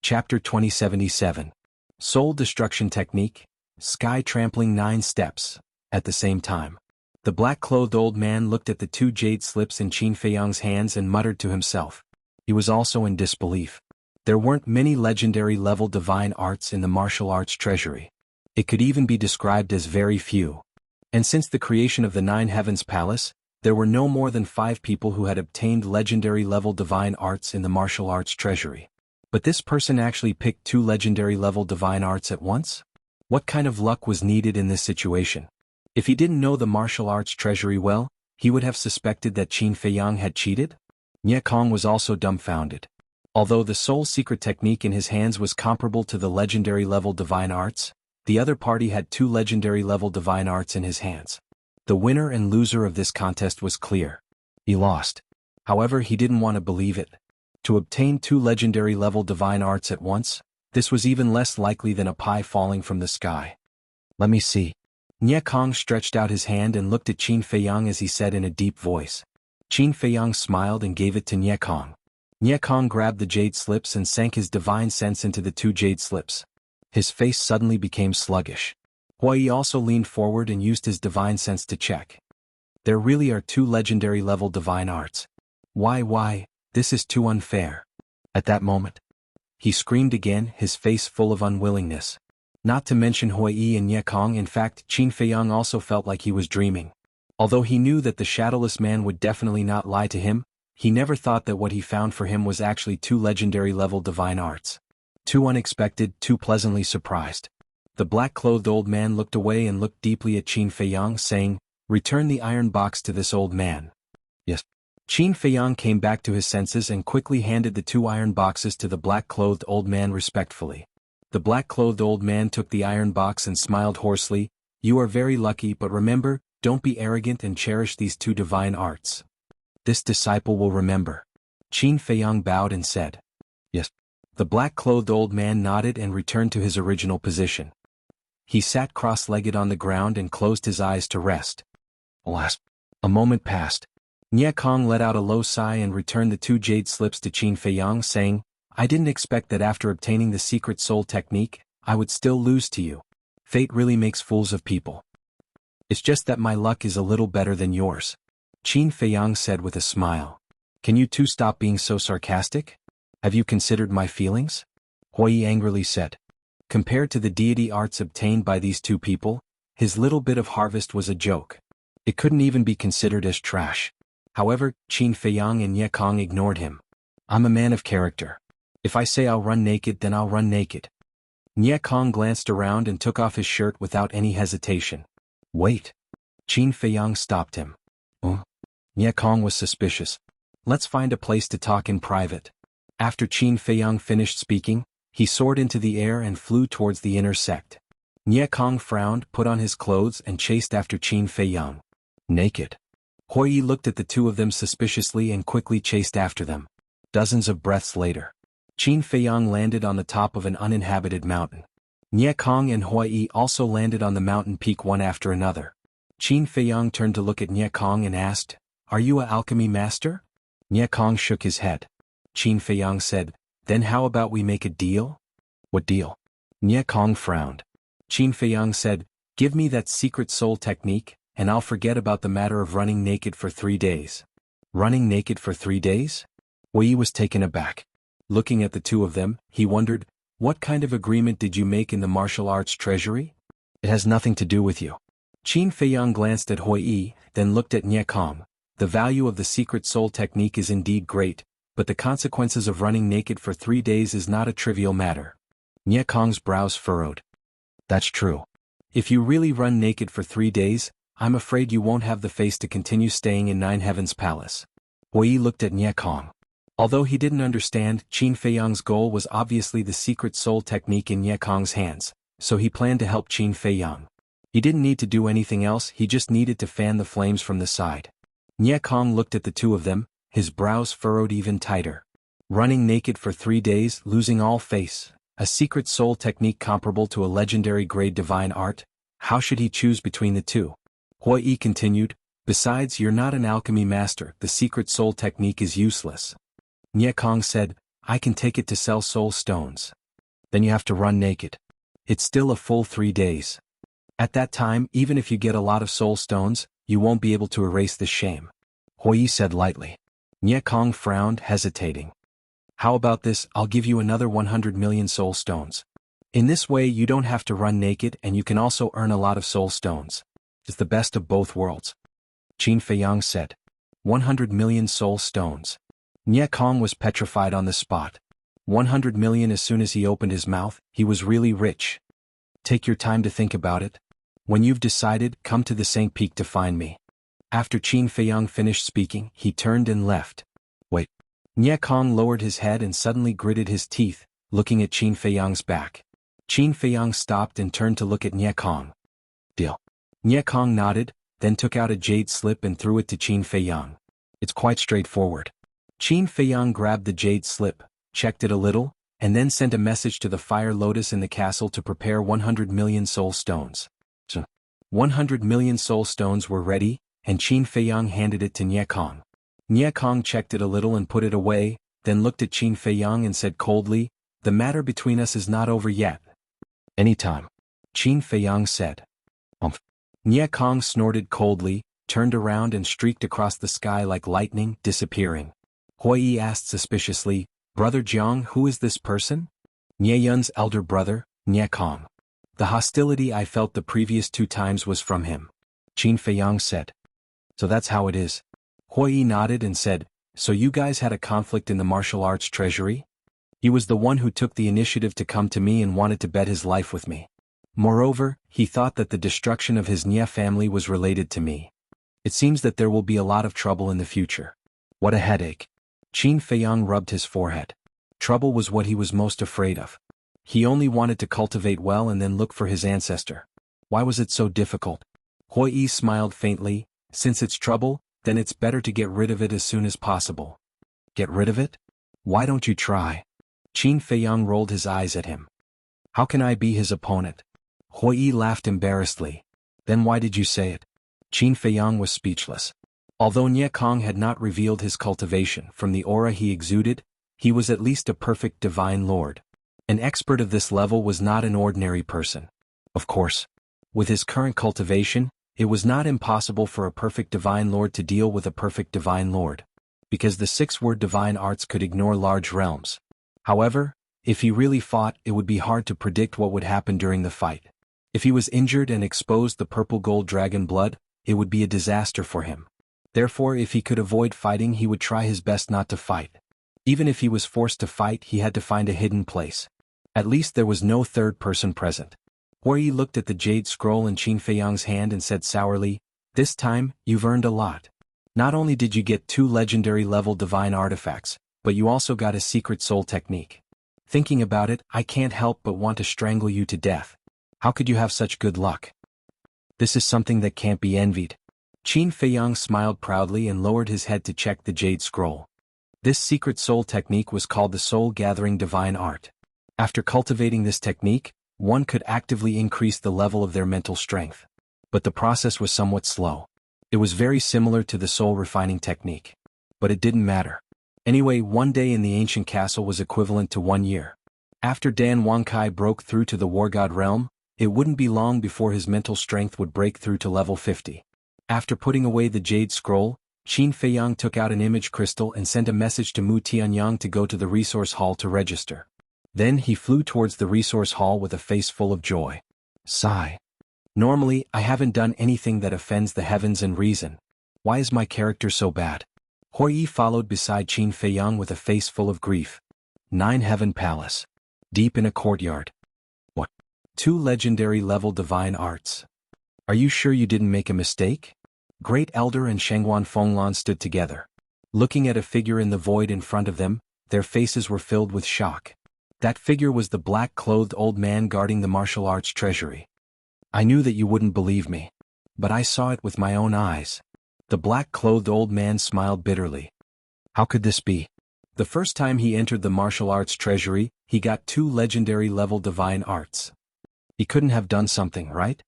Chapter 2077. Soul Destruction Technique, Sky Trampling 9 Steps. At the same time, the black-clothed old man looked at the 2 jade slips in Qin Feiyang's hands and muttered to himself. He was also in disbelief. There weren't many legendary-level divine arts in the martial arts treasury. It could even be described as very few. And since the creation of the Nine Heavens Palace, there were no more than 5 people who had obtained legendary-level divine arts in the martial arts treasury. But this person actually picked 2 legendary-level divine arts at once? What kind of luck was needed in this situation? If he didn't know the martial arts treasury well, he would have suspected that Qin Feiyang had cheated? Nye Kong was also dumbfounded. Although the soul secret technique in his hands was comparable to the legendary-level divine arts, the other party had 2 legendary-level divine arts in his hands. The winner and loser of this contest was clear. He lost. However, he didn't want to believe it. To obtain 2 legendary-level divine arts at once, this was even less likely than a pie falling from the sky. Let me see. Nye Kong stretched out his hand and looked at Qin Feiyang as he said in a deep voice. Qin Feiyang smiled and gave it to Nye Kong. Nye Kong grabbed the jade slips and sank his divine sense into the 2 jade slips. His face suddenly became sluggish. Huai also leaned forward and used his divine sense to check. There really are 2 legendary-level divine arts. Why, this is too unfair. At that moment, he screamed again, his face full of unwillingness. Not to mention Huai and Nye Kong. In fact, Qin Feiyang also felt like he was dreaming. Although he knew that the shadowless man would definitely not lie to him, he never thought that what he found for him was actually 2 legendary-level divine arts. Too unexpected, too pleasantly surprised. The black-clothed old man looked away and looked deeply at Qin Feiyang, saying, "Return the iron box to this old man." Yes. Qin Feiyang came back to his senses and quickly handed the 2 iron boxes to the black-clothed old man respectfully. The black-clothed old man took the iron box and smiled hoarsely. "You are very lucky, but remember, don't be arrogant and cherish these 2 divine arts. This disciple will remember." Qin Feiyang bowed and said, "Yes." The black-clothed old man nodded and returned to his original position. He sat cross-legged on the ground and closed his eyes to rest. Alas. A moment passed. Nye Kong let out a low sigh and returned the 2 jade slips to Qin Feiyang, saying, "I didn't expect that after obtaining the secret soul technique, I would still lose to you. Fate really makes fools of people. It's just that my luck is a little better than yours." Qin Feiyang said with a smile. "Can you 2 stop being so sarcastic? Have you considered my feelings?" Huai angrily said. Compared to the deity arts obtained by these 2 people, his little bit of harvest was a joke. It couldn't even be considered as trash. However, Qin Feiyang and Nye Kong ignored him. "I'm a man of character. If I say I'll run naked, then I'll run naked." Nye Kong glanced around and took off his shirt without any hesitation. "Wait." Qin Feiyang stopped him. "Oh?" Nye Kong was suspicious. "Let's find a place to talk in private." After Qin Feiyang finished speaking, he soared into the air and flew towards the inner sect. Nye Kong frowned, put on his clothes and chased after Qin Feiyang. Naked. Huai looked at the 2 of them suspiciously and quickly chased after them. Dozens of breaths later, Qin Feiyang landed on the top of an uninhabited mountain. Nye Kong and Huai also landed on the mountain peak one after another. Qin Feiyang turned to look at Nye Kong and asked, "Are you a alchemy master?" Nye Kong shook his head. Qin Feiyang said, "Then how about we make a deal?" "What deal?" Nye Kong frowned. Qin Feiyang said, "Give me that secret soul technique, and I'll forget about the matter of running naked for 3 days." Running naked for 3 days? Wei was taken aback. Looking at the 2 of them, he wondered, "What kind of agreement did you make in the martial arts treasury?" "It has nothing to do with you." Qin Feiyang glanced at Huai, then looked at Nye Kong. "The value of the secret soul technique is indeed great, but the consequences of running naked for 3 days is not a trivial matter." Nye Kong's brows furrowed. "That's true. If you really run naked for 3 days, I'm afraid you won't have the face to continue staying in Nine Heavens Palace." Huai looked at Nye Kong. Although he didn't understand, Qin Feiyang's goal was obviously the secret soul technique in Nye Kong's hands, so he planned to help Qin Feiyang. He didn't need to do anything else, he just needed to fan the flames from the side. Nye Kong looked at the 2 of them, his brows furrowed even tighter. Running naked for 3 days, losing all face, a secret soul technique comparable to a legendary grade divine art? How should he choose between the 2? Huai continued, "Besides, you're not an alchemy master, the secret soul technique is useless." Nye Kong said, I can take it to sell soul stones. Then you have to run naked. It's still a full 3 days. At that time, even if you get a lot of soul stones, you won't be able to erase this shame. Hui said lightly. Nye Kong frowned, hesitating. How about this? I'll give you another 100 million soul stones. In this way you don't have to run naked and you can also earn a lot of soul stones. It's the best of both worlds. Qin Feiyang said. 100 million soul stones. Nye Kong was petrified on the spot. 100 million. As soon as he opened his mouth, he was really rich. Take your time to think about it. When you've decided, come to the St. Peak to find me. After Qin Feiyang finished speaking, he turned and left. Wait. Nye Kong lowered his head and suddenly gritted his teeth, looking at Qin Feiyang's back. Qin Feiyang stopped and turned to look at Nye Kong. Deal. Nye Kong nodded, then took out a jade slip and threw it to Qin Feiyang. It's quite straightforward. Qin Feiyang grabbed the jade slip, checked it a little, and then sent a message to the Fire Lotus in the castle to prepare 100 million soul stones. 100 million soul stones were ready, and Qin Feiyang handed it to Nye Kong. Nye Kong checked it a little and put it away, then looked at Qin Feiyang and said coldly, "The matter between us is not over yet." "Anytime," Qin Feiyang said. Nye Kong snorted coldly, turned around and streaked across the sky like lightning, disappearing. Hui asked suspiciously, "Brother Jiang, who is this person?" Nye Yun's elder brother, Nye Kong. "The hostility I felt the previous 2 times was from him," Qin Feiyang said. "So that's how it is." Hui nodded and said, "So you guys had a conflict in the martial arts treasury?" "He was the one who took the initiative to come to me and wanted to bet his life with me. Moreover, he thought that the destruction of his Nye family was related to me. It seems that there will be a lot of trouble in the future." "What a headache." Qin Feiyang rubbed his forehead. Trouble was what he was most afraid of. He only wanted to cultivate well and then look for his ancestor. Why was it so difficult? Hui smiled faintly. "Since it's trouble, then it's better to get rid of it as soon as possible." "Get rid of it? Why don't you try?" Qin Feiyang rolled his eyes at him. "How can I be his opponent?" Hui laughed embarrassedly. "Then why did you say it?" Qin Feiyang was speechless. Although Nye Kong had not revealed his cultivation from the aura he exuded, he was at least a perfect divine lord. An expert of this level was not an ordinary person. Of course. With his current cultivation, it was not impossible for a perfect divine lord to deal with a perfect divine lord. Because the 6-word divine arts could ignore large realms. However, if he really fought, it would be hard to predict what would happen during the fight. If he was injured and exposed the purple gold dragon blood, it would be a disaster for him. Therefore, if he could avoid fighting, he would try his best not to fight. Even if he was forced to fight, he had to find a hidden place. At least there was no third person present. Hui looked at the jade scroll in Qin Feiyang's hand and said sourly, "This time, you've earned a lot. Not only did you get 2 legendary level divine artifacts, but you also got a secret soul technique. Thinking about it, I can't help but want to strangle you to death. How could you have such good luck? This is something that can't be envied." Qin Feiyang smiled proudly and lowered his head to check the jade scroll. This secret soul technique was called the Soul Gathering Divine Art. After cultivating this technique, one could actively increase the level of their mental strength. But the process was somewhat slow. It was very similar to the soul refining technique. But it didn't matter. Anyway, 1 day in the ancient castle was equivalent to 1 year. After Dan Wangkai broke through to the War God realm, it wouldn't be long before his mental strength would break through to level 50. After putting away the jade scroll, Qin Feiyang took out an image crystal and sent a message to Mu Tianyang to go to the resource hall to register. Then he flew towards the resource hall with a face full of joy. Sigh. Normally, I haven't done anything that offends the heavens and reason. Why is my character so bad? Hui followed beside Qin Feiyang with a face full of grief. 9 Heaven Palace. Deep in a courtyard. What? 2 legendary level divine arts. Are you sure you didn't make a mistake? Great Elder and Shengguan Fenglan stood together. Looking at a figure in the void in front of them, their faces were filled with shock. That figure was the black-clothed old man guarding the martial arts treasury. I knew that you wouldn't believe me. But I saw it with my own eyes. The black-clothed old man smiled bitterly. How could this be? The first time he entered the martial arts treasury, he got 2 legendary level divine arts. He couldn't have done something, right?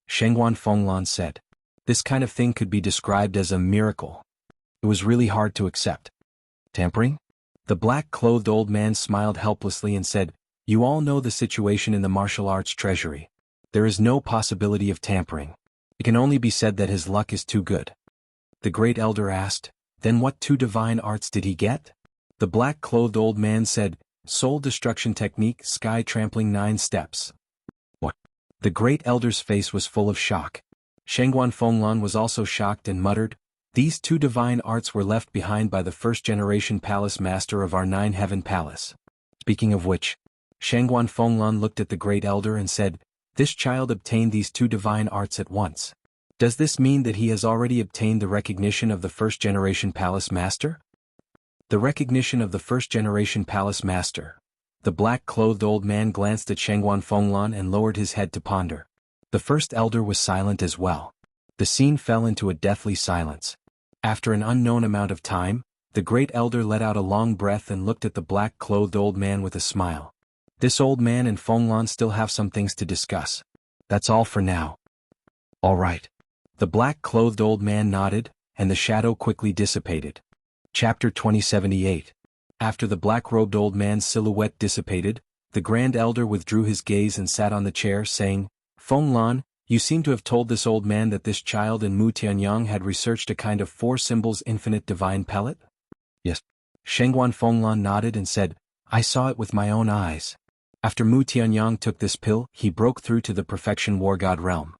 Shengguan Fenglan said. This kind of thing could be described as a miracle. It was really hard to accept. Tampering? The black-clothed old man smiled helplessly and said, "You all know the situation in the martial arts treasury. There is no possibility of tampering. It can only be said that his luck is too good." The great elder asked, "Then what two divine arts did he get?" The black-clothed old man said, "Soul destruction technique, sky trampling 9 steps." What? The great elder's face was full of shock. Shengguan Fenglan was also shocked and muttered, "These two divine arts were left behind by the first-generation palace master of our 9-heaven palace." Speaking of which, Shengguan Fenglan looked at the great elder and said, "This child obtained these two divine arts at once. Does this mean that he has already obtained the recognition of the first-generation palace master?" The recognition of the first-generation palace master. The black-clothed old man glanced at Shengguan Fenglan and lowered his head to ponder. The first elder was silent as well. The scene fell into a deathly silence. After an unknown amount of time, the great elder let out a long breath and looked at the black-clothed old man with a smile. This old man and Fenglan still have some things to discuss. That's all for now. All right. The black-clothed old man nodded, and the shadow quickly dissipated. Chapter 2078. After the black-robed old man's silhouette dissipated, the grand elder withdrew his gaze and sat on the chair, saying, "Fenglan, you seem to have told this old man that this child and Mu Tianyang had researched a kind of 4 symbols infinite divine pellet?" "Yes." Shengguan Fenglan nodded and said, "I saw it with my own eyes. After Mu Tianyang took this pill, he broke through to the perfection war god realm."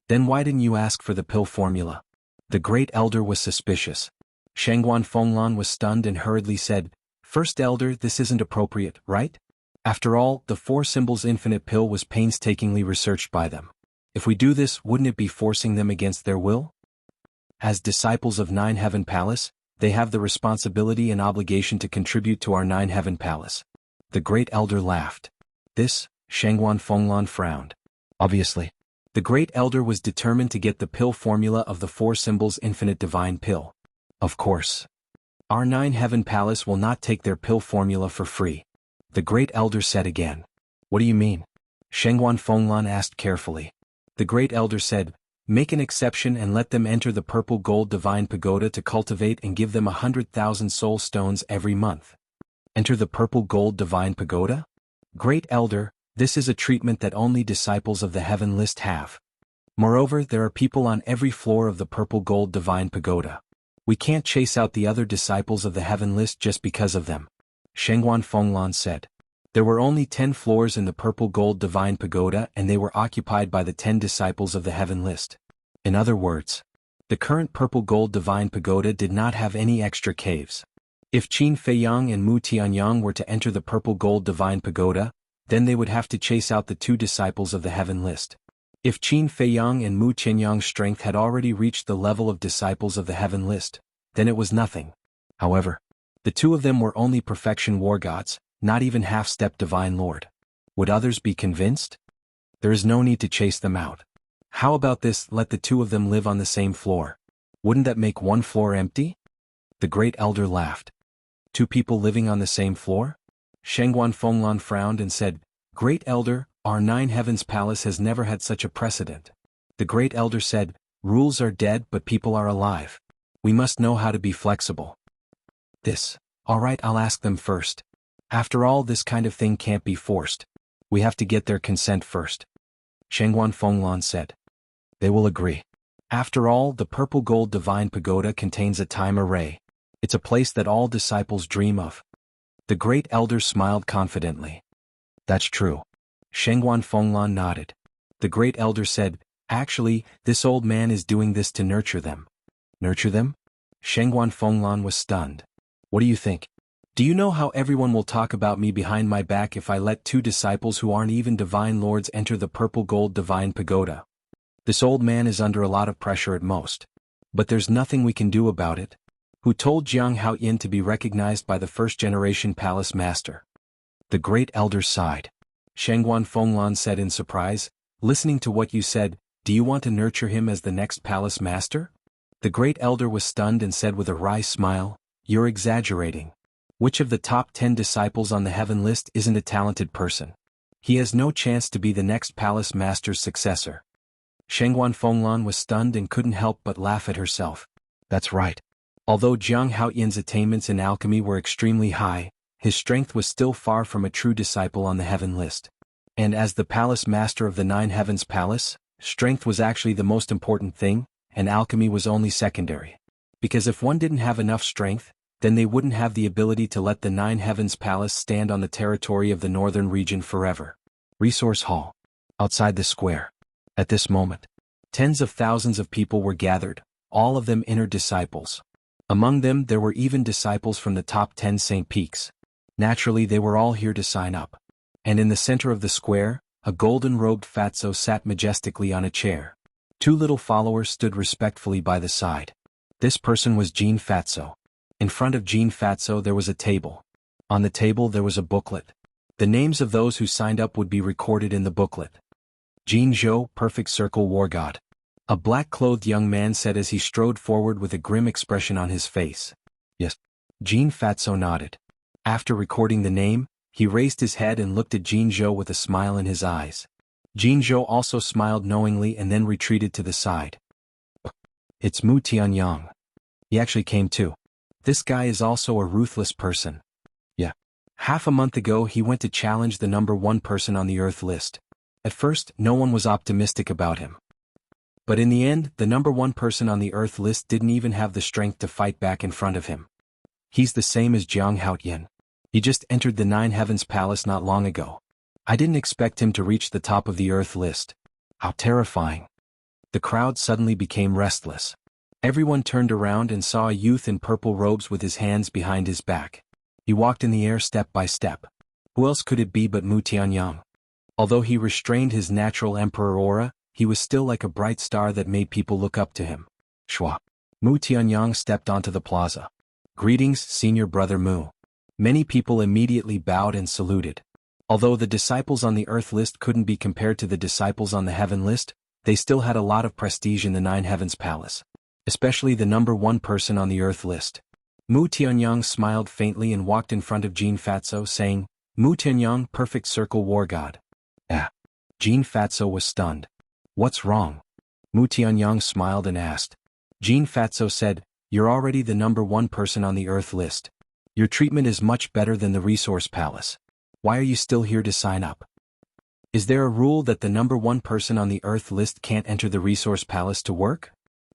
"Then why didn't you ask for the pill formula?" The great elder was suspicious. Shengguan Fenglan was stunned and hurriedly said, "First elder, this isn't appropriate, right? After all, the 4 symbols infinite pill was painstakingly researched by them. If we do this, wouldn't it be forcing them against their will? As disciples of 9-heaven palace, they have the responsibility and obligation to contribute to our 9-heaven palace." The great elder laughed. This, Shengguan Fenglan frowned. Obviously, the great elder was determined to get the pill formula of the 4 symbols infinite divine pill. Of course. Our 9-heaven palace will not take their pill formula for free. The great elder said again. "What do you mean?" Shengguan Fenglan asked carefully. The great elder said, "Make an exception and let them enter the purple gold divine pagoda to cultivate and give them 100,000 soul stones every month." Enter the purple gold divine pagoda? Great elder, this is a treatment that only disciples of the heaven list have. Moreover, there are people on every floor of the purple gold divine pagoda. We can't chase out the other disciples of the heaven list just because of them. Shengguan Fenglan said. There were only 10 floors in the purple gold divine pagoda and they were occupied by the 10 disciples of the heaven list. In other words, the current purple gold divine pagoda did not have any extra caves. If Qin Feiyang and Mu Tianyang were to enter the purple gold divine pagoda, then they would have to chase out the 2 disciples of the heaven list. If Qin Feiyang and Mu Tianyang's strength had already reached the level of disciples of the heaven list, then it was nothing. However, the 2 of them were only perfection war gods, not even half-step divine lord. Would others be convinced? There is no need to chase them out. How about this, let the 2 of them live on the same floor? Wouldn't that make 1 floor empty? The great elder laughed. 2 people living on the same floor? Shengguan Fenglan frowned and said, "Great elder, our 9 heavens palace has never had such a precedent." The great elder said, "Rules are dead but people are alive. We must know how to be flexible." This. All right, I'll ask them first. After all, this kind of thing can't be forced. We have to get their consent first. Shengguan Fenglan said. They will agree. After all, the purple gold divine pagoda contains a time array. It's a place that all disciples dream of. The great elder smiled confidently. That's true. Shengguan Fenglan nodded. The great elder said, "Actually, this old man is doing this to nurture them." Nurture them? Shengguan Fenglan was stunned. What do you think? Do you know how everyone will talk about me behind my back if I let 2 disciples who aren't even divine lords enter the purple gold divine pagoda? This old man is under a lot of pressure at most. But there's nothing we can do about it. Who told Jianghu Yin to be recognized by the first-generation palace master? The great elder sighed. Shengguan Fenglan said in surprise, "Listening to what you said, do you want to nurture him as the next palace master?" The great elder was stunned and said with a wry smile, "You're exaggerating. Which of the top 10 disciples on the heaven list isn't a talented person? He has no chance to be the next palace master's successor." Shengguan Fenglan was stunned and couldn't help but laugh at herself. That's right. Although Jiang Haoyan's attainments in alchemy were extremely high, his strength was still far from a true disciple on the heaven list. And as the palace master of the Nine Heavens Palace, strength was actually the most important thing, and alchemy was only secondary. Because if one didn't have enough strength, then they wouldn't have the ability to let the Nine Heavens Palace stand on the territory of the northern region forever. Resource Hall. Outside the square. At this moment, tens of thousands of people were gathered, all of them inner disciples. Among them there were even disciples from the top 10 Saint Peaks. Naturally they were all here to sign up. And in the center of the square, a golden-robed fatso sat majestically on a chair. Two little followers stood respectfully by the side. This person was Jean Fatso. In front of Jean Fatso there was a table. On the table there was a booklet. The names of those who signed up would be recorded in the booklet. Jean Zhou, Perfect Circle War God. A black-clothed young man said as he strode forward with a grim expression on his face. Yes. Jean Fatso nodded. After recording the name, he raised his head and looked at Jean Zhou with a smile in his eyes. Jean Zhou also smiled knowingly and then retreated to the side. It's Mu Tianyang. He actually came too. This guy is also a ruthless person. Yeah. Half a month ago he went to challenge the #1 person on the Earth list. At first, no one was optimistic about him. But in the end, the #1 person on the Earth list didn't even have the strength to fight back in front of him. He's the same as Jiang Haoyan. He just entered the Nine Heavens Palace not long ago. I didn't expect him to reach the top of the Earth list. How terrifying. The crowd suddenly became restless. Everyone turned around and saw a youth in purple robes with his hands behind his back. He walked in the air step by step. Who else could it be but Mu Tianyang? Although he restrained his natural emperor aura, he was still like a bright star that made people look up to him. Shwa. Mu Tianyang stepped onto the plaza. Greetings, Senior Brother Mu. Many people immediately bowed and saluted. Although the disciples on the Earth list couldn't be compared to the disciples on the Heaven list, they still had a lot of prestige in the Nine Heavens Palace. Especially the #1 person on the Earth list. Mu Tianyang smiled faintly and walked in front of Jean Fatso saying, Mu Tianyang, Perfect Circle War God. Jean Fatso was stunned. What's wrong? Mu Tianyang smiled and asked. Jean Fatso said, you're already the #1 person on the Earth list. Your treatment is much better than the Resource Palace. Why are you still here to sign up? Is there a rule that the #1 person on the Earth list can't enter the Resource Palace to work?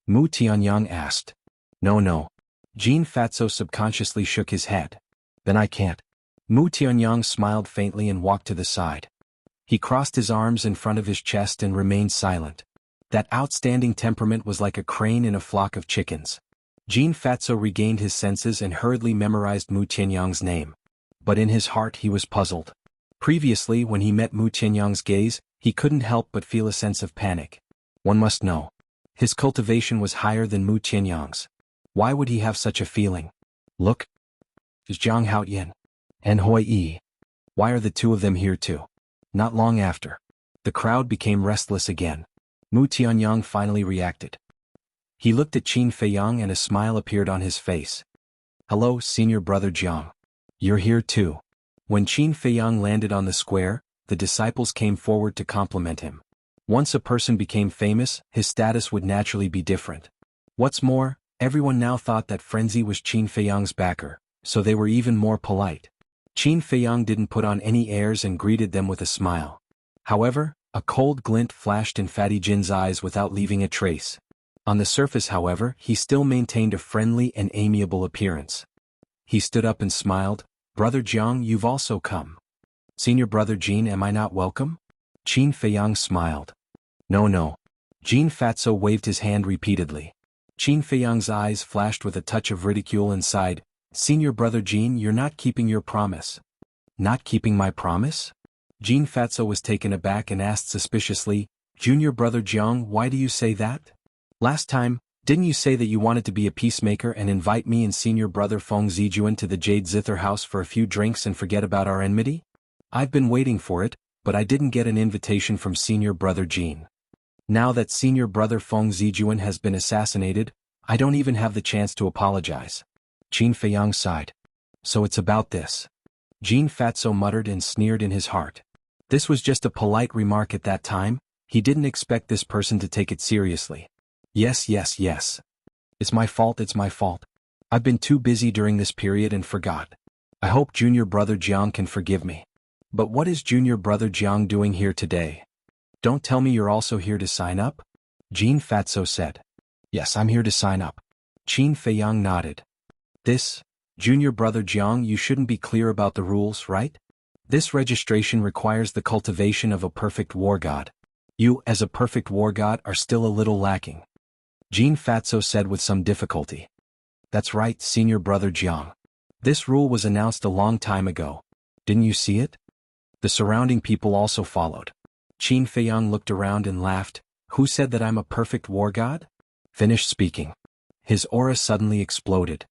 Mu Tianyang asked. No. Jean Fatso subconsciously shook his head. Then I can't. Mu Tianyang smiled faintly and walked to the side. He crossed his arms in front of his chest and remained silent. That outstanding temperament was like a crane in a flock of chickens. Jean Fatso regained his senses and hurriedly memorized Mu Tianyang's name. But in his heart he was puzzled. Previously, when he met Mu Tianyang's gaze, he couldn't help but feel a sense of panic. One must know. His cultivation was higher than Mu Tianyang's. Why would he have such a feeling? Look. Is Jiang Haoyan. And Hui Yi. Why are the two of them here too? Not long after. The crowd became restless again. Mu Tianyang finally reacted. He looked at Qin Feiyang and a smile appeared on his face. Hello, Senior Brother Jiang. You're here too. When Qin Feiyang landed on the square, the disciples came forward to compliment him. Once a person became famous, his status would naturally be different. What's more, everyone now thought that Frenzy was Qin Feiyang's backer, so they were even more polite. Qin Feiyang didn't put on any airs and greeted them with a smile. However, a cold glint flashed in Fatty Jin's eyes without leaving a trace. On the surface, however, he still maintained a friendly and amiable appearance. He stood up and smiled. Brother Jiang, you've also come. Senior Brother Jean, am I not welcome? Qin Feiyang smiled. No. Jean Fatso waved his hand repeatedly. Qin Feiyang's eyes flashed with a touch of ridicule and sighed. Senior Brother Jean, you're not keeping your promise. Not keeping my promise? Jean Fatso was taken aback and asked suspiciously, Junior Brother Jiang, why do you say that? Last time, didn't you say that you wanted to be a peacemaker and invite me and Senior Brother Feng Zijuan to the Jade Zither house for a few drinks and forget about our enmity? I've been waiting for it, but I didn't get an invitation from Senior Brother Jean. Now that Senior Brother Feng Zijuan has been assassinated, I don't even have the chance to apologize. Qin Feiyang sighed. So it's about this. Jean Fatso muttered and sneered in his heart. This was just a polite remark at that time. He didn't expect this person to take it seriously. Yes. It's my fault. I've been too busy during this period and forgot. I hope junior brother Jiang can forgive me. But what is junior brother Jiang doing here today? Don't tell me you're also here to sign up? Jean Fatso said. Yes, I'm here to sign up. Qin Feiyang nodded. This, junior brother Jiang, you shouldn't be clear about the rules, right? This registration requires the cultivation of a perfect war god. You, as a perfect war god, are still a little lacking. Jean Fatso said with some difficulty. That's right, senior brother Jiang. This rule was announced a long time ago. Didn't you see it? The surrounding people also followed. Qin Feiyang looked around and laughed. Who said that I'm a perfect war god? Finished speaking. His aura suddenly exploded.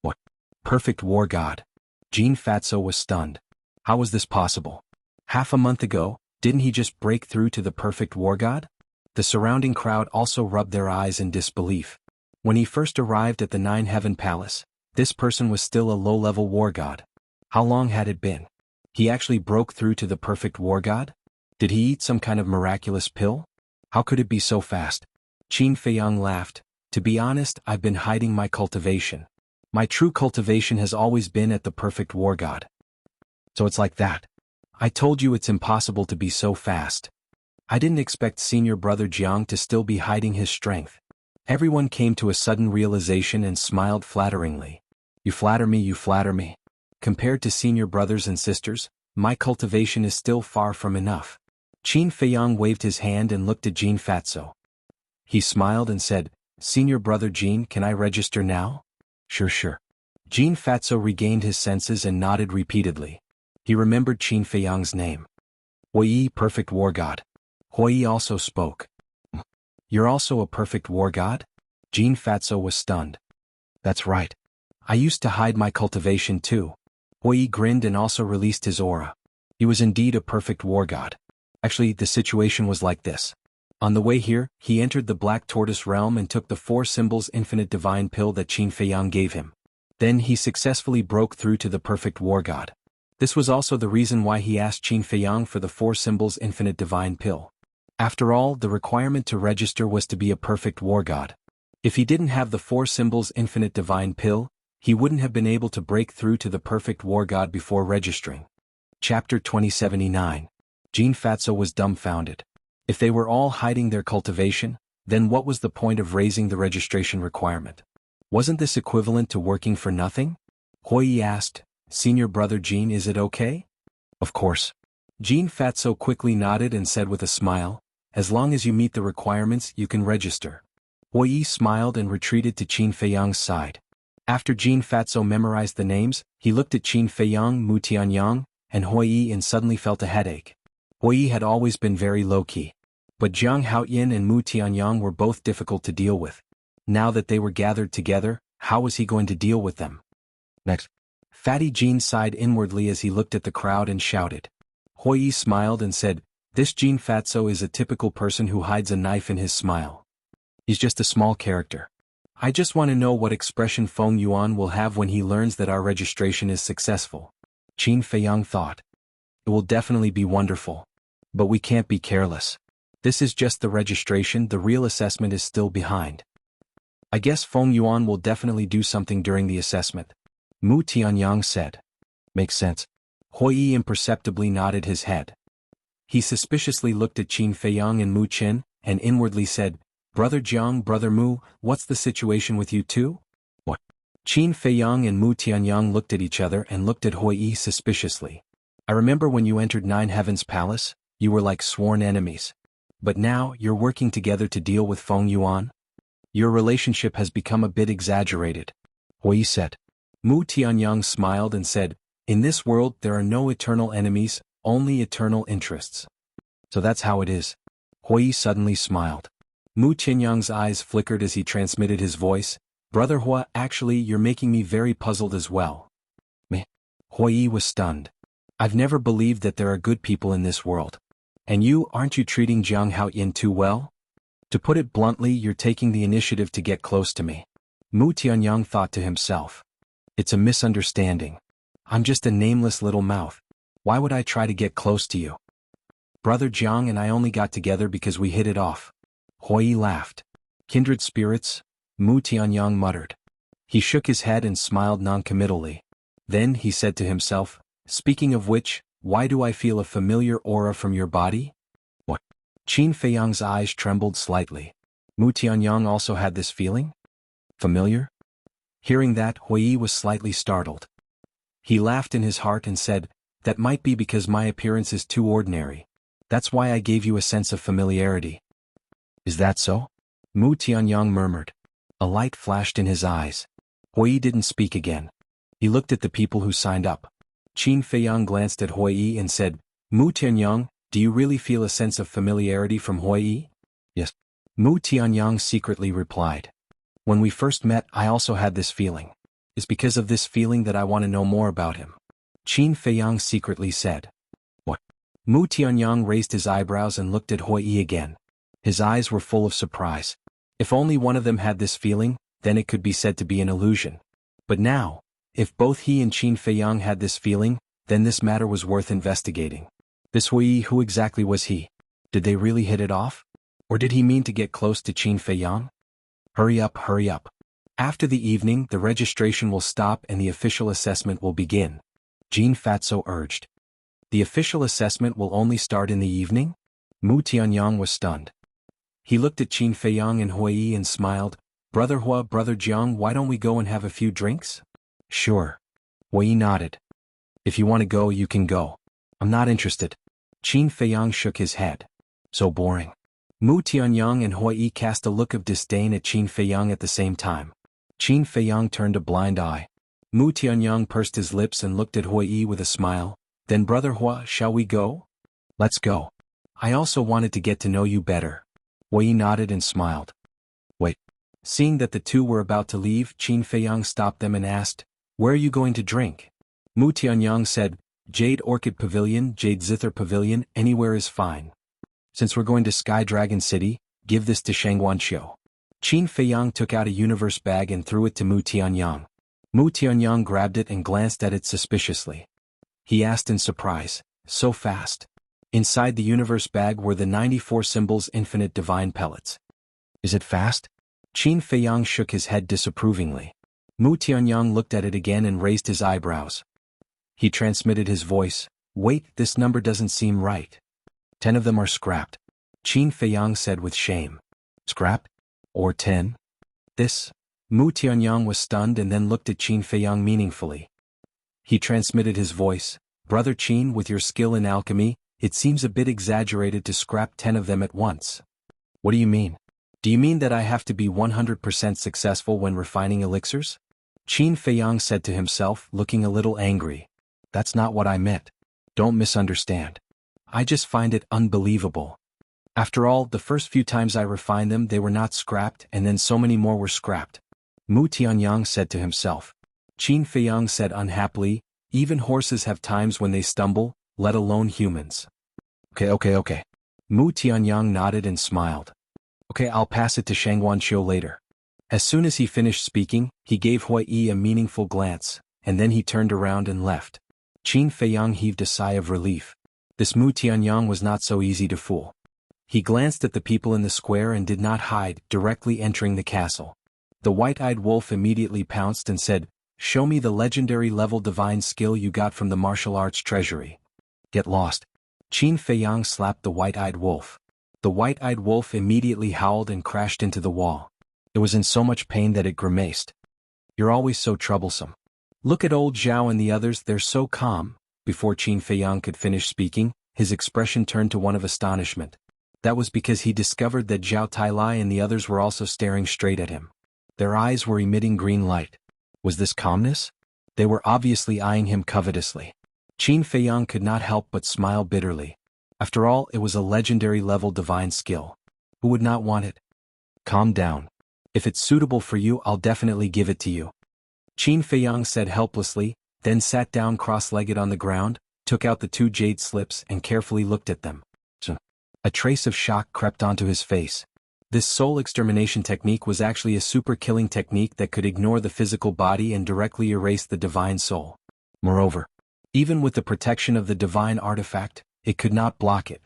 What? Perfect war god? Jean Fatso was stunned. How was this possible? Half a month ago, didn't he just break through to the perfect war god? The surrounding crowd also rubbed their eyes in disbelief. When he first arrived at the Nine Heaven Palace, this person was still a low-level war god. How long had it been? He actually broke through to the perfect war god? Did he eat some kind of miraculous pill? How could it be so fast? Qin Feiyang laughed. To be honest, I've been hiding my cultivation. My true cultivation has always been at the perfect war god. So it's like that. I told you it's impossible to be so fast. I didn't expect senior brother Jiang to still be hiding his strength. Everyone came to a sudden realization and smiled flatteringly. You flatter me, you flatter me. Compared to senior brothers and sisters, my cultivation is still far from enough. Qin Feiyang waved his hand and looked at Jean Fatso. He smiled and said, Senior brother Jean, can I register now? Sure. Jean Fatso regained his senses and nodded repeatedly. He remembered Qin Feiyang's name. Hui, perfect war god. Hui also spoke. You're also a perfect war god? Jean Fatso was stunned. That's right. I used to hide my cultivation too. Hui grinned and also released his aura. He was indeed a perfect war god. Actually, the situation was like this. On the way here, he entered the Black Tortoise realm and took the 4 symbols infinite divine pill that Qin Feiyang gave him. Then he successfully broke through to the perfect war god. This was also the reason why he asked Qin Feiyang for the 4 symbols infinite divine pill. After all, the requirement to register was to be a perfect war god. If he didn't have the 4 symbols infinite divine pill, he wouldn't have been able to break through to the perfect war god before registering. Chapter 2079. Jean Fatso was dumbfounded. If they were all hiding their cultivation, then what was the point of raising the registration requirement? Wasn't this equivalent to working for nothing? Hui asked, Senior brother Jean, is it okay? Of course. Jean Fatso quickly nodded and said with a smile, as long as you meet the requirements, you can register. Hui smiled and retreated to Qin Feiyang's side. After Jean Fatso memorized the names, he looked at Qin Feiyang, Mu Tianyang, and Hui and suddenly felt a headache. Hui had always been very low-key. But Jiang Haoyin and Mu Tianyang were both difficult to deal with. Now that they were gathered together, how was he going to deal with them? Next. Fatty Jean sighed inwardly as he looked at the crowd and shouted. Hui smiled and said, This Jean Fatso is a typical person who hides a knife in his smile. He's just a small character. I just want to know what expression Feng Yuan will have when he learns that our registration is successful. Qin Feiyang thought. It will definitely be wonderful. But we can't be careless. This is just the registration, the real assessment is still behind. I guess Feng Yuan will definitely do something during the assessment. Mu Tianyang said. Makes sense. Hui imperceptibly nodded his head. He suspiciously looked at Qin Feiyang and Mu Qin, and inwardly said, Brother Jiang, Brother Mu, what's the situation with you two? What? Qin Feiyang and Mu Tianyang looked at each other and looked at Hui suspiciously. I remember when you entered Nine Heavens Palace, you were like sworn enemies. But now, you're working together to deal with Feng Yuan? Your relationship has become a bit exaggerated. Hui said. Mu Tianyang smiled and said, In this world there are no eternal enemies, only eternal interests. So that's how it is. Hui suddenly smiled. Mu Tianyang's eyes flickered as he transmitted his voice, Brother Hua, actually you're making me very puzzled as well. Meh. Hui was stunned. I've never believed that there are good people in this world. And you, aren't you treating Jiang Haoyin too well? To put it bluntly, you're taking the initiative to get close to me. Mu Tianyang thought to himself. It's a misunderstanding. I'm just a nameless little mouth. Why would I try to get close to you? Brother Jiang and I only got together because we hit it off. Hui laughed. Kindred spirits? Mu Tianyang muttered. He shook his head and smiled noncommittally. Then he said to himself, "Speaking of which, why do I feel a familiar aura from your body?" What? Qin Feiyang's eyes trembled slightly. Mu Tianyang also had this feeling? Familiar? Hearing that, Hui was slightly startled. He laughed in his heart and said, "That might be because my appearance is too ordinary. That's why I gave you a sense of familiarity." "Is that so?" Mu Tianyang murmured. A light flashed in his eyes. Hui didn't speak again. He looked at the people who signed up. Qin Feiyang glanced at Hui and said, "Mu Tianyang, do you really feel a sense of familiarity from Hui?" "Yes." Mu Tianyang secretly replied. "When we first met, I also had this feeling. It's because of this feeling that I want to know more about him." Qin Feiyang secretly said. "What?" Mu Tianyang raised his eyebrows and looked at Hui again. His eyes were full of surprise. If only one of them had this feeling, then it could be said to be an illusion. But now, if both he and Qin Feiyang had this feeling, then this matter was worth investigating. This Hui, who exactly was he? Did they really hit it off? Or did he mean to get close to Qin Feiyang? Hurry up, hurry up. After the evening, the registration will stop and the official assessment will begin. Jean Fatso urged. The official assessment will only start in the evening? Mu Tianyang was stunned. He looked at Qin Feiyang and Hui and smiled. "Brother Hua, Brother Jiang, why don't we go and have a few drinks?" "Sure." Hui nodded. "If you want to go, you can go. I'm not interested." Qin Feiyang shook his head. "So boring." Mu Tianyang and Hui cast a look of disdain at Qin Feiyang at the same time. Qin Feiyang turned a blind eye. Mu Tianyang pursed his lips and looked at Hui with a smile. "Then Brother Hua, shall we go?" "Let's go. I also wanted to get to know you better." Hui nodded and smiled. "Wait." Seeing that the two were about to leave, Qin Feiyang stopped them and asked, "Where are you going to drink?" Mu Tianyang said, "Jade Orchid Pavilion, Jade Zither Pavilion, anywhere is fine. Since we're going to Sky Dragon City, give this to Shangguanqiu." Qin Feiyang took out a universe bag and threw it to Mu Tianyang. Mu Tianyang grabbed it and glanced at it suspiciously. He asked in surprise, "So fast?" Inside the universe bag were the 94 symbols infinite divine pellets. "Is it fast?" Qin Feiyang shook his head disapprovingly. Mu Tianyang looked at it again and raised his eyebrows. He transmitted his voice, "Wait, this number doesn't seem right. 10 of them are scrapped." Qin Feiyang said with shame. "Scrapped? Or 10? This?" Mu Tianyang was stunned and then looked at Qin Feiyang meaningfully. He transmitted his voice, "Brother Qin, with your skill in alchemy, it seems a bit exaggerated to scrap 10 of them at once." "What do you mean? Do you mean that I have to be 100% successful when refining elixirs?" Qin Feiyang said to himself, looking a little angry. "That's not what I meant. Don't misunderstand. I just find it unbelievable. After all, the first few times I refined them they were not scrapped and then so many more were scrapped." Mu Tianyang said to himself. Qin Feiyang said unhappily, "Even horses have times when they stumble, let alone humans." Okay. Mu Tianyang nodded and smiled. "Okay, I'll pass it to Shangguanqiu later." As soon as he finished speaking, he gave Hui a meaningful glance, and then he turned around and left. Qin Feiyang heaved a sigh of relief. This Mu Tianyang was not so easy to fool. He glanced at the people in the square and did not hide, directly entering the castle. The white-eyed wolf immediately pounced and said, "Show me the legendary level divine skill you got from the martial arts treasury." "Get lost." Qin Feiyang slapped the white-eyed wolf. The white-eyed wolf immediately howled and crashed into the wall. It was in so much pain that it grimaced. "You're always so troublesome. Look at old Zhao and the others, they're so calm." Before Qin Feiyang could finish speaking, his expression turned to one of astonishment. That was because he discovered that Zhao Tailai and the others were also staring straight at him. Their eyes were emitting green light. Was this calmness? They were obviously eyeing him covetously. Qin Feiyang could not help but smile bitterly. After all, it was a legendary level divine skill. Who would not want it? "Calm down. If it's suitable for you, I'll definitely give it to you." Qin Feiyang said helplessly, then sat down cross-legged on the ground, took out the 2 jade slips and carefully looked at them. A trace of shock crept onto his face. This soul extermination technique was actually a super killing technique that could ignore the physical body and directly erase the divine soul. Moreover, even with the protection of the divine artifact, it could not block it.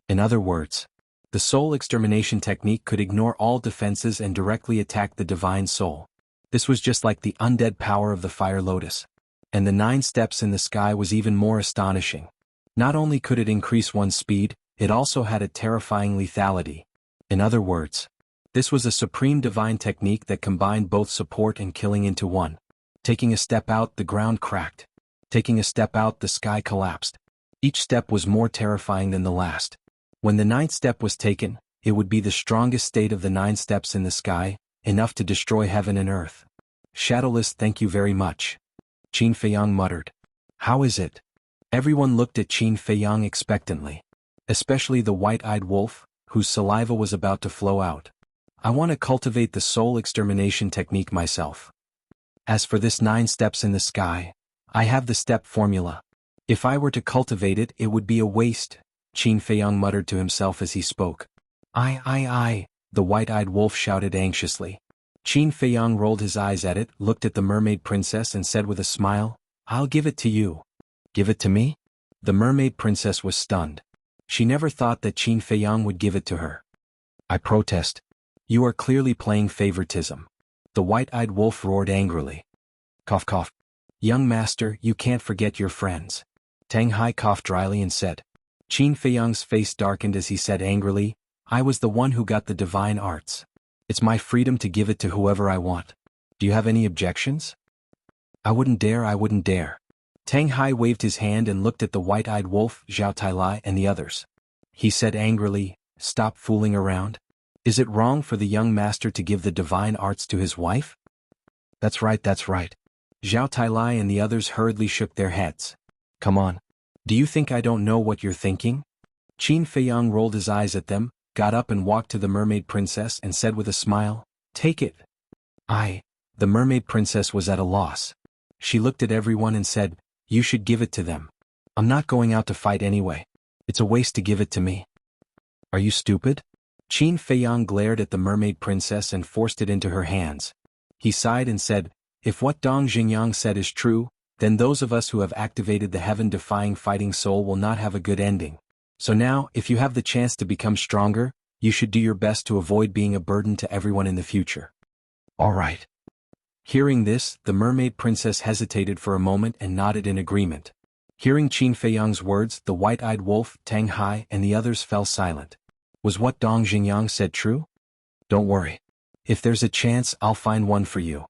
In other words, the soul extermination technique could ignore all defenses and directly attack the divine soul. This was just like the undead power of the fire lotus. And the 9 steps in the sky was even more astonishing. Not only could it increase one's speed, it also had a terrifying lethality. In other words, this was a supreme divine technique that combined both support and killing into one. Taking a step out, the ground cracked. Taking a step out, the sky collapsed. Each step was more terrifying than the last. When the 9th step was taken, it would be the strongest state of the 9 steps in the sky, enough to destroy heaven and earth. Shadowless, thank you very much. Qin Feiyang muttered. How is it? Everyone looked at Qin Feiyang expectantly. Especially the white-eyed wolf, whose saliva was about to flow out. I want to cultivate the soul extermination technique myself. As for this 9 steps in the sky, I have the step formula. If I were to cultivate it, it would be a waste, Qin Feiyang muttered to himself as he spoke. I, the white-eyed wolf shouted anxiously. Qin Feiyang rolled his eyes at it, looked at the mermaid princess and said with a smile, I'll give it to you. Give it to me? The mermaid princess was stunned. She never thought that Qin Feiyang would give it to her. I protest. You are clearly playing favoritism. The white-eyed wolf roared angrily. Cough cough. Young master, you can't forget your friends. Tang Hai coughed dryly and said. Qin Feiyang's face darkened as he said angrily, I was the one who got the divine arts. It's my freedom to give it to whoever I want. Do you have any objections? I wouldn't dare. Tang Hai waved his hand and looked at the white-eyed wolf, Zhao Tailai and the others. He said angrily, stop fooling around. Is it wrong for the young master to give the divine arts to his wife? That's right. Zhao Tailai and the others hurriedly shook their heads. Come on. Do you think I don't know what you're thinking? Qin Feiyang rolled his eyes at them, got up and walked to the mermaid princess and said with a smile, take it. The mermaid princess was at a loss. She looked at everyone and said, you should give it to them. I'm not going out to fight anyway. It's a waste to give it to me. Are you stupid? Qin Feiyang glared at the mermaid princess and forced it into her hands. He sighed and said, if what Dong Xingyang said is true, then those of us who have activated the heaven-defying fighting soul will not have a good ending. So now, if you have the chance to become stronger, you should do your best to avoid being a burden to everyone in the future. All right. Hearing this, the mermaid princess hesitated for a moment and nodded in agreement. Hearing Qin Feiyang's words, the white-eyed wolf, Tang Hai, and the others fell silent. Was what Dong Xingyang said true? Don't worry. If there's a chance, I'll find one for you.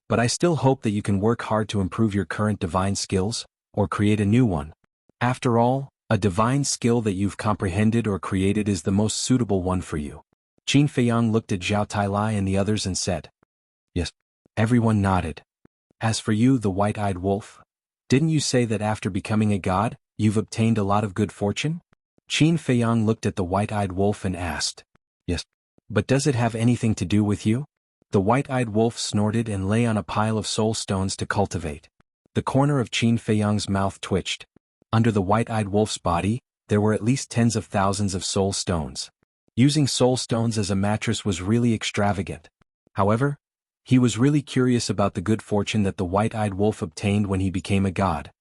But I still hope that you can work hard to improve your current divine skills, or create a new one. After all, a divine skill that you've comprehended or created is the most suitable one for you. Qin Feiyang looked at Zhao Tailai and the others and said. Yes. Everyone nodded. As for you, the white-eyed wolf, didn't you say that after becoming a god, you've obtained a lot of good fortune? Qin Feiyang looked at the white-eyed wolf and asked. Yes. But does it have anything to do with you? The white-eyed wolf snorted and lay on a pile of soul stones to cultivate. The corner of Qin Feiyang's mouth twitched. Under the white-eyed wolf's body, there were at least tens of thousands of soul stones. Using soul stones as a mattress was really extravagant. However, he was really curious about the good fortune that the white-eyed wolf obtained when he became a god.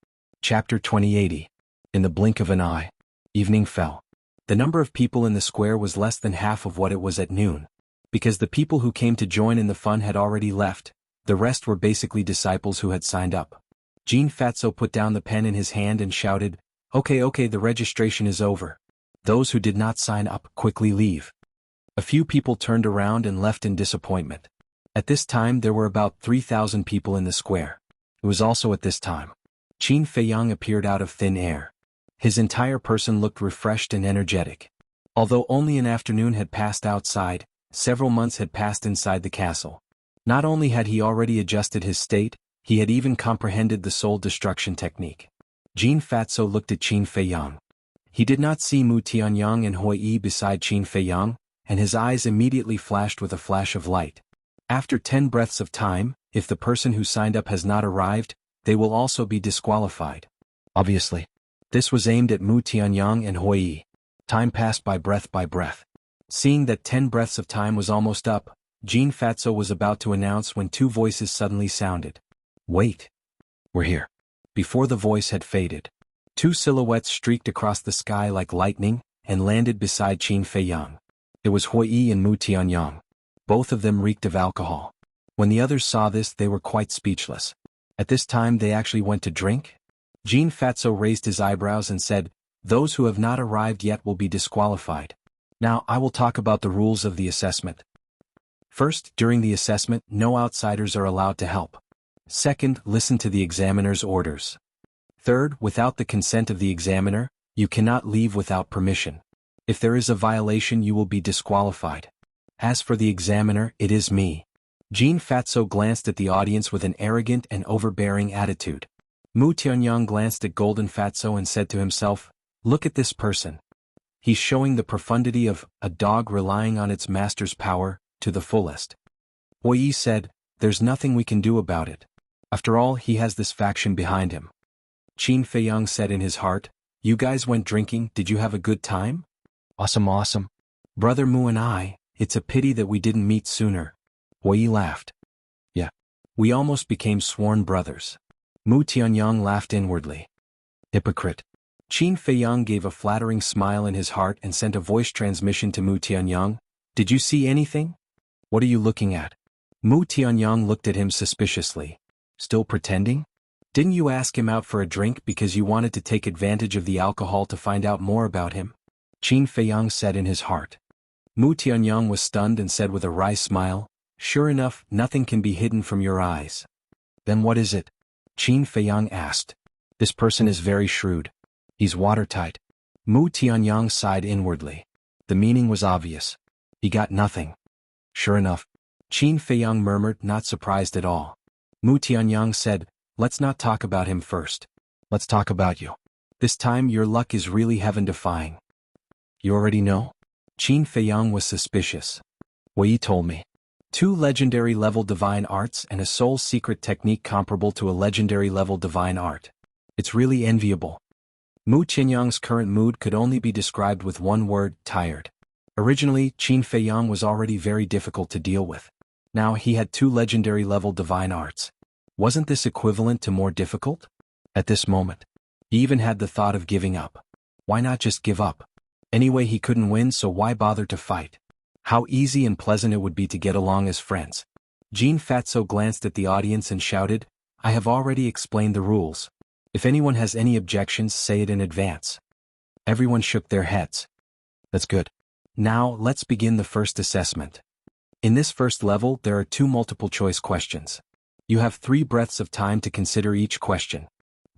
Chapter 2080. In the blink of an eye, evening fell. The number of people in the square was less than half of what it was at noon. Because the people who came to join in the fun had already left, the rest were basically disciples who had signed up. Jean Fatso put down the pen in his hand and shouted, Okay, the registration is over. Those who did not sign up, quickly leave. A few people turned around and left in disappointment. At this time there were about 3,000 people in the square. It was also at this time. Qin Feiyang appeared out of thin air. His entire person looked refreshed and energetic. Although only an afternoon had passed outside, several months had passed inside the castle. Not only had he already adjusted his state, he had even comprehended the soul destruction technique. Jean Fatso looked at Qin Feiyang. He did not see Mu Tianyang and Hui Yi beside Qin Feiyang, and his eyes immediately flashed with a flash of light. After 10 breaths of time, if the person who signed up has not arrived, they will also be disqualified. Obviously. This was aimed at Mu Tianyang and Hui Yi. Time passed by breath. Seeing that 10 breaths of time was almost up, Jean Fatso was about to announce when 2 voices suddenly sounded. Wait. We're here. Before the voice had faded, 2 silhouettes streaked across the sky like lightning and landed beside Qin Feiyang. It was Hui Yi and Mu Tianyang. Both of them reeked of alcohol. When the others saw this, they were quite speechless. At this time they actually went to drink? Jean Fatso raised his eyebrows and said, "Those who have not arrived yet will be disqualified. Now I will talk about the rules of the assessment. First, during the assessment, no outsiders are allowed to help. Second, listen to the examiner's orders. Third, without the consent of the examiner, you cannot leave without permission. If there is a violation, you will be disqualified. As for the examiner, it is me." Jean Fatso glanced at the audience with an arrogant and overbearing attitude. Mu Tianyang glanced at Golden Fatso and said to himself, "Look at this person. He's showing the profundity of a dog relying on its master's power to the fullest." Yi said, "There's nothing we can do about it. After all, he has this faction behind him." Qin Feiyang said in his heart, "You guys went drinking, did you have a good time?" Awesome. Brother Mu and I, it's a pity that we didn't meet sooner." Yi laughed. "Yeah. We almost became sworn brothers." Mu Tianyang laughed inwardly. "Hypocrite." Qin Feiyang gave a flattering smile in his heart and sent a voice transmission to Mu Tianyang. "Did you see anything? What are you looking at?" Mu Tianyang looked at him suspiciously. "Still pretending? Didn't you ask him out for a drink because you wanted to take advantage of the alcohol to find out more about him?" Qin Feiyang said in his heart. Mu Tianyang was stunned and said with a wry smile, "Sure enough, nothing can be hidden from your eyes." "Then what is it?" Qin Feiyang asked. "This person is very shrewd. He's watertight." Mu Tianyang sighed inwardly. The meaning was obvious. He got nothing. "Sure enough." Qin Feiyang murmured, not surprised at all. Mu Tianyang said, "Let's not talk about him first. Let's talk about you. This time your luck is really heaven-defying." "You already know?" Qin Feiyang was suspicious. Yi told me. 2 legendary-level divine arts and a soul secret technique comparable to a legendary-level divine art. It's really enviable. Mu Tianyang's current mood could only be described with one word: tired. Originally, Qin Feiyang was already very difficult to deal with. Now he had 2 legendary-level divine arts. Wasn't this equivalent to more difficult? At this moment, he even had the thought of giving up. Why not just give up? Anyway, he couldn't win, so why bother to fight? How easy and pleasant it would be to get along as friends. Jean Fatso glanced at the audience and shouted, "I have already explained the rules. If anyone has any objections, say it in advance." Everyone shook their heads. "That's good. Now, let's begin the first assessment. In this first level, there are 2 multiple-choice questions. You have 3 breaths of time to consider each question.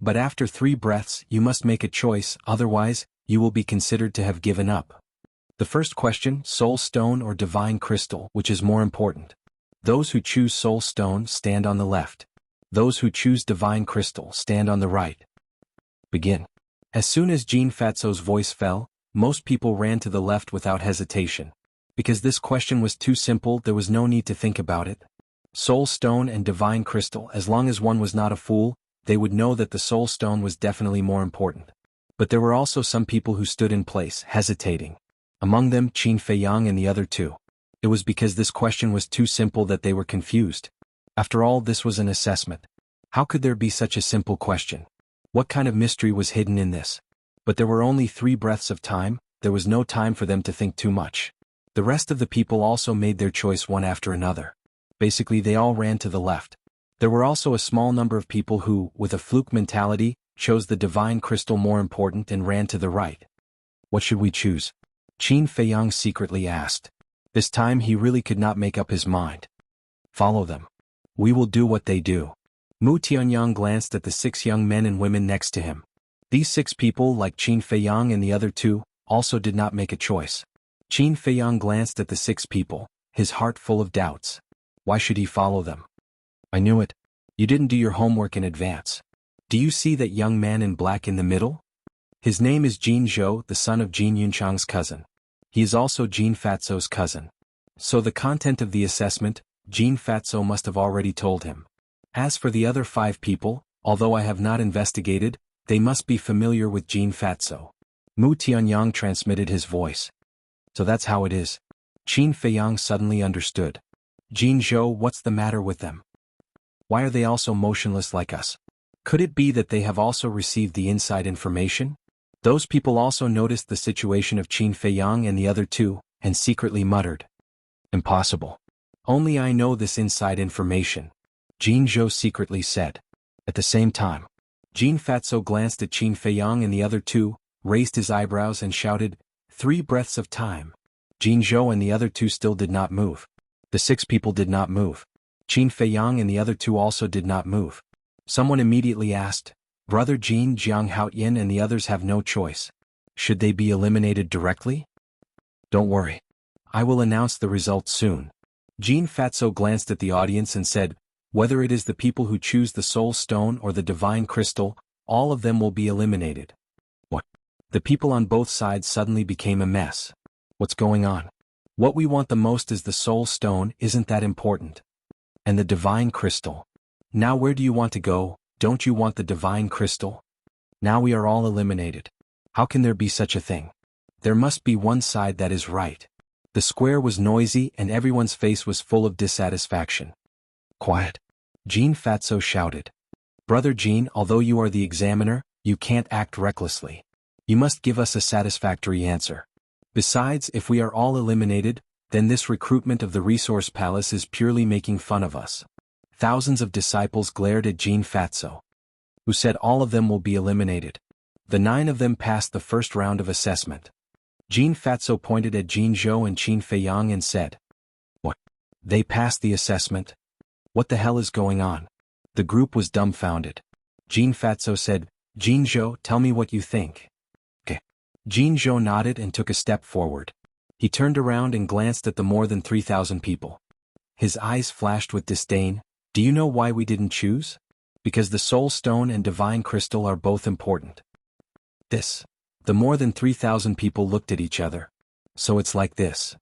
But after 3 breaths, you must make a choice, otherwise, you will be considered to have given up. The first question, Soul Stone or Divine Crystal, which is more important? Those who choose Soul Stone stand on the left. Those who choose Divine Crystal stand on the right. Begin. As soon as Jean Fatso's voice fell, most people ran to the left without hesitation. Because this question was too simple, there was no need to think about it. Soul Stone and Divine Crystal, as long as one was not a fool, they would know that the Soul Stone was definitely more important. But there were also some people who stood in place, hesitating. Among them, Qin Feiyang and the other 2. It was because this question was too simple that they were confused. After all, this was an assessment. How could there be such a simple question? What kind of mystery was hidden in this? But there were only 3 breaths of time, there was no time for them to think too much. The rest of the people also made their choice one after another. Basically, they all ran to the left. There were also a small number of people who, with a fluke mentality, chose the Divine Crystal more important and ran to the right. What should we choose? Qin Feiyang secretly asked. This time he really could not make up his mind. Follow them. We will do what they do. Mu Tianyang glanced at the 6 young men and women next to him. These 6 people, like Qin Feiyang and the other 2, also did not make a choice. Qin Feiyang glanced at the 6 people, his heart full of doubts. Why should he follow them? I knew it. You didn't do your homework in advance. Do you see that young man in black in the middle? His name is Jin Zhou, the son of Jin Yunchang's cousin. He is also Jean Fatso's cousin. So the content of the assessment, Jean Fatso must have already told him. As for the other 5 people, although I have not investigated, they must be familiar with Jean Fatso. Mu Tianyang transmitted his voice. So that's how it is. Qin Feiyang suddenly understood. Jin Zhou, what's the matter with them? Why are they also motionless like us? Could it be that they have also received the inside information? Those people also noticed the situation of Qin Feiyang and the other 2, and secretly muttered. Impossible. Only I know this inside information, Jianghu secretly said. At the same time, Jin Fatso glanced at Qin Feiyang and the other two, raised his eyebrows and shouted, 3 breaths of time. Jianghu and the other two still did not move. The 6 people did not move. Qin Feiyang and the other two also did not move. Someone immediately asked, Brother Jin, Jiang Haoyin and the others have no choice. Should they be eliminated directly? Don't worry. I will announce the results soon. Jin Fatso glanced at the audience and said, whether it is the people who choose the soul stone or the divine crystal, all of them will be eliminated. What? The people on both sides suddenly became a mess. What's going on? What we want the most is the soul stone, isn't that important? And the divine crystal. Now where do you want to go? Don't you want the divine crystal? Now we are all eliminated. How can there be such a thing? There must be one side that is right. The square was noisy and everyone's face was full of dissatisfaction. Quiet. Jin Fatso shouted. Brother Jin, although you are the examiner, you can't act recklessly. You must give us a satisfactory answer. Besides, if we are all eliminated, then this recruitment of the resource palace is purely making fun of us. Thousands of disciples glared at Jin Fatso, who said all of them will be eliminated. The 9 of them passed the first round of assessment. Jin Fatso pointed at Jianghu and Qin Feiyang and said, What? They passed the assessment? What the hell is going on? The group was dumbfounded. Jin Fatso said, Jianghu, tell me what you think. Okay. Jianghu nodded and took a step forward. He turned around and glanced at the more than 3,000 people. His eyes flashed with disdain. Do you know why we didn't choose? Because the soul stone and divine crystal are both important. The more than 3,000 people looked at each other. So it's like this.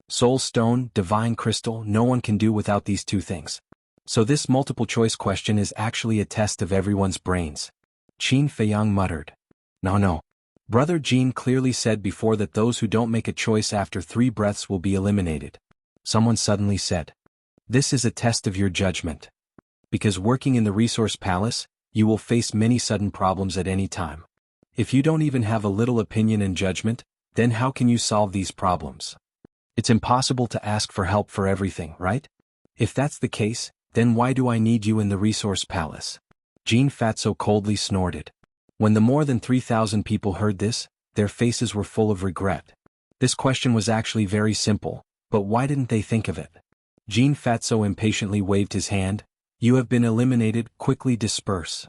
Soul stone, divine crystal, no one can do without these 2 things. So this multiple choice question is actually a test of everyone's brains. Qin Feiyang muttered. No. Brother Jin clearly said before that those who don't make a choice after 3 breaths will be eliminated. Someone suddenly said. This is a test of your judgment. Because working in the resource palace, you will face many sudden problems at any time. If you don't even have a little opinion and judgment, then how can you solve these problems? It's impossible to ask for help for everything, right? If that's the case, then why do I need you in the resource palace? Jin Fatso coldly snorted. When the more than 3,000 people heard this, their faces were full of regret. This question was actually very simple, but why didn't they think of it? Jin Fatso impatiently waved his hand. You have been eliminated, quickly disperse.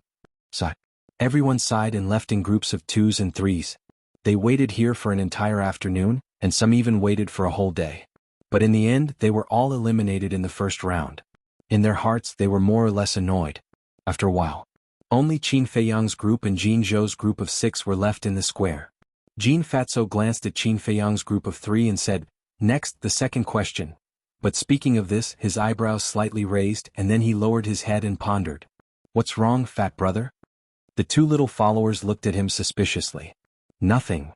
Sigh. Everyone sighed and left in groups of 2s and 3s. They waited here for an entire afternoon, and some even waited for a whole day. But in the end, they were all eliminated in the first round. In their hearts, they were more or less annoyed. After a while, only Qin Feiyang's group and Jianghu's group of 6 were left in the square. Jin Fatso glanced at Qin Feiyang's group of 3 and said, Next, the second question. But speaking of this, his eyebrows slightly raised and then he lowered his head and pondered. What's wrong, fat brother? The 2 little followers looked at him suspiciously. Nothing.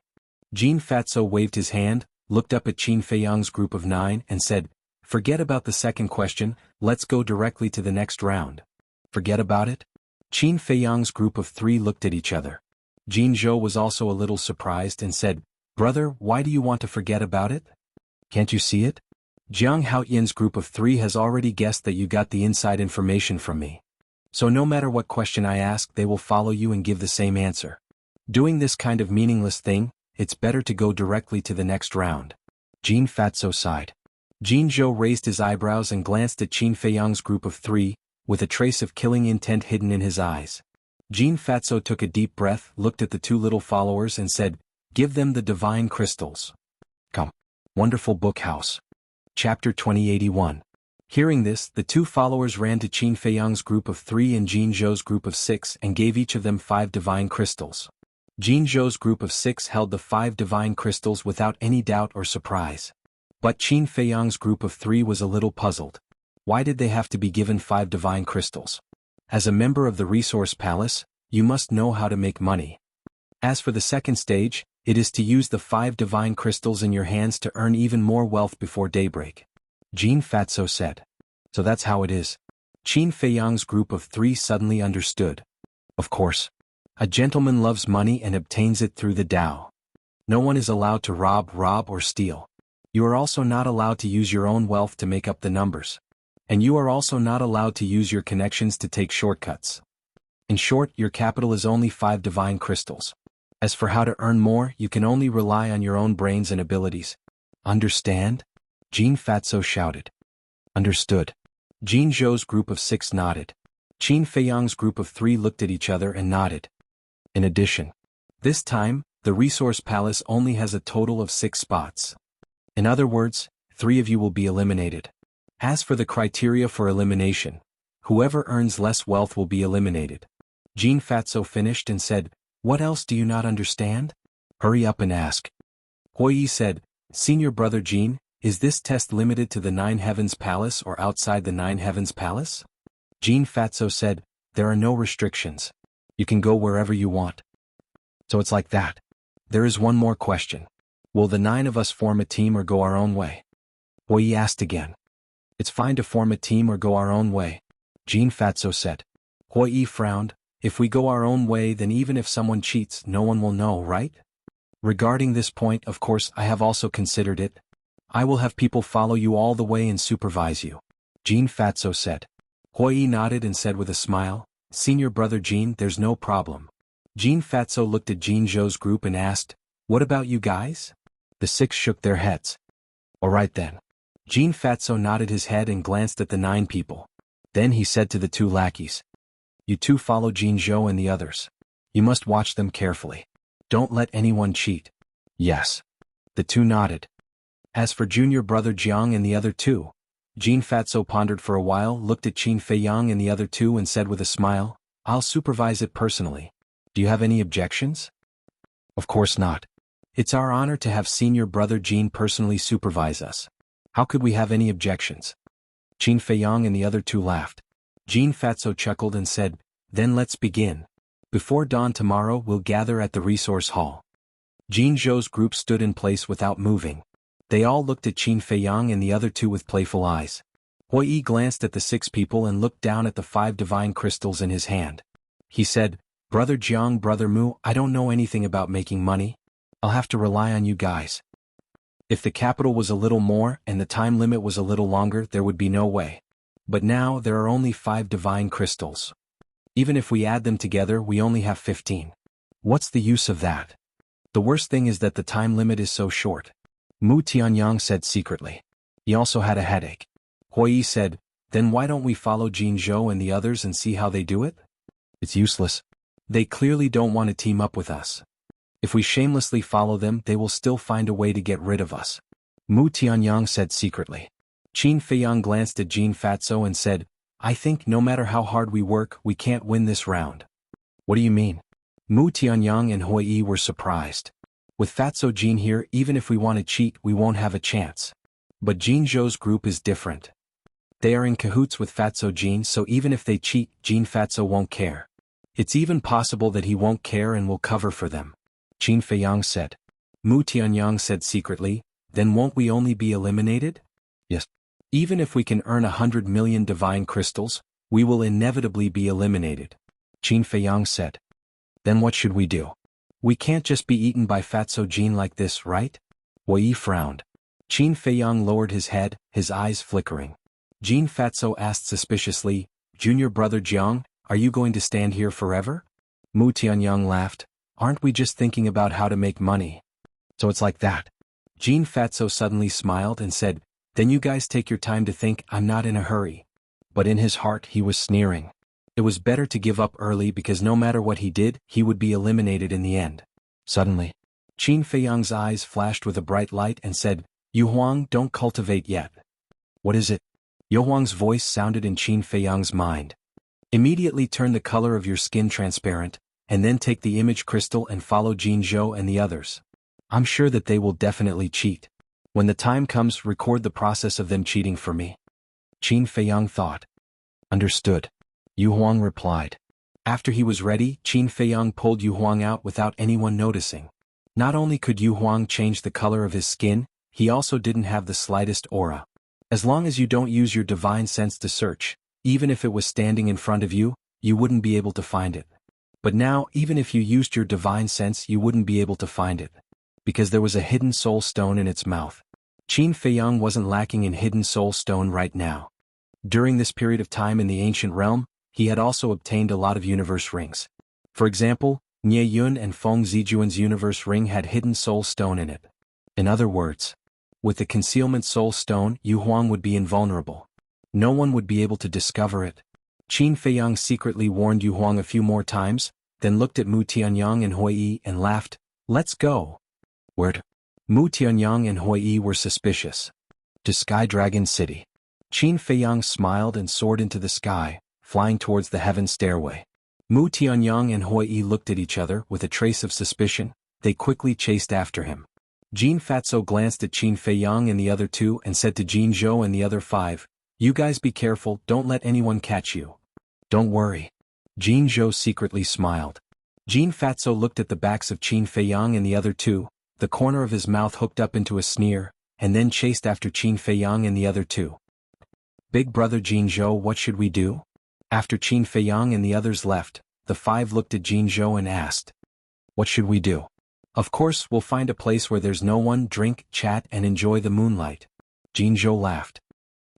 Jin Fatso waved his hand, looked up at Qin Feiyang's group of 9 and said, Forget about the second question, let's go directly to the next round. Forget about it? Qin Feiyang's group of 3 looked at each other. Jianghu was also a little surprised and said, Brother, why do you want to forget about it? Can't you see it? Jiang Haoyin's group of 3 has already guessed that you got the inside information from me. So no matter what question I ask, they will follow you and give the same answer. Doing this kind of meaningless thing, it's better to go directly to the next round. Jin Fatso sighed. Jianghu raised his eyebrows and glanced at Qin Feiyang's group of 3, with a trace of killing intent hidden in his eyes. Jin Fatso took a deep breath, looked at the 2 little followers and said, Give them the divine crystals. Come. Wonderful book house. Chapter 2081. Hearing this, the 2 followers ran to Qin Feiyang's group of 3 and Jianghu's group of 6 and gave each of them 5 divine crystals. Jianghu's group of 6 held the 5 divine crystals without any doubt or surprise. But Qin Feiyang's group of 3 was a little puzzled. Why did they have to be given 5 divine crystals? As a member of the resource palace, you must know how to make money. As for the second stage, it is to use the 5 divine crystals in your hands to earn even more wealth before daybreak. Jin Fatso said. So that's how it is. Qin Feiyang's group of 3 suddenly understood. Of course. A gentleman loves money and obtains it through the Tao. No one is allowed to rob or steal. You are also not allowed to use your own wealth to make up the numbers. And you are also not allowed to use your connections to take shortcuts. In short, your capital is only 5 divine crystals. As for how to earn more, you can only rely on your own brains and abilities. Understand? Jean Fatso shouted. Understood. Jean Zhou's group of 6 nodded. Qin Feiyang's group of 3 looked at each other and nodded. In addition, this time, the resource palace only has a total of 6 spots. In other words, 3 of you will be eliminated. As for the criteria for elimination, whoever earns less wealth will be eliminated. Jean Fatso finished and said, "What else do you not understand? Hurry up and ask." Huiyi said, "Senior brother Jean, is this test limited to the 9 Heavens Palace or outside the 9 Heavens Palace?" Jean Fatso said, "There are no restrictions. You can go wherever you want." So it's like that. There is one more question. Will the 9 of us form a team or go our own way? Huiyi asked again. It's fine to form a team or go our own way, Jean Fatso said. Huiyi frowned. If we go our own way, then even if someone cheats, no one will know, right? Regarding this point, of course, I have also considered it. I will have people follow you all the way and supervise you, Jean Fatso said. Huiyi nodded and said with a smile, "Senior brother Jean, there's no problem." Jean Fatso looked at Jean Zhou's group and asked, "What about you guys?" The 6 shook their heads. "All right then." Jean Fatso nodded his head and glanced at the 9 people. Then he said to the 2 lackeys, "You 2 follow Jean Zhou and the others. You must watch them carefully. Don't let anyone cheat." "Yes." The 2 nodded. As for junior brother Jiang and the other 2, Jean Fatso pondered for a while, looked at Qin Feiyang and the other 2 and said with a smile, "I'll supervise it personally. Do you have any objections?" "Of course not. It's our honor to have senior brother Jean personally supervise us. How could we have any objections?" Qin Feiyang and the other 2 laughed. Jean Fatso chuckled and said, "Then let's begin. Before dawn tomorrow we'll gather at the resource hall." Jean Zhou's group stood in place without moving. They all looked at Qin Feiyang and the other 2 with playful eyes. Huiyi glanced at the 6 people and looked down at the 5 divine crystals in his hand. He said, "Brother Jiang, Brother Mu, I don't know anything about making money. I'll have to rely on you guys. If the capital was a little more and the time limit was a little longer, there would be no way. But now there are only 5 divine crystals. Even if we add them together, we only have 15. What's the use of that? The worst thing is that the time limit is so short." Mu Tianyang said secretly. He also had a headache. Huiyi said, "Then why don't we follow Jean Zhou and the others and see how they do it?" "It's useless. They clearly don't want to team up with us. If we shamelessly follow them, they will still find a way to get rid of us," Mu Tianyang said secretly. Qin Feiyang glanced at Jean Fatso and said, "I think no matter how hard we work, we can't win this round." "What do you mean?" Mu Tianyang and Huiyi were surprised. "With Fatso Jean here, even if we want to cheat, we won't have a chance. But Jean Zhou's group is different. They are in cahoots with Fatso Jean, so even if they cheat, Jean Fatso won't care. It's even possible that he won't care and will cover for them," Qin Feiyang said. Mu Tianyang said secretly, "Then won't we only be eliminated?" "Yes. Even if we can earn 100 million divine crystals, we will inevitably be eliminated," Qin Feiyang said. "Then what should we do? We can't just be eaten by Fatso Jean like this, right?" Huiyi frowned. Qin Feiyang lowered his head, his eyes flickering. Jean Fatso asked suspiciously, "Junior brother Jiang, are you going to stand here forever?" Mu Tianyang laughed. "Aren't we just thinking about how to make money?" "So it's like that." Jean Fatso suddenly smiled and said, "Then you guys take your time to think, I'm not in a hurry." But in his heart he was sneering. It was better to give up early because no matter what he did, he would be eliminated in the end. Suddenly, Qin Feiyang's eyes flashed with a bright light and said, "Yu Huang, don't cultivate yet." "What is it?" Yu Huang's voice sounded in Qin Feiyang's mind. "Immediately turn the color of your skin transparent, and then take the image crystal and follow Jean Zhou and the others. I'm sure that they will definitely cheat. When the time comes, record the process of them cheating for me." Qin Feiyang thought. "Understood," Yu Huang replied. After he was ready, Qin Feiyang pulled Yu Huang out without anyone noticing. Not only could Yu Huang change the color of his skin, he also didn't have the slightest aura. As long as you don't use your divine sense to search, even if it was standing in front of you, you wouldn't be able to find it. But now, even if you used your divine sense, you wouldn't be able to find it. Because there was a hidden soul stone in its mouth. Qin Feiyang wasn't lacking in hidden soul stone right now. During this period of time in the ancient realm, he had also obtained a lot of universe rings. For example, Nie Yun and Feng Zijuan's universe ring had hidden soul stone in it. In other words, with the concealment soul stone, Yu Huang would be invulnerable. No one would be able to discover it. Qin Feiyang secretly warned Yu Huang a few more times, then looked at Mu Tianyang and Hui Yi and laughed, "Let's go." Where to? Mu Tianyang and Hui Yi were suspicious. To Sky Dragon City. Qin Feiyang smiled and soared into the sky, flying towards the heaven stairway. Mu Tianyang and Hui Yi looked at each other with a trace of suspicion. They quickly chased after him. Jin Fatso glanced at Qin Feiyang and the other two and said to Jin Zhou and the other 5, "You guys be careful, don't let anyone catch you." "Don't worry." Jin Zhou secretly smiled. Jin Fatso looked at the backs of Qin Feiyang and the other two, the corner of his mouth hooked up into a sneer, and then chased after Qin Feiyang and the other two. "Big brother Jin Zhou, what should we do?" After Qin Feiyang and the others left, the 5 looked at Jin Zhou and asked, "What should we do?" "Of course, we'll find a place where there's no one, drink, chat and enjoy the moonlight." Jin Zhou laughed.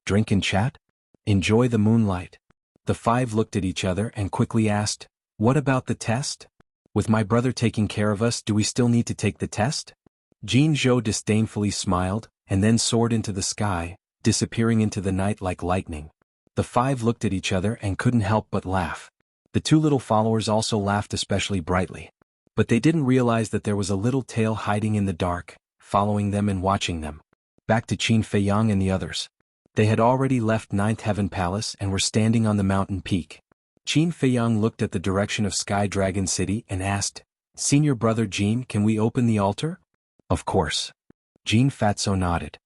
"Drink and chat? Enjoy the moonlight?" The 5 looked at each other and quickly asked, "What about the test? With my brother taking care of us, do we still need to take the test?" Jin Zhou disdainfully smiled, and then soared into the sky, disappearing into the night like lightning. The 5 looked at each other and couldn't help but laugh. The 2 little followers also laughed especially brightly. But they didn't realize that there was a little tail hiding in the dark, following them and watching them. Back to Qin Feiyang and the others. They had already left Ninth Heaven Palace and were standing on the mountain peak. Qin Feiyang looked at the direction of Sky Dragon City and asked, "Senior brother Jin, can we open the altar?" "Of course." Jin Fatso nodded.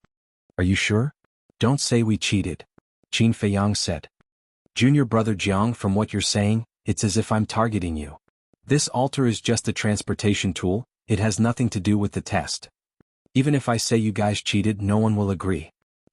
"Are you sure? Don't say we cheated," Qin Feiyang said. "Junior brother Jiang, from what you're saying, it's as if I'm targeting you. This altar is just a transportation tool, it has nothing to do with the test. Even if I say you guys cheated, no one will agree,"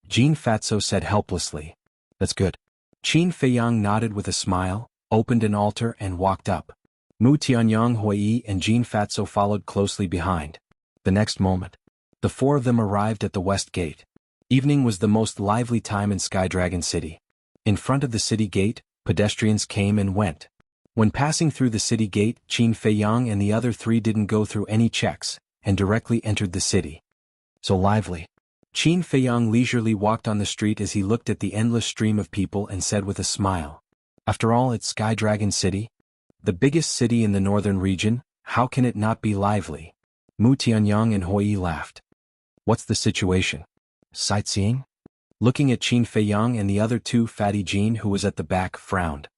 Jin Fatso said helplessly. "That's good." Qin Feiyang nodded with a smile, opened an altar and walked up. Mu Tianyang, Hui Yi and Jin Fatso followed closely behind. The next moment, the 4 of them arrived at the west gate. Evening was the most lively time in Sky Dragon City. In front of the city gate, pedestrians came and went. When passing through the city gate, Qin Feiyang and the other 3 didn't go through any checks, and directly entered the city. So lively. Qin Feiyang leisurely walked on the street as he looked at the endless stream of people and said with a smile, "After all, it's Sky Dragon City. The biggest city in the northern region, how can it not be lively?" Mu Tianyang and Hui Yi laughed. "What's the situation? Sightseeing?" Looking at Qin Feiyang and the other 2, Fatty Jin, who was at the back, frowned.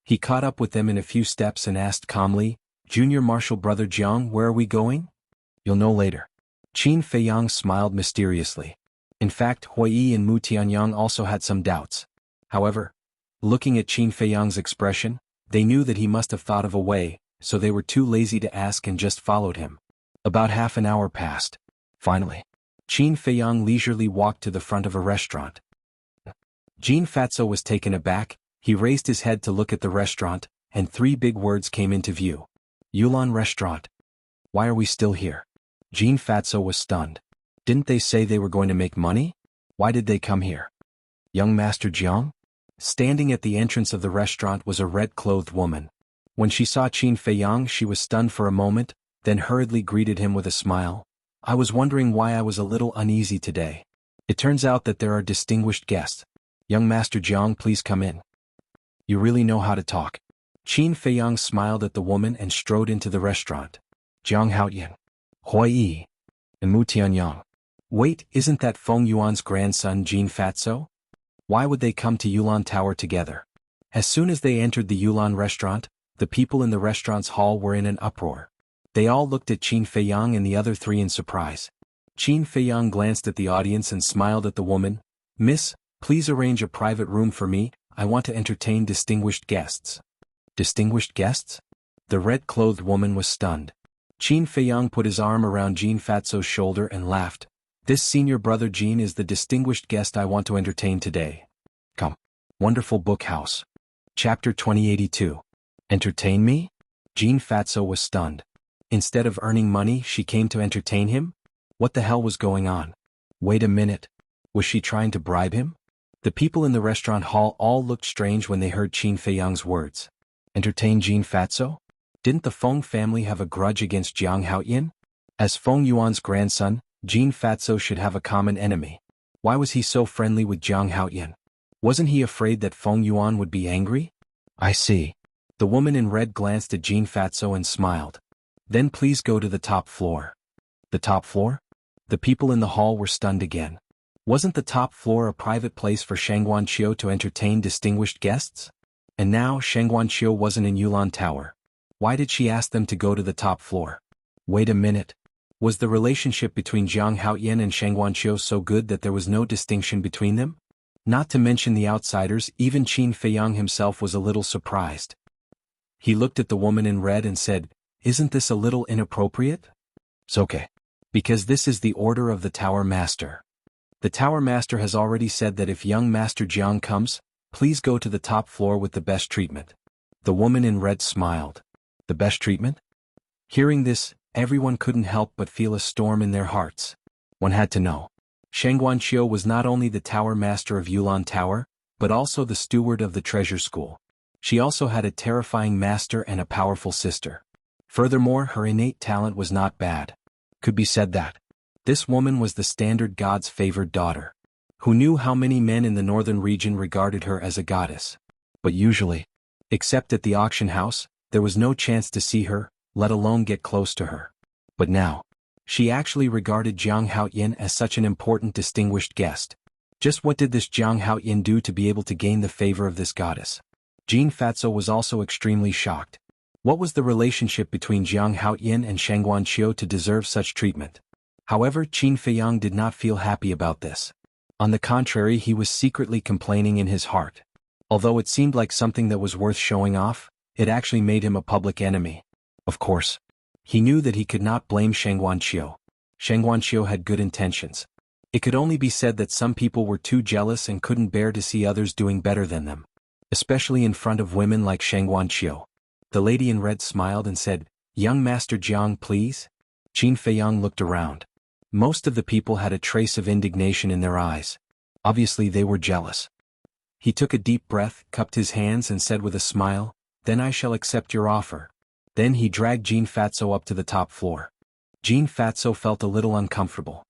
He caught up with them in a few steps and asked calmly, "Junior Marshal Brother Jiang, where are we going?" "You'll know later." Qin Feiyang smiled mysteriously. In fact, Hui Yi and Mu Tianyang also had some doubts. However, looking at Qin Feiyang's expression, they knew that he must have thought of a way, so they were too lazy to ask and just followed him. About half an hour passed. Finally, Qin Feiyang leisurely walked to the front of a restaurant. Jin Fatso was taken aback. He raised his head to look at the restaurant, and 3 big words came into view. "Yulan Restaurant." "Why are we still here?" Jin Fatso was stunned. "Didn't they say they were going to make money? Why did they come here?" "Young Master Jiang?" Standing at the entrance of the restaurant was a red-clothed woman. When she saw Qin Feiyang, she was stunned for a moment, then hurriedly greeted him with a smile. "I was wondering why I was a little uneasy today. It turns out that there are distinguished guests. Young Master Jiang, please come in. You really know how to talk." Qin Feiyang smiled at the woman and strode into the restaurant. Jiang Haoyan, Hui Yi, and Mu Tianyang. "Wait, isn't that Feng Yuan's grandson Jin Fatso? Why would they come to Yulan Tower together?" As soon as they entered the Yulan restaurant, the people in the restaurant's hall were in an uproar. They all looked at Qin Feiyang and the other 3 in surprise. Qin Feiyang glanced at the audience and smiled at the woman. "Miss, please arrange a private room for me. I want to entertain distinguished guests." "Distinguished guests?" The red-clothed woman was stunned. Qin Feiyang put his arm around Jin Fatso's shoulder and laughed. "This senior brother Jin is the distinguished guest I want to entertain today. Come." Wonderful Book House. Chapter 2082. Entertain me? Jin Fatso was stunned. Instead of earning money, she came to entertain him? What the hell was going on? Wait a minute. Was she trying to bribe him? The people in the restaurant hall all looked strange when they heard Qin Feiyang's words. Entertain Jin Fatso? Didn't the Feng family have a grudge against Jiang Haoyin? As Feng Yuan's grandson, Jin Fatso should have a common enemy. Why was he so friendly with Jiang Haoyin? Wasn't he afraid that Feng Yuan would be angry? I see. The woman in red glanced at Jin Fatso and smiled. Then please go to the top floor. The top floor? The people in the hall were stunned again. Wasn't the top floor a private place for Shang Guanqiu to entertain distinguished guests? And now Shang Guanqiu wasn't in Yulan Tower. Why did she ask them to go to the top floor? Wait a minute. Was the relationship between Jiang Haoyin and Shang Guanqiu so good that there was no distinction between them? Not to mention the outsiders, even Qin Feiyang himself was a little surprised. He looked at the woman in red and said, "Isn't this a little inappropriate?" "It's okay. Because this is the order of the Tower Master. The Tower Master has already said that if young Master Jiang comes, please go to the top floor with the best treatment." The woman in red smiled. The best treatment? Hearing this, everyone couldn't help but feel a storm in their hearts. One had to know. Shang Guanqiu was not only the Tower Master of Yulan Tower, but also the steward of the treasure school. She also had a terrifying master and a powerful sister. Furthermore, her innate talent was not bad. Could be said that this woman was the standard god's favored daughter, who knew how many men in the northern region regarded her as a goddess. But usually, except at the auction house, there was no chance to see her, let alone get close to her. But now, she actually regarded Jiang Haoyin as such an important distinguished guest. Just what did this Jiang Haoyin do to be able to gain the favor of this goddess? Jin Fatso was also extremely shocked. What was the relationship between Jiang Haoyin and Shang Guanqiu to deserve such treatment? However, Qin Feiyang did not feel happy about this. On the contrary, he was secretly complaining in his heart. Although it seemed like something that was worth showing off, it actually made him a public enemy. Of course, he knew that he could not blame Shang Guanqiu. Shang Guanqiu had good intentions. It could only be said that some people were too jealous and couldn't bear to see others doing better than them, especially in front of women like Shang Guanqiu. The lady in red smiled and said, "Young Master Jiang, please?" Qin Feiyang looked around. Most of the people had a trace of indignation in their eyes. Obviously they were jealous. He took a deep breath, cupped his hands and said with a smile, "Then I shall accept your offer." Then he dragged Jin Fatso up to the top floor. Jin Fatso felt a little uncomfortable.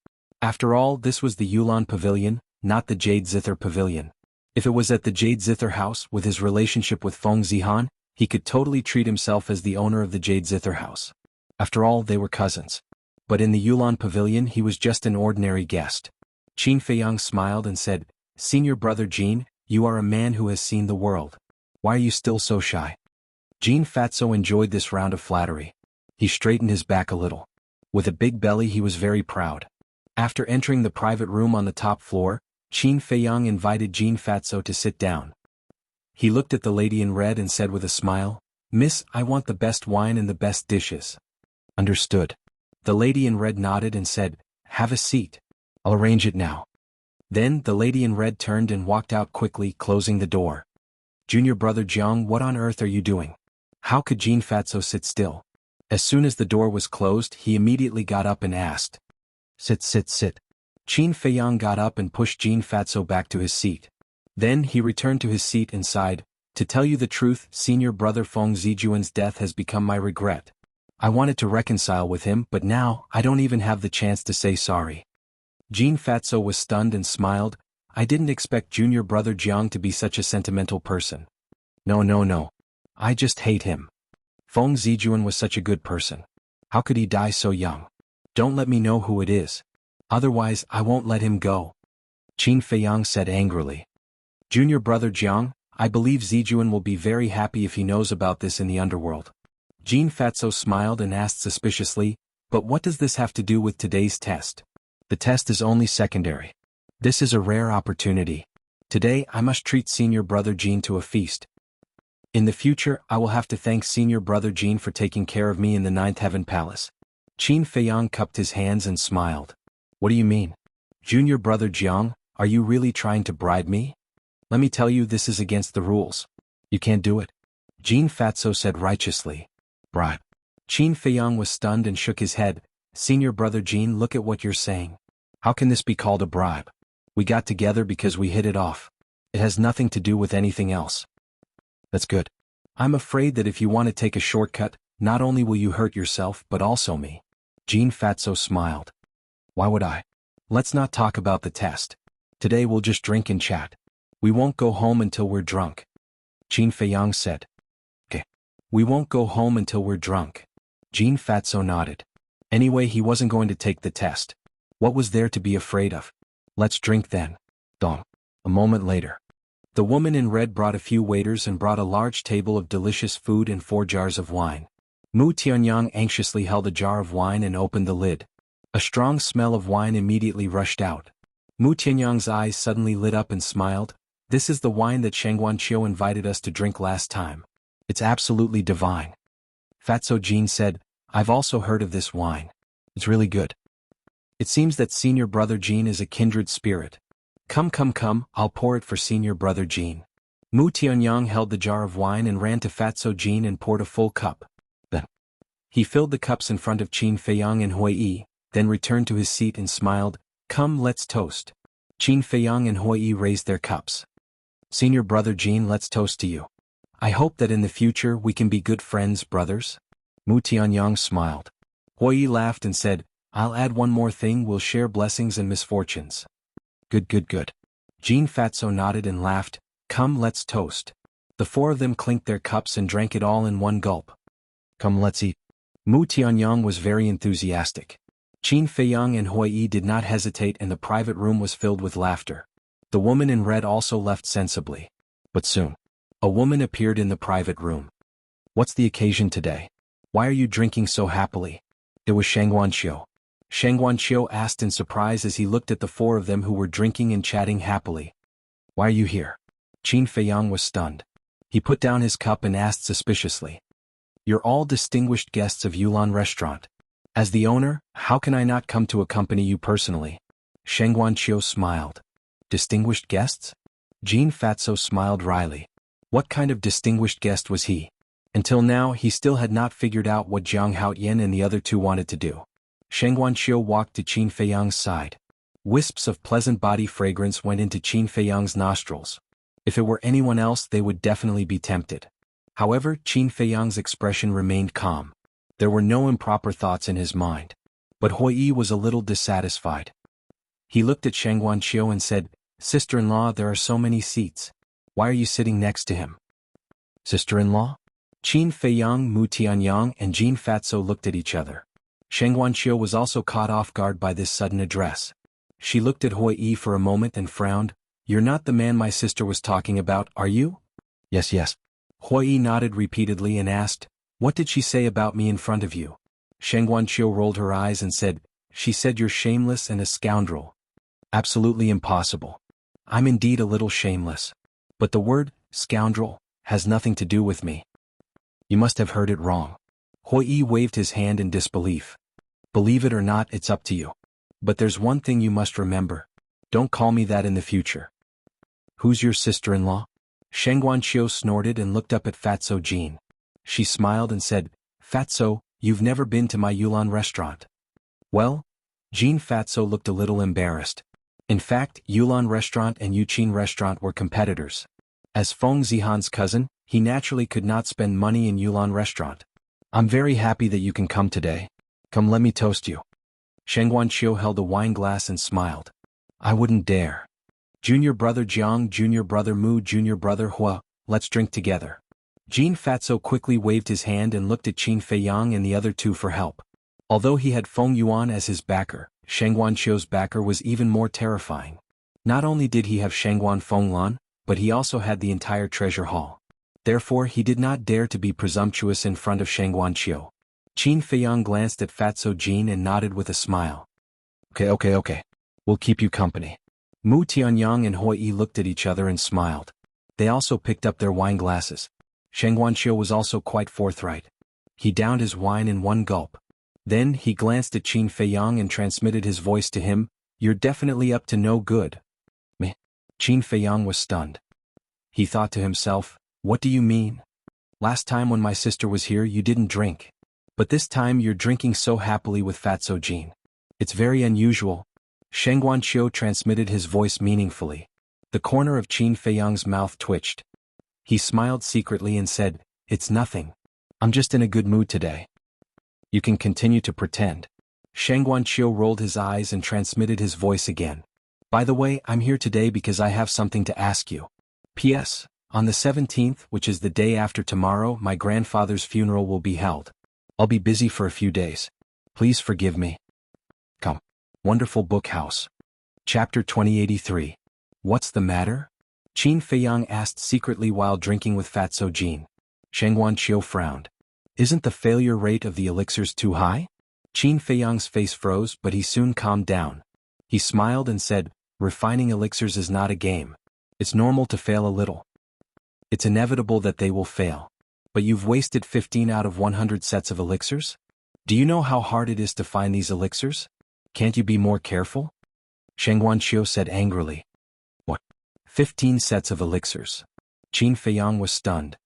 After all, this was the Yulan Pavilion, not the Jade Zither Pavilion. If it was at the Jade Zither house with his relationship with Feng Zihan, he could totally treat himself as the owner of the Jade Zither house. After all, they were cousins. But in the Yulan Pavilion he was just an ordinary guest. Qin Feiyang smiled and said, "Senior brother Jin, you are a man who has seen the world. Why are you still so shy?" Jin Fatso enjoyed this round of flattery. He straightened his back a little. With a big belly he was very proud. After entering the private room on the top floor, Qin Feiyang invited Jin Fatso to sit down. He looked at the lady in red and said with a smile, "Miss, I want the best wine and the best dishes." Understood. The lady in red nodded and said, "Have a seat. I'll arrange it now." Then the lady in red turned and walked out quickly, closing the door. "Junior brother Jiang, what on earth are you doing?" How could Jin Fatso sit still? As soon as the door was closed, he immediately got up and asked, "Sit, sit, sit." Qin Feiyang got up and pushed Jin Fatso back to his seat. Then he returned to his seat and sighed, "To tell you the truth, senior brother Feng Zijuan's death has become my regret. I wanted to reconcile with him, but now I don't even have the chance to say sorry." Jin Fatso was stunned and smiled. "I didn't expect junior brother Jiang to be such a sentimental person. No. I just hate him. Feng Zijuan was such a good person. How could he die so young? Don't let me know who it is. Otherwise I won't let him go." Qin Feiyang said angrily. "Junior brother Jiang, I believe Zijuan will be very happy if he knows about this in the underworld." Jin Fatso smiled and asked suspiciously, "But what does this have to do with today's test?" "The test is only secondary. This is a rare opportunity. Today I must treat senior brother Jin to a feast. In the future I will have to thank senior brother Jin for taking care of me in the Ninth Heaven Palace." Qin Feiyang cupped his hands and smiled. "What do you mean? Junior brother Jiang, are you really trying to bribe me? Let me tell you, this is against the rules. You can't do it." Jin Fatso said righteously. "Bribe?" Qin Feiyang was stunned and shook his head. "Senior brother Jin, look at what you're saying. How can this be called a bribe? We got together because we hit it off. It has nothing to do with anything else. That's good. I'm afraid that if you want to take a shortcut, not only will you hurt yourself but also me. Jean Fatso smiled. Why would I? Let's not talk about the test. Today we'll just drink and chat. We won't go home until we're drunk. Qin Feiyang said. Okay. We won't go home until we're drunk. Jean Fatso nodded. Anyway, he wasn't going to take the test. What was there to be afraid of? Let's drink then. Dong. A moment later. The woman in red brought a few waiters and brought a large table of delicious food and 4 jars of wine. Mu Tianyang anxiously held a jar of wine and opened the lid. A strong smell of wine immediately rushed out. Mu Tianyang's eyes suddenly lit up and smiled. This is the wine that Shangguanqiu invited us to drink last time. It's absolutely divine. Fatso Jean said, I've also heard of this wine. It's really good. It seems that senior brother Jean is a kindred spirit. Come, I'll pour it for senior brother Jean. Mu Tianyang held the jar of wine and ran to Fatso Jean and poured a full cup. Then he filled the cups in front of Qin Feiyang and Hui Yi, then returned to his seat and smiled. Come, let's toast. Qin Feiyang and Hui Yi raised their cups. Senior brother Jean, let's toast to you. I hope that in the future we can be good friends, brothers. Mu Tianyang smiled. Hui Yi laughed and said, I'll add one more thing, we'll share blessings and misfortunes. Good. Jean Fatso nodded and laughed. Come, let's toast. The 4 of them clinked their cups and drank it all in one gulp. Come, let's eat. Mu Tianyang was very enthusiastic. Qin Feiyang and Hui Yi did not hesitate and the private room was filled with laughter. The woman in red also left sensibly. But soon, a woman appeared in the private room. What's the occasion today? Why are you drinking so happily? It was Shangguanqiu. Shangguanqiu asked in surprise as he looked at the 4 of them who were drinking and chatting happily. Why are you here? Qin Feiyang was stunned. He put down his cup and asked suspiciously. You're all distinguished guests of Yulan Restaurant. As the owner, how can I not come to accompany you personally? Shangguanqiu smiled. Distinguished guests? Jean Fatso smiled wryly. What kind of distinguished guest was he? Until now, he still had not figured out what Jiang Haoyan and the other 2 wanted to do. Shangguanqiu walked to Qin Feiyang's side. Wisps of pleasant body fragrance went into Qin Feiyang's nostrils. If it were anyone else, they would definitely be tempted. However, Qin Feiyang's expression remained calm. There were no improper thoughts in his mind. But Hui Yi was a little dissatisfied. He looked at Shangguanqiu and said, Sister-in-law, there are so many seats. Why are you sitting next to him? Sister-in-law? Qin Feiyang, Mu Tianyang, and Jean Fatso looked at each other. Shangguanqiu was also caught off guard by this sudden address. She looked at Hui Yi for a moment and frowned. You're not the man my sister was talking about, are you? Yes. Hui Yi nodded repeatedly and asked, What did she say about me in front of you? Shangguanqiu rolled her eyes and said, She said you're shameless and a scoundrel. Absolutely impossible. I'm indeed a little shameless. But the word, scoundrel, has nothing to do with me. You must have heard it wrong. Hui Yi waved his hand in disbelief. Believe it or not, it's up to you. But there's one thing you must remember. Don't call me that in the future. Who's your sister-in-law? Shangguanqiu snorted and looked up at Fatso Jean. She smiled and said, Fatso, you've never been to my Yulan restaurant. Well? Jean Fatso looked a little embarrassed. In fact, Yulan restaurant and Yuqin restaurant were competitors. As Feng Zihan's cousin, he naturally could not spend money in Yulan restaurant. I'm very happy that you can come today. Come, let me toast you. Shangguanqiu held a wine glass and smiled. I wouldn't dare. Junior brother Jiang, junior brother Mu, junior brother Hua, let's drink together. Jean Fatso quickly waved his hand and looked at Qin Feiyang and the other 2 for help. Although he had Feng Yuan as his backer, Shangguanqiu's backer was even more terrifying. Not only did he have Shangguan Fenglan, but he also had the entire treasure hall. Therefore, he did not dare to be presumptuous in front of Shangguanqiu. Qin Feiyang glanced at Fatso Jean and nodded with a smile. Okay. We'll keep you company. Mu Tianyang and Hui Yi looked at each other and smiled. They also picked up their wine glasses. Shangguanqiu was also quite forthright. He downed his wine in one gulp. Then he glanced at Qin Feiyang and transmitted his voice to him. You're definitely up to no good. Meh. Qin Feiyang was stunned. He thought to himself, what do you mean? Last time when my sister was here you didn't drink. But this time you're drinking so happily with Fatso Jean. It's very unusual. Sheng Guanqiu transmitted his voice meaningfully. The corner of Qin Feiyang's mouth twitched. He smiled secretly and said, "It's nothing. I'm just in a good mood today." "You can continue to pretend." Sheng Guanqiu rolled his eyes and transmitted his voice again. "By the way, I'm here today because I have something to ask you. P.S. On the 17th, which is the day after tomorrow, my grandfather's funeral will be held. I'll be busy for a few days. Please forgive me. Come. Wonderful Book House. Chapter 2083. What's the matter? Qin Feiyang asked secretly while drinking with Fatso Jin. Sheng Guanqiu frowned. Isn't the failure rate of the elixirs too high? Qin Feiyang's face froze, but he soon calmed down. He smiled and said, refining elixirs is not a game. It's normal to fail a little. It's inevitable that they will fail. But you've wasted 15 out of 100 sets of elixirs? Do you know how hard it is to find these elixirs? Can't you be more careful? Sheng Guanqiu said angrily. What? 15 sets of elixirs. Qin Feiyang was stunned.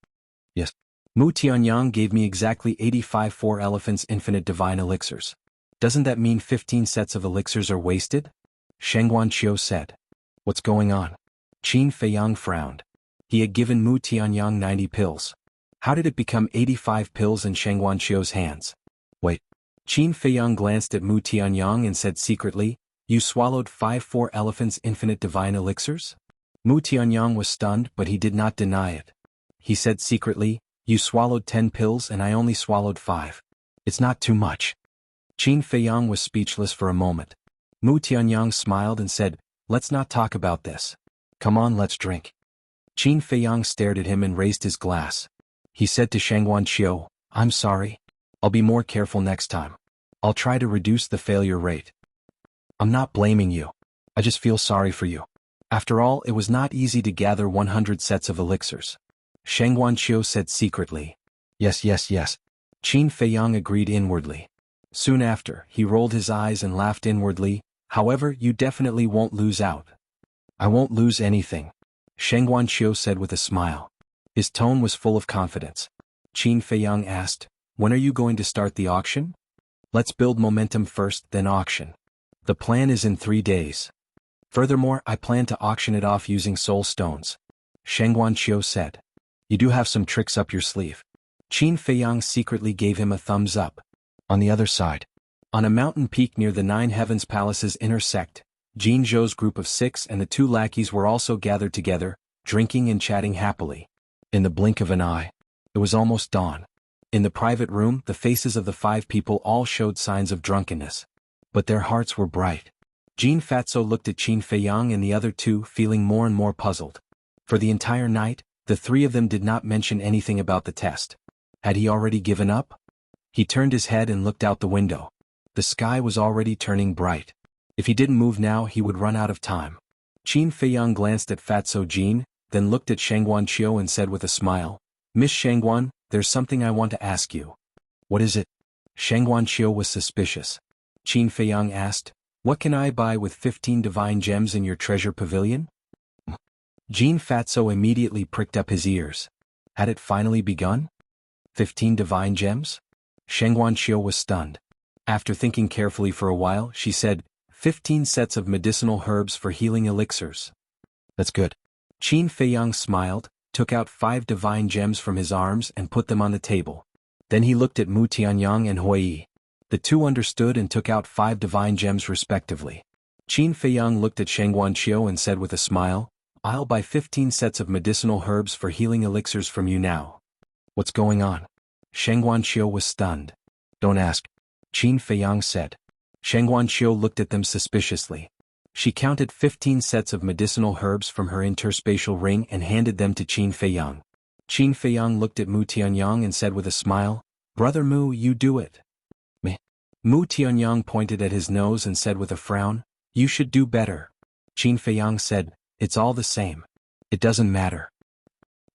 Yes. Mu Tianyang gave me exactly 85 4 elephants infinite divine elixirs. Doesn't that mean 15 sets of elixirs are wasted? Sheng Guanqiu said. What's going on? Qin Feiyang frowned. He had given Mu Tianyang 90 pills. How did it become 85 pills in Sheng Guanqiu's hands? Wait. Qin Feiyang glanced at Mu Tianyang and said secretly, you swallowed 5 4 elephants infinite divine elixirs? Mu Tianyang was stunned, but he did not deny it. He said secretly, you swallowed 10 pills and I only swallowed 5. It's not too much. Qin Feiyang was speechless for a moment. Mu Tianyang smiled and said, let's not talk about this. Come on, let's drink. Qin Feiyang stared at him and raised his glass. He said to Sheng Guanqiu, I'm sorry. I'll be more careful next time. I'll try to reduce the failure rate. I'm not blaming you. I just feel sorry for you. After all, it was not easy to gather 100 sets of elixirs. Sheng Guanqiu said secretly. Yes. Qin Feiyang agreed inwardly. Soon after, he rolled his eyes and laughed inwardly. However, you definitely won't lose out. I won't lose anything. Sheng Guanqiu said with a smile. His tone was full of confidence. Qin Feiyang asked, when are you going to start the auction? Let's build momentum first, then auction. The plan is in 3 days. Furthermore, I plan to auction it off using soul stones. Sheng Guanqiu said. You do have some tricks up your sleeve. Qin Feiyang secretly gave him a thumbs up. On the other side. On a mountain peak near the 9 heavens palaces intersect, Jin Zhou's group of 6 and the 2 lackeys were also gathered together, drinking and chatting happily. In the blink of an eye. It was almost dawn. In the private room, the faces of the 5 people all showed signs of drunkenness. But their hearts were bright. Jin Fatso looked at Qin Feiyang and the other 2, feeling more and more puzzled. For the entire night, the 3 of them did not mention anything about the test. Had he already given up? He turned his head and looked out the window. The sky was already turning bright. If he didn't move now, he would run out of time. Qin Feiyang glanced at Fatso Jin, then looked at Sheng Guanqiu and said with a smile, Miss Shengguan, there's something I want to ask you. What is it? Sheng Guanqiu was suspicious. Qin Feiyang asked, what can I buy with 15 divine gems in your treasure pavilion? Jin Fatso immediately pricked up his ears. Had it finally begun? 15 divine gems? Sheng Guanqiu was stunned. After thinking carefully for a while, she said, 15 sets of medicinal herbs for healing elixirs. That's good. Qin Feiyang smiled, took out 5 divine gems from his arms and put them on the table. Then he looked at Mu Tianyang and Hui. The 2 understood and took out 5 divine gems respectively. Qin Feiyang looked at Sheng Guanqiu and said with a smile, I'll buy 15 sets of medicinal herbs for healing elixirs from you now. What's going on? Sheng Guanqiu was stunned. Don't ask. Qin Feiyang said. Sheng Guanqiu looked at them suspiciously. She counted 15 sets of medicinal herbs from her interspatial ring and handed them to Qin Feiyang. Qin Feiyang looked at Mu Tianyang and said with a smile, Brother Mu, you do it. Me. Mu Tianyang pointed at his nose and said with a frown, you should do better. Qin Feiyang said, it's all the same. It doesn't matter.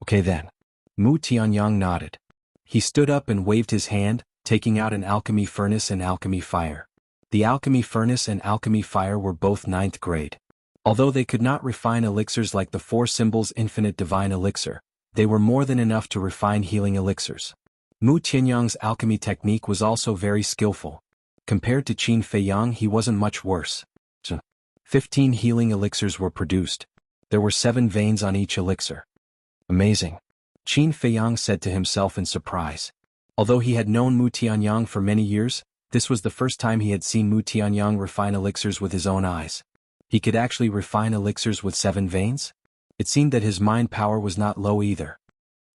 Okay then. Mu Tianyang nodded. He stood up and waved his hand, taking out an alchemy furnace and alchemy fire. The alchemy furnace and alchemy fire were both 9th grade. Although they could not refine elixirs like the 4 symbols infinite divine elixir, they were more than enough to refine healing elixirs. Mu Tianyang's alchemy technique was also very skillful. Compared to Qin Feiyang, he wasn't much worse. 15 healing elixirs were produced. There were 7 veins on each elixir. Amazing. Qin Feiyang said to himself in surprise. Although he had known Mu Tianyang for many years, this was the first time he had seen Mu Tianyang refine elixirs with his own eyes. He could actually refine elixirs with 7 veins? It seemed that his mind power was not low either.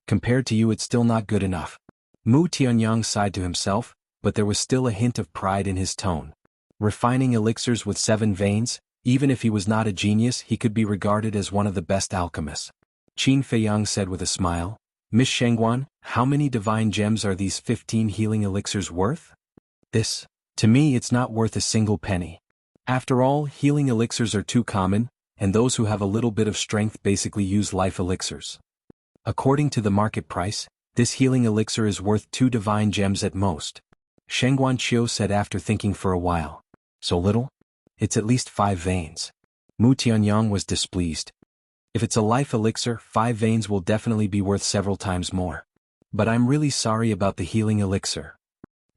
Compared to you, it's still not good enough. Mu Tianyang sighed to himself, but there was still a hint of pride in his tone. Refining elixirs with 7 veins, even if he was not a genius, he could be regarded as one of the best alchemists. Qin Feiyang said with a smile, Miss Shengguan, how many divine gems are these 15 healing elixirs worth? This. To me, it's not worth a single penny. After all, healing elixirs are too common, and those who have a little bit of strength basically use life elixirs. According to the market price, this healing elixir is worth 2 divine gems at most. Shengguan Qiu said after thinking for a while. So little? It's at least 5 veins. Mu Tianyang was displeased. If it's a life elixir, 5 veins will definitely be worth several times more. But I'm really sorry about the healing elixir.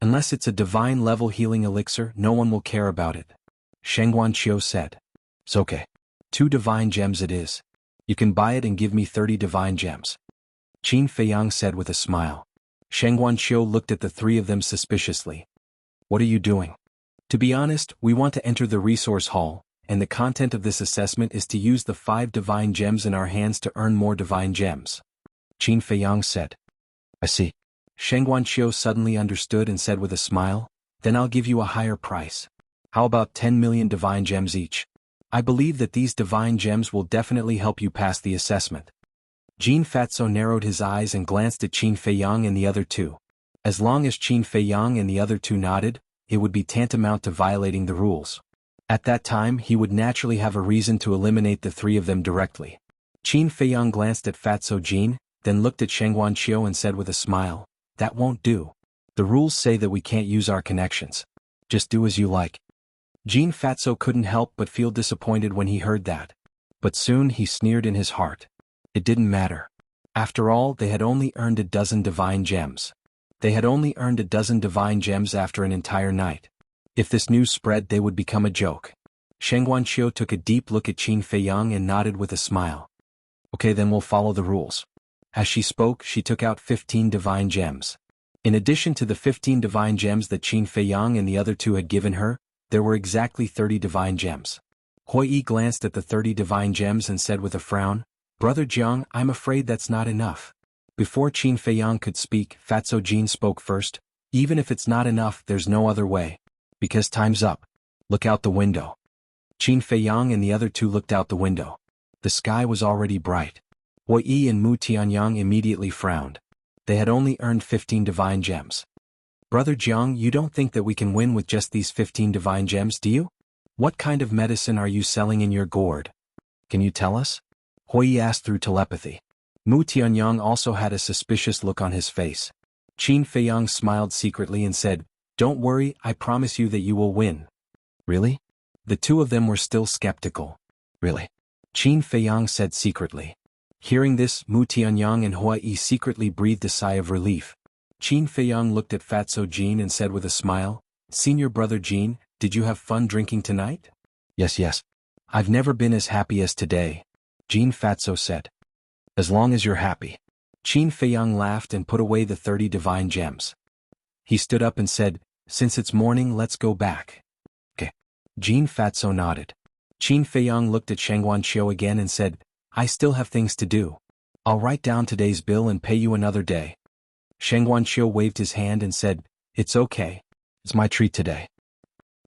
Unless it's a divine level healing elixir, no one will care about it. Shengguan Qiu said. It's okay. 2 divine gems it is. You can buy it and give me 30 divine gems. Qin Feiyang said with a smile. Shengguan Qiu looked at the 3 of them suspiciously. What are you doing? To be honest, we want to enter the resource hall, and the content of this assessment is to use the 5 divine gems in our hands to earn more divine gems. Qin Feiyang said. I see. Shengguan Qiu suddenly understood and said with a smile, then I'll give you a higher price. How about 10 million divine gems each? I believe that these divine gems will definitely help you pass the assessment. Jin Fatso narrowed his eyes and glanced at Qin Feiyang and the other 2. As long as Qin Feiyang and the other 2 nodded, it would be tantamount to violating the rules. At that time, he would naturally have a reason to eliminate the 3 of them directly. Qin Feiyang glanced at Fatso Jin, then looked at Shengguan Qiu and said with a smile, that won't do. The rules say that we can't use our connections. Just do as you like. Jin Fatso couldn't help but feel disappointed when he heard that. But soon he sneered in his heart. It didn't matter. After all, they had only earned a dozen divine gems. They had only earned a dozen divine gems after an entire night. If this news spread, they would become a joke. Shengguan Qiu took a deep look at Qin Feiyang and nodded with a smile. Okay, then we'll follow the rules. As she spoke, she took out 15 divine gems. In addition to the 15 divine gems that Qin Feiyang and the other 2 had given her, there were exactly 30 divine gems. Hui Yi glanced at the 30 divine gems and said with a frown, Brother Jiang, I'm afraid that's not enough. Before Qin Feiyang could speak, Fatso Jin spoke first. Even if it's not enough, there's no other way. Because time's up. Look out the window. Qin Feiyang and the other 2 looked out the window. The sky was already bright. Hui Yi and Mu Tianyang immediately frowned. They had only earned 15 divine gems. Brother Jiang, you don't think that we can win with just these 15 divine gems, do you? What kind of medicine are you selling in your gourd? Can you tell us? Hui Yi asked through telepathy. Mu Tianyang also had a suspicious look on his face. Qin Feiyang smiled secretly and said, Don't worry, I promise you that you will win. Really? The 2 of them were still skeptical. Really? Qin Feiyang said secretly. Hearing this, Mu Tianyang and Hui Yi secretly breathed a sigh of relief. Qin Feiyang looked at Fatso Jin and said with a smile, Senior Brother Jin, did you have fun drinking tonight? Yes. I've never been as happy as today. Jin Fatso said. As long as you're happy. Qin Feiyang laughed and put away the 30 divine gems. He stood up and said, Since it's morning, let's go back. Okay. Jin Fatso nodded. Qin Feiyang looked at Shengguan Qiu again and said, I still have things to do. I'll write down today's bill and pay you another day. Shengguan Qiu waved his hand and said, It's okay. It's my treat today.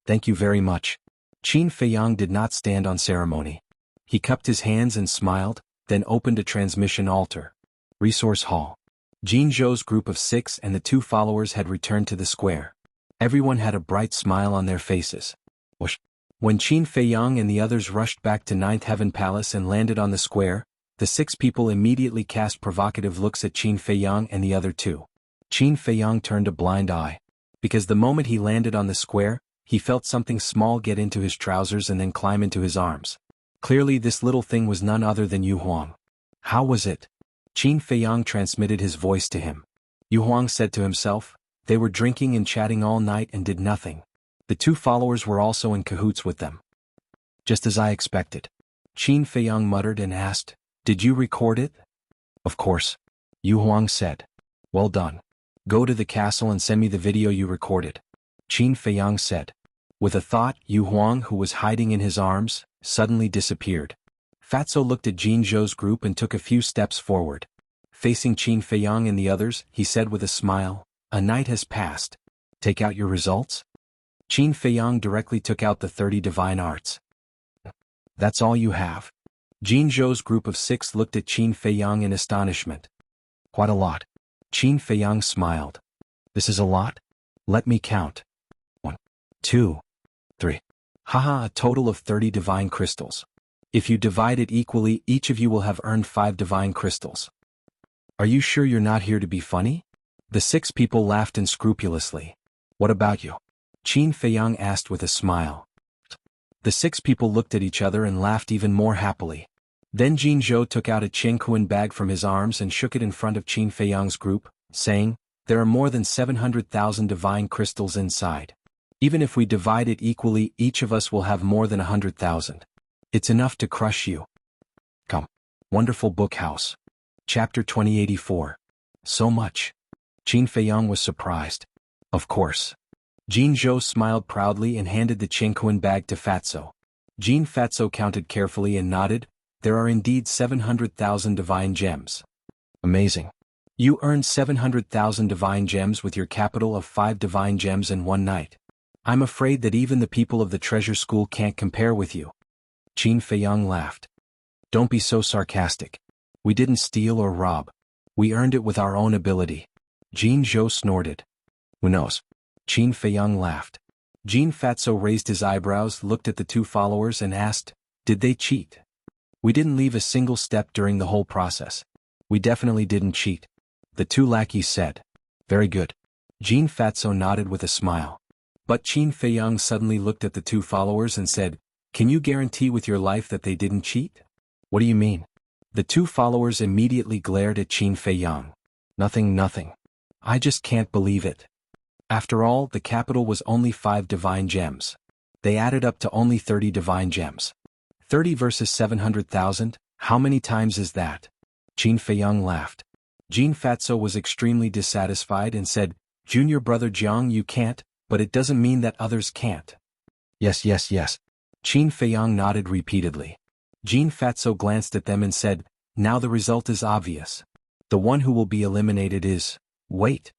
Thank you very much. Qin Feiyang did not stand on ceremony. He cupped his hands and smiled, then opened a transmission altar. Resource Hall. Jin Zhou's group of 6 and the 2 followers had returned to the square. Everyone had a bright smile on their faces. Whoosh. When Qin Feiyang and the others rushed back to Ninth Heaven Palace and landed on the square, the 6 people immediately cast provocative looks at Qin Feiyang and the other 2. Qin Feiyang turned a blind eye. Because the moment he landed on the square, he felt something small get into his trousers and then climb into his arms. Clearly this little thing was none other than Yu Huang. How was it? Qin Feiyang transmitted his voice to him. Yu Huang said to himself, They were drinking and chatting all night and did nothing. The 2 followers were also in cahoots with them. Just as I expected. Qin Feiyang muttered and asked, "Did you record it?" "Of course." Yu Huang said. "Well done. Go to the castle and send me the video you recorded," Qin Feiyang said. With a thought, Yu Huang, who was hiding in his arms, suddenly disappeared. Fatso looked at Jin Zhou's group and took a few steps forward. Facing Qin Feiyang and the others, he said with a smile, "A night has passed. Take out your results?" Qin Feiyang directly took out the 30 divine arts. "That's all you have?" Jin Zhou's group of 6 looked at Qin Feiyang in astonishment. "Quite a lot." Qin Feiyang smiled. "This is a lot? Let me count. 1, 2, 3. Haha, a total of 30 divine crystals. If you divide it equally, each of you will have earned 5 divine crystals." "Are you sure you're not here to be funny?" The 6 people laughed unscrupulously. "What about you?" Qin Feiyang asked with a smile. The 6 people looked at each other and laughed even more happily. Then Jin Zhou took out a Qingquan bag from his arms and shook it in front of Qin Feiyang's group, saying, "There are more than 700,000 divine crystals inside. Even if we divide it equally, each of us will have more than 100,000. It's enough to crush you. Come. Wonderful book house." Chapter 2084. So much. Qin Feiyang was surprised. "Of course." Jin Zhou smiled proudly and handed the Qingquan bag to Fatso. Jin Fatso counted carefully and nodded. "There are indeed 700,000 divine gems." "Amazing. You earned 700,000 divine gems with your capital of 5 divine gems in one night. I'm afraid that even the people of the treasure school can't compare with you." Qin Feiyang laughed. "Don't be so sarcastic. We didn't steal or rob. We earned it with our own ability." Jin Zhou snorted. "Who knows?" Qin Feiyang laughed. Jin Fatso raised his eyebrows, looked at the 2 followers and asked, "Did they cheat?" "We didn't leave a single step during the whole process. We definitely didn't cheat," the 2 lackeys said. "Very good." Jin Fatso nodded with a smile. But Qin Feiyang suddenly looked at the 2 followers and said, "Can you guarantee with your life that they didn't cheat?" "What do you mean?" The 2 followers immediately glared at Qin Feiyang. Nothing. I just can't believe it." After all, the capital was only 5 divine gems. They added up to only 30 divine gems. 30 versus 700,000, how many times is that? Qin Feiyang laughed. Jin Fatso was extremely dissatisfied and said, "Junior brother Jiang, you can't, but it doesn't mean that others can't." Yes. Qin Feiyang nodded repeatedly. Jin Fatso glanced at them and said, "Now the result is obvious. The one who will be eliminated is... Wait."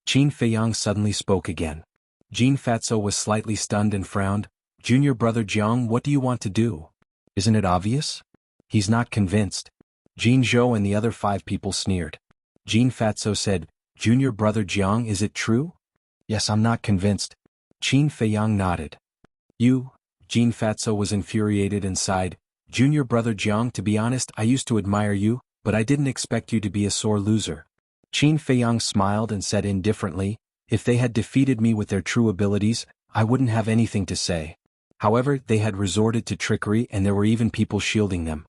Qin Feiyang suddenly spoke again. Jin Fatso was slightly stunned and frowned. "Junior brother Jiang, what do you want to do? Isn't it obvious?" "He's not convinced." Jin Zhou and the other 5 people sneered. Jin Fatso said, "Junior brother Jiang, is it true?" "Yes, I'm not convinced." Qin Feiyang nodded. "You?" Jin Fatso was infuriated and sighed. "Junior brother Jiang, to be honest, I used to admire you, but I didn't expect you to be a sore loser." Qin Feiyang smiled and said indifferently, "If they had defeated me with their true abilities, I wouldn't have anything to say. However, they had resorted to trickery and there were even people shielding them."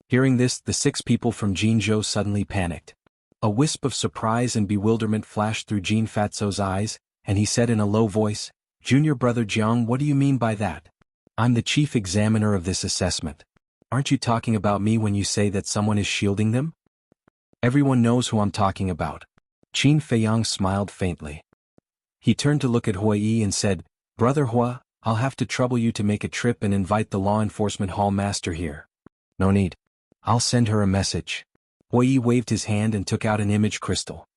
Hearing this, the 6 people from Jin Zhou suddenly panicked. A wisp of surprise and bewilderment flashed through Jin Fatso's eyes, and he said in a low voice, "Junior brother Jiang, what do you mean by that? I'm the chief examiner of this assessment. Aren't you talking about me when you say that someone is shielding them?" "Everyone knows who I'm talking about." Qin Feiyang smiled faintly. He turned to look at Hui Yi and said, "Brother Hua, I'll have to trouble you to make a trip and invite the law enforcement hall master here." "No need. I'll send her a message." Hui Yi waved his hand and took out an image crystal.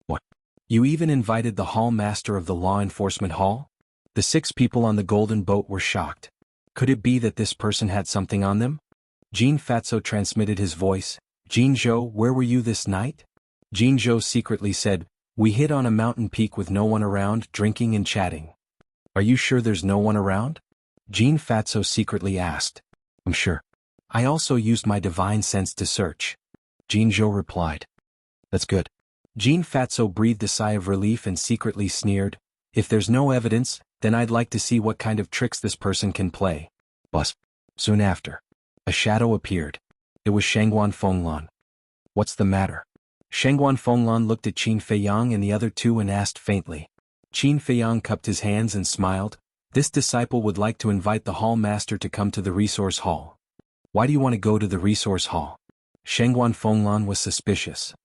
"What? You even invited the hall master of the law enforcement hall?" The 6 people on the golden boat were shocked. Could it be that this person had something on them? Jin Fatso transmitted his voice. "Jin Zhou, where were you this night?" Jin Zhou secretly said, "We hid on a mountain peak with no one around, drinking and chatting." "Are you sure there's no one around?" Jin Fatso secretly asked. "I'm sure. I also used my divine sense to search." Jin Zhou replied. "That's good." Jin Fatso breathed a sigh of relief and secretly sneered, "If there's no evidence, then I'd like to see what kind of tricks this person can play." Bus. Soon after, a shadow appeared. It was Shangguan Fenglan. "What's the matter?" Shangguan Fenglan looked at Qin Feiyang and the other 2 and asked faintly. Qin Feiyang cupped his hands and smiled. This disciple would like to invite the hall master to come to the resource hall. Why do you want to go to the resource hall? Shengguan Fenglan was suspicious.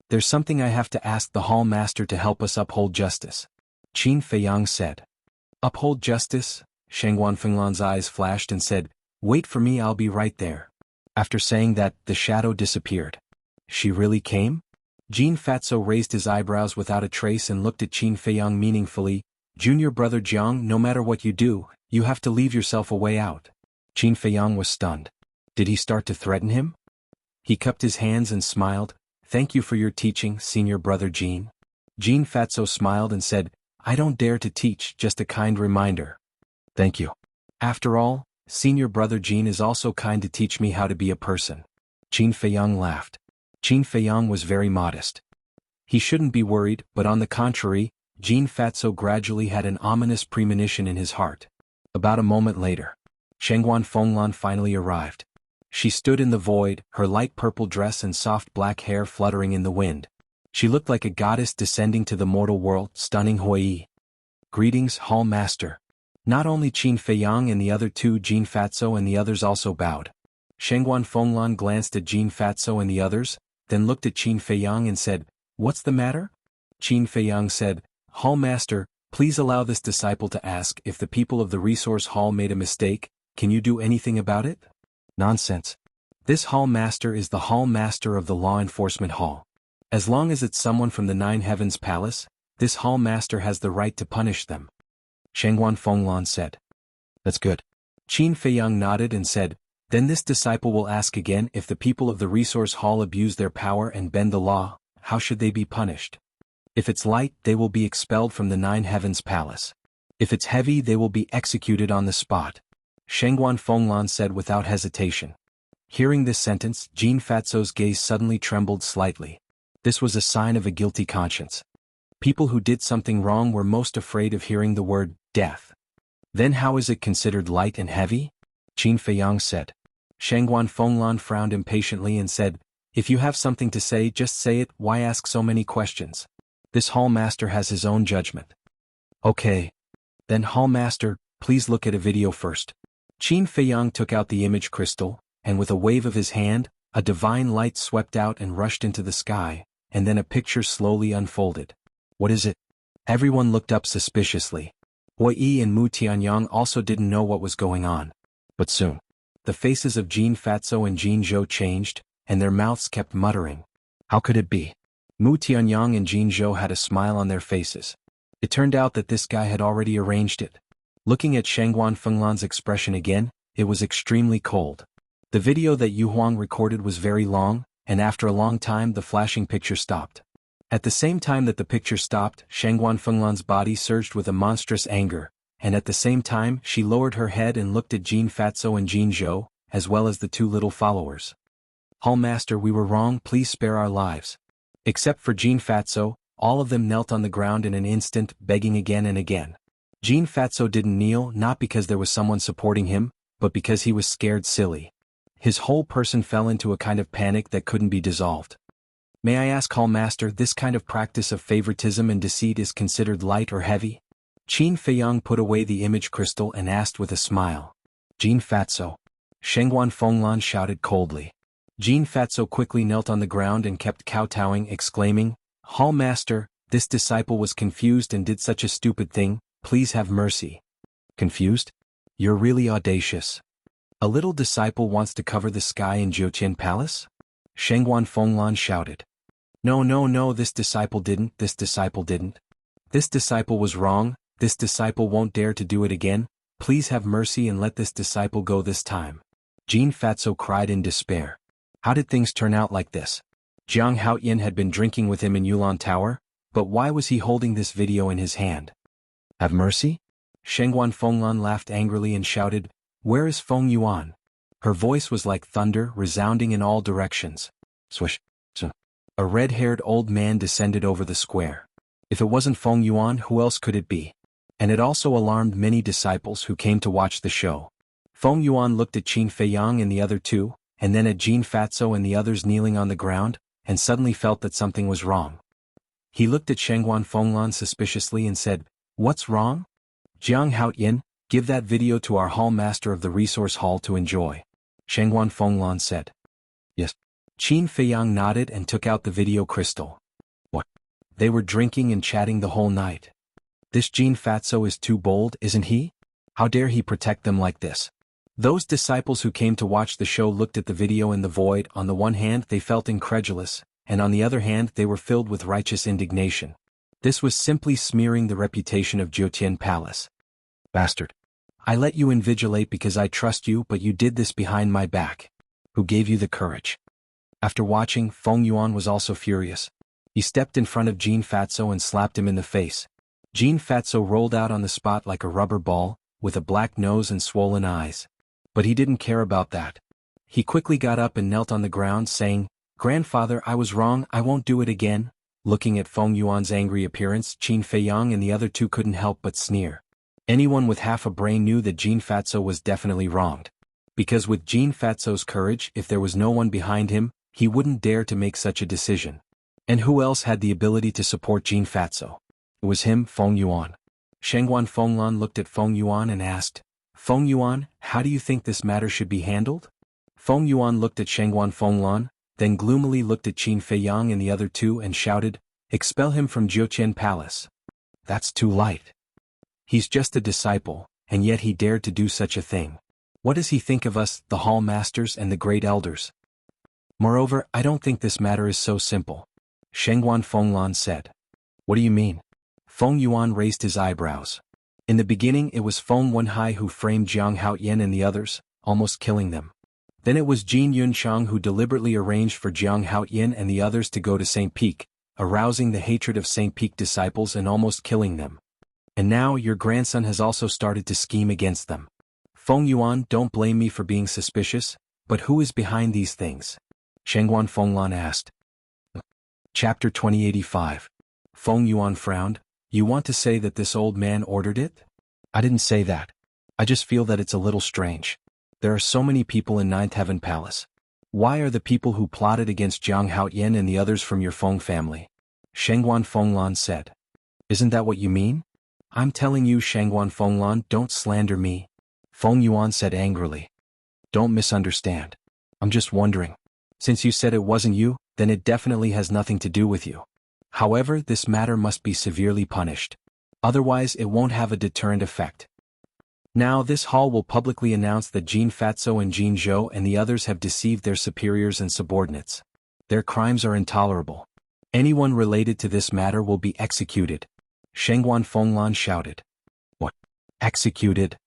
There's something I have to ask the hall master to help us uphold justice. Qin Feiyang said. Uphold justice? Shengguan Fenglan's eyes flashed and said, wait for me, I'll be right there. After saying that, the shadow disappeared. She really came? Jin Fatso raised his eyebrows without a trace and looked at Qin Feiyang meaningfully. Junior brother Jiang, no matter what you do, you have to leave yourself a way out. Qin Feiyang was stunned. Did he start to threaten him? He cupped his hands and smiled. Thank you for your teaching, senior brother Jin. Jin Fatso smiled and said, I don't dare to teach, just a kind reminder. Thank you. After all, senior brother Jin is also kind to teach me how to be a person. Qin Feiyang laughed. Qin Feiyang was very modest. He shouldn't be worried, but on the contrary, Jin Fatso gradually had an ominous premonition in his heart. About a moment later, Shengguan Fenglan finally arrived. She stood in the void, her light purple dress and soft black hair fluttering in the wind. She looked like a goddess descending to the mortal world, stunning Hui. Greetings, Hall Master. Not only Qin Feiyang and the other two, Jin Fatso and the others also bowed. Shengguan Fenglan glanced at Jin Fatso and the others, then looked at Qin Feiyang and said, What's the matter? Qin Feiyang said, Hall Master, please allow this disciple to ask if the people of the resource hall made a mistake. Can you do anything about it? Nonsense. This hall master is the hall master of the law enforcement hall. As long as it's someone from the Nine Heavens Palace, this hall master has the right to punish them. Shengguan Fenglan said. That's good. Qin Feiyang nodded and said, then this disciple will ask again, if the people of the resource hall abuse their power and bend the law, how should they be punished? If it's light, they will be expelled from the Nine Heavens Palace. If it's heavy, they will be executed on the spot. Shengguan Fenglan said without hesitation. Hearing this sentence, Jin Fatso's gaze suddenly trembled slightly. This was a sign of a guilty conscience. People who did something wrong were most afraid of hearing the word death. Then how is it considered light and heavy? Qin Feiyang said. Shengguan Fenglan frowned impatiently and said, if you have something to say, just say it, why ask so many questions? This hall master has his own judgment. Okay. Then hall master, please look at a video first. Qin Feiyang took out the image crystal, and with a wave of his hand, a divine light swept out and rushed into the sky, and then a picture slowly unfolded. What is it? Everyone looked up suspiciously. Hui Yi and Mu Tianyang also didn't know what was going on. But soon, the faces of Jin Fatso and Jin Zhou changed, and their mouths kept muttering. How could it be? Mu Tianyang and Jin Zhou had a smile on their faces. It turned out that this guy had already arranged it. Looking at Shengguan Fenglan's expression again, it was extremely cold. The video that Yu Huang recorded was very long, and after a long time the flashing picture stopped. At the same time that the picture stopped, Shengguan Fenglan's body surged with a monstrous anger, and at the same time she lowered her head and looked at Jin Fatso and Jin Zhou, as well as the two little followers. Hall Master, we were wrong, please spare our lives. Except for Jin Fatso, all of them knelt on the ground in an instant, begging again and again. Jin Fatso didn't kneel, not because there was someone supporting him, but because he was scared silly. His whole person fell into a kind of panic that couldn't be dissolved. May I ask, Hall Master, this kind of practice of favoritism and deceit is considered light or heavy? Qin Feiyang put away the image crystal and asked with a smile. Jin Fatso. Shengguan Fenglan shouted coldly. Jin Fatso quickly knelt on the ground and kept kowtowing, exclaiming, Hall Master, this disciple was confused and did such a stupid thing, please have mercy. Confused? You're really audacious. A little disciple wants to cover the sky in Jiuqian Palace? Shengguan Fenglan shouted. No, this disciple didn't. This disciple was wrong, this disciple won't dare to do it again, please have mercy and let this disciple go this time. Jin Fatso cried in despair. How did things turn out like this? Jiang Haoyan had been drinking with him in Yulan Tower, but why was he holding this video in his hand? Have mercy? Shengguan Fenglan laughed angrily and shouted, where is Feng Yuan? Her voice was like thunder, resounding in all directions. Swish. A red-haired old man descended over the square. If it wasn't Feng Yuan, who else could it be? And it also alarmed many disciples who came to watch the show. Feng Yuan looked at Qin Feiyang and the other two, and then at Jin Fatso and the others kneeling on the ground, and suddenly felt that something was wrong. He looked at Shengguan Fenglan suspiciously and said, what's wrong? Jiang Haoyan, Give that video to our hall master of the resource hall to enjoy. Shengguan Fenglan said. Yes. Qin Feiyang nodded and took out the video crystal. What? They were drinking and chatting the whole night. This Jin Fatso is too bold, isn't he? How dare he protect them like this? Those disciples who came to watch the show looked at the video in the void. On the one hand they felt incredulous, and on the other hand they were filled with righteous indignation. This was simply smearing the reputation of Jiutian Palace. Bastard. I let you invigilate because I trust you, but you did this behind my back. Who gave you the courage? After watching, Feng Yuan was also furious. He stepped in front of Jin Fatso and slapped him in the face. Jin Fatso rolled out on the spot like a rubber ball, with a black nose and swollen eyes. But he didn't care about that. He quickly got up and knelt on the ground saying, "Grandfather, I was wrong, I won't do it again." Looking at Feng Yuan's angry appearance, Qin Feiyang and the other two couldn't help but sneer. Anyone with half a brain knew that Jin Fatso was definitely wronged. Because with Jin Fatso's courage, if there was no one behind him, he wouldn't dare to make such a decision. And who else had the ability to support Jin Fatso? It was him, Feng Yuan. Shengguan Fenglan looked at Feng Yuan and asked, "Feng Yuan, how do you think this matter should be handled?" Feng Yuan looked at Shengguan Fenglan, then gloomily looked at Qin Feiyang and the other two and shouted, "Expel him from Jiutian Palace." That's too light. He's just a disciple, and yet he dared to do such a thing. What does he think of us, the hall masters and the great elders? Moreover, I don't think this matter is so simple. Shengguan Fenglan said. What do you mean? Feng Yuan raised his eyebrows. In the beginning it was Feng Wenhai who framed Jiang Haoyan and the others, almost killing them. Then it was Jin Yunchang who deliberately arranged for Jiang Haoyan and the others to go to St. Peak, arousing the hatred of St. Peak disciples and almost killing them. And now your grandson has also started to scheme against them. Feng Yuan, don't blame me for being suspicious, but who is behind these things? Shengguan Fenglan asked. Chapter 2085. Feng Yuan frowned. You want to say that this old man ordered it? I didn't say that. I just feel that it's a little strange. There are so many people in Ninth Heaven Palace. Why are the people who plotted against Jiang Haoyan and the others from your Feng family? Shengguan Fenglan said. Isn't that what you mean? I'm telling you, Shengguan Fenglan, don't slander me. Feng Yuan said angrily. Don't misunderstand. I'm just wondering. Since you said it wasn't you, then it definitely has nothing to do with you. However, this matter must be severely punished. Otherwise it won't have a deterrent effect. Now this hall will publicly announce that Jin Fatso and Jin Zhou and the others have deceived their superiors and subordinates. Their crimes are intolerable. Anyone related to this matter will be executed. Shengguan Fenglan shouted. What? Executed?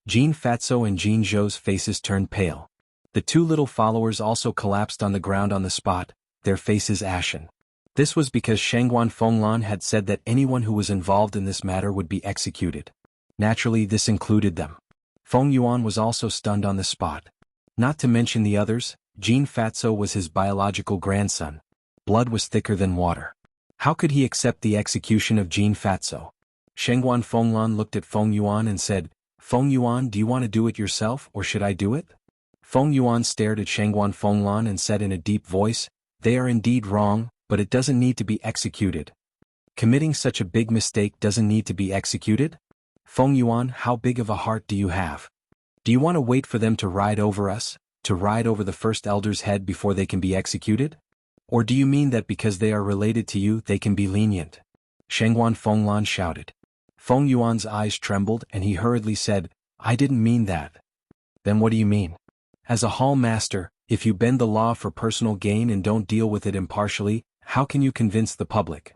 Jin Fatso and Jin Zhou's faces turned pale. The two little followers also collapsed on the ground on the spot, their faces ashen. This was because Shengguan Fenglan had said that anyone who was involved in this matter would be executed. Naturally, this included them. Feng Yuan was also stunned on the spot. Not to mention the others, Jin Fatso was his biological grandson. Blood was thicker than water. How could he accept the execution of Jin Fatso? Shengguan Fenglan looked at Feng Yuan and said, Feng Yuan, do you want to do it yourself or should I do it? Feng Yuan stared at Shengguan Fenglan and said in a deep voice, they are indeed wrong, but it doesn't need to be executed. Committing such a big mistake doesn't need to be executed? Feng Yuan, how big of a heart do you have? Do you want to wait for them to ride over us, to ride over the first elder's head before they can be executed? Or do you mean that because they are related to you they can be lenient? Shengguan Fenglan shouted. Feng Yuan's eyes trembled and he hurriedly said, I didn't mean that. Then what do you mean? As a hall master, if you bend the law for personal gain and don't deal with it impartially, how can you convince the public?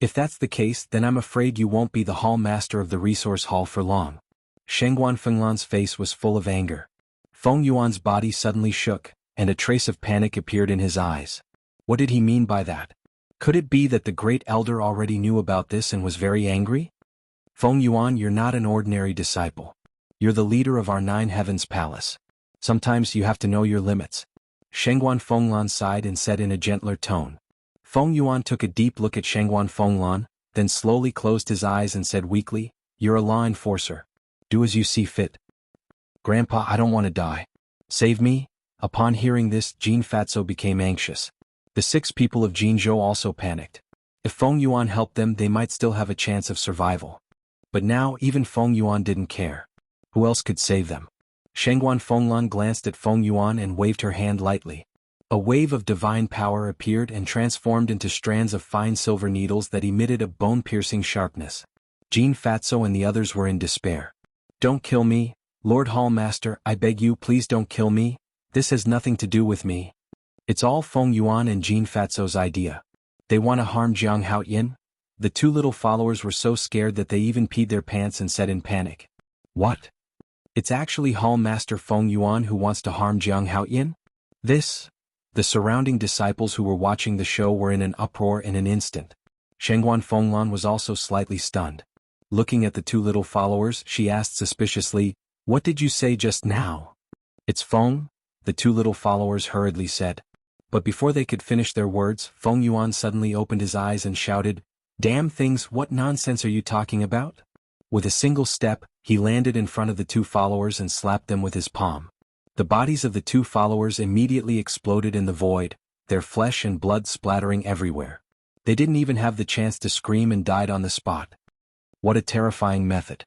If that's the case, then I'm afraid you won't be the hall master of the resource hall for long. Shengguan Fenglan's face was full of anger. Feng Yuan's body suddenly shook, and a trace of panic appeared in his eyes. What did he mean by that? Could it be that the great elder already knew about this and was very angry? Feng Yuan, you're not an ordinary disciple. You're the leader of our Nine Heavens Palace. Sometimes you have to know your limits. Shengguan Fenglan sighed and said in a gentler tone. Feng Yuan took a deep look at Shengguan Fenglan, then slowly closed his eyes and said weakly, You're a law enforcer. Do as you see fit. Grandpa, I don't want to die. Save me. Upon hearing this, Jin Fatso became anxious. The 6 people of Jinzhou also panicked. If Feng Yuan helped them, they might still have a chance of survival. But now even Feng Yuan didn't care. Who else could save them? Shengguan Fenglan glanced at Feng Yuan and waved her hand lightly. A wave of divine power appeared and transformed into strands of fine silver needles that emitted a bone-piercing sharpness. Jean Fatso and the others were in despair. Don't kill me, Lord Hallmaster, I beg you, please don't kill me. This has nothing to do with me. It's all Feng Yuan and Jean Fatso's idea. They want to harm Jiang Haoyin? The two little followers were so scared that they even peed their pants and said in panic. What? It's actually Hallmaster Feng Yuan who wants to harm Jiang Haoyin? This? The surrounding disciples who were watching the show were in an uproar in an instant. Shengguan Fenglan was also slightly stunned. Looking at the two little followers, she asked suspiciously, What did you say just now? It's Feng, the two little followers hurriedly said. But before they could finish their words, Feng Yuan suddenly opened his eyes and shouted, Damn things, what nonsense are you talking about? With a single step, he landed in front of the two followers and slapped them with his palm. The bodies of the two followers immediately exploded in the void, their flesh and blood splattering everywhere. They didn't even have the chance to scream and died on the spot. What a terrifying method.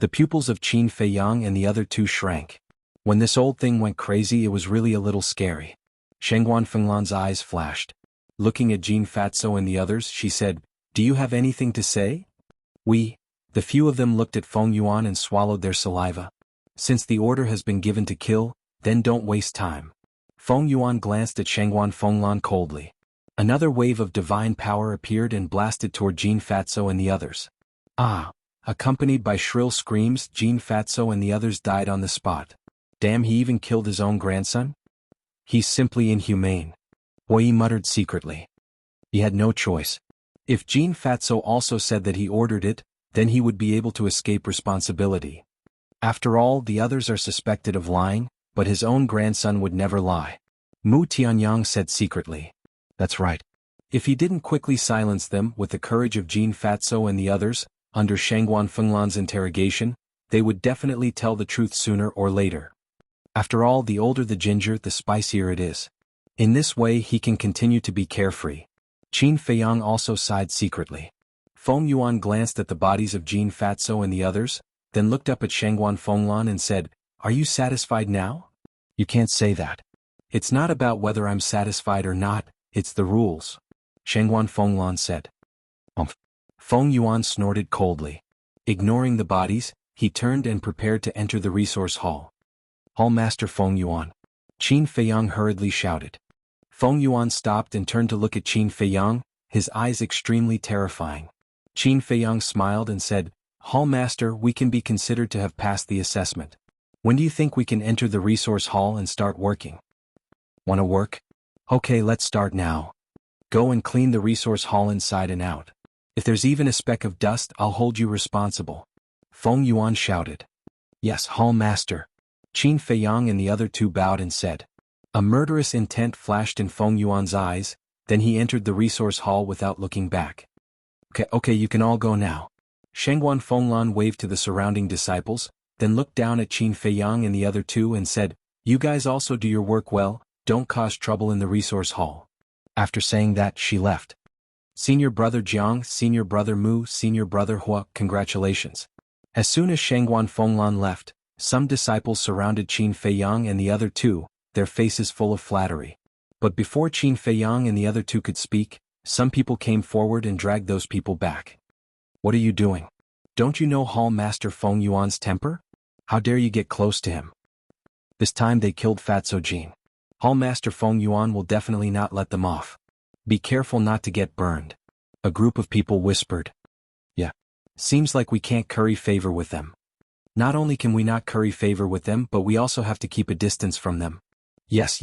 The pupils of Qin Feiyang and the other two shrank. When this old thing went crazy, it was really a little scary. Shengguan Fenglan's eyes flashed. Looking at Jean Fatso and the others, she said, Do you have anything to say? The few of them looked at Feng Yuan and swallowed their saliva. Since the order has been given to kill, then don't waste time. Feng Yuan glanced at Shengguan Fenglan coldly. Another wave of divine power appeared and blasted toward Jean Fatso and the others. Accompanied by shrill screams, Jean Fatso and the others died on the spot. Damn, he even killed his own grandson? He's simply inhumane. Hui muttered secretly. He had no choice. If Jean Fatso also said that he ordered it, then he would be able to escape responsibility. After all, the others are suspected of lying, but his own grandson would never lie. Mu Tianyang said secretly. That's right. If he didn't quickly silence them with the courage of Jean Fatso and the others, under Shengguan Fenglan's interrogation, they would definitely tell the truth sooner or later. After all, the older the ginger, the spicier it is. In this way he can continue to be carefree. Qin Feiyang also sighed secretly. Feng Yuan glanced at the bodies of Jean Fatso and the others, then looked up at Shengguan Fenglan and said, Are you satisfied now? You can't say that. It's not about whether I'm satisfied or not, it's the rules. Shengguan Fenglan said. Feng Yuan snorted coldly. Ignoring the bodies, he turned and prepared to enter the resource hall. Hallmaster Feng Yuan. Qin Feiyang hurriedly shouted. Feng Yuan stopped and turned to look at Qin Feiyang, his eyes extremely terrifying. Qin Feiyang smiled and said, Hallmaster, we can be considered to have passed the assessment. When do you think we can enter the resource hall and start working? Wanna work? Okay, let's start now. Go and clean the resource hall inside and out. If there's even a speck of dust, I'll hold you responsible. Feng Yuan shouted. Yes, Hallmaster. Qin Feiyang and the other two bowed and said. A murderous intent flashed in Feng Yuan's eyes, then he entered the resource hall without looking back. Okay, you can all go now. Shengguan Fenglan waved to the surrounding disciples, then looked down at Qin Feiyang and the other two and said, You guys also do your work well, don't cause trouble in the resource hall. After saying that, she left. Senior Brother Jiang, Senior Brother Mu, Senior Brother Hua, congratulations. As soon as Shengguan Fenglan left, some disciples surrounded Qin Feiyang and the other two, their faces full of flattery. But before Qin Feiyang and the other two could speak, some people came forward and dragged those people back. What are you doing? Don't you know Hallmaster Feng Yuan's temper? How dare you get close to him? This time they killed Fatso Jin. Hallmaster Feng Yuan will definitely not let them off. Be careful not to get burned. A group of people whispered. Yeah. Seems like we can't curry favor with them. Not only can we not curry favor with them, but we also have to keep a distance from them. Yes.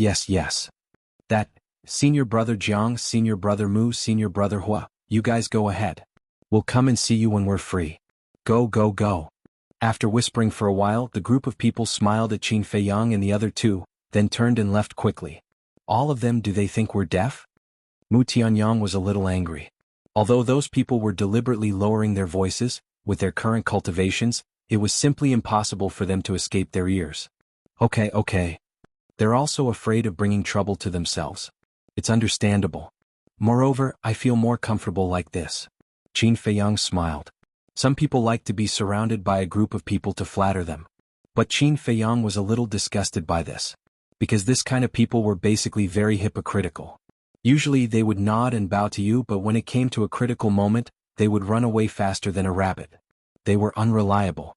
That, Senior Brother Jiang, Senior Brother Mu, Senior Brother Hua, you guys go ahead. We'll come and see you when we're free. Go. After whispering for a while, the group of people smiled at Qin Feiyang and the other two, then turned and left quickly. All of them, do they think we're deaf? Mu Tianyang was a little angry. Although those people were deliberately lowering their voices, with their current cultivations, it was simply impossible for them to escape their ears. Okay. They're also afraid of bringing trouble to themselves. It's understandable. Moreover, I feel more comfortable like this. Qin Feiyang smiled. Some people like to be surrounded by a group of people to flatter them. But Qin Feiyang was a little disgusted by this. Because this kind of people were basically very hypocritical. Usually they would nod and bow to you, but when it came to a critical moment, they would run away faster than a rabbit. They were unreliable.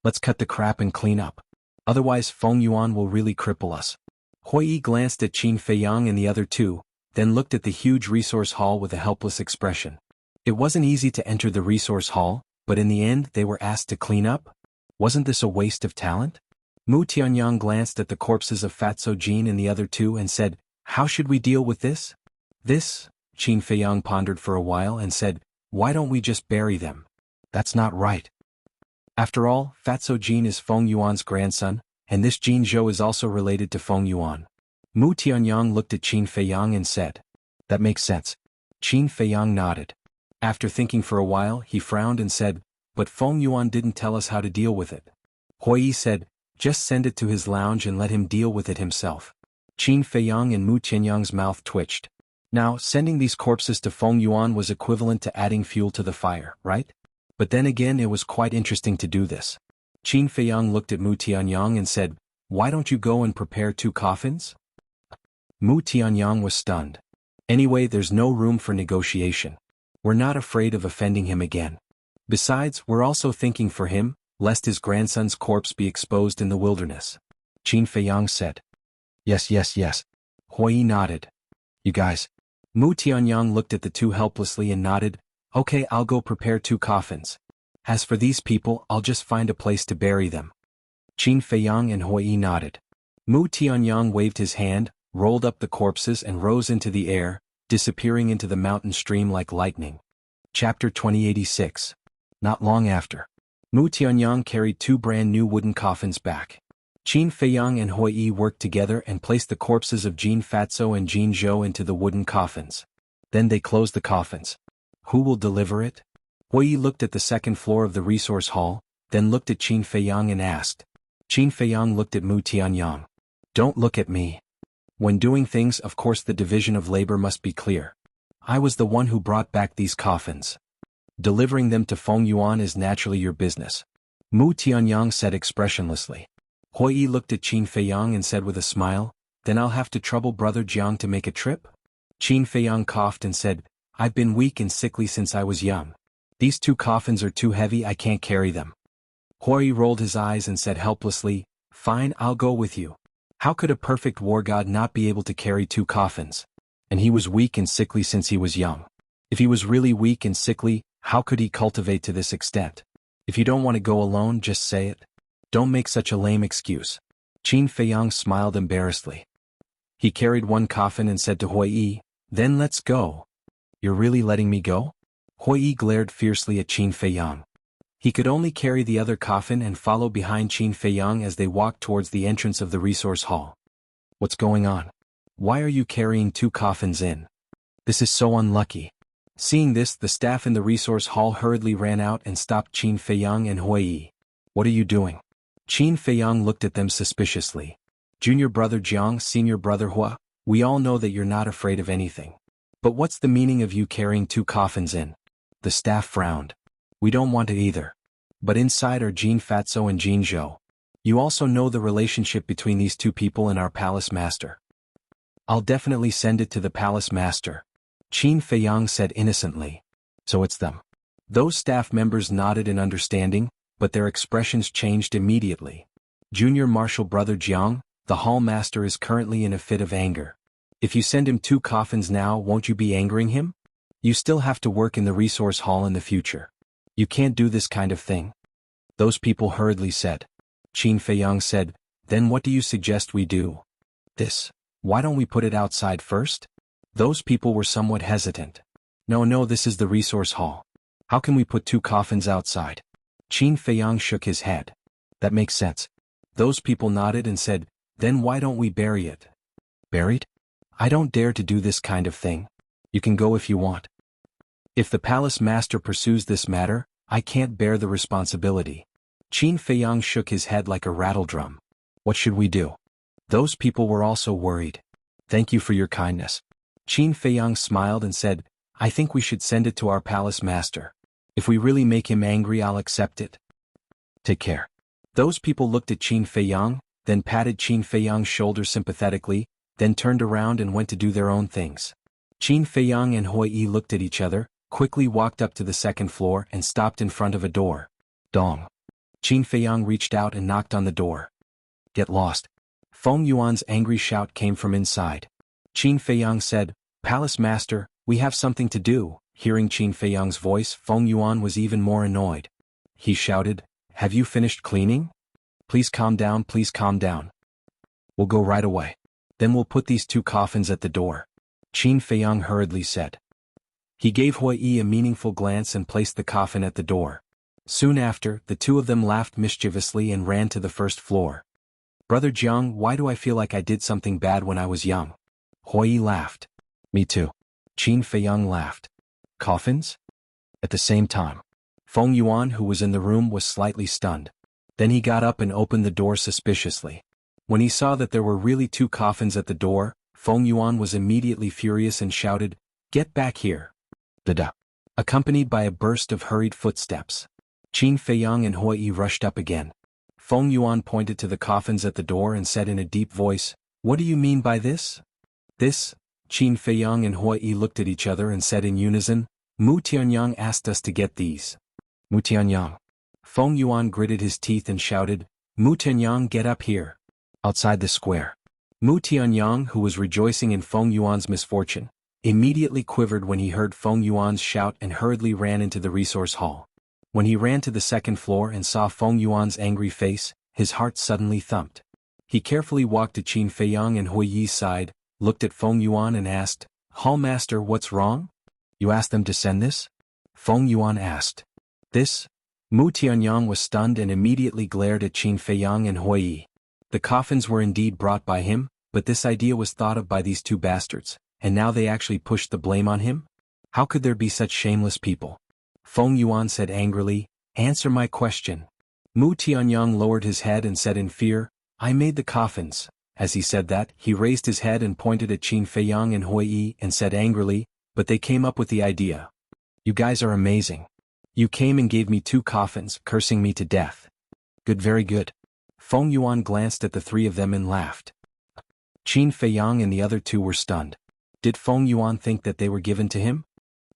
Let's cut the crap and clean up. Otherwise Feng Yuan will really cripple us. Hui Yi glanced at Qin Feiyang and the other two, then looked at the huge resource hall with a helpless expression. It wasn't easy to enter the resource hall, but in the end they were asked to clean up? Wasn't this a waste of talent? Mu Tianyang glanced at the corpses of Fatso Jin and the other two and said, "How should we deal with this?" "This?" Qin Feiyang pondered for a while and said, "Why don't we just bury them?" "That's not right. After all, Fatso Jin is Feng Yuan's grandson, and this Jin Zhou is also related to Feng Yuan." Mu Tianyang looked at Qin Feiyang and said, "That makes sense." Qin Feiyang nodded. After thinking for a while, he frowned and said, "But Feng Yuan didn't tell us how to deal with it." Hui Yi said, "Just send it to his lounge and let him deal with it himself." Qin Feiyang and Mu Tianyang's mouth twitched. Now, sending these corpses to Feng Yuan was equivalent to adding fuel to the fire, right? But then again it was quite interesting to do this. Qin Feiyang looked at Mu Tianyang and said, "Why don't you go and prepare 2 coffins?" Mu Tianyang was stunned. "Anyway, there's no room for negotiation. We're not afraid of offending him again. Besides, we're also thinking for him, lest his grandson's corpse be exposed in the wilderness." Qin Feiyang said. Yes. Hui Yi nodded. "You guys." Mu Tianyang looked at the two helplessly and nodded, "Okay, I'll go prepare 2 coffins. As for these people, I'll just find a place to bury them." Qin Feiyang and Hui Yi nodded. Mu Tianyang waved his hand, rolled up the corpses and rose into the air, disappearing into the mountain stream like lightning. Chapter 2086. Not long after. Mu Tianyang carried 2 brand new wooden coffins back. Qin Feiyang and Hui Yi worked together and placed the corpses of Jin Fatso and Jin Zhou into the wooden coffins. Then they closed the coffins. Who will deliver it? Hui Yi looked at the second floor of the resource hall, then looked at Qin Feiyang and asked. Qin Feiyang looked at Mu Tianyang. "Don't look at me. When doing things, of course the division of labor must be clear. I was the one who brought back these coffins. Delivering them to Feng Yuan is naturally your business." Mu Tianyang said expressionlessly. Hui Yi looked at Qin Feiyang and said with a smile, "Then I'll have to trouble brother Jiang to make a trip?" Qin Feiyang coughed and said, "I've been weak and sickly since I was young. These 2 coffins are too heavy, I can't carry them." Hui Yi rolled his eyes and said helplessly, "Fine, I'll go with you. How could a perfect war god not be able to carry 2 coffins? And he was weak and sickly since he was young. If he was really weak and sickly, how could he cultivate to this extent? If you don't want to go alone, just say it. Don't make such a lame excuse." Qin Feiyang smiled embarrassedly. He carried 1 coffin and said to Hui Yi, "Then let's go." "You're really letting me go?" Hui Yi glared fiercely at Qin Feiyang. He could only carry the other coffin and follow behind Qin Feiyang as they walked towards the entrance of the resource hall. "What's going on? Why are you carrying 2 coffins in? This is so unlucky." Seeing this, the staff in the resource hall hurriedly ran out and stopped Qin Feiyang and Hui Yi. "What are you doing?" Qin Feiyang looked at them suspiciously. "Junior brother Jiang, senior brother Hua, we all know that you're not afraid of anything. But what's the meaning of you carrying 2 coffins in?" The staff frowned. "We don't want it either. But inside are Jin Fatso and Jin Zhou. You also know the relationship between these 2 people and our palace master." "I'll definitely send it to the palace master," Qin Feiyang said innocently. "So it's them." Those staff members nodded in understanding, but their expressions changed immediately. "Junior Marshal Brother Jiang, the hall master is currently in a fit of anger. If you send him 2 coffins now, won't you be angering him? You still have to work in the resource hall in the future. You can't do this kind of thing." Those people hurriedly said. Qin Feiyang said, "Then what do you suggest we do?" "This. Why don't we put it outside first?" Those people were somewhat hesitant. No, this is the resource hall. How can we put 2 coffins outside?" Qin Feiyang shook his head. "That makes sense." Those people nodded and said, "Then why don't we bury it?" "Buried? I don't dare to do this kind of thing. You can go if you want. If the palace master pursues this matter, I can't bear the responsibility." Qin Feiyang shook his head like a rattledrum. "What should we do?" Those people were also worried. "Thank you for your kindness." Qin Feiyang smiled and said, "I think we should send it to our palace master. If we really make him angry, I'll accept it. Take care." Those people looked at Qin Feiyang, then patted Qin Feiyang's shoulder sympathetically, then turned around and went to do their own things. Qin Feiyang and Hui Yi looked at each other, quickly walked up to the second floor and stopped in front of a door. Dong. Qin Feiyang reached out and knocked on the door. Get lost. Feng Yuan's angry shout came from inside. Qin Feiyang said, Palace Master, we have something to do. Hearing Qin Feiyang's voice, Feng Yuan was even more annoyed. He shouted, Have you finished cleaning? Please calm down, please calm down. We'll go right away. Then we'll put these 2 coffins at the door. Qin Feiyang hurriedly said. He gave Hui Yi a meaningful glance and placed the coffin at the door. Soon after, the 2 of them laughed mischievously and ran to the first floor. Brother Jiang, why do I feel like I did something bad when I was young? Hui Yi laughed. Me too. Qin Feiyang laughed. Coffins? At the same time. Feng Yuan, who was in the room, was slightly stunned. Then he got up and opened the door suspiciously. When he saw that there were really 2 coffins at the door, Feng Yuan was immediately furious and shouted, Get back here. Da-da. Accompanied by a burst of hurried footsteps. Qin Feiyang and Hui Yi rushed up again. Feng Yuan pointed to the coffins at the door and said in a deep voice, What do you mean by this? This? Qin Feiyang and Hui Yi looked at each other and said in unison, Mu Tianyang asked us to get these. Mu Tianyang. Feng Yuan gritted his teeth and shouted, Mu Tianyang, get up here. Outside the square. Mu Tianyang, who was rejoicing in Feng Yuan's misfortune, immediately quivered when he heard Feng Yuan's shout and hurriedly ran into the resource hall. When he ran to the second floor and saw Feng Yuan's angry face, his heart suddenly thumped. He carefully walked to Qin Feiyang and Hui Yi's side, looked at Feng Yuan and asked, Hall Master, what's wrong? You asked them to send this? Feng Yuan asked. This? Mu Tianyang was stunned and immediately glared at Qin Feiyang and Hui Yi. The coffins were indeed brought by him, but this idea was thought of by these 2 bastards, and now they actually pushed the blame on him? How could there be such shameless people? Feng Yuan said angrily, Answer my question. Mu Tianyang lowered his head and said in fear, I made the coffins. As he said that, he raised his head and pointed at Qin Feiyang and Hui Yi and said angrily, But they came up with the idea. You guys are amazing. You came and gave me 2 coffins, cursing me to death. Good, very good. Feng Yuan glanced at the 3 of them and laughed. Qin Feiyang and the other 2 were stunned. Did Feng Yuan think that they were given to him?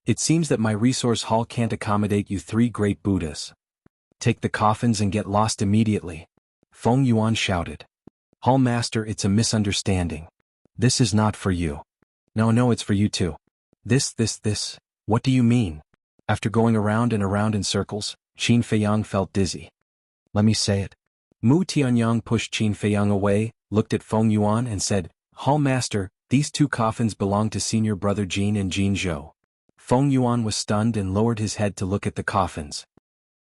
It seems that my resource hall can't accommodate you 3 great Buddhas. Take the coffins and get lost immediately. Feng Yuan shouted. Hall Master, it's a misunderstanding. This is not for you. No, it's for you too. This. What do you mean? After going around and around in circles, Qin Feiyang felt dizzy. Let me say it. Mu Tianyang pushed Qin Feiyang away, looked at Feng Yuan and said, Hall Master, these 2 coffins belong to Senior Brother Jin and Jin Zhou. Feng Yuan was stunned and lowered his head to look at the coffins.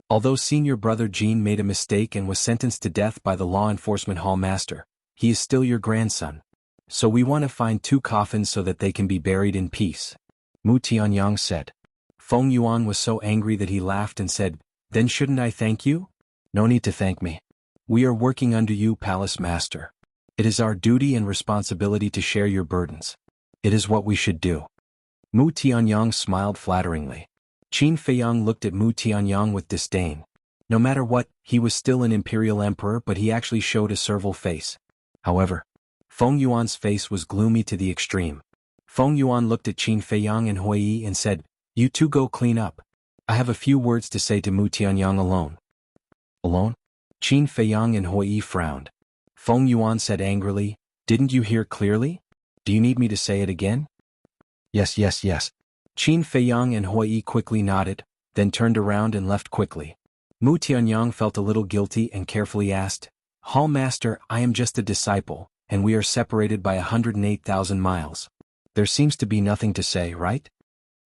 Although Senior Brother Jin made a mistake and was sentenced to death by the law enforcement hall master, he is still your grandson. So we want to find 2 coffins so that they can be buried in peace. Mu Tianyang said. Feng Yuan was so angry that he laughed and said, Then shouldn't I thank you? No need to thank me. We are working under you, Palace Master. It is our duty and responsibility to share your burdens. It is what we should do. Mu Tianyang smiled flatteringly. Qin Feiyang looked at Mu Tianyang with disdain. No matter what, he was still an imperial emperor, but he actually showed a servile face. However, Feng Yuan's face was gloomy to the extreme. Feng Yuan looked at Qin Feiyang and Hui Yi and said, You 2 go clean up. I have a few words to say to Mu Tianyang alone. Alone? Qin Feiyang and Hui Yi frowned. Feng Yuan said angrily, Didn't you hear clearly? Do you need me to say it again? Yes. Qin Feiyang and Hui Yi quickly nodded, then turned around and left quickly. Mu Tianyang felt a little guilty and carefully asked, Hall Master, I am just a disciple, and we are separated by 108,000 miles. There seems to be nothing to say, right?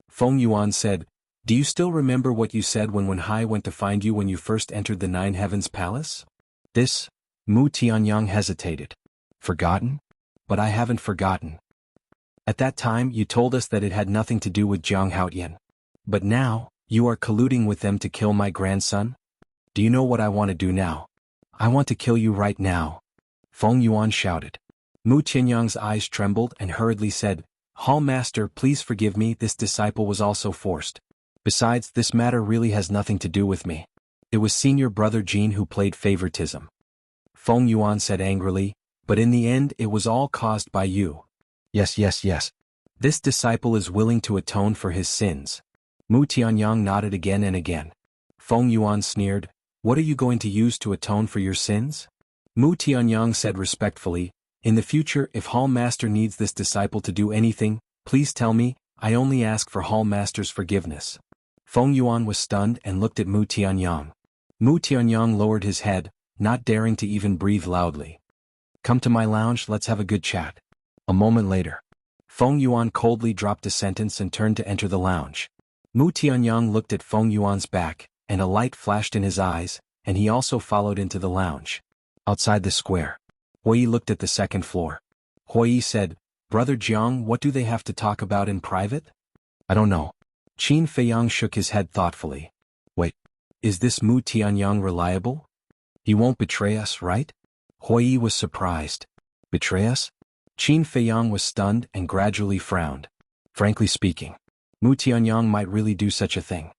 Feng Yuan said, Do you still remember what you said when Wenhai went to find you when you first entered the Nine Heavens Palace? This? Mu Tianyang hesitated. Forgotten? But I haven't forgotten. At that time you told us that it had nothing to do with Jiang Haotian. But now, you are colluding with them to kill my grandson? Do you know what I want to do now? I want to kill you right now. Feng Yuan shouted. Mu Tianyang's eyes trembled and hurriedly said, Hall Master, please forgive me, this disciple was also forced. Besides, this matter really has nothing to do with me. It was senior brother Jean who played favoritism. Feng Yuan said angrily, but in the end it was all caused by you. Yes, yes, yes. This disciple is willing to atone for his sins. Mu Tianyang nodded again and again. Feng Yuan sneered, what are you going to use to atone for your sins? Mu Tianyang said respectfully, in the future if Hall Master needs this disciple to do anything, please tell me, I only ask for Hall Master's forgiveness. Feng Yuan was stunned and looked at Mu Tianyang. Mu Tianyang lowered his head, not daring to even breathe loudly. Come to my lounge, let's have a good chat. A moment later. Feng Yuan coldly dropped a sentence and turned to enter the lounge. Mu Tianyang looked at Feng Yuan's back, and a light flashed in his eyes, and he also followed into the lounge. Outside the square. Hui looked at the second floor. Hui said, Brother Jiang, what do they have to talk about in private? I don't know. Qin Feiyang shook his head thoughtfully. Wait. Is this Mu Tianyang reliable? He won't betray us, right? Hui was surprised. Betray us? Qin Feiyang was stunned and gradually frowned. Frankly speaking, Mu Tianyang might really do such a thing.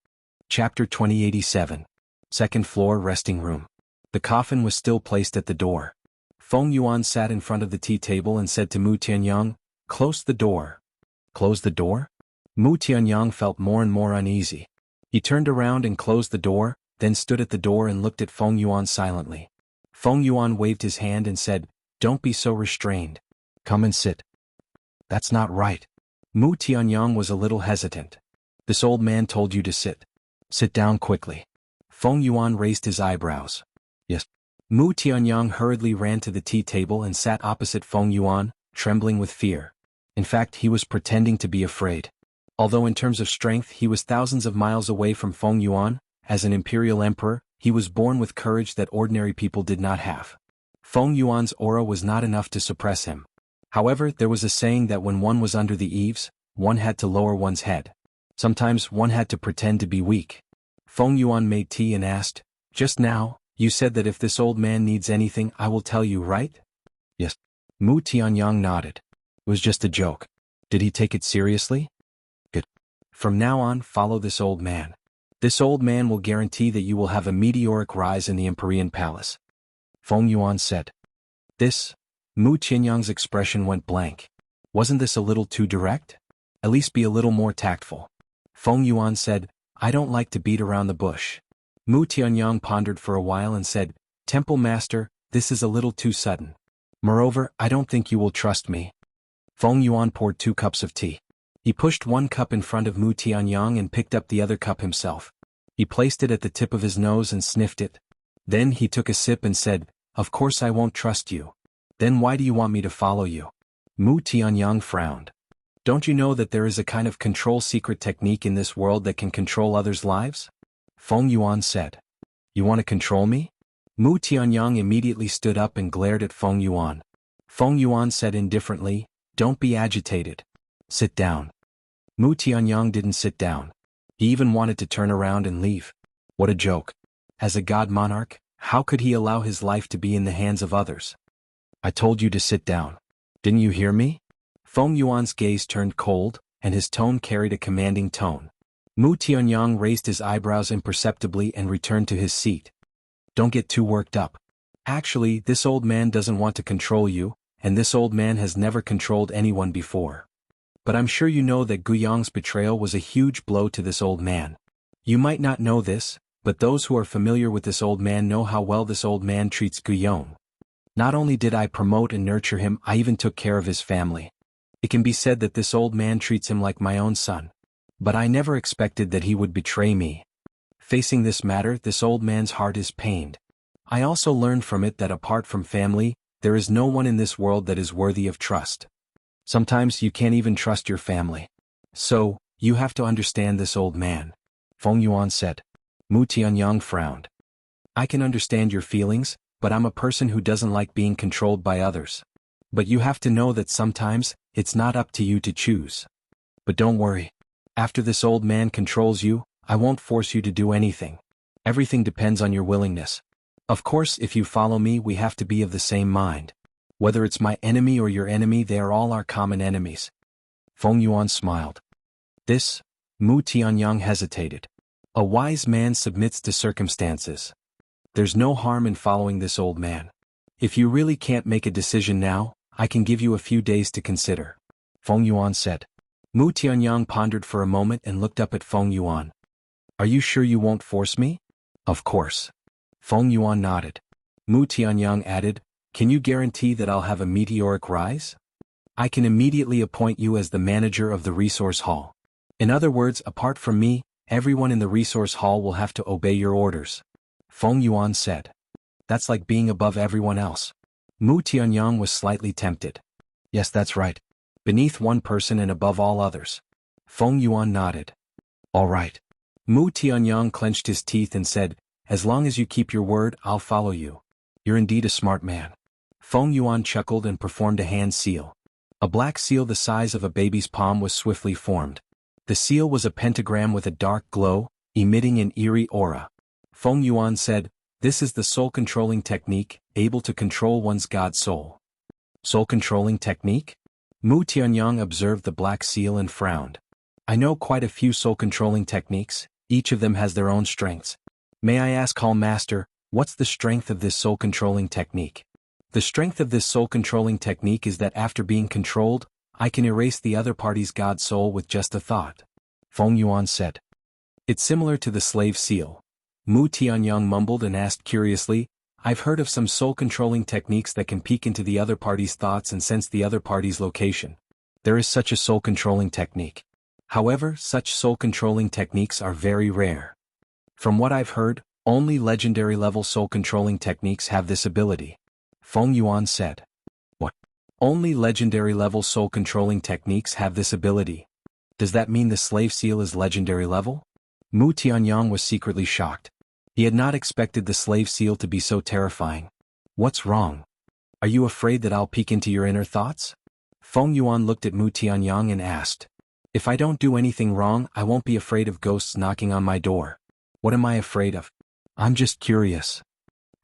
Chapter 2087. Second floor resting room. The coffin was still placed at the door. Feng Yuan sat in front of the tea table and said to Mu Tianyang, close the door. Close the door? Mu Tianyang felt more and more uneasy. He turned around and closed the door, then stood at the door and looked at Feng Yuan silently. Feng Yuan waved his hand and said, don't be so restrained. Come and sit. That's not right. Mu Tianyang was a little hesitant. This old man told you to sit. Sit down quickly. Feng Yuan raised his eyebrows. Yes. Mu Tianyang hurriedly ran to the tea table and sat opposite Feng Yuan, trembling with fear. In fact, he was pretending to be afraid. Although in terms of strength he was thousands of miles away from Feng Yuan, as an imperial emperor, he was born with courage that ordinary people did not have. Feng Yuan's aura was not enough to suppress him. However, there was a saying that when one was under the eaves, one had to lower one's head. Sometimes one had to pretend to be weak. Feng Yuan made tea and asked, just now, you said that if this old man needs anything I will tell you, right? Yes. Mu Tianyang nodded. It was just a joke. Did he take it seriously? Good. From now on, follow this old man. This old man will guarantee that you will have a meteoric rise in the Empyrean Palace. Feng Yuan said. This? Mu Tianyang's expression went blank. Wasn't this a little too direct? At least be a little more tactful. Feng Yuan said, I don't like to beat around the bush. Mu Tianyang pondered for a while and said, Temple Master, this is a little too sudden. Moreover, I don't think you will trust me. Feng Yuan poured 2 cups of tea. He pushed 1 cup in front of Mu Tianyang and picked up the other cup himself. He placed it at the tip of his nose and sniffed it. Then he took a sip and said, Of course I won't trust you. Then why do you want me to follow you? Mu Tianyang frowned. Don't you know that there is a kind of control secret technique in this world that can control others' lives? Feng Yuan said. You want to control me? Mu Tianyang immediately stood up and glared at Feng Yuan. Feng Yuan said indifferently, Don't be agitated. Sit down. Mu Tianyang didn't sit down. He even wanted to turn around and leave. What a joke. As a god monarch, how could he allow his life to be in the hands of others? I told you to sit down. Didn't you hear me? Feng Yuan's gaze turned cold, and his tone carried a commanding tone. Mu Tianyang raised his eyebrows imperceptibly and returned to his seat. Don't get too worked up. Actually, this old man doesn't want to control you, and this old man has never controlled anyone before. But I'm sure you know that Guyong's betrayal was a huge blow to this old man. You might not know this, but those who are familiar with this old man know how well this old man treats Guyong. Not only did I promote and nurture him, I even took care of his family. It can be said that this old man treats him like my own son. But I never expected that he would betray me. Facing this matter, this old man's heart is pained. I also learned from it that apart from family, there is no one in this world that is worthy of trust. Sometimes you can't even trust your family. So, you have to understand this old man. Feng Yuan said. Mu Tianyang frowned. I can understand your feelings, but I'm a person who doesn't like being controlled by others. But you have to know that sometimes, it's not up to you to choose. But don't worry. After this old man controls you, I won't force you to do anything. Everything depends on your willingness. Of course, if you follow me, we have to be of the same mind. Whether it's my enemy or your enemy, they are all our common enemies. Feng Yuan smiled. This? Mu Tianyang hesitated. A wise man submits to circumstances. There's no harm in following this old man. If you really can't make a decision now, I can give you a few days to consider, Feng Yuan said. Mu Tianyang pondered for a moment and looked up at Feng Yuan. Are you sure you won't force me? Of course. Feng Yuan nodded. Mu Tianyang added, can you guarantee that I'll have a meteoric rise? I can immediately appoint you as the manager of the resource hall. In other words, apart from me, everyone in the resource hall will have to obey your orders, Feng Yuan said. That's like being above everyone else. Mu Tianyang was slightly tempted. Yes, that's right. Beneath one person and above all others. Feng Yuan nodded. All right. Mu Tianyang clenched his teeth and said, as long as you keep your word, I'll follow you. You're indeed a smart man. Feng Yuan chuckled and performed a hand seal. A black seal the size of a baby's palm was swiftly formed. The seal was a pentagram with a dark glow, emitting an eerie aura. Feng Yuan said, this is the soul-controlling technique, able to control one's god soul. Soul-controlling technique? Mu Tianyang observed the black seal and frowned. I know quite a few soul-controlling techniques, each of them has their own strengths. May I ask, Hall Master, what's the strength of this soul-controlling technique? The strength of this soul-controlling technique is that after being controlled, I can erase the other party's god soul with just a thought, Feng Yuan said. It's similar to the slave seal. Mu Tianyang mumbled and asked curiously, I've heard of some soul-controlling techniques that can peek into the other party's thoughts and sense the other party's location. There is such a soul-controlling technique. However, such soul-controlling techniques are very rare. From what I've heard, only legendary-level soul-controlling techniques have this ability, Feng Yuan said. What? Only legendary-level soul-controlling techniques have this ability? Does that mean the slave seal is legendary level? Mu Tianyang was secretly shocked. He had not expected the slave seal to be so terrifying. What's wrong? Are you afraid that I'll peek into your inner thoughts? Feng Yuan looked at Mu Tianyang and asked. If I don't do anything wrong, I won't be afraid of ghosts knocking on my door. What am I afraid of? I'm just curious.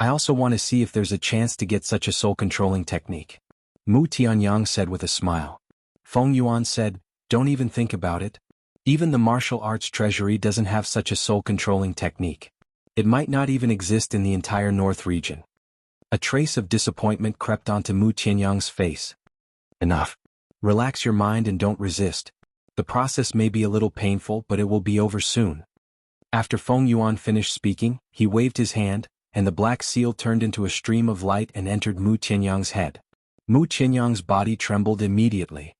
I also want to see if there's a chance to get such a soul-controlling technique, Mu Tianyang said with a smile. Feng Yuan said, don't even think about it. Even the martial arts treasury doesn't have such a soul-controlling technique. It might not even exist in the entire North region. A trace of disappointment crept onto Mu Tianyang's face. Enough. Relax your mind and don't resist. The process may be a little painful, but it will be over soon. After Feng Yuan finished speaking, he waved his hand, and the black seal turned into a stream of light and entered Mu Tianyang's head. Mu Tianyang's body trembled immediately.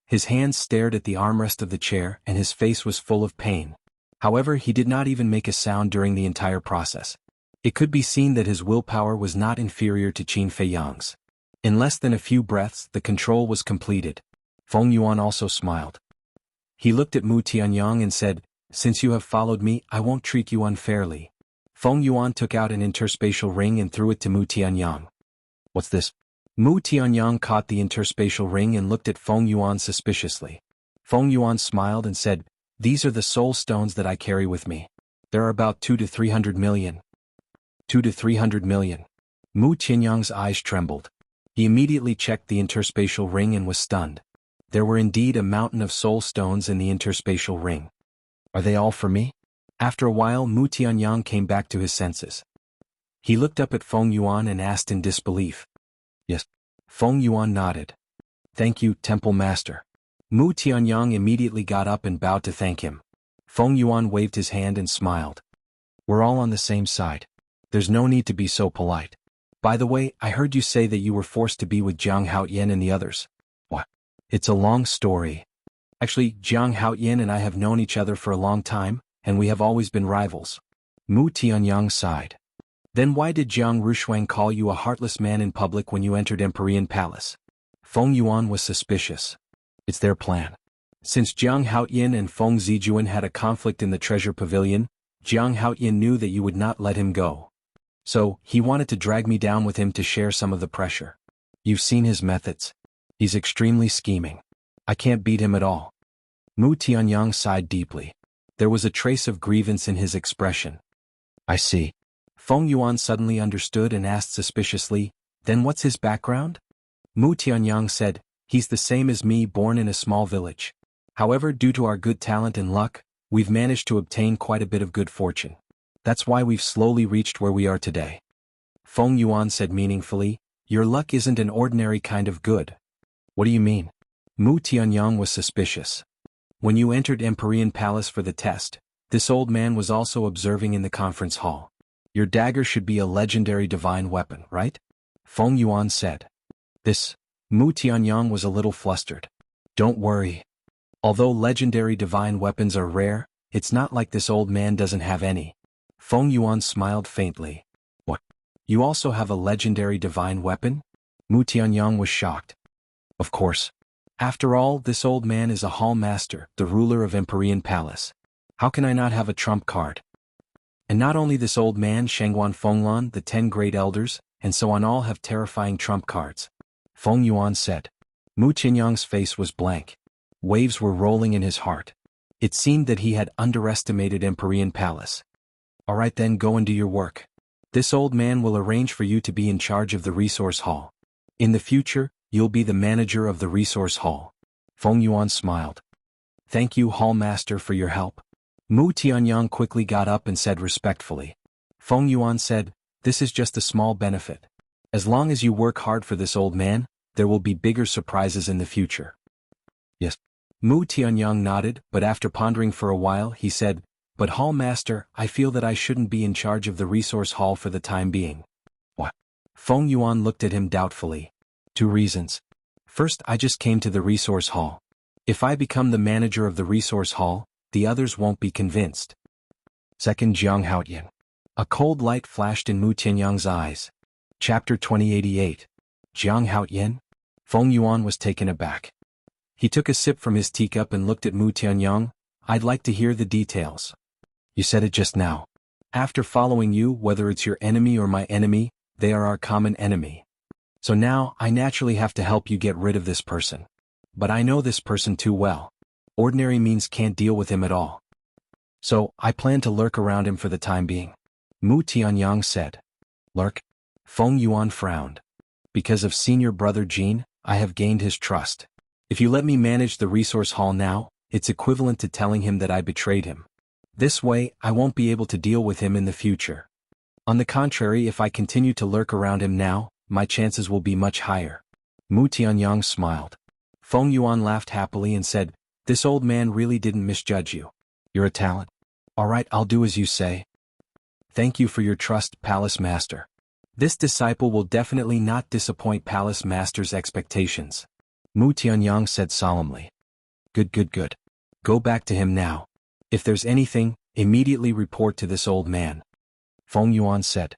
His hands stared at the armrest of the chair and his face was full of pain. However, he did not even make a sound during the entire process. It could be seen that his willpower was not inferior to Qin Fei Yang's. In less than a few breaths, the control was completed. Feng Yuan also smiled. He looked at Mu Tianyang and said, since you have followed me, I won't treat you unfairly. Feng Yuan took out an interspatial ring and threw it to Mu Tianyang. What's this? Mu Tianyang caught the interspatial ring and looked at Feng Yuan suspiciously. Feng Yuan smiled and said, these are the soul stones that I carry with me. There are about 2 to 300 million. 2 to 300 million. Mu Tianyang's eyes trembled. He immediately checked the interspatial ring and was stunned. There were indeed a mountain of soul stones in the interspatial ring. Are they all for me? After a while, Mu Tianyang came back to his senses. He looked up at Feng Yuan and asked in disbelief. Yes. Feng Yuan nodded. Thank you, Temple Master. Mu Tianyang immediately got up and bowed to thank him. Feng Yuan waved his hand and smiled. We're all on the same side. There's no need to be so polite. By the way, I heard you say that you were forced to be with Jiang Haoyan and the others. What? It's a long story. Actually, Jiang Haoyan and I have known each other for a long time, and we have always been rivals. Mu Tianyang sighed. Then why did Jiang Rushuang call you a heartless man in public when you entered Empyrean Palace? Feng Yuan was suspicious. It's their plan. Since Jiang Haoyan and Feng Zijuan had a conflict in the treasure pavilion, Jiang Haoyan knew that you would not let him go. So, he wanted to drag me down with him to share some of the pressure. You've seen his methods. He's extremely scheming. I can't beat him at all. Mu Tianyang sighed deeply. There was a trace of grievance in his expression. I see. Feng Yuan suddenly understood and asked suspiciously, then what's his background? Mu Tianyang said, he's the same as me, born in a small village. However, due to our good talent and luck, we've managed to obtain quite a bit of good fortune. That's why we've slowly reached where we are today. Feng Yuan said meaningfully, your luck isn't an ordinary kind of good. What do you mean? Mu Tianyang was suspicious. When you entered Empyrean Palace for the test, this old man was also observing in the conference hall. Your dagger should be a legendary divine weapon, right? Feng Yuan said. Mu Tianyang was a little flustered. Don't worry. Although legendary divine weapons are rare, it's not like this old man doesn't have any. Feng Yuan smiled faintly. What? You also have a legendary divine weapon? Mu Tianyang was shocked. Of course. After all, this old man is a hall master, the ruler of Empyrean Palace. How can I not have a trump card? And not only this old man, Shangguan Fenglan, the 10 great elders, and so on all have terrifying trump cards. Feng Yuan said. Mu Tianyang's face was blank. Waves were rolling in his heart. It seemed that he had underestimated Empyrean Palace. All right then, go and do your work. This old man will arrange for you to be in charge of the resource hall. In the future, you'll be the manager of the resource hall. Feng Yuan smiled. Thank you, hall master, for your help. Mu Tianyang quickly got up and said respectfully. Feng Yuan said, this is just a small benefit. As long as you work hard for this old man, there will be bigger surprises in the future. Yes. Mu Tianyang nodded, but after pondering for a while, he said, but hall master, I feel that I shouldn't be in charge of the resource hall for the time being. What? Feng Yuan looked at him doubtfully. 2 reasons. First, I just came to the resource hall. If I become the manager of the resource hall, the others won't be convinced. Second, Jianghu. A cold light flashed in Mu Tianyang's eyes. Chapter 2088. Jianghu. Feng Yuan was taken aback. He took a sip from his teacup and looked at Mu Tianyang. I'd like to hear the details. You said it just now. After following you, whether it's your enemy or my enemy, they are our common enemy. So now, I naturally have to help you get rid of this person. But I know this person too well. Ordinary means can't deal with him at all. So, I plan to lurk around him for the time being. Mu Tianyang said. Lurk? Feng Yuan frowned. Because of senior brother Jin, I have gained his trust. If you let me manage the resource hall now, it's equivalent to telling him that I betrayed him. This way, I won't be able to deal with him in the future. On the contrary, if I continue to lurk around him now, my chances will be much higher. Mu Tianyang smiled. Feng Yuan laughed happily and said, this old man really didn't misjudge you. You're a talent. All right, I'll do as you say. Thank you for your trust, Palace Master. This disciple will definitely not disappoint Palace Master's expectations. Mu Tianyang said solemnly. Good. Go back to him now. If there's anything, immediately report to this old man. Feng Yuan said.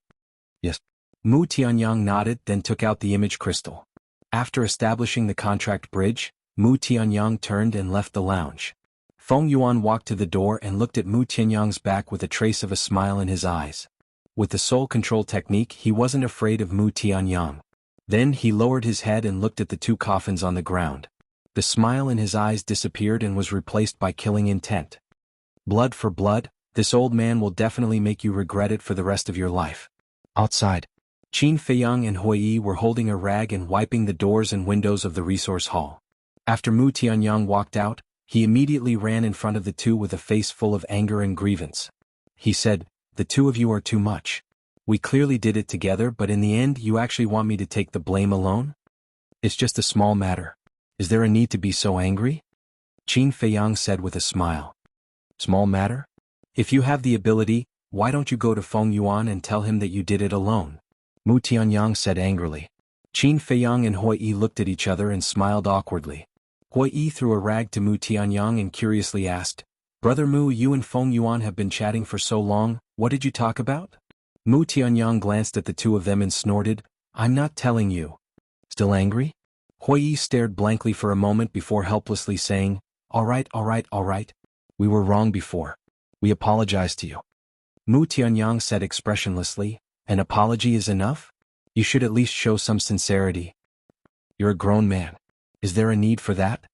Yes. Mu Tianyang nodded, then took out the image crystal. After establishing the contract bridge, Mu Tianyang turned and left the lounge. Feng Yuan walked to the door and looked at Mu Tianyang's back with a trace of a smile in his eyes. With the soul control technique, he wasn't afraid of Mu Tianyang. Then he lowered his head and looked at the 2 coffins on the ground. The smile in his eyes disappeared and was replaced by killing intent. Blood for blood, this old man will definitely make you regret it for the rest of your life. Outside, Qin Feiyang and Hui Yi were holding a rag and wiping the doors and windows of the resource hall. After Mu Tianyang walked out, he immediately ran in front of the 2 with a face full of anger and grievance. He said, the 2 of you are too much. We clearly did it together, but in the end you actually want me to take the blame alone? It's just a small matter. Is there a need to be so angry? Qin Feiyang said with a smile. Small matter? If you have the ability, why don't you go to Feng Yuan and tell him that you did it alone? Mu Tianyang said angrily. Qin Feiyang and Hui Yi looked at each other and smiled awkwardly. Hui Yi threw a rag to Mu Tianyang and curiously asked, Brother Mu, you and Feng Yuan have been chatting for so long, what did you talk about? Mu Tianyang glanced at the 2 of them and snorted, I'm not telling you. Still angry? Hui Yi stared blankly for a moment before helplessly saying, all right. We were wrong before. We apologize to you. Mu Tianyang said expressionlessly, an apology is enough? You should at least show some sincerity. You're a grown man. Is there a need for that?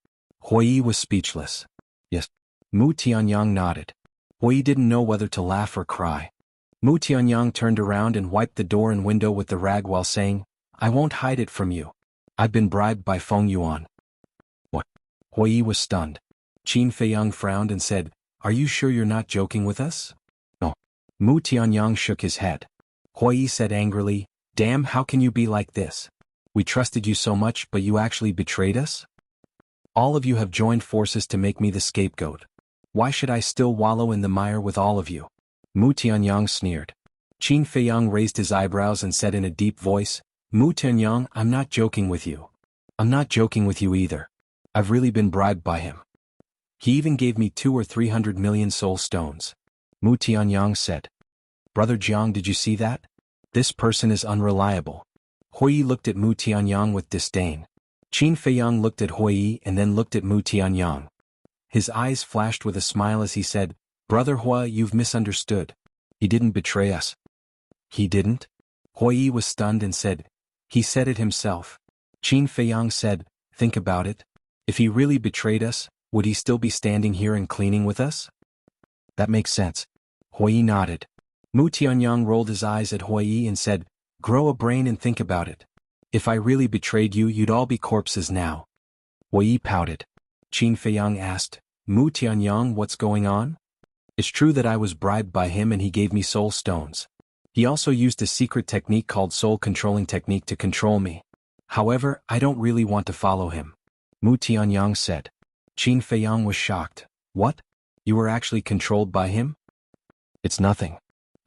Hui Yi was speechless. Yes. Mu Tianyang nodded. Hui Yi didn't know whether to laugh or cry. Mu Tianyang turned around and wiped the door and window with the rag while saying, I won't hide it from you. I've been bribed by Feng Yuan. What? Hui Yi was stunned. Qin Feiyang frowned and said, Are you sure you're not joking with us? No. Mu Tianyang shook his head. Hui said angrily, damn, how can you be like this? We trusted you so much but you actually betrayed us? All of you have joined forces to make me the scapegoat. Why should I still wallow in the mire with all of you? Mu Tianyang sneered. Qin Feiyang raised his eyebrows and said in a deep voice, Mu Tianyang, I'm not joking with you. I'm not joking with you either. I've really been bribed by him. He even gave me 200 or 300 million soul stones. Mu Tianyang said. Brother Jiang, did you see that? This person is unreliable. Hui looked at Mu Tianyang with disdain. Qin Feiyang looked at Hui and then looked at Mu Tianyang. His eyes flashed with a smile as he said, Brother Hua, you've misunderstood. He didn't betray us. He didn't? Hui was stunned and said, he said it himself. Qin Feiyang said, think about it. If he really betrayed us, would he still be standing here and cleaning with us? That makes sense. Hui nodded. Mu Tianyang rolled his eyes at Hui and said, grow a brain and think about it. If I really betrayed you, you'd all be corpses now. Hui pouted. Qin Feiyang asked, Mu Tianyang, what's going on? It's true that I was bribed by him and he gave me soul stones. He also used a secret technique called soul controlling technique to control me. However, I don't really want to follow him. Mu Tianyang said. Qin Feiyang was shocked. What? You were actually controlled by him? It's nothing.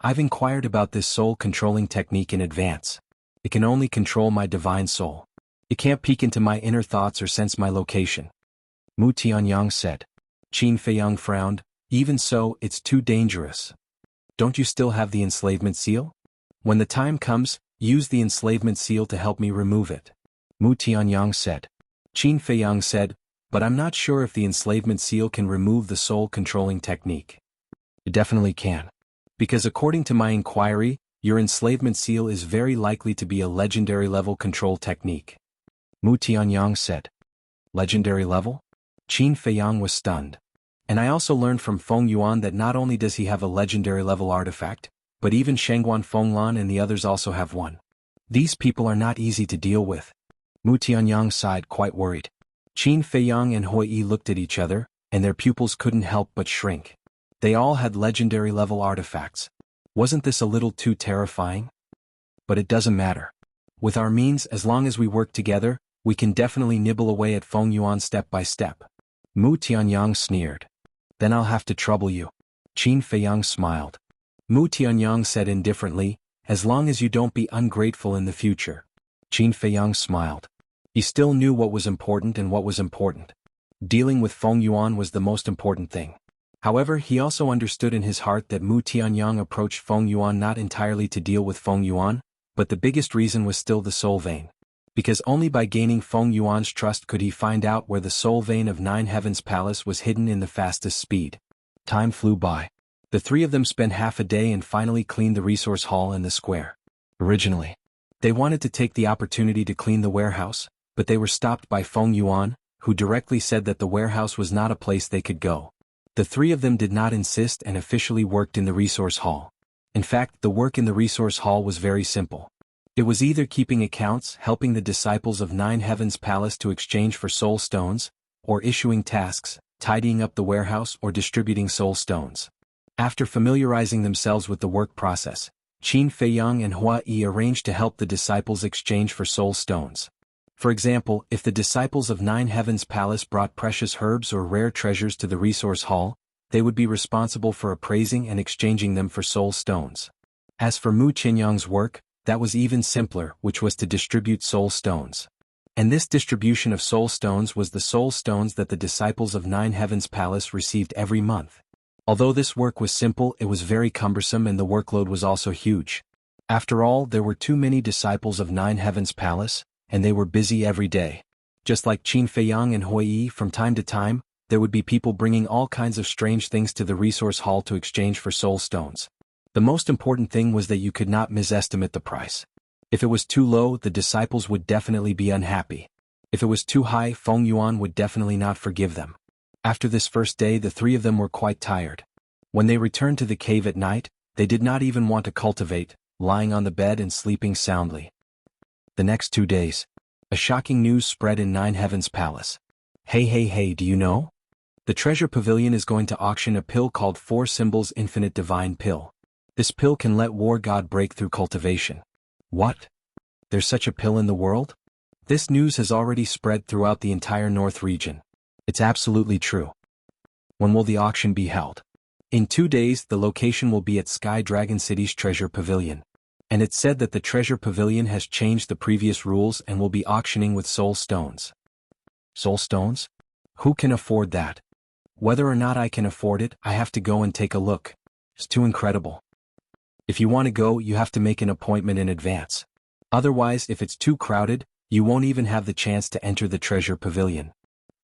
I've inquired about this soul controlling technique in advance. It can only control my divine soul. It can't peek into my inner thoughts or sense my location. Mu Tianyang said. Qin Feiyang frowned. Even so, it's too dangerous. Don't you still have the enslavement seal? When the time comes, use the enslavement seal to help me remove it. Mu Tianyang said. Qin Feiyang said, but I'm not sure if the enslavement seal can remove the soul controlling technique. It definitely can. Because according to my inquiry, your enslavement seal is very likely to be a legendary level control technique. Mu Tianyang said. Legendary level? Qin Feiyang was stunned. And I also learned from Feng Yuan that not only does he have a legendary level artifact, but even Shengguan Fenglan and the others also have one. These people are not easy to deal with. Mu Tianyang sighed, quite worried. Qin Feiyang and Hui looked at each other, and their pupils couldn't help but shrink. They all had legendary level artifacts. Wasn't this a little too terrifying? But it doesn't matter. With our means, as long as we work together, we can definitely nibble away at Feng Yuan step by step. Mu Tianyang sneered. Then I'll have to trouble you. Qin Feiyang smiled. Mu Tianyang said indifferently, as long as you don't be ungrateful in the future. Qin Feiyang smiled. He still knew what was important and what was important. Dealing with Feng Yuan was the most important thing. However, he also understood in his heart that Mu Tianyang approached Feng Yuan not entirely to deal with Feng Yuan, but the biggest reason was still the soul vein. Because only by gaining Feng Yuan's trust could he find out where the soul vein of Nine Heavens Palace was hidden in the fastest speed. Time flew by. The three of them spent half a day and finally cleaned the resource hall and the square. Originally, they wanted to take the opportunity to clean the warehouse, but they were stopped by Feng Yuan, who directly said that the warehouse was not a place they could go. The three of them did not insist and officially worked in the resource hall. In fact, the work in the resource hall was very simple. It was either keeping accounts, helping the disciples of Nine Heavens Palace to exchange for soul stones, or issuing tasks, tidying up the warehouse or distributing soul stones. After familiarizing themselves with the work process, Qin Feiyang and Hua Yi arranged to help the disciples exchange for soul stones. For example, if the disciples of Nine Heavens Palace brought precious herbs or rare treasures to the resource hall, they would be responsible for appraising and exchanging them for soul stones. As for Mu Qinyang's work, that was even simpler, which was to distribute soul stones. And this distribution of soul stones was the soul stones that the disciples of Nine Heavens Palace received every month. Although this work was simple, it was very cumbersome and the workload was also huge. After all, there were too many disciples of Nine Heavens Palace, and they were busy every day. Just like Qin Feiyang and Hui Yi, from time to time, there would be people bringing all kinds of strange things to the resource hall to exchange for soul stones. The most important thing was that you could not misestimate the price. If it was too low, the disciples would definitely be unhappy. If it was too high, Feng Yuan would definitely not forgive them. After this first day, the three of them were quite tired. When they returned to the cave at night, they did not even want to cultivate, lying on the bed and sleeping soundly. The next 2 days, a shocking news spread in Nine Heavens Palace. Hey, do you know? The treasure pavilion is going to auction a pill called 4 Symbols Infinite Divine Pill. This pill can let War God break through cultivation. What? There's such a pill in the world? This news has already spread throughout the entire North region. It's absolutely true. When will the auction be held? In 2 days, the location will be at Sky Dragon City's Treasure Pavilion. And it's said that the Treasure Pavilion has changed the previous rules and will be auctioning with soul stones. Soul stones? Who can afford that? Whether or not I can afford it, I have to go and take a look. It's too incredible. If you want to go, you have to make an appointment in advance. Otherwise, if it's too crowded, you won't even have the chance to enter the Treasure Pavilion.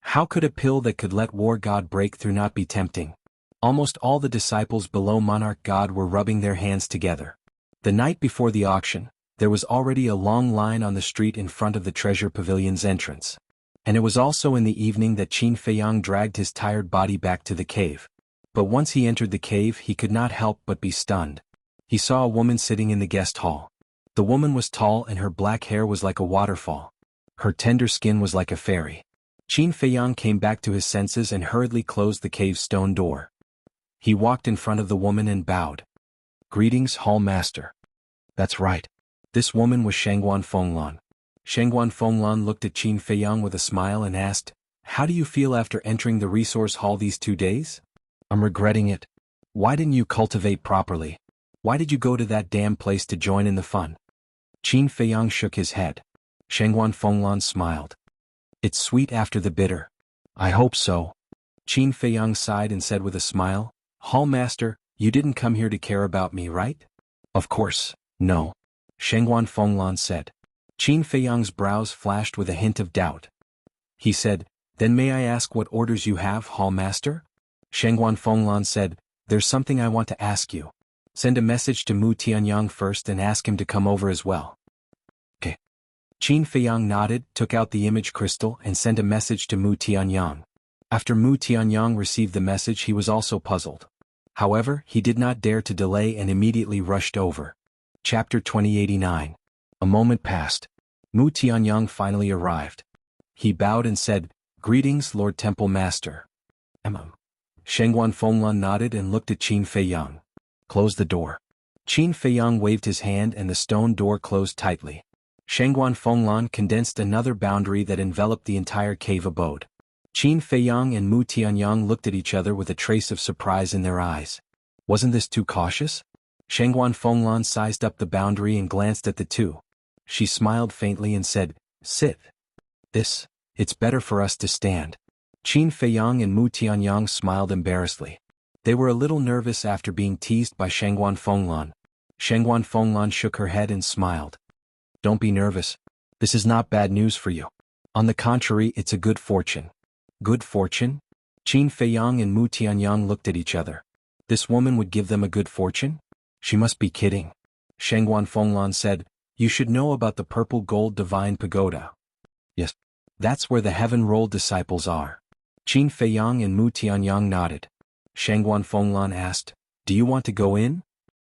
How could a pill that could let War God break through not be tempting? Almost all the disciples below Monarch God were rubbing their hands together. The night before the auction, there was already a long line on the street in front of the Treasure Pavilion's entrance. And it was also in the evening that Qin Feiyang dragged his tired body back to the cave. But once he entered the cave, he could not help but be stunned. He saw a woman sitting in the guest hall. The woman was tall and her black hair was like a waterfall. Her tender skin was like a fairy. Qin Feiyang came back to his senses and hurriedly closed the cave's stone door. He walked in front of the woman and bowed. "Greetings, Hall Master." That's right. This woman was Shangguan Fenglan. Shangguan Fenglan looked at Qin Feiyang with a smile and asked, "How do you feel after entering the resource hall these 2 days?" "I'm regretting it. Why didn't you cultivate properly? Why did you go to that damn place to join in the fun?" Qin Feiyang shook his head. Shangguan Fenglan smiled. "It's sweet after the bitter." "I hope so." Qin Feiyang sighed and said with a smile, "Hall Master, you didn't come here to care about me, right?" "Of course, no," Shangguan Fenglan said. Qin Feiyang's brows flashed with a hint of doubt. He said, "Then may I ask what orders you have, Hall Master?" Shangguan Fenglan said, "There's something I want to ask you. Send a message to Mu Tianyang first and ask him to come over as well." "Okay." Qin Feiyang nodded, took out the image crystal and sent a message to Mu Tianyang. After Mu Tianyang received the message, he was also puzzled. However, he did not dare to delay and immediately rushed over. Chapter 2089. A moment passed. Mu Tianyang finally arrived. He bowed and said, "Greetings, Lord Temple Master." Shangguan Fenglan nodded and looked at Qin Feiyang. "Close the door." Qin Feiyang waved his hand and the stone door closed tightly. Shangguan Fenglan condensed another boundary that enveloped the entire cave abode. Qin Feiyang and Mu Tianyang looked at each other with a trace of surprise in their eyes. Wasn't this too cautious? Shangguan Fenglan sized up the boundary and glanced at the two. She smiled faintly and said, "Sit. It's better for us to stand." Qin Feiyang and Mu Tianyang smiled embarrassedly. They were a little nervous after being teased by Shangguan Fenglan. Shangguan Fenglan shook her head and smiled. "Don't be nervous. This is not bad news for you. On the contrary, it's a good fortune." "Good fortune?" Qin Feiyang and Mu Tianyang looked at each other. This woman would give them a good fortune? She must be kidding. Shangguan Fenglan said, "You should know about the purple gold divine pagoda." "Yes. That's where the heaven-rolled disciples are." Qin Feiyang and Mu Tianyang nodded. Shangguan Fenglan asked, "Do you want to go in?"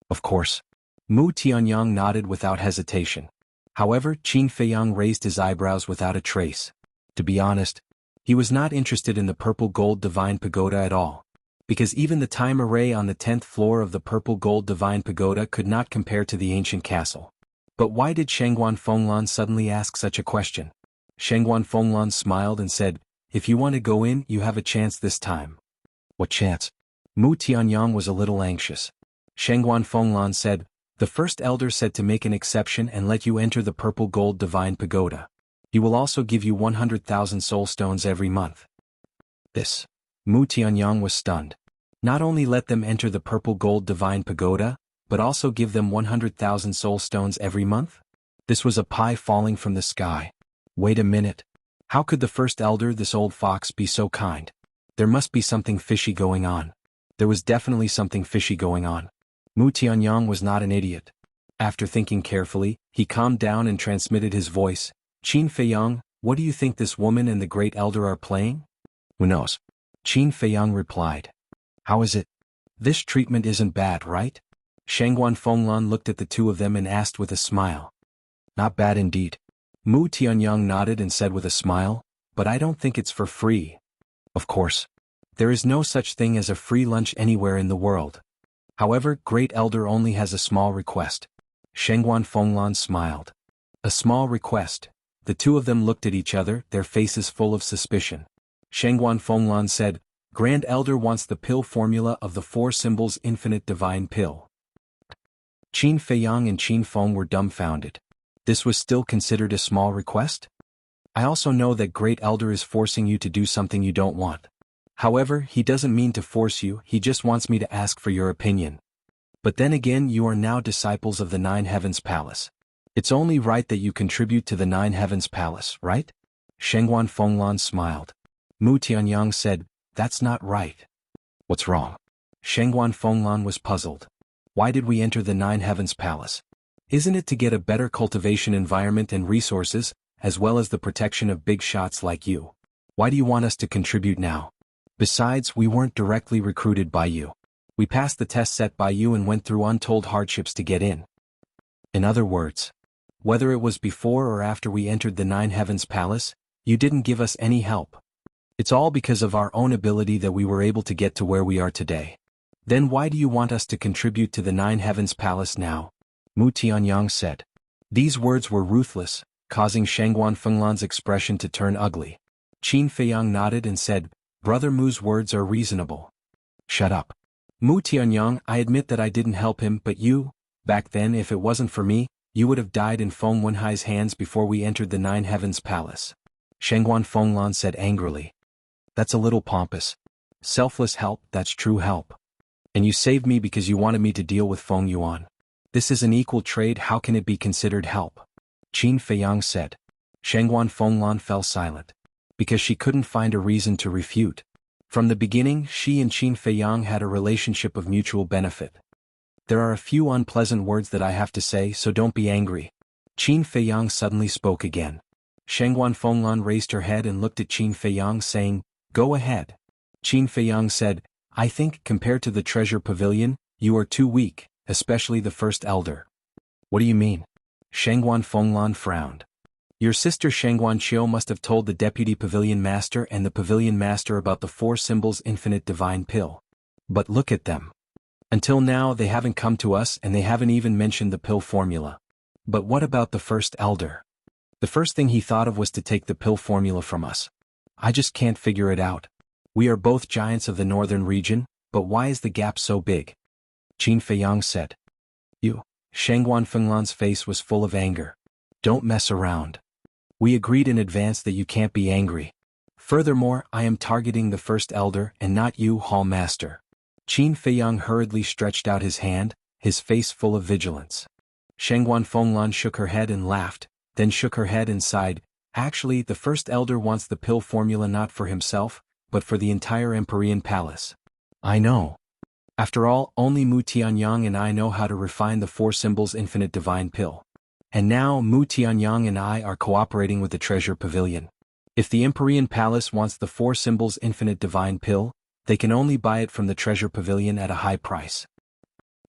"Of course." Mu Tianyang nodded without hesitation. However, Qin Feiyang raised his eyebrows without a trace. To be honest, he was not interested in the purple gold divine pagoda at all. Because even the time array on the 10th floor of the purple gold divine pagoda could not compare to the ancient castle. But why did Shangguan Fenglan suddenly ask such a question? Shangguan Fenglan smiled and said, "If you want to go in, you have a chance this time." "What chance?" Mu Tianyang was a little anxious. Shangguan Fenglan said, "The first elder said to make an exception and let you enter the purple gold divine pagoda. He will also give you 100,000 soul stones every month." This. Mu Tianyang was stunned. Not only let them enter the purple gold divine pagoda, but also give them 100,000 soul stones every month? This was a pie falling from the sky. Wait a minute. How could the first elder, this old fox, be so kind? There must be something fishy going on. There was definitely something fishy going on. Mu Tianyang was not an idiot. After thinking carefully, he calmed down and transmitted his voice. "Qin Feiyang, what do you think this woman and the great elder are playing?" "Who knows?" Qin Feiyang replied. "How is it? This treatment isn't bad, right?" Shangguan Fenglan looked at the two of them and asked with a smile. "Not bad indeed." Mu Tianyang nodded and said with a smile, "But I don't think it's for free." "Of course. There is no such thing as a free lunch anywhere in the world. However, Great Elder only has a small request. Shengguan Fenglan smiled. A small request. The two of them looked at each other, their faces full of suspicion. Shengguan Fenglan said, Grand Elder wants the pill formula of the four symbols infinite divine pill. Qin Feiyang and Qin Feng were dumbfounded. This was still considered a small request? I also know that Great Elder is forcing you to do something you don't want. However, he doesn't mean to force you, he just wants me to ask for your opinion. But then again, you are now disciples of the Nine Heavens Palace. It's only right that you contribute to the Nine Heavens Palace, right? Shengguan Fenglan smiled. Mu Tianyang said, That's not right. What's wrong? Shengguan Fenglan was puzzled. Why did we enter the Nine Heavens Palace? Isn't it to get a better cultivation environment and resources, as well as the protection of big shots like you? Why do you want us to contribute now? Besides, we weren't directly recruited by you. We passed the test set by you and went through untold hardships to get in. In other words, whether it was before or after we entered the Nine Heavens Palace, you didn't give us any help. It's all because of our own ability that we were able to get to where we are today. Then why do you want us to contribute to the Nine Heavens Palace now? Mu Tianyang said. These words were ruthless, causing Shengguan Fenglan's expression to turn ugly. Qin Feiyang nodded and said, Brother Mu's words are reasonable. Shut up. Mu Tianyang, I admit that I didn't help him, but you, back then if it wasn't for me, you would have died in Feng Wenhai's hands before we entered the Nine Heavens Palace. Shengguan Fenglan said angrily. That's a little pompous. Selfless help, that's true help. And you saved me because you wanted me to deal with Feng Yuan. This is an equal trade, how can it be considered help? Qin Feiyang said. Shengguan Fenglan fell silent. Because she couldn't find a reason to refute. From the beginning, she and Qin Feiyang had a relationship of mutual benefit. There are a few unpleasant words that I have to say, so don't be angry. Qin Feiyang suddenly spoke again. Shengguan Fenglan raised her head and looked at Qin Feiyang saying, Go ahead. Qin Feiyang said, I think, compared to the treasure pavilion, you are too weak, especially the first elder. What do you mean? Shengguan Fenglan frowned. Your sister Shengguan Qiu must have told the deputy pavilion master and the pavilion master about the four symbols infinite divine pill. But look at them. Until now they haven't come to us and they haven't even mentioned the pill formula. But what about the first elder? The first thing he thought of was to take the pill formula from us. I just can't figure it out. We are both giants of the northern region, but why is the gap so big? Qin Feiyang said. You. Shengguan Fenglan's face was full of anger. Don't mess around. We agreed in advance that you can't be angry. Furthermore, I am targeting the first elder and not you, Hall Master. Qin Feiyang hurriedly stretched out his hand, his face full of vigilance. Shengguan Fenglan shook her head and laughed, then shook her head and sighed. Actually, the first elder wants the pill formula not for himself, but for the entire Empyrean Palace. I know. After all, only Mu Tianyang and I know how to refine the four symbols infinite divine pill. And now Mu Tianyang and I are cooperating with the treasure pavilion. If the Empyrean Palace wants the four symbols infinite divine pill, they can only buy it from the treasure pavilion at a high price.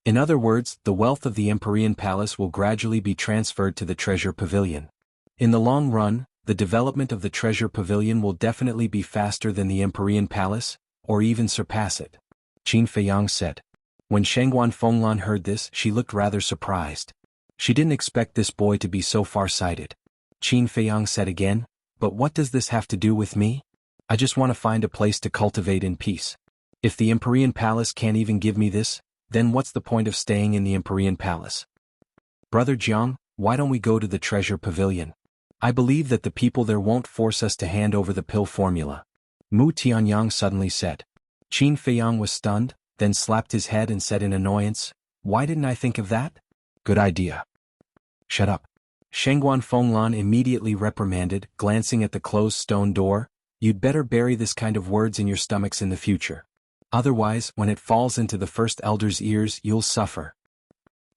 In other words, the wealth of the Empyrean Palace will gradually be transferred to the treasure pavilion. In the long run, the development of the treasure pavilion will definitely be faster than the Empyrean Palace, or even surpass it. Qin Feiyang said. When Shengguan Fenglan heard this, she looked rather surprised. She didn't expect this boy to be so far-sighted. Qin Feiyang said again, But what does this have to do with me? I just want to find a place to cultivate in peace. If the Empyrean Palace can't even give me this, then what's the point of staying in the Empyrean Palace? Brother Jiang, why don't we go to the treasure pavilion? I believe that the people there won't force us to hand over the pill formula. Mu Tianyang suddenly said. Qin Feiyang was stunned, then slapped his head and said in annoyance, Why didn't I think of that? Good idea. Shut up. Shengguan Fenglan immediately reprimanded, glancing at the closed stone door, You'd better bury this kind of words in your stomachs in the future. Otherwise, when it falls into the first elder's ears, you'll suffer.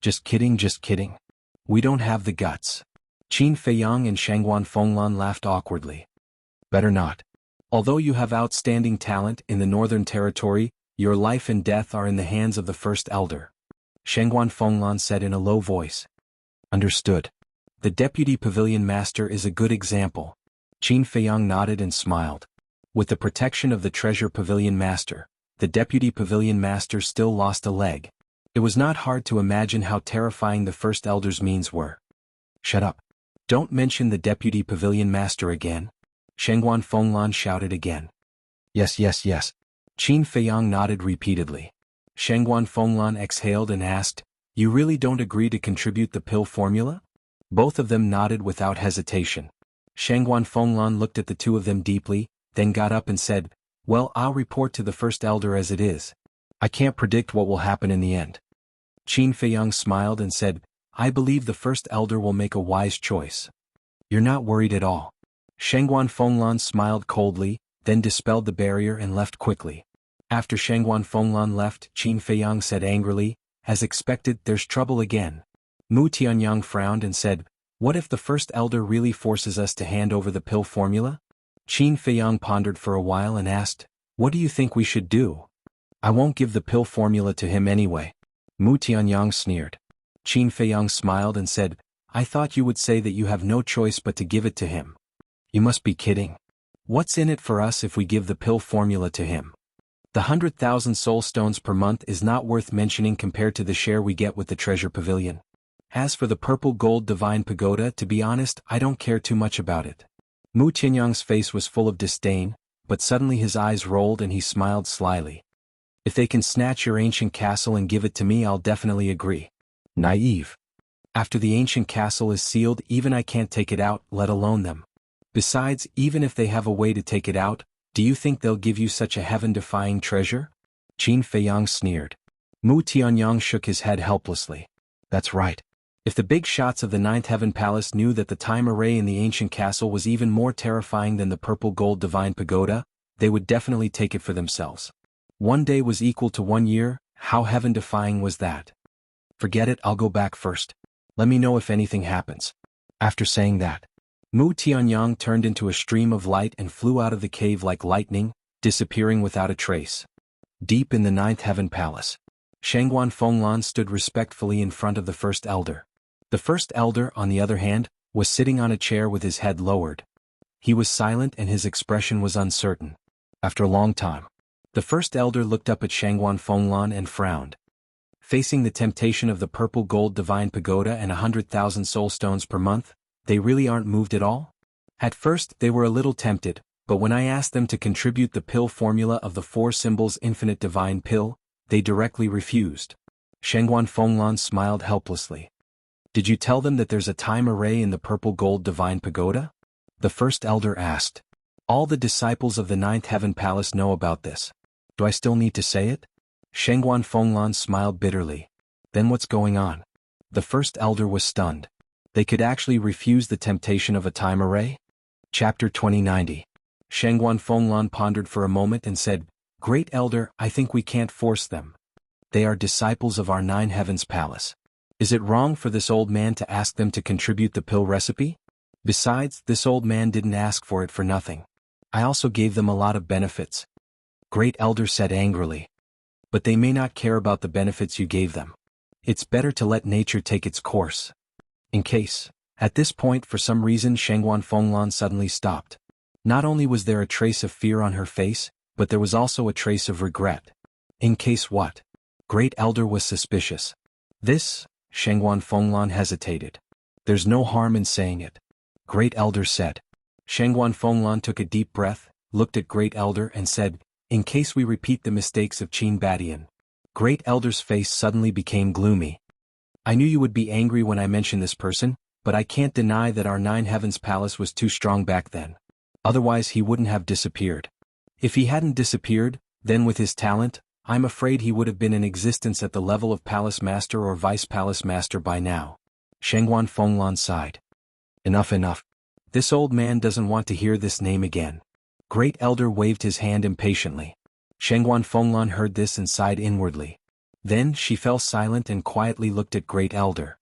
Just kidding, just kidding. We don't have the guts. Qin Feiyang and Shengguan Fenglan laughed awkwardly. Better not. Although you have outstanding talent in the Northern Territory, your life and death are in the hands of the first elder. Shengguan Fenglan said in a low voice. Understood. The deputy pavilion master is a good example. Qin Feiyang nodded and smiled. With the protection of the treasure pavilion master, the deputy pavilion master still lost a leg. It was not hard to imagine how terrifying the first elder's means were. "Shut up. Don't mention the deputy pavilion master again," Shengguan Fenglan shouted again. "Yes, yes, yes." Qin Feiyang nodded repeatedly. Shengguan Fenglan exhaled and asked, "You really don't agree to contribute the pill formula?" Both of them nodded without hesitation. Shengguan Fenglan looked at the two of them deeply, then got up and said, "Well, I'll report to the first elder as it is. I can't predict what will happen in the end." Qin Feiyang smiled and said, "I believe the first elder will make a wise choice." "You're not worried at all." Shengguan Fenglan smiled coldly, then dispelled the barrier and left quickly. After Shengguan Fenglan left, Qin Feiyang said angrily, "As expected, there's trouble again." Mu Tianyang frowned and said, "What if the first elder really forces us to hand over the pill formula?" Qin Feiyang pondered for a while and asked, "What do you think we should do?" "I won't give the pill formula to him anyway." Mu Tianyang sneered. Qin Feiyang smiled and said, "I thought you would say that you have no choice but to give it to him." "You must be kidding. What's in it for us if we give the pill formula to him? The 100,000 soul stones per month is not worth mentioning compared to the share we get with the treasure pavilion. As for the purple gold divine pagoda, to be honest, I don't care too much about it." Mu Tianyang's face was full of disdain, but suddenly his eyes rolled and he smiled slyly. "If they can snatch your ancient castle and give it to me, I'll definitely agree." Naive. After the ancient castle is sealed, even I can't take it out, let alone them. Besides, even if they have a way to take it out, do you think they'll give you such a heaven-defying treasure? Qin Feiyang sneered. Mu Tianyang shook his head helplessly. "That's right. If the big shots of the Ninth Heaven Palace knew that the time array in the ancient castle was even more terrifying than the purple gold divine pagoda, they would definitely take it for themselves. One day was equal to 1 year, how heaven-defying was that? Forget it, I'll go back first. Let me know if anything happens." After saying that, Mu Tianyang turned into a stream of light and flew out of the cave like lightning, disappearing without a trace. Deep in the Ninth Heaven Palace, Shengguan Fenglan stood respectfully in front of the first elder. The first elder, on the other hand, was sitting on a chair with his head lowered. He was silent and his expression was uncertain. After a long time, the first elder looked up at Shengguan Fenglan and frowned. Facing the temptation of the purple gold divine pagoda and 100,000 soul stones per month, they really aren't moved at all? At first, they were a little tempted, but when I asked them to contribute the pill formula of the 4 symbols infinite divine pill, they directly refused. Shengguan Fenglan smiled helplessly. "Did you tell them that there's a time array in the purple gold divine pagoda?" The first elder asked. "All the disciples of the Ninth Heaven Palace know about this. Do I still need to say it?" Shengguan Fenglan smiled bitterly. "Then what's going on?" The first elder was stunned. They could actually refuse the temptation of a time array? Chapter 2090. Shengguan Fenglan pondered for a moment and said, "Great elder, I think we can't force them. They are disciples of our Nine Heavens Palace. Is it wrong for this old man to ask them to contribute the pill recipe? Besides, this old man didn't ask for it for nothing. I also gave them a lot of benefits." Great elder said angrily. "But they may not care about the benefits you gave them. It's better to let nature take its course." In case. At this point, for some reason, Shengguan Fenglan suddenly stopped. Not only was there a trace of fear on her face, but there was also a trace of regret. In case what? Great elder was suspicious. "This?" Shengguan Fenglan hesitated. "There's no harm in saying it," Great elder said. Shengguan Fenglan took a deep breath, looked at Great elder and said, "In case we repeat the mistakes of Qin Badian." Great elder's face suddenly became gloomy. "I knew you would be angry when I mentioned this person, but I can't deny that our Nine Heavens Palace was too strong back then. Otherwise he wouldn't have disappeared. If he hadn't disappeared, then with his talent, I'm afraid he would have been in existence at the level of Palace Master or Vice Palace Master by now." Shengguan Fenglan sighed. Enough, enough. This old man doesn't want to hear this name again." Great elder waved his hand impatiently. Shengguan Fenglan heard this and sighed inwardly. Then she fell silent and quietly looked at Great elder.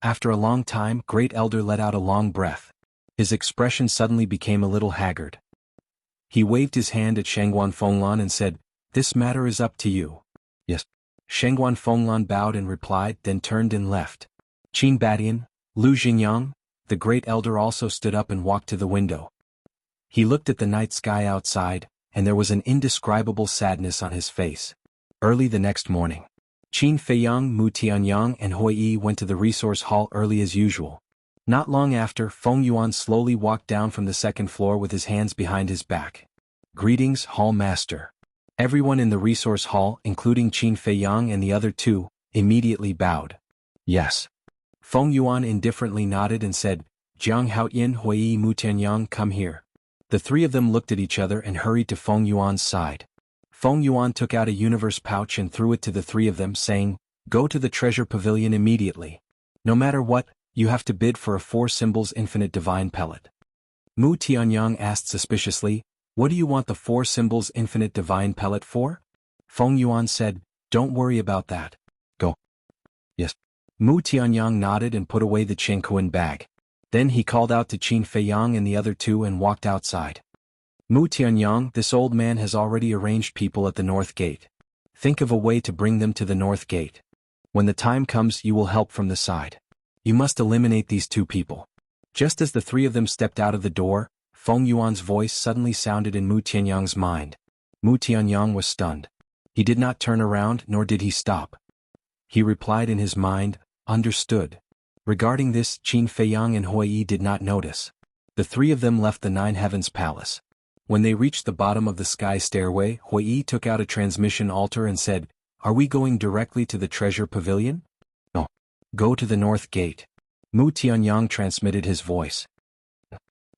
After a long time, Great elder let out a long breath. His expression suddenly became a little haggard. He waved his hand at Shengguan Fenglan and said, "This matter is up to you." "Yes." Shengguan Fenglan bowed and replied, then turned and left. Qin Badian, Lu Xingyang, the Great elder also stood up and walked to the window. He looked at the night sky outside, and there was an indescribable sadness on his face. Early the next morning, Qin Feiyang, Mu Tianyang and Hui Yi went to the resource hall early as usual. Not long after, Feng Yuan slowly walked down from the second floor with his hands behind his back. "Greetings, Hall Master." Everyone in the resource hall, including Qin Feiyang and the other two, immediately bowed. "Yes." Feng Yuan indifferently nodded and said, "Jiang Haoyin, Hui Yi, Mu Tianyang, come here." The three of them looked at each other and hurried to Feng Yuan's side. Feng Yuan took out a universe pouch and threw it to the three of them, saying, "Go to the treasure pavilion immediately. No matter what, you have to bid for a 4 symbols infinite divine pellet." Mu Tianyang asked suspiciously, "What do you want the 4 symbols infinite divine pellet for?" Feng Yuan said, "Don't worry about that. Go." "Yes." Mu Tianyang nodded and put away the Qingkuan bag. Then he called out to Qin Feiyang and the other two and walked outside. "Mu Tianyang, this old man has already arranged people at the north gate. Think of a way to bring them to the north gate. When the time comes, you will help from the side. You must eliminate these 2 people." Just as the three of them stepped out of the door, Feng Yuan's voice suddenly sounded in Mu Tianyang's mind. Mu Tianyang was stunned. He did not turn around, nor did he stop. He replied in his mind, "Understood." Regarding this, Qin Feiyang and Hui Yi did not notice. The three of them left the Nine Heavens Palace. When they reached the bottom of the sky stairway, Hui Yi took out a transmission altar and said, "Are we going directly to the treasure pavilion?" "No. Go to the north gate." Mu Tianyang transmitted his voice.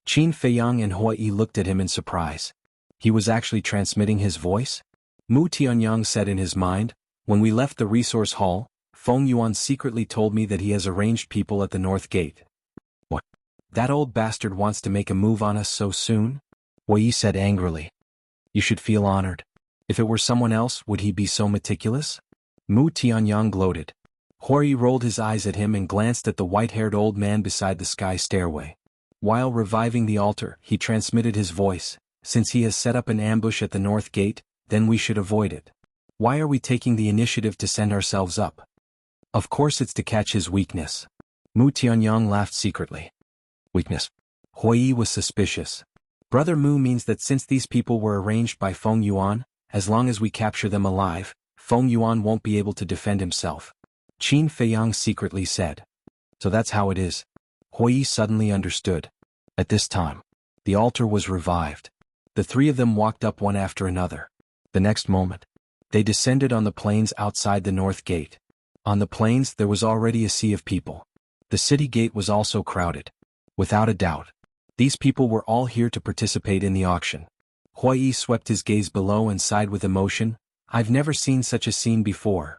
Qin Feiyang and Hui Yi looked at him in surprise. He was actually transmitting his voice? Mu Tianyang said in his mind, "When we left the resource hall, Feng Yuan secretly told me that he has arranged people at the north gate." "What? That old bastard wants to make a move on us so soon?" Hui Yi said angrily. "You should feel honored. If it were someone else, would he be so meticulous?" Mu Tianyang gloated. Hui Yi rolled his eyes at him and glanced at the white-haired old man beside the sky stairway. While reviving the altar, he transmitted his voice, "Since he has set up an ambush at the north gate, then we should avoid it. Why are we taking the initiative to send ourselves up? Of course it's to catch his weakness." Mu Tianyang laughed secretly. "Weakness?" Hui Yi was suspicious. "Brother Mu means that since these people were arranged by Feng Yuan, as long as we capture them alive, Feng Yuan won't be able to defend himself." Qin Feiyang secretly said. "So that's how it is." Hui Yi suddenly understood. At this time, the altar was revived. The three of them walked up one after another. The next moment, they descended on the plains outside the north gate. On the plains there was already a sea of people. The city gate was also crowded. Without a doubt, these people were all here to participate in the auction. Hui Yi swept his gaze below and sighed with emotion. "I've never seen such a scene before.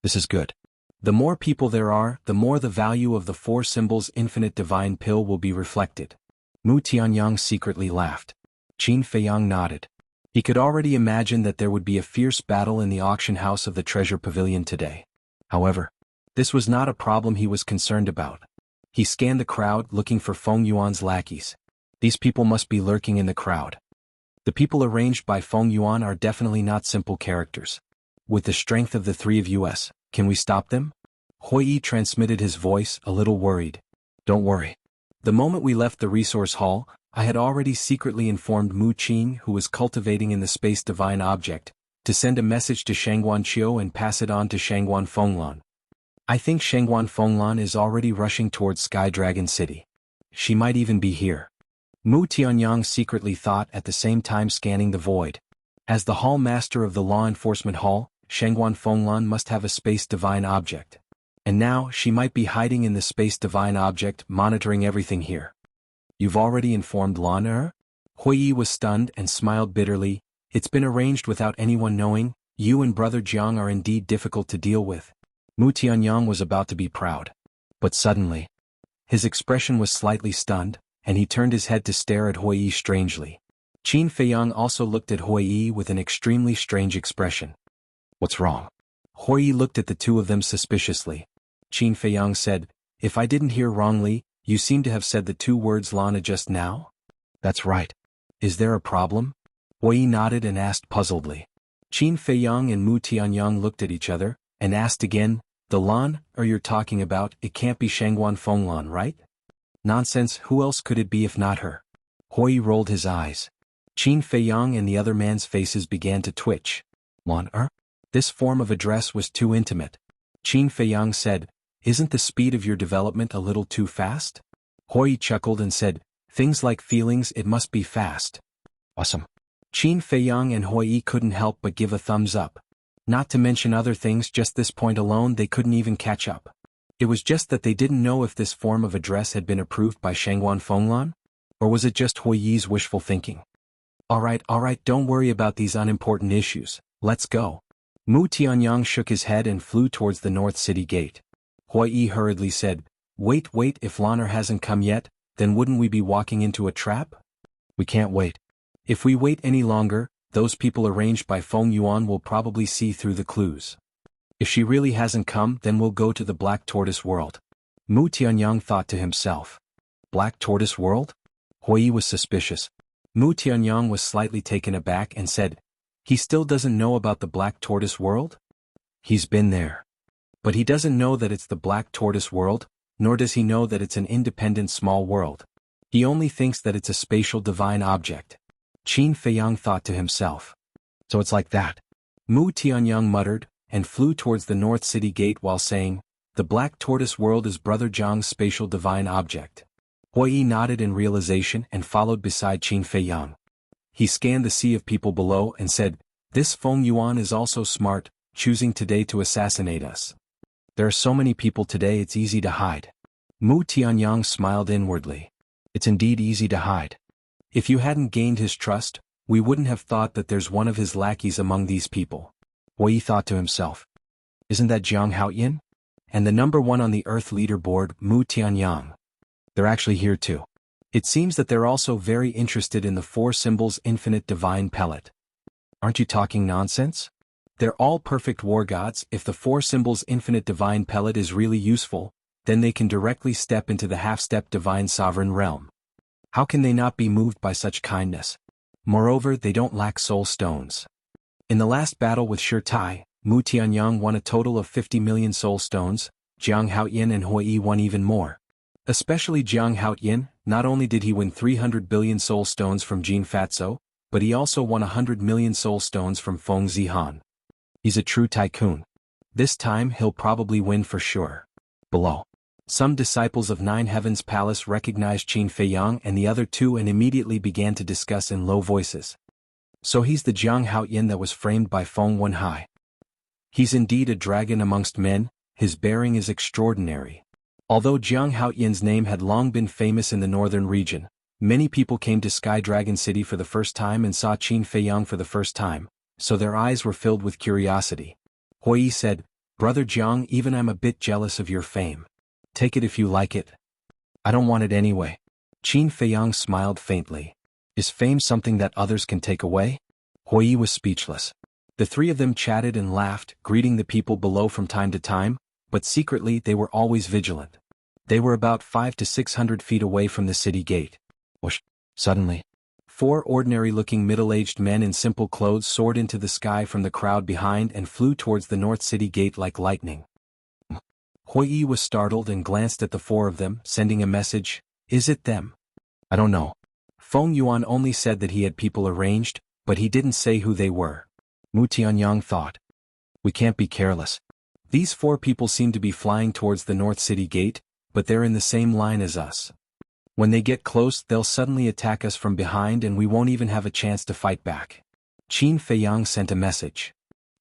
This is good. The more people there are, the more the value of the 4 symbols infinite divine pill will be reflected." Mu Tianyang secretly laughed. Qin Feiyang nodded. He could already imagine that there would be a fierce battle in the auction house of the treasure pavilion today. However, this was not a problem he was concerned about. He scanned the crowd, looking for Feng Yuan's lackeys. These people must be lurking in the crowd. The people arranged by Feng Yuan are definitely not simple characters. With the strength of the three of us, can we stop them? Hui Yi transmitted his voice, a little worried. "Don't worry. The moment we left the resource hall, I had already secretly informed Mu Qing, who was cultivating in the space divine object, to send a message to Shangguan Qiu and pass it on to Shangguan Fenglan. I think Shangguan Fenglan is already rushing towards Sky Dragon City. She might even be here." Mu Tianyang secretly thought, at the same time scanning the void. As the hall master of the law enforcement hall, Shangguan Fenglan must have a space divine object. And now, she might be hiding in the space divine object, monitoring everything here. "You've already informed Lan Er?" Hui Yi was stunned and smiled bitterly. "It's been arranged without anyone knowing. You and Brother Jiang are indeed difficult to deal with." Mu Tianyang was about to be proud. But suddenly, his expression was slightly stunned, and he turned his head to stare at Hui Yi strangely. Qin Feiyang also looked at Hui Yi with an extremely strange expression. "What's wrong?" Hui Yi looked at the two of them suspiciously. Qin Feiyang said, "If I didn't hear wrongly, you seem to have said the 2 words Lana just now?" "That's right. Is there a problem?" Hui Yi nodded and asked puzzledly. Qin Feiyang and Mu Tianyang looked at each other, and asked again, "The Lan you're talking about, it can't be Shangguan Fenglan, right?" "Nonsense, who else could it be if not her?" Hui rolled his eyes. Qin Feiyang and the other man's faces began to twitch. This form of address was too intimate. Qin Feiyang said, "Isn't the speed of your development a little too fast?" Hui chuckled and said, "Things like feelings, it must be fast." Awesome. Qin Feiyang and Hui couldn't help but give a thumbs up. Not to mention other things, just this point alone they couldn't even catch up. It was just that they didn't know if this form of address had been approved by Shangguan Fenglan? Or was it just Hui's wishful thinking? Alright, don't worry about these unimportant issues, let's go. Mu Tianyang shook his head and flew towards the North City gate. Hui hurriedly said, Wait, if Lanner hasn't come yet, then wouldn't we be walking into a trap? We can't wait. If we wait any longer, those people arranged by Feng Yuan will probably see through the clues. If she really hasn't come, then we'll go to the Black Tortoise World. Mu Tianyang thought to himself. Black Tortoise World? Hui was suspicious. Mu Tianyang was slightly taken aback and said, He still doesn't know about the Black Tortoise World? He's been there. But he doesn't know that it's the Black Tortoise World, nor does he know that it's an independent small world. He only thinks that it's a spatial divine object. Qin Feiyang thought to himself. So it's like that. Mu Tianyang muttered, and flew towards the North City gate while saying, The Black Tortoise World is Brother Jiang's spatial divine object. Hui nodded in realization and followed beside Qin Feiyang. He scanned the sea of people below and said, This Feng Yuan is also smart, choosing today to assassinate us. There are so many people today it's easy to hide. Mu Tianyang smiled inwardly. It's indeed easy to hide. If you hadn't gained his trust, we wouldn't have thought that there's one of his lackeys among these people. Hui thought to himself. Isn't that Jiang Haoyin? And the number one on the Earth leaderboard, Mu Tianyang. They're actually here too. It seems that they're also very interested in the four symbols infinite divine pellet. Aren't you talking nonsense? They're all perfect war gods. If the four symbols infinite divine pellet is really useful, then they can directly step into the half-step divine sovereign realm. How can they not be moved by such kindness? Moreover, they don't lack soul stones. In the last battle with Shirtai, Mu Tianyang won a total of 50 million soul stones, Jiang Haoyin and Hui won even more. Especially Jiang Haoyin, not only did he win 300 billion soul stones from Jin Fatso, but he also won 100 million soul stones from Feng Zihan. He's a true tycoon. This time he'll probably win for sure. Below. Some disciples of Nine Heavens Palace recognized Qin Feiyang and the other two and immediately began to discuss in low voices. So he's the Jiang Haoyin that was framed by Feng Wenhai. He's indeed a dragon amongst men, his bearing is extraordinary. Although Jiang Haoyin's name had long been famous in the northern region, many people came to Sky Dragon City for the first time and saw Qin Feiyang for the first time, so their eyes were filled with curiosity. Hui said, Brother Jiang, even I'm a bit jealous of your fame. Take it if you like it. I don't want it anyway. Qin Feiyang smiled faintly. Is fame something that others can take away? Hui was speechless. The three of them chatted and laughed, greeting the people below from time to time, but secretly they were always vigilant. They were about 500 to 600 feet away from the city gate. Whoosh! Suddenly, four ordinary-looking middle-aged men in simple clothes soared into the sky from the crowd behind and flew towards the North City gate like lightning. Hui was startled and glanced at the four of them, sending a message, Is it them? I don't know. Feng Yuan only said that he had people arranged, but he didn't say who they were. Mu Tianyang thought. We can't be careless. These four people seem to be flying towards the North City gate, but they're in the same line as us. When they get close, they'll suddenly attack us from behind and we won't even have a chance to fight back. Qin Feiyang sent a message.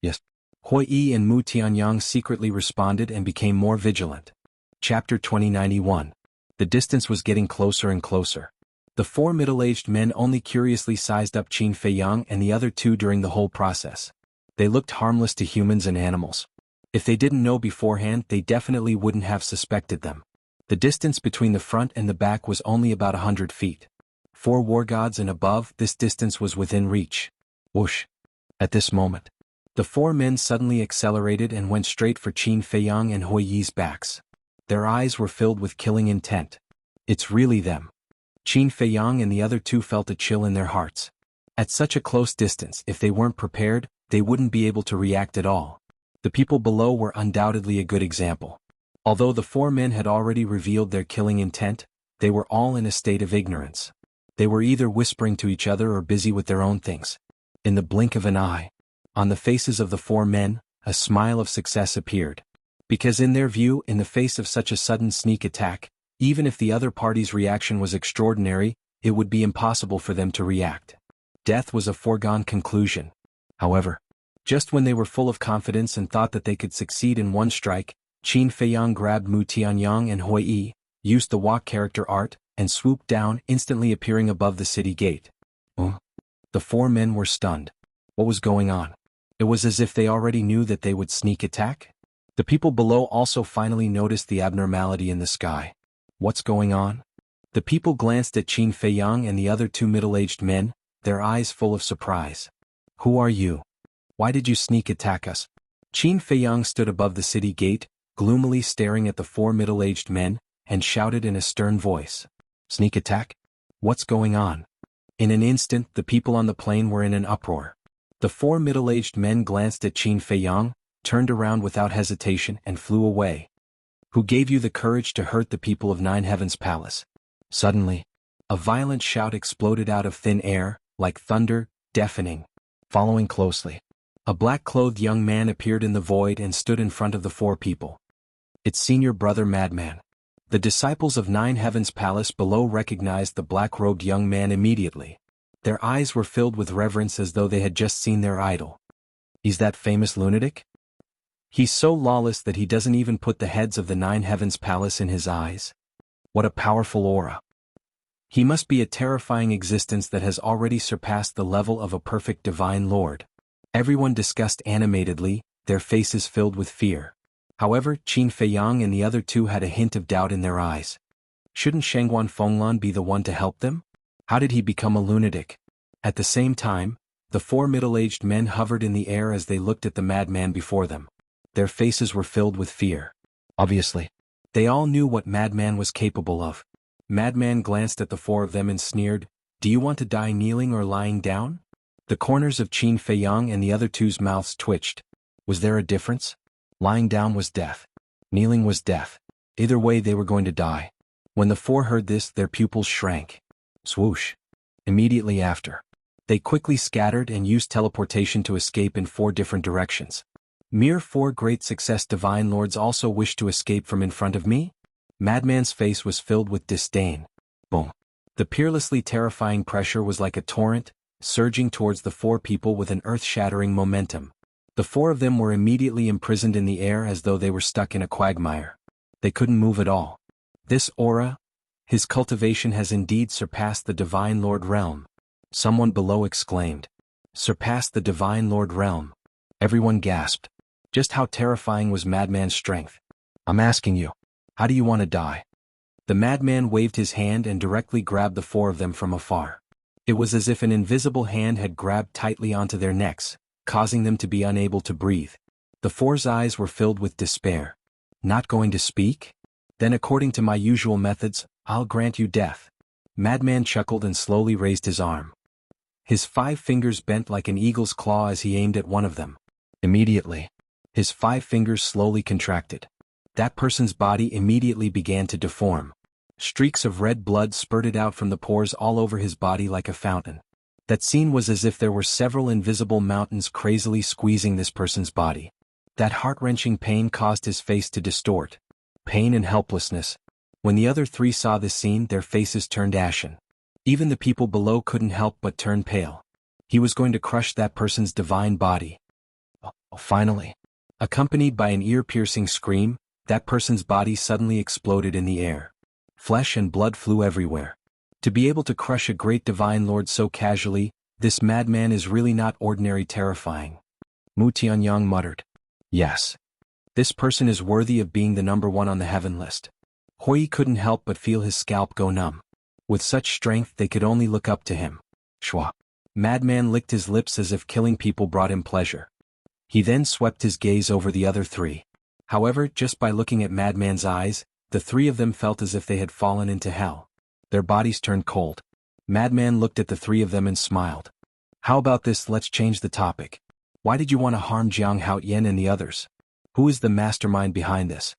Yes. Hui and Mu Tianyang secretly responded and became more vigilant. Chapter 2091. The distance was getting closer and closer. The four middle-aged men only curiously sized up Qin Feiyang and the other two during the whole process. They looked harmless to humans and animals. If they didn't know beforehand, they definitely wouldn't have suspected them. The distance between the front and the back was only about 100 feet. 4 war gods and above, this distance was within reach. Whoosh! At this moment, the four men suddenly accelerated and went straight for Qin Feiyang and Hui's backs. Their eyes were filled with killing intent. It's really them. Qin Feiyang and the other two felt a chill in their hearts. At such a close distance, if they weren't prepared, they wouldn't be able to react at all. The people below were undoubtedly a good example. Although the four men had already revealed their killing intent, they were all in a state of ignorance. They were either whispering to each other or busy with their own things. In the blink of an eye, on the faces of the four men, a smile of success appeared. Because in their view, in the face of such a sudden sneak attack, even if the other party's reaction was extraordinary, it would be impossible for them to react. Death was a foregone conclusion. However, just when they were full of confidence and thought that they could succeed in one strike, Qin Feiyang grabbed Mu Tianyang and Hui Yi, used the walk character art, and swooped down, instantly appearing above the city gate. The four men were stunned. What was going on? It was as if they already knew that they would sneak attack. The people below also finally noticed the abnormality in the sky. What's going on? The people glanced at Qin Feiyang and the other two middle-aged men, their eyes full of surprise. Who are you? Why did you sneak attack us? Qin Feiyang stood above the city gate, gloomily staring at the four middle-aged men, and shouted in a stern voice. Sneak attack? What's going on? In an instant, the people on the plain were in an uproar. The four middle-aged men glanced at Qin Feiyang, turned around without hesitation and flew away. Who gave you the courage to hurt the people of Nine Heavens Palace? Suddenly, a violent shout exploded out of thin air, like thunder, deafening. Following closely, a black-clothed young man appeared in the void and stood in front of the four people. Its senior brother Madman. The disciples of Nine Heavens Palace below recognized the black-robed young man immediately. Their eyes were filled with reverence as though they had just seen their idol. He's that famous lunatic? He's so lawless that he doesn't even put the heads of the Nine Heavens Palace in his eyes. What a powerful aura. He must be a terrifying existence that has already surpassed the level of a perfect divine lord. Everyone discussed animatedly, their faces filled with fear. However, Qin Feiyang and the other two had a hint of doubt in their eyes. Shouldn't Shangguan Fenglan be the one to help them? How did he become a lunatic? At the same time, the four middle-aged men hovered in the air as they looked at the madman before them. Their faces were filled with fear. Obviously, they all knew what Madman was capable of. Madman glanced at the four of them and sneered, "Do you want to die kneeling or lying down?" The corners of Qin Feiyang and the other two's mouths twitched. Was there a difference? Lying down was death. Kneeling was death. Either way they were going to die. When the four heard this, their pupils shrank. Swoosh. Immediately after, they quickly scattered and used teleportation to escape in four different directions. Mere four great success divine lords also wished to escape from in front of me? Madman's face was filled with disdain. Boom. The peerlessly terrifying pressure was like a torrent, surging towards the four people with an earth-shattering momentum. The four of them were immediately imprisoned in the air as though they were stuck in a quagmire. They couldn't move at all. This aura, his cultivation has indeed surpassed the divine lord realm. Someone below exclaimed. Surpassed the divine lord realm. Everyone gasped. Just how terrifying was Madman's strength? I'm asking you, how do you want to die? The madman waved his hand and directly grabbed the four of them from afar. It was as if an invisible hand had grabbed tightly onto their necks, causing them to be unable to breathe. The four's eyes were filled with despair. Not going to speak? Then according to my usual methods, I'll grant you death. Madman chuckled and slowly raised his arm. His 5 fingers bent like an eagle's claw as he aimed at one of them. Immediately, his 5 fingers slowly contracted. That person's body immediately began to deform. Streaks of red blood spurted out from the pores all over his body like a fountain. That scene was as if there were several invisible mountains crazily squeezing this person's body. That heart-wrenching pain caused his face to distort. Pain and helplessness. When the other 3 saw this scene, their faces turned ashen. Even the people below couldn't help but turn pale. He was going to crush that person's divine body. Finally, accompanied by an ear-piercing scream, that person's body suddenly exploded in the air. Flesh and blood flew everywhere. To be able to crush a great divine lord so casually, this madman is really not ordinary terrifying. Mu Tianyang muttered. Yes. This person is worthy of being the number 1 on the heaven list. Hui couldn't help but feel his scalp go numb. With such strength they could only look up to him. Shwa. Madman licked his lips as if killing people brought him pleasure. He then swept his gaze over the other 3. However, just by looking at Madman's eyes, the 3 of them felt as if they had fallen into hell. Their bodies turned cold. Madman looked at the 3 of them and smiled. How about this, let's change the topic. Why did you want to harm Jiang Haoyan and the others? Who is the mastermind behind this?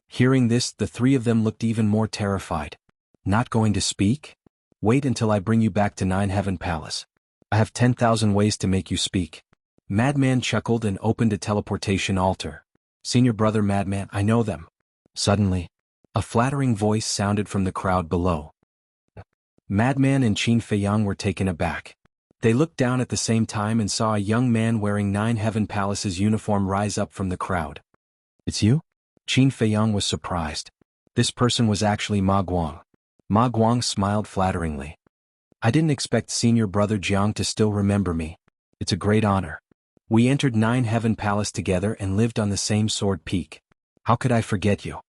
Hearing this, the 3 of them looked even more terrified. Not going to speak? Wait until I bring you back to Nine Heaven Palace. I have 10,000 ways to make you speak. Madman chuckled and opened a teleportation altar. Senior brother Madman, I know them. Suddenly, a flattering voice sounded from the crowd below. Madman and Qin Feiyang were taken aback. They looked down at the same time and saw a young man wearing Nine Heaven Palace's uniform rise up from the crowd. It's you? Qin Feiyang was surprised. This person was actually Ma Guang. Ma Guang smiled flatteringly. I didn't expect senior brother Jiang to still remember me. It's a great honor. We entered Nine Heaven Palace together and lived on the same sword peak. How could I forget you?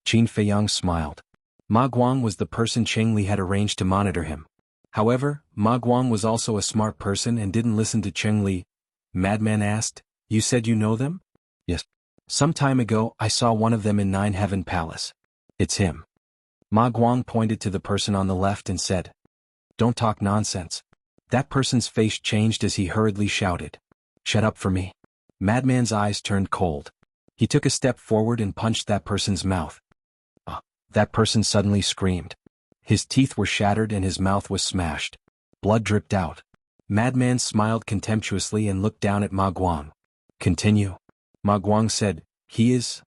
Qin Feiyang smiled. Ma Guang was the person Cheng Li had arranged to monitor him. However, Ma Guang was also a smart person and didn't listen to Cheng Li. Madman asked, You said you know them? Yes. Some time ago, I saw one of them in Nine Heaven Palace. It's him. Ma Guang pointed to the person on the left and said, Don't talk nonsense. That person's face changed as he hurriedly shouted, Shut up for me. Madman's eyes turned cold. He took a step forward and punched that person's mouth. That person suddenly screamed. His teeth were shattered and his mouth was smashed. Blood dripped out. Madman smiled contemptuously and looked down at Ma Guang. Continue. Ma Guang said, He is,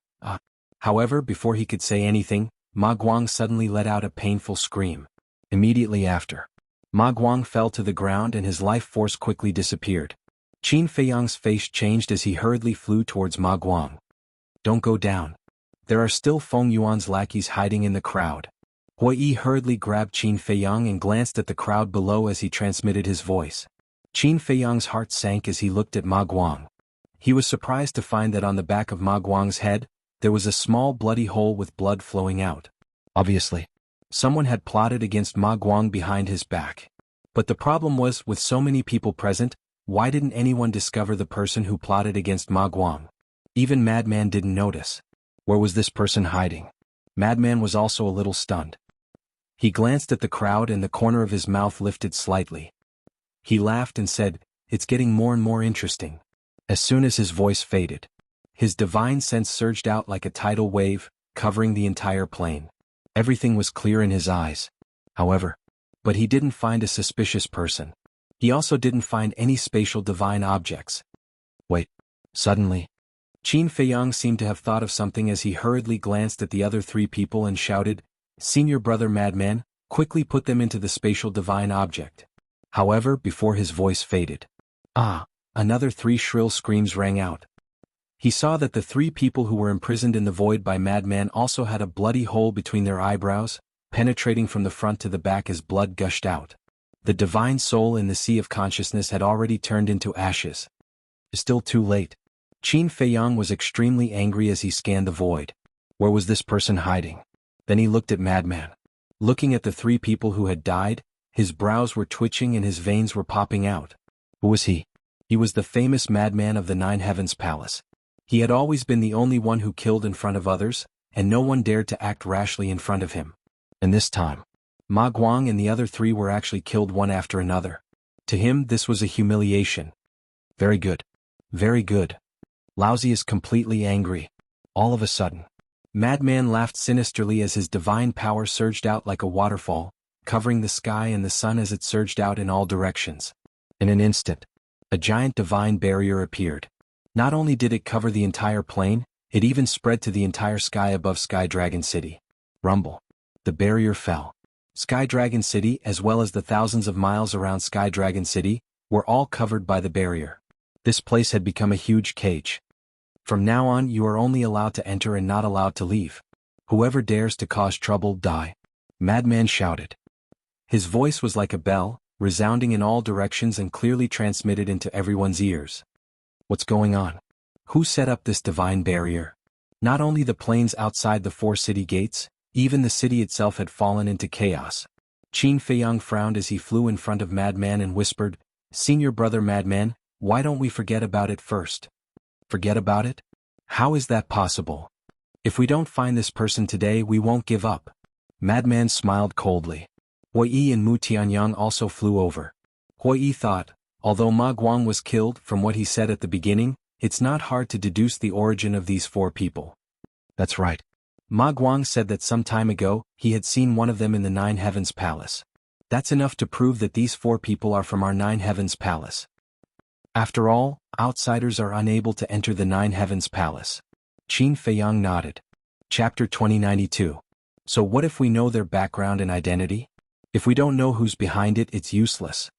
However, before he could say anything, Ma Guang suddenly let out a painful scream. Immediately after, Ma Guang fell to the ground and his life force quickly disappeared. Qin Feiyang's face changed as he hurriedly flew towards Ma Guang. Don't go down. There are still Feng Yuan's lackeys hiding in the crowd. Hui Yi hurriedly grabbed Qin Feiyang and glanced at the crowd below as he transmitted his voice. Qin Feiyang's heart sank as he looked at Ma Guang. He was surprised to find that on the back of Ma Guang's head, there was a small bloody hole with blood flowing out. Obviously, someone had plotted against Ma Guang behind his back. But the problem was, with so many people present, why didn't anyone discover the person who plotted against Ma Guang? Even Madman didn't notice. Where was this person hiding? Madman was also a little stunned. He glanced at the crowd and the corner of his mouth lifted slightly. He laughed and said, It's getting more and more interesting. As soon as his voice faded, his divine sense surged out like a tidal wave, covering the entire plain. Everything was clear in his eyes. However, but he didn't find a suspicious person. He also didn't find any spatial divine objects. Wait. Suddenly, Qin Feiyang seemed to have thought of something as he hurriedly glanced at the other three people and shouted, Senior brother Madman, quickly put them into the spatial divine object. However, before his voice faded, another three shrill screams rang out. He saw that the three people who were imprisoned in the void by Madman also had a bloody hole between their eyebrows, penetrating from the front to the back as blood gushed out. The divine soul in the sea of consciousness had already turned into ashes. Still too late. Qin Feiyang was extremely angry as he scanned the void. Where was this person hiding? Then he looked at Madman. Looking at the three people who had died, his brows were twitching and his veins were popping out. Who was he? He was the famous Madman of the Nine Heavens Palace. He had always been the only one who killed in front of others, and no one dared to act rashly in front of him. And this time, Ma Guang and the other three were actually killed one after another. To him, this was a humiliation. Very good. Very good. Laozi is completely angry. All of a sudden, Madman laughed sinisterly as his divine power surged out like a waterfall, covering the sky and the sun as it surged out in all directions. In an instant, a giant divine barrier appeared. Not only did it cover the entire plain, it even spread to the entire sky above Sky Dragon City. Rumble. The barrier fell. Sky Dragon City, as well as the thousands of miles around Sky Dragon City, were all covered by the barrier. This place had become a huge cage. From now on, you are only allowed to enter and not allowed to leave. Whoever dares to cause trouble, die. Madman shouted. His voice was like a bell, resounding in all directions and clearly transmitted into everyone's ears. What's going on? Who set up this divine barrier? Not only the plains outside the four city gates, even the city itself had fallen into chaos. Qin Feiyang frowned as he flew in front of Madman and whispered, Senior brother Madman, why don't we forget about it first? Forget about it? How is that possible? If we don't find this person today, we won't give up. Madman smiled coldly. Hui Yi and Mu Tianyang also flew over. Hui Yi thought, although Ma Guang was killed, from what he said at the beginning, it's not hard to deduce the origin of these four people. That's right. Ma Guang said that some time ago, he had seen one of them in the Nine Heavens Palace. That's enough to prove that these 4 people are from our Nine Heavens Palace. After all, outsiders are unable to enter the Nine Heavens Palace. Qin Feiyang nodded. Chapter 2092. So what if we know their background and identity? If we don't know who's behind it, it's useless.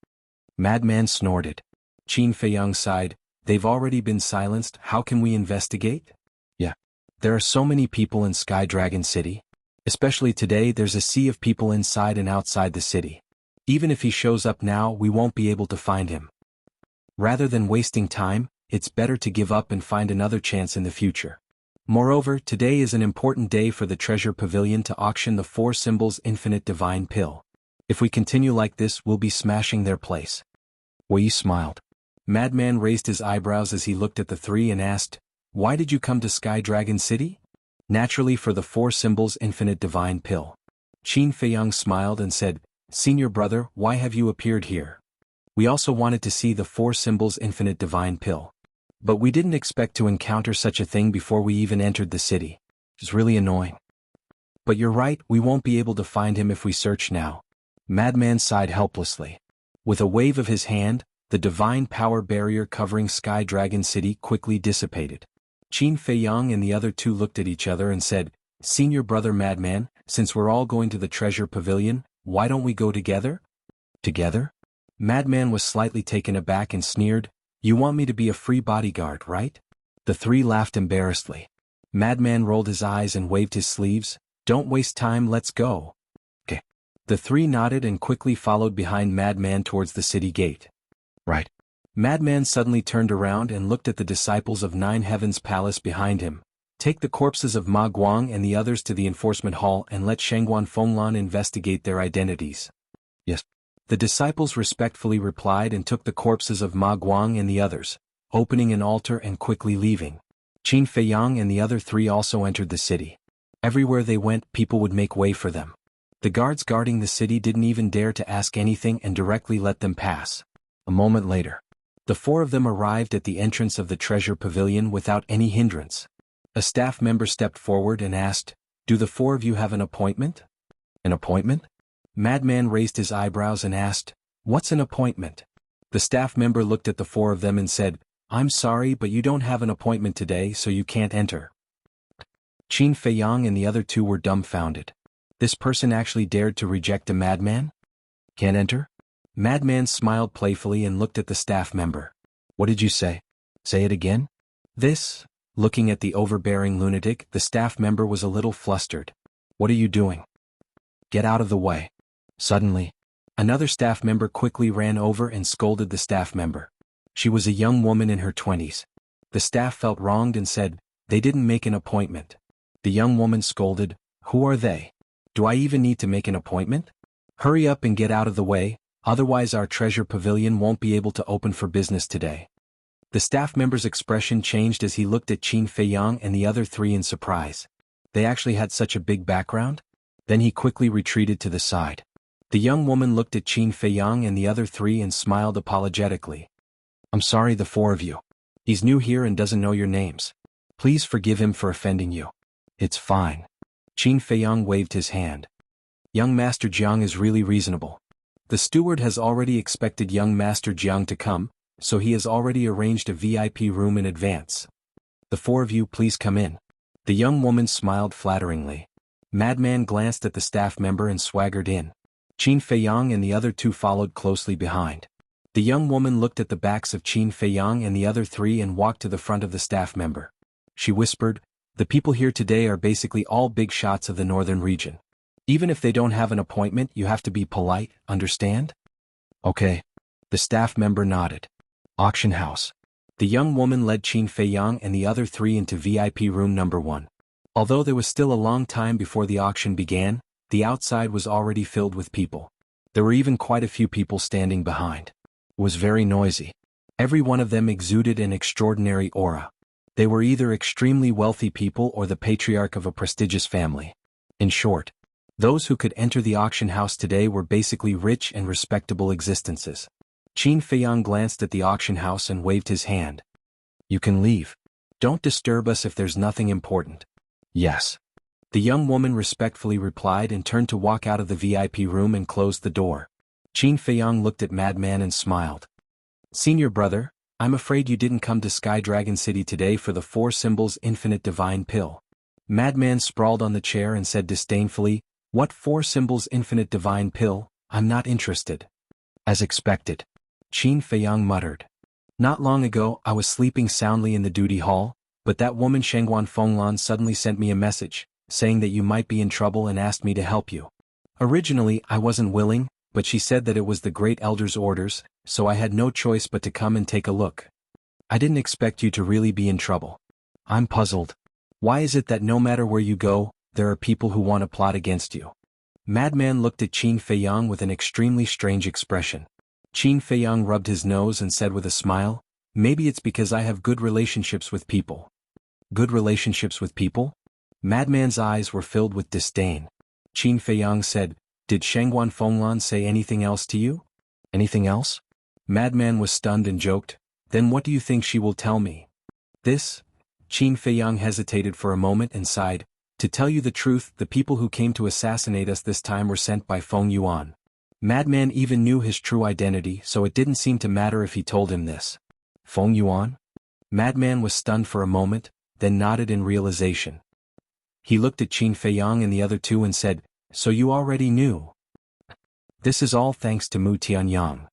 Madman snorted. Qin Feiyang sighed. They've already been silenced, how can we investigate? Yeah. There are so many people in Sky Dragon City. Especially today, there's a sea of people inside and outside the city. Even if he shows up now, we won't be able to find him. Rather than wasting time, it's better to give up and find another chance in the future. Moreover, today is an important day for the Treasure Pavilion to auction the 4 symbols Infinite Divine Pill. If we continue like this, we'll be smashing their place. Wei smiled. Madman raised his eyebrows as he looked at the 3 and asked, why did you come to Sky Dragon City? Naturally for the 4 symbols Infinite Divine Pill. Qin Feiyang smiled and said, Senior brother, why have you appeared here? We also wanted to see the 4 symbols Infinite Divine Pill. But we didn't expect to encounter such a thing before we even entered the city. It's really annoying. But you're right, we won't be able to find him if we search now. Madman sighed helplessly. With a wave of his hand, the divine power barrier covering Sky Dragon City quickly dissipated. Qin Feiyang and the other 2 looked at each other and said, Senior brother Madman, since we're all going to the Treasure Pavilion, why don't we go together? Together? Madman was slightly taken aback and sneered, you want me to be a free bodyguard, right? The 3 laughed embarrassedly. Madman rolled his eyes and waved his sleeves, don't waste time, let's go. Okay. The 3 nodded and quickly followed behind Madman towards the city gate. Right. Madman suddenly turned around and looked at the disciples of Nine Heavens Palace behind him. Take the corpses of Ma Guang and the others to the enforcement hall and let Shangguan Fenglan investigate their identities. Yes. The disciples respectfully replied and took the corpses of Ma Guang and the others, opening an altar and quickly leaving. Qin Feiyang and the other 3 also entered the city. Everywhere they went, people would make way for them. The guards guarding the city didn't even dare to ask anything and directly let them pass. A moment later, the 4 of them arrived at the entrance of the Treasure Pavilion without any hindrance. A staff member stepped forward and asked, do the 4 of you have an appointment? An appointment? Madman raised his eyebrows and asked, what's an appointment? The staff member looked at the 4 of them and said, I'm sorry but you don't have an appointment today so you can't enter. Qin Feiyang and the other 2 were dumbfounded. This person actually dared to reject a madman? Can't enter? Madman smiled playfully and looked at the staff member. What did you say? Say it again? This? Looking at the overbearing lunatic, the staff member was a little flustered. What are you doing? Get out of the way. Suddenly, another staff member quickly ran over and scolded the staff member. She was a young woman in her 20s. The staff felt wronged and said, they didn't make an appointment. The young woman scolded, who are they? Do I even need to make an appointment? Hurry up and get out of the way, otherwise our Treasure Pavilion won't be able to open for business today. The staff member's expression changed as he looked at Qin Feiyang and the other 3 in surprise. They actually had such a big background? Then he quickly retreated to the side. The young woman looked at Qin Feiyang and the other 3 and smiled apologetically. I'm sorry, the 4 of you. He's new here and doesn't know your names. Please forgive him for offending you. It's fine. Qin Feiyang waved his hand. Young Master Jiang is really reasonable. The steward has already expected young Master Jiang to come, so he has already arranged a VIP room in advance. The 4 of you please come in. The young woman smiled flatteringly. Madman glanced at the staff member and swaggered in. Qin Feiyang and the other 2 followed closely behind. The young woman looked at the backs of Qin Feiyang and the other 3 and walked to the front of the staff member. She whispered, the people here today are basically all big shots of the northern region. Even if they don't have an appointment, you have to be polite, understand? Okay. The staff member nodded. Auction house. The young woman led Qin Feiyang and the other 3 into VIP room number 1. Although there was still a long time before the auction began, the outside was already filled with people. There were even quite a few people standing behind. It was very noisy. Every one of them exuded an extraordinary aura. They were either extremely wealthy people or the patriarch of a prestigious family. In short, those who could enter the auction house today were basically rich and respectable existences. Qin Feiyang glanced at the auction house and waved his hand. You can leave. Don't disturb us if there's nothing important. Yes. The young woman respectfully replied and turned to walk out of the VIP room and closed the door. Qin Feiyang looked at Madman and smiled. Senior brother, I'm afraid you didn't come to Sky Dragon City today for the 4 symbols infinite divine pill. Madman sprawled on the chair and said disdainfully, what 4 symbols infinite divine pill? I'm not interested. As expected. Qin Feiyang muttered. Not long ago I was sleeping soundly in the duty hall, but that woman Shengguan Fenglan suddenly sent me a message, saying that you might be in trouble and asked me to help you. Originally I wasn't willing, but she said that it was the Great Elder's orders, so I had no choice but to come and take a look. I didn't expect you to really be in trouble. I'm puzzled. Why is it that no matter where you go, there are people who want to plot against you? Madman looked at Qin Feiyang with an extremely strange expression. Qin Feiyang rubbed his nose and said with a smile, maybe it's because I have good relationships with people. Good relationships with people? Madman's eyes were filled with disdain. Qin Feiyang said, did Shengguan Fenglan say anything else to you? Anything else? Madman was stunned and joked, then what do you think she will tell me? This? Qin Feiyang hesitated for a moment and sighed, to tell you the truth, the people who came to assassinate us this time were sent by Feng Yuan. Madman even knew his true identity, so it didn't seem to matter if he told him this. Feng Yuan? Madman was stunned for a moment, then nodded in realization. He looked at Qin Feiyang and the other two and said, so you already knew. This is all thanks to Mu Tianyang.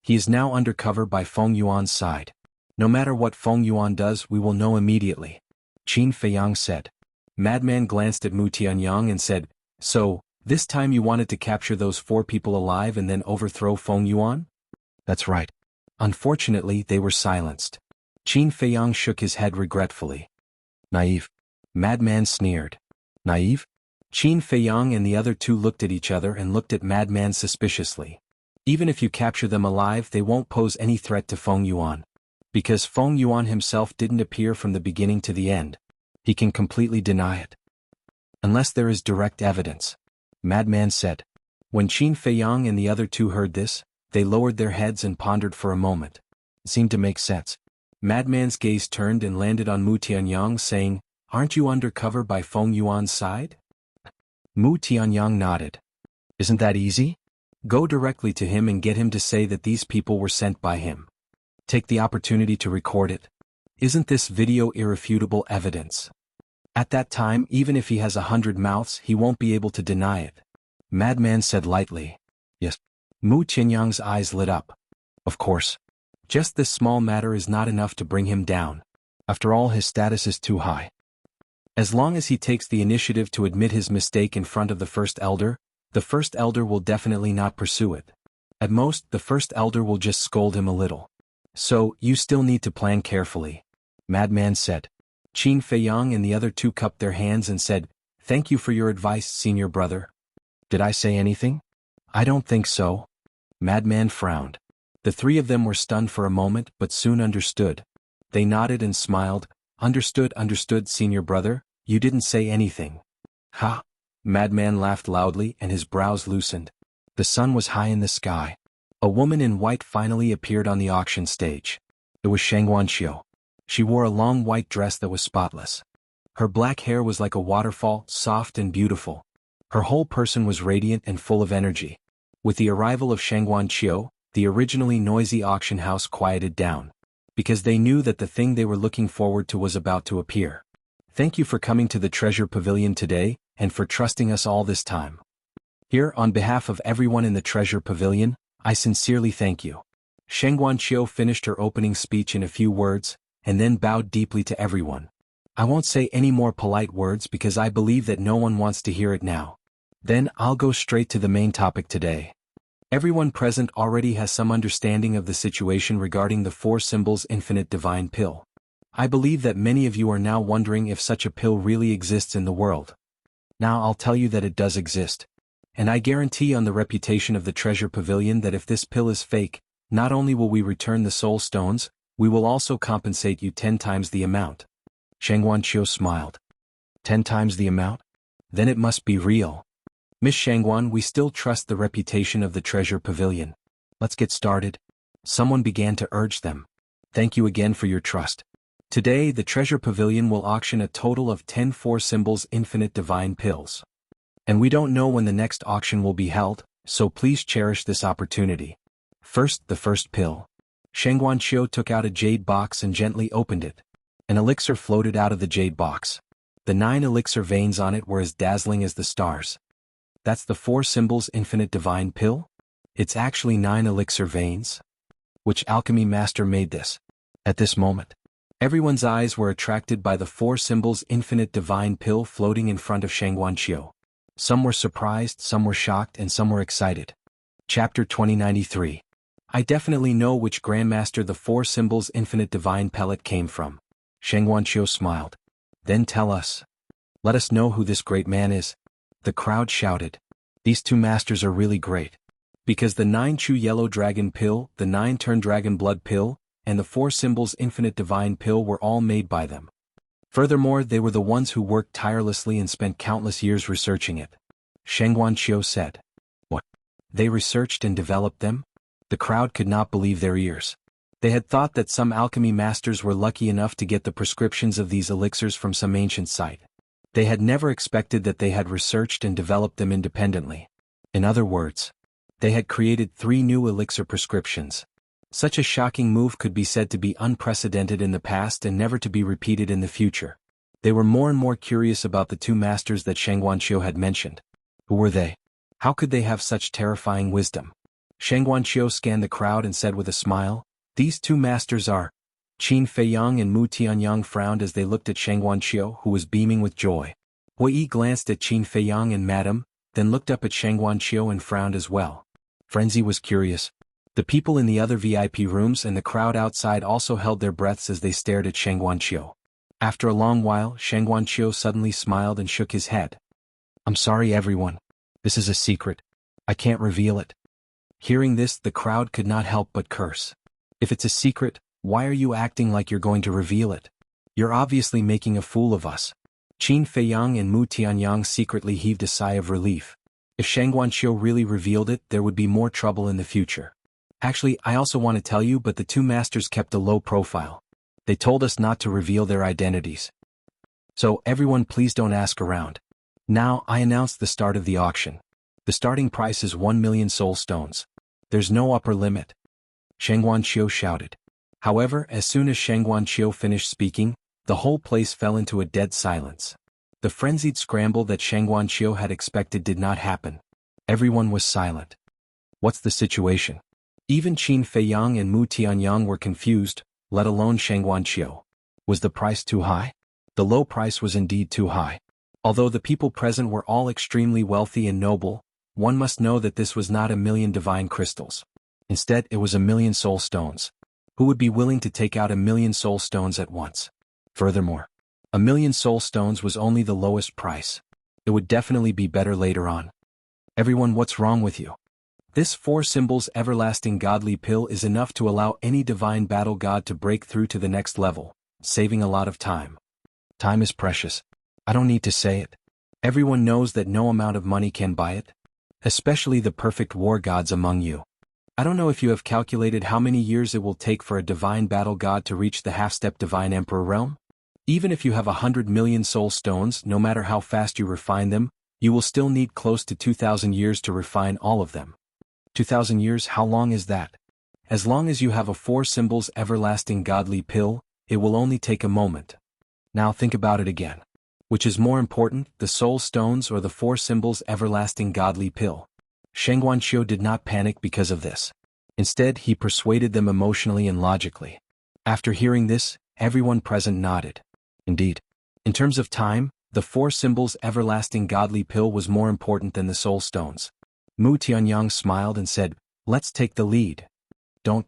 He is now undercover by Feng Yuan's side. No matter what Feng Yuan does, we will know immediately. Qin Feiyang said. Madman glanced at Mu Tianyang and said, so, this time you wanted to capture those 4 people alive and then overthrow Feng Yuan? That's right. Unfortunately, they were silenced. Qin Feiyang shook his head regretfully. Naive. Madman sneered. Naive? Qin Feiyang and the other two looked at each other and looked at Madman suspiciously. Even if you capture them alive, they won't pose any threat to Feng Yuan. Because Feng Yuan himself didn't appear from the beginning to the end. He can completely deny it. Unless there is direct evidence. Madman said. When Qin Feiyang and the other two heard this, they lowered their heads and pondered for a moment. It seemed to make sense. Madman's gaze turned and landed on Mu Tianyang saying, aren't you undercover by Feng Yuan's side? Mu Tianyang nodded. Isn't that easy? Go directly to him and get him to say that these people were sent by him. Take the opportunity to record it. Isn't this video irrefutable evidence? At that time, even if he has 100 mouths, he won't be able to deny it. Madman said lightly. Yes. Mu Tianyang's eyes lit up. Of course. Just this small matter is not enough to bring him down. After all, his status is too high. As long as he takes the initiative to admit his mistake in front of the First Elder, the First Elder will definitely not pursue it. At most, the First Elder will just scold him a little. So, you still need to plan carefully. Madman said. Qin Feiyang and the other two cupped their hands and said, thank you for your advice, senior brother. Did I say anything? I don't think so. Madman frowned. The 3 of them were stunned for a moment but soon understood. They nodded and smiled. Understood, senior brother, you didn't say anything. Ha! Madman laughed loudly and his brows loosened. The sun was high in the sky. A woman in white finally appeared on the auction stage. It was Shengguan Xiu. She wore a long white dress that was spotless. Her black hair was like a waterfall, soft and beautiful. Her whole person was radiant and full of energy. With the arrival of Shengguan Xiu, the originally noisy auction house quieted down. Because they knew that the thing they were looking forward to was about to appear. Thank you for coming to the Treasure Pavilion today, and for trusting us all this time. Here, on behalf of everyone in the Treasure Pavilion, I sincerely thank you. Shengguan Xiu finished her opening speech in a few words, and then bowed deeply to everyone. I won't say any more polite words because I believe that no one wants to hear it now. Then I'll go straight to the main topic today. Everyone present already has some understanding of the situation regarding the 4 symbols infinite divine pill. I believe that many of you are now wondering if such a pill really exists in the world. Now I'll tell you that it does exist. And I guarantee on the reputation of the Treasure Pavilion that if this pill is fake, not only will we return the soul stones, we will also compensate you 10 times the amount. Shengguan Qiu smiled. 10 times the amount? Then it must be real. Miss Shengguan, we still trust the reputation of the Treasure Pavilion. Let's get started. Someone began to urge them. Thank you again for your trust. Today, the Treasure Pavilion will auction a total of 10 4 symbols infinite divine pills. And we don't know when the next auction will be held, So please cherish this opportunity. First, the first pill. Sheng Guanqiu took out a jade box and gently opened it. An elixir floated out of the jade box. The 9 elixir veins on it were as dazzling as the stars. That's the 4 symbols infinite divine pill? It's actually 9 elixir veins? Which alchemy master made this? At this moment, everyone's eyes were attracted by the 4 symbols infinite divine pill floating in front of Sheng Guanqiu. Some were surprised, some were shocked, and some were excited. Chapter 2093. I definitely know which grandmaster the 4 symbols infinite divine pellet came from. Sheng Guanqiu smiled. Then tell us. Let us know who this great man is. The crowd shouted. These 2 masters are really great. Because the 9 Chu Yellow Dragon Pill, the 9 Turn Dragon Blood Pill, and the 4 Symbols Infinite Divine Pill were all made by them. Furthermore, they were the ones who worked tirelessly and spent countless years researching it. Sheng Guanqiu said. What? They researched and developed them? The crowd could not believe their ears. They had thought that some alchemy masters were lucky enough to get the prescriptions of these elixirs from some ancient site. They had never expected that they had researched and developed them independently. In other words, they had created 3 new elixir prescriptions. Such a shocking move could be said to be unprecedented in the past and never to be repeated in the future. They were more and more curious about the 2 masters that Sheng Guanqiu had mentioned. Who were they? How could they have such terrifying wisdom? Sheng Guanqiu scanned the crowd and said with a smile, "These 2 masters are." Qin Feiyang and Mu Tianyang frowned as they looked at Sheng Guanqiu, who was beaming with joy. Hui Yi glanced at Qin Feiyang and Madame, then looked up at Sheng Guanqiu and frowned as well. Frenzy was curious. The people in the other VIP rooms and the crowd outside also held their breaths as they stared at Sheng Guanqiu. After a long while, Sheng Guanqiu suddenly smiled and shook his head. "I'm sorry everyone. This is a secret. I can't reveal it." Hearing this, the crowd could not help but curse. If it's a secret, why are you acting like you're going to reveal it? You're obviously making a fool of us. Qin Feiyang and Mu Tianyang secretly heaved a sigh of relief. If Sheng Guanqiu really revealed it, there would be more trouble in the future. Actually, I also want to tell you, but the 2 masters kept a low profile. They told us not to reveal their identities. So, everyone please don't ask around. Now, I announce the start of the auction. The starting price is 1 million soul stones. There's no upper limit. Sheng Guanqiu shouted. However, as soon as Sheng Guanqiu finished speaking, the whole place fell into a dead silence. The frenzied scramble that Sheng Guanqiu had expected did not happen. Everyone was silent. What's the situation? Even Qin Feiyang and Mu Tianyang were confused, let alone Sheng Guanqiu. Was the price too high? The low price was indeed too high. Although the people present were all extremely wealthy and noble, one must know that this was not 1,000,000 divine crystals. Instead, it was 1,000,000 soul stones. Who would be willing to take out 1,000,000 soul stones at once? Furthermore, 1,000,000 soul stones was only the lowest price. It would definitely be better later on. Everyone, what's wrong with you? This 4 symbols everlasting godly pill is enough to allow any divine battle god to break through to the next level, saving a lot of time. Time is precious. I don't need to say it. Everyone knows that no amount of money can buy it. Especially the perfect war gods among you. I don't know if you have calculated how many years it will take for a divine battle god to reach the half-step divine emperor realm? Even if you have 100 million soul stones, no matter how fast you refine them, you will still need close to 2,000 years to refine all of them. 2,000 years, how long is that? As long as you have a 4 symbols everlasting godly pill, it will only take a moment. Now think about it again. Which is more important, the soul stones or the 4 symbols everlasting godly pill? Sheng Guanqiu did not panic because of this. Instead, he persuaded them emotionally and logically. After hearing this, everyone present nodded. Indeed. In terms of time, the 4 symbols everlasting godly pill was more important than the soul stones. Mu Tianyang smiled and said, "Let's take the lead." Don't.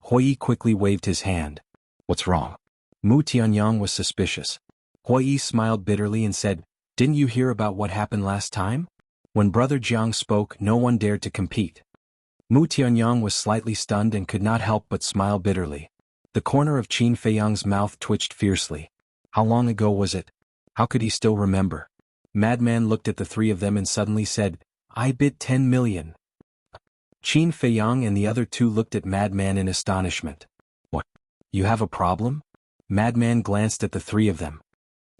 Hui Yi quickly waved his hand. What's wrong? Mu Tianyang was suspicious. Hui Yi smiled bitterly and said, "Didn't you hear about what happened last time? When Brother Jiang spoke, no one dared to compete." Mu Tianyang was slightly stunned and could not help but smile bitterly. The corner of Qin Feiyang's mouth twitched fiercely. How long ago was it? How could he still remember? Madman looked at the 3 of them and suddenly said, "I bid 10 million. Qin Feiyang and the other 2 looked at Madman in astonishment. What? You have a problem? Madman glanced at the 3 of them.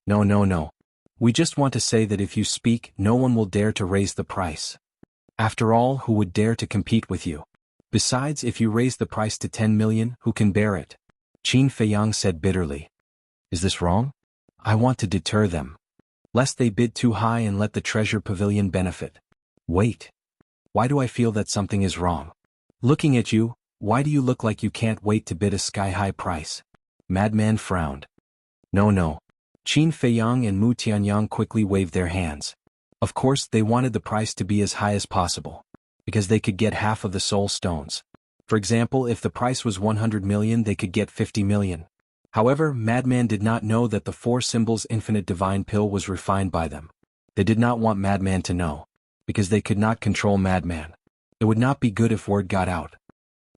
No. We just want to say that if you speak, no one will dare to raise the price. After all, who would dare to compete with you? Besides, if you raise the price to 10 million, who can bear it? Qin Feiyang said bitterly. Is this wrong? I want to deter them, lest they bid too high and let the treasure pavilion benefit. Wait. Why do I feel that something is wrong? Looking at you, why do you look like you can't wait to bid a sky-high price? Madman frowned. No. Qin Feiyang and Mu Tianyang quickly waved their hands. Of course, they wanted the price to be as high as possible, because they could get half of the soul stones. For example, if the price was 100 million, they could get 50 million. However, Madman did not know that the four symbols infinite divine pill was refined by them. They did not want Madman to know, because they could not control Madman. It would not be good if word got out.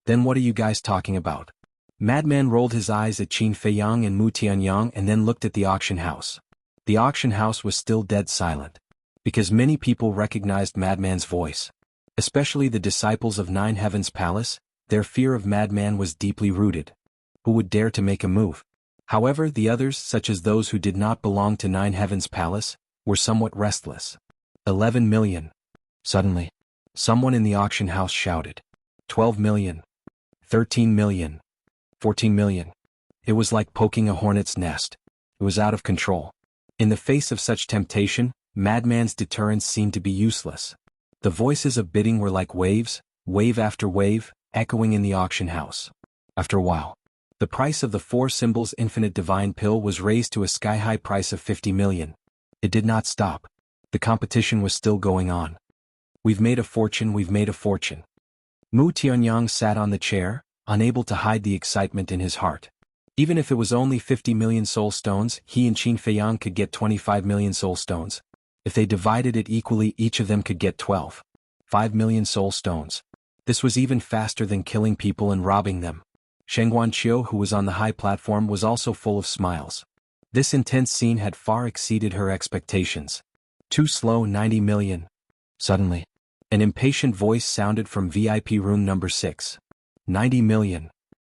Then what are you guys talking about? Madman rolled his eyes at Qin Feiyang and Mu Tianyang and then looked at the auction house. The auction house was still dead silent, because many people recognized Madman's voice. Especially the disciples of Nine Heavens Palace, their fear of Madman was deeply rooted. Who would dare to make a move? However, the others, such as those who did not belong to Nine Heavens Palace, were somewhat restless. 11 million. Suddenly, someone in the auction house shouted. 12 million. 13 million. 14 million. It was like poking a hornet's nest. It was out of control. In the face of such temptation, Madman's deterrence seemed to be useless. The voices of bidding were like waves, wave after wave, echoing in the auction house. After a while, the price of the four symbols infinite divine pill was raised to a sky-high price of 50 million. It did not stop. The competition was still going on. We've made a fortune. Mu Tianyang sat on the chair, unable to hide the excitement in his heart. Even if it was only 50 million soul stones, he and Qin Feiyang could get 25 million soul stones. If they divided it equally, each of them could get 5 million soul stones. This was even faster than killing people and robbing them. Sheng Guanqiu, who was on the high platform, was also full of smiles. This intense scene had far exceeded her expectations. Too slow. 90 million. Suddenly, an impatient voice sounded from VIP room number 6. 90 million.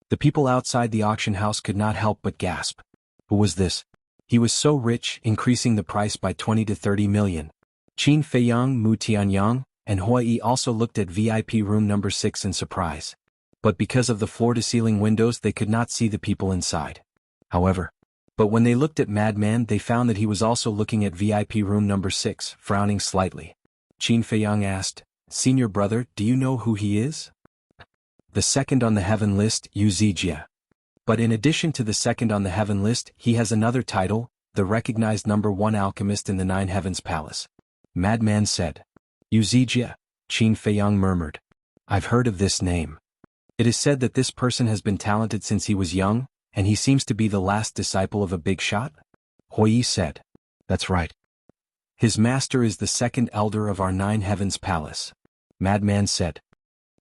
The people outside the auction house could not help but gasp. Who was this? He was so rich, increasing the price by 20 to 30 million. Qin Feiyang, Mu Tianyang, and Hua Yi also looked at VIP room number 6 in surprise. But because of the floor-to-ceiling windows, they could not see the people inside. But when they looked at Madman, they found that he was also looking at VIP room number 6, frowning slightly. Qin Feiyang asked, "Senior brother, do you know who he is?" The second on the heaven list, Wuxia. But in addition to the second on the heaven list, he has another title, the recognized number 1 alchemist in the Nine Heavens Palace. Madman said. Wuxia, Qin Feiyang murmured. I've heard of this name. It is said that this person has been talented since he was young, and he seems to be the last disciple of a big shot? Hua Yi said. That's right. His master is the second elder of our Nine Heavens Palace. Madman said.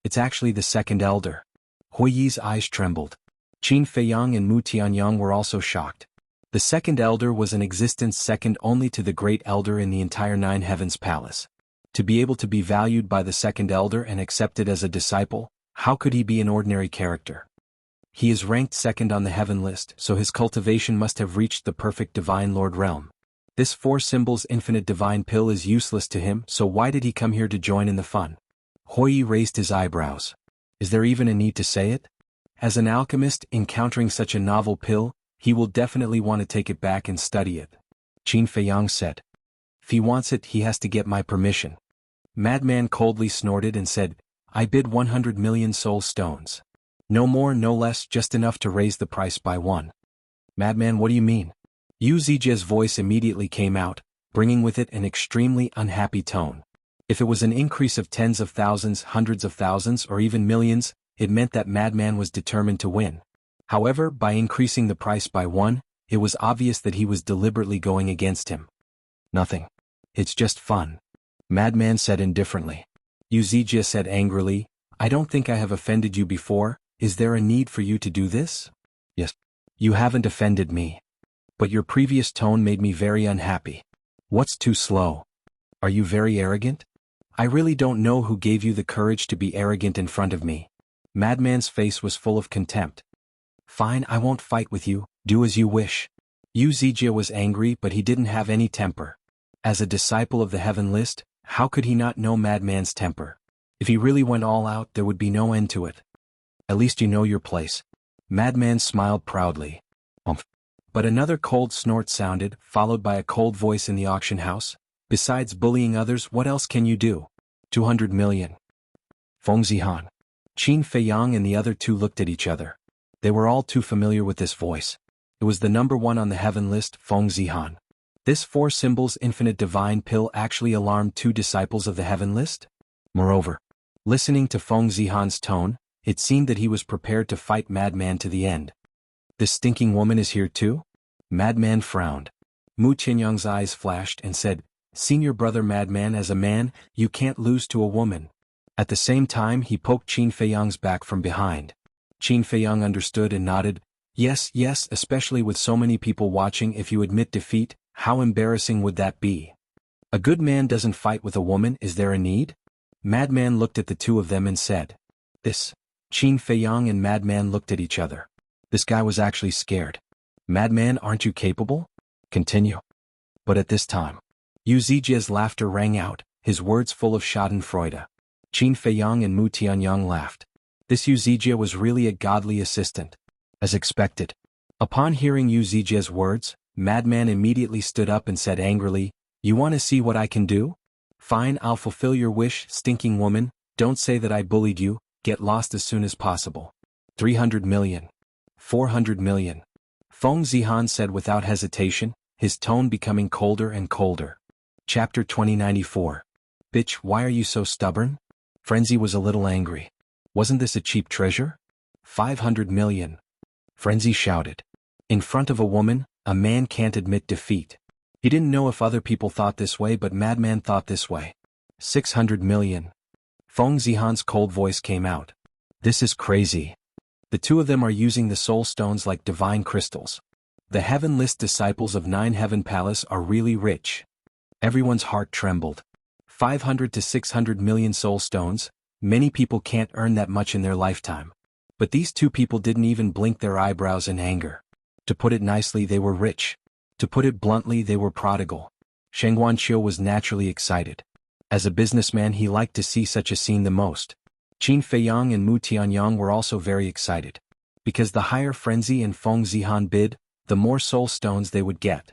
It's actually the second elder. Hua Yi's eyes trembled. Qin Feiyang and Mu Tianyang were also shocked. The second elder was in existence second only to the great elder in the entire Nine Heavens Palace. To be able to be valued by the second elder and accepted as a disciple, how could he be an ordinary character? He is ranked second on the heaven list, so his cultivation must have reached the perfect divine lord realm. This four symbols infinite divine pill is useless to him, so why did he come here to join in the fun? Hua Yi raised his eyebrows. Is there even a need to say it? As an alchemist, encountering such a novel pill, he will definitely want to take it back and study it. Qin Feiyang said. If he wants it, he has to get my permission. Madman coldly snorted and said, I bid 100 million soul stones. No more, no less, just enough to raise the price by 1. Madman, what do you mean? Wuxia's voice immediately came out, bringing with it an extremely unhappy tone. If it was an increase of tens of thousands, hundreds of thousands, or even millions, it meant that Madman was determined to win. However, by increasing the price by 1, it was obvious that he was deliberately going against him. Nothing. It's just fun. Madman said indifferently. Wuxia said angrily, I don't think I have offended you before. Is there a need for you to do this? Yes. You haven't offended me. But your previous tone made me very unhappy. What's too slow? Are you very arrogant? I really don't know who gave you the courage to be arrogant in front of me. Madman's face was full of contempt. Fine, I won't fight with you, do as you wish. Wuxia was angry, but he didn't have any temper. As a disciple of the heaven list, how could he not know Madman's temper? If he really went all out, there would be no end to it. At least you know your place. Madman smiled proudly. Umph. But another cold snort sounded, followed by a cold voice in the auction house. Besides bullying others, what else can you do? 200 million. Feng Zihan. Qin Feiyang and the other two looked at each other. They were all too familiar with this voice. It was the number one on the heaven list, Feng Zihan. This four symbols infinite divine pill actually alarmed two disciples of the heaven list? Moreover, listening to Feng Zihan's tone, it seemed that he was prepared to fight Madman to the end. This stinking woman is here too? Madman frowned. Mu Tianyang's eyes flashed and said, Senior brother Madman, as a man, you can't lose to a woman. At the same time he poked Qin Feiyang's back from behind. Qin Feiyang understood and nodded. Yes, especially with so many people watching. If you admit defeat, how embarrassing would that be? A good man doesn't fight with a woman, is there a need? Madman looked at the two of them and said. This. Qin Feiyang and Madman looked at each other. This guy was actually scared. Madman, aren't you capable? Continue. But at this time, Yu Zijia's laughter rang out, his words full of schadenfreude. Qin Feiyang and Mu Tianyang laughed. This Yu Zijia was really a godly assistant. As expected. Upon hearing Yu Zijia's words, Madman immediately stood up and said angrily, You want to see what I can do? Fine, I'll fulfill your wish, stinking woman. Don't say that I bullied you. Get lost as soon as possible. 300 million. 400 million. Feng Zihan said without hesitation, his tone becoming colder and colder. Chapter 2094. Bitch, why are you so stubborn? Frenzy was a little angry. Wasn't this a cheap treasure? 500 million. Frenzy shouted. In front of a woman, a man can't admit defeat. He didn't know if other people thought this way, but Madman thought this way. 600 million. Feng Zihan's cold voice came out. This is crazy. The two of them are using the soul stones like divine crystals. The heaven list disciples of Nine Heaven Palace are really rich. Everyone's heart trembled. 500 to 600 million soul stones, many people can't earn that much in their lifetime. But these two people didn't even blink their eyebrows in anger. To put it nicely, they were rich. To put it bluntly, they were prodigal. Sheng Guanqiu was naturally excited. As a businessman, he liked to see such a scene the most. Qin Feiyang and Mu Tianyang were also very excited. Because the higher Frenzy and Feng Zihan bid, the more soul stones they would get.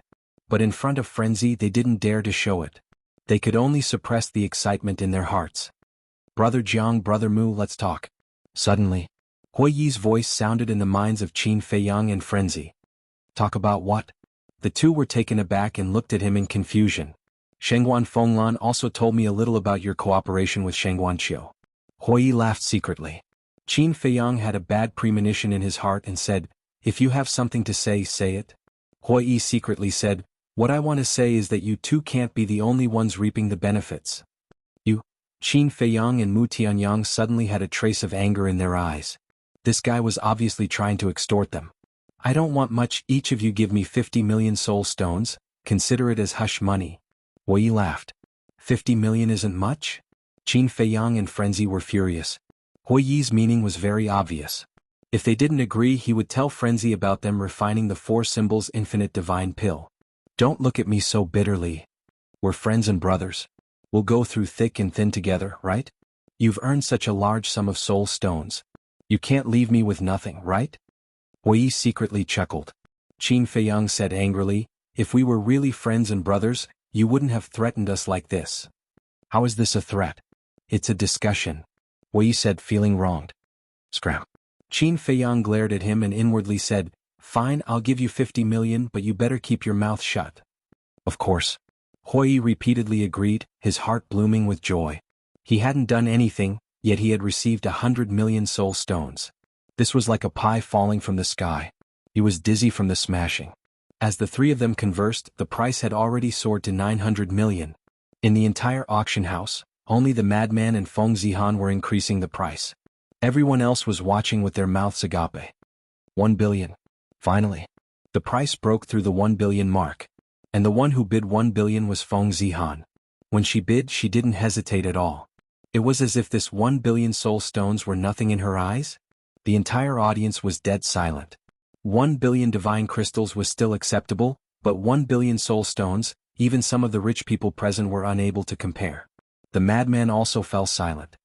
But in front of Frenzy, they didn't dare to show it. They could only suppress the excitement in their hearts. Brother Jiang, Brother Mu, let's talk. Suddenly, Hui Yi's voice sounded in the minds of Qin Feiyang and Frenzy. Talk about what? The two were taken aback and looked at him in confusion. Shengguan Fenglan also told me a little about your cooperation with Sheng Guanqiu. Hui Yi laughed secretly. Qin Feiyang had a bad premonition in his heart and said, If you have something to say, say it. Hui Yi secretly said, What I want to say is that you two can't be the only ones reaping the benefits. You. Qin Feiyang and Mu Tianyang suddenly had a trace of anger in their eyes. This guy was obviously trying to extort them. I don't want much, each of you give me 50 million soul stones, consider it as hush money. Hui Yi laughed. 50 million isn't much? Qin Feiyang and Frenzy were furious. Hui Yi's meaning was very obvious. If they didn't agree, he would tell Frenzy about them refining the four symbols infinite divine pill. Don't look at me so bitterly. We're friends and brothers. We'll go through thick and thin together, right? You've earned such a large sum of soul stones. You can't leave me with nothing, right? Hui Yi secretly chuckled. Qin Feiyang said angrily, If we were really friends and brothers, you wouldn't have threatened us like this. How is this a threat? It's a discussion. Hui Yi said, feeling wronged. Scram. Qin Feiyang glared at him and inwardly said, Fine, I'll give you 50 million, but you better keep your mouth shut. Of course. Hui Yi repeatedly agreed, his heart blooming with joy. He hadn't done anything, yet he had received 100 million soul stones. This was like a pie falling from the sky. He was dizzy from the smashing. As the three of them conversed, the price had already soared to 900 million. In the entire auction house, only the Madman and Feng Zihan were increasing the price. Everyone else was watching with their mouths agape. 1 billion. Finally, the price broke through the 1 billion mark. And the one who bid 1 billion was Feng Zihan. When she bid, she didn't hesitate at all. It was as if this 1 billion soul stones were nothing in her eyes. The entire audience was dead silent. 1 billion divine crystals was still acceptable, but 1 billion soul stones, even some of the rich people present were unable to compare. The Madman also fell silent.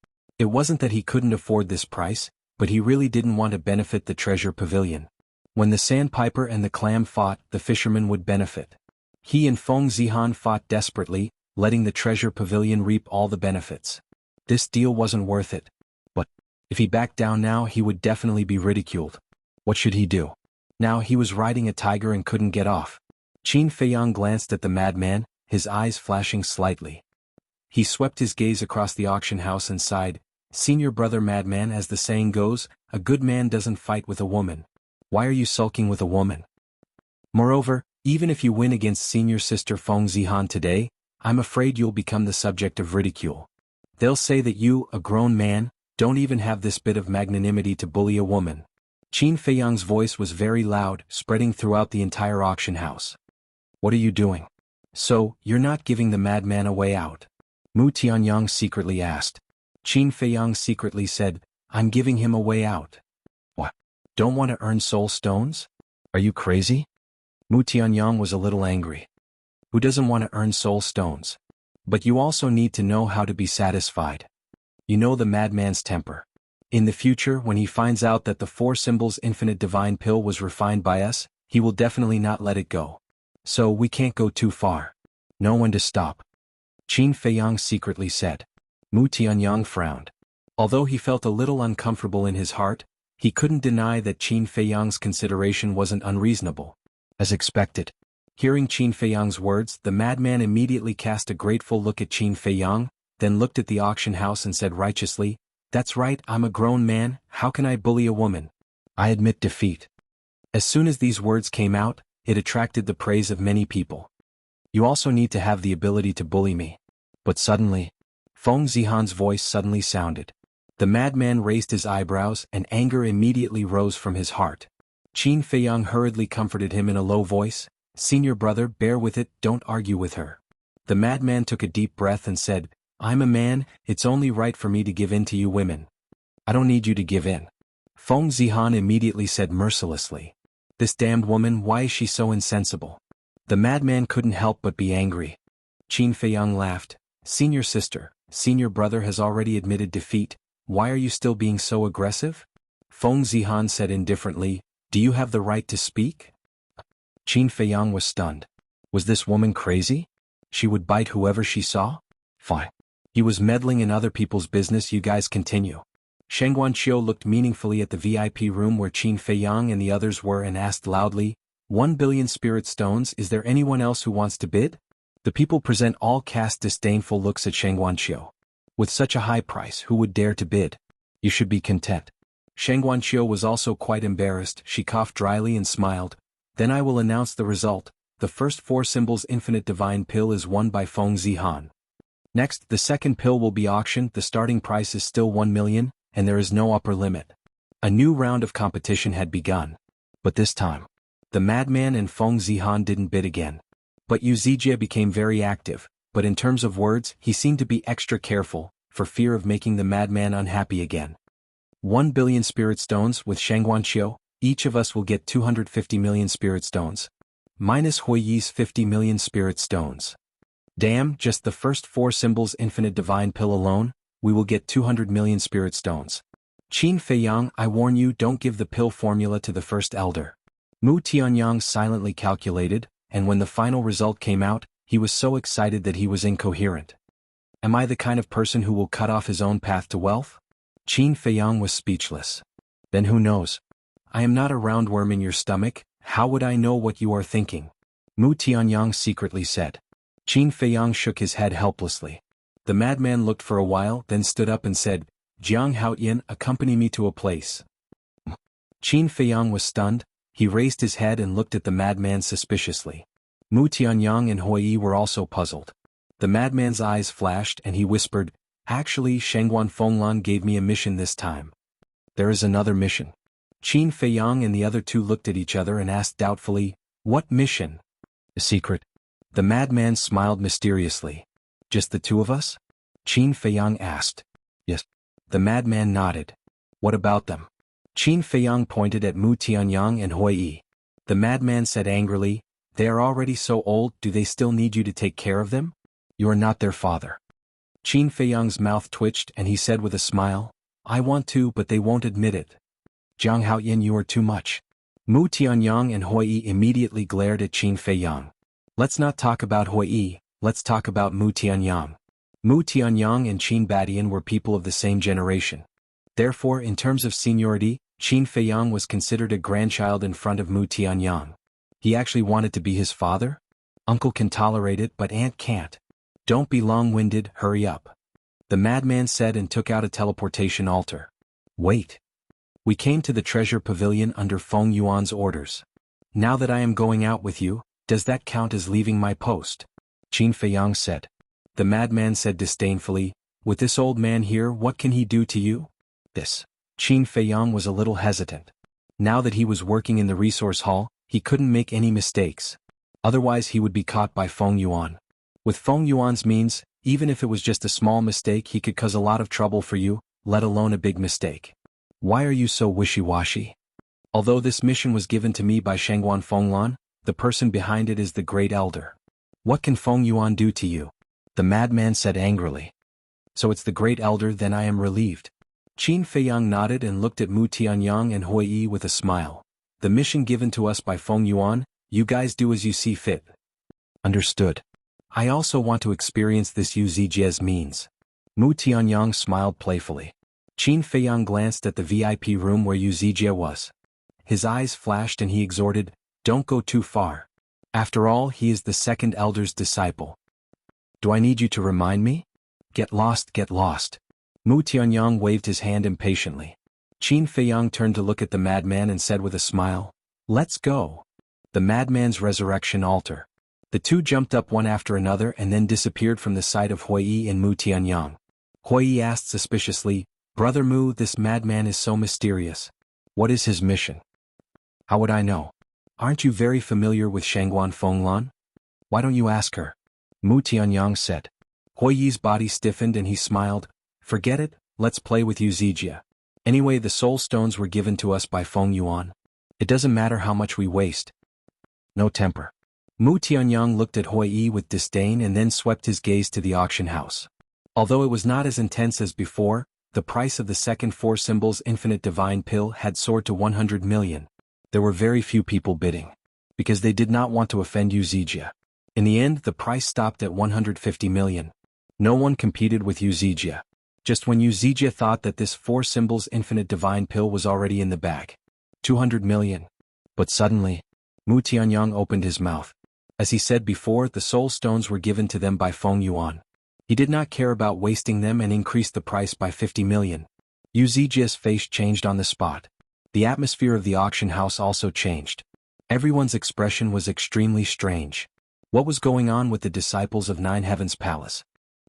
It wasn't that he couldn't afford this price, but he really didn't want to benefit the treasure pavilion. When the sandpiper and the clam fought, the fisherman would benefit. He and Feng Zihan fought desperately, letting the treasure pavilion reap all the benefits. This deal wasn't worth it. But if he backed down now, he would definitely be ridiculed. What should he do? Now he was riding a tiger and couldn't get off. Qin Feiyang glanced at the madman, his eyes flashing slightly. He swept his gaze across the auction house and sighed, "Senior brother madman, as the saying goes, a good man doesn't fight with a woman. Why are you sulking with a woman? Moreover, even if you win against senior sister Feng Zihan today, I'm afraid you'll become the subject of ridicule. They'll say that you, a grown man, don't even have this bit of magnanimity to bully a woman." Qin Feiyang's voice was very loud, spreading throughout the entire auction house. "What are you doing? So, you're not giving the madman a way out?" Mu Tianyang secretly asked. Qin Feiyang secretly said, "I'm giving him a way out." "What? Don't want to earn soul stones? Are you crazy?" Mu Tianyang was a little angry. "Who doesn't want to earn soul stones? But you also need to know how to be satisfied. You know the madman's temper. In the future, when he finds out that the four symbols infinite divine pill was refined by us, he will definitely not let it go. So we can't go too far. Know when to stop." Qin Feiyang secretly said. Mu Tianyang frowned. Although he felt a little uncomfortable in his heart, he couldn't deny that Qin Feiyang's consideration wasn't unreasonable. As expected. Hearing Qin Feiyang's words, the madman immediately cast a grateful look at Qin Feiyang, then looked at the auction house and said righteously, "That's right, I'm a grown man, how can I bully a woman? I admit defeat." As soon as these words came out, it attracted the praise of many people. "You also need to have the ability to bully me." But suddenly, Feng Zihan's voice suddenly sounded. The madman raised his eyebrows and anger immediately rose from his heart. Qin Feiyang hurriedly comforted him in a low voice, "Senior brother, bear with it, don't argue with her." The madman took a deep breath and said, "I'm a man, it's only right for me to give in to you women." "I don't need you to give in." Feng Zihan immediately said mercilessly. "This damned woman, why is she so insensible?" The madman couldn't help but be angry. Qin Feiyang laughed, "Senior sister, senior brother has already admitted defeat, why are you still being so aggressive?" Feng Zihan said indifferently, "Do you have the right to speak?" Qin Feiyang was stunned. Was this woman crazy? She would bite whoever she saw? Fine. He was meddling in other people's business, you guys continue. Sheng Guanqiu looked meaningfully at the VIP room where Qin Feiyang and the others were and asked loudly, 1 billion spirit stones, is there anyone else who wants to bid? The people present all cast disdainful looks at Sheng Guanqiu. With such a high price, who would dare to bid? You should be content. Sheng Guanqiu was also quite embarrassed, she coughed dryly and smiled. Then I will announce the result. The first four symbols infinite divine pill is won by Feng Zihan. Next, the second pill will be auctioned, the starting price is still 1 million, and there is no upper limit. A new round of competition had begun. But this time, the madman and Feng Zihan didn't bid again. But Yu Zijie became very active, but in terms of words, he seemed to be extra careful, for fear of making the madman unhappy again. 1 billion spirit stones with Sheng Guanqiu, each of us will get 250 million spirit stones. Minus Huiyi's 50 million spirit stones. Damn, just the first four symbols infinite divine pill alone, we will get 200 million spirit stones. Qin Feiyang, I warn you, don't give the pill formula to the first elder. Mu Tianyang silently calculated, and when the final result came out, he was so excited that he was incoherent. Am I the kind of person who will cut off his own path to wealth? Qin Feiyang was speechless. Then who knows? I am not a roundworm in your stomach, how would I know what you are thinking? Mu Tianyang secretly said. Qin Feiyang shook his head helplessly. The madman looked for a while, then stood up and said, Jiang Haotian, accompany me to a place. Qin Feiyang was stunned, he raised his head and looked at the madman suspiciously. Mu Tianyang and Huiyi were also puzzled. The madman's eyes flashed and he whispered, Actually, Shengguan Fenglan gave me a mission this time. There is another mission. Qin Feiyang and the other two looked at each other and asked doubtfully, What mission? A secret. The madman smiled mysteriously. Just the two of us? Qin Feiyang asked. Yes. The madman nodded. What about them? Qin Feiyang pointed at Mu Tianyang and Huiyi. The madman said angrily, They are already so old, do they still need you to take care of them? You are not their father. Qin Feiyang's mouth twitched and he said with a smile, I want to but they won't admit it. Jiang Haoyin, you are too much. Mu Tianyang and Hui Yi immediately glared at Qin Feiyang. Let's not talk about Hui Yi, let's talk about Mu Tianyang. Mu Tianyang and Qin Badian were people of the same generation. Therefore, in terms of seniority, Qin Feiyang was considered a grandchild in front of Mu Tianyang. He actually wanted to be his father? Uncle can tolerate it but aunt can't. Don't be long-winded, hurry up. The madman said and took out a teleportation altar. Wait. We came to the treasure pavilion under Feng Yuan's orders. Now that I am going out with you, does that count as leaving my post? Qin Feiyang said. The madman said disdainfully, with this old man here, what can he do to you? This. Qin Feiyang was a little hesitant. Now that he was working in the resource hall, he couldn't make any mistakes. Otherwise he would be caught by Feng Yuan. With Feng Yuan's means, even if it was just a small mistake, he could cause a lot of trouble for you, let alone a big mistake. Why are you so wishy-washy? Although this mission was given to me by Shangguan Fenglan, the person behind it is the Great Elder. What can Feng Yuan do to you? The madman said angrily. So it's the Great Elder, then I am relieved. Qin Feiyang nodded and looked at Mu Tianyang and Hui Yi with a smile. The mission given to us by Feng Yuan, you guys do as you see fit. Understood. I also want to experience this Yu Zijie's means. Mu Tianyang smiled playfully. Qin Feiyang glanced at the VIP room where Yu Zijie was. His eyes flashed and he exhorted, don't go too far. After all, he is the second elder's disciple. Do I need you to remind me? Get lost, get lost. Mu Tianyang waved his hand impatiently. Qin Feiyang turned to look at the madman and said with a smile, let's go. The madman's resurrection altar. The two jumped up one after another and then disappeared from the sight of Hui Yi and Mu Tianyang. Hui Yi asked suspiciously, Brother Mu, this madman is so mysterious. What is his mission? How would I know? Aren't you very familiar with Shangguan Fenglan? Why don't you ask her? Mu Tianyang said. Hui Yi's body stiffened and he smiled. Forget it, let's play with Yu Zijie. Anyway, the soul stones were given to us by Feng Yuan. It doesn't matter how much we waste. No temper. Mu Tianyang looked at Hui Yi with disdain and then swept his gaze to the auction house. Although it was not as intense as before, the price of the second four symbols infinite divine pill had soared to 100 million. There were very few people bidding. Because they did not want to offend Yu Zijie. In the end, the price stopped at 150 million. No one competed with Yu Zijie. Just when Yu Zijie thought that this four symbols infinite divine pill was already in the bag. 200 million. But suddenly, Mu Tianyang opened his mouth. As he said before, the soul stones were given to them by Feng Yuan. He did not care about wasting them and increased the price by 50 million. Yu Zijie's face changed on the spot. The atmosphere of the auction house also changed. Everyone's expression was extremely strange. What was going on with the disciples of Nine Heavens Palace?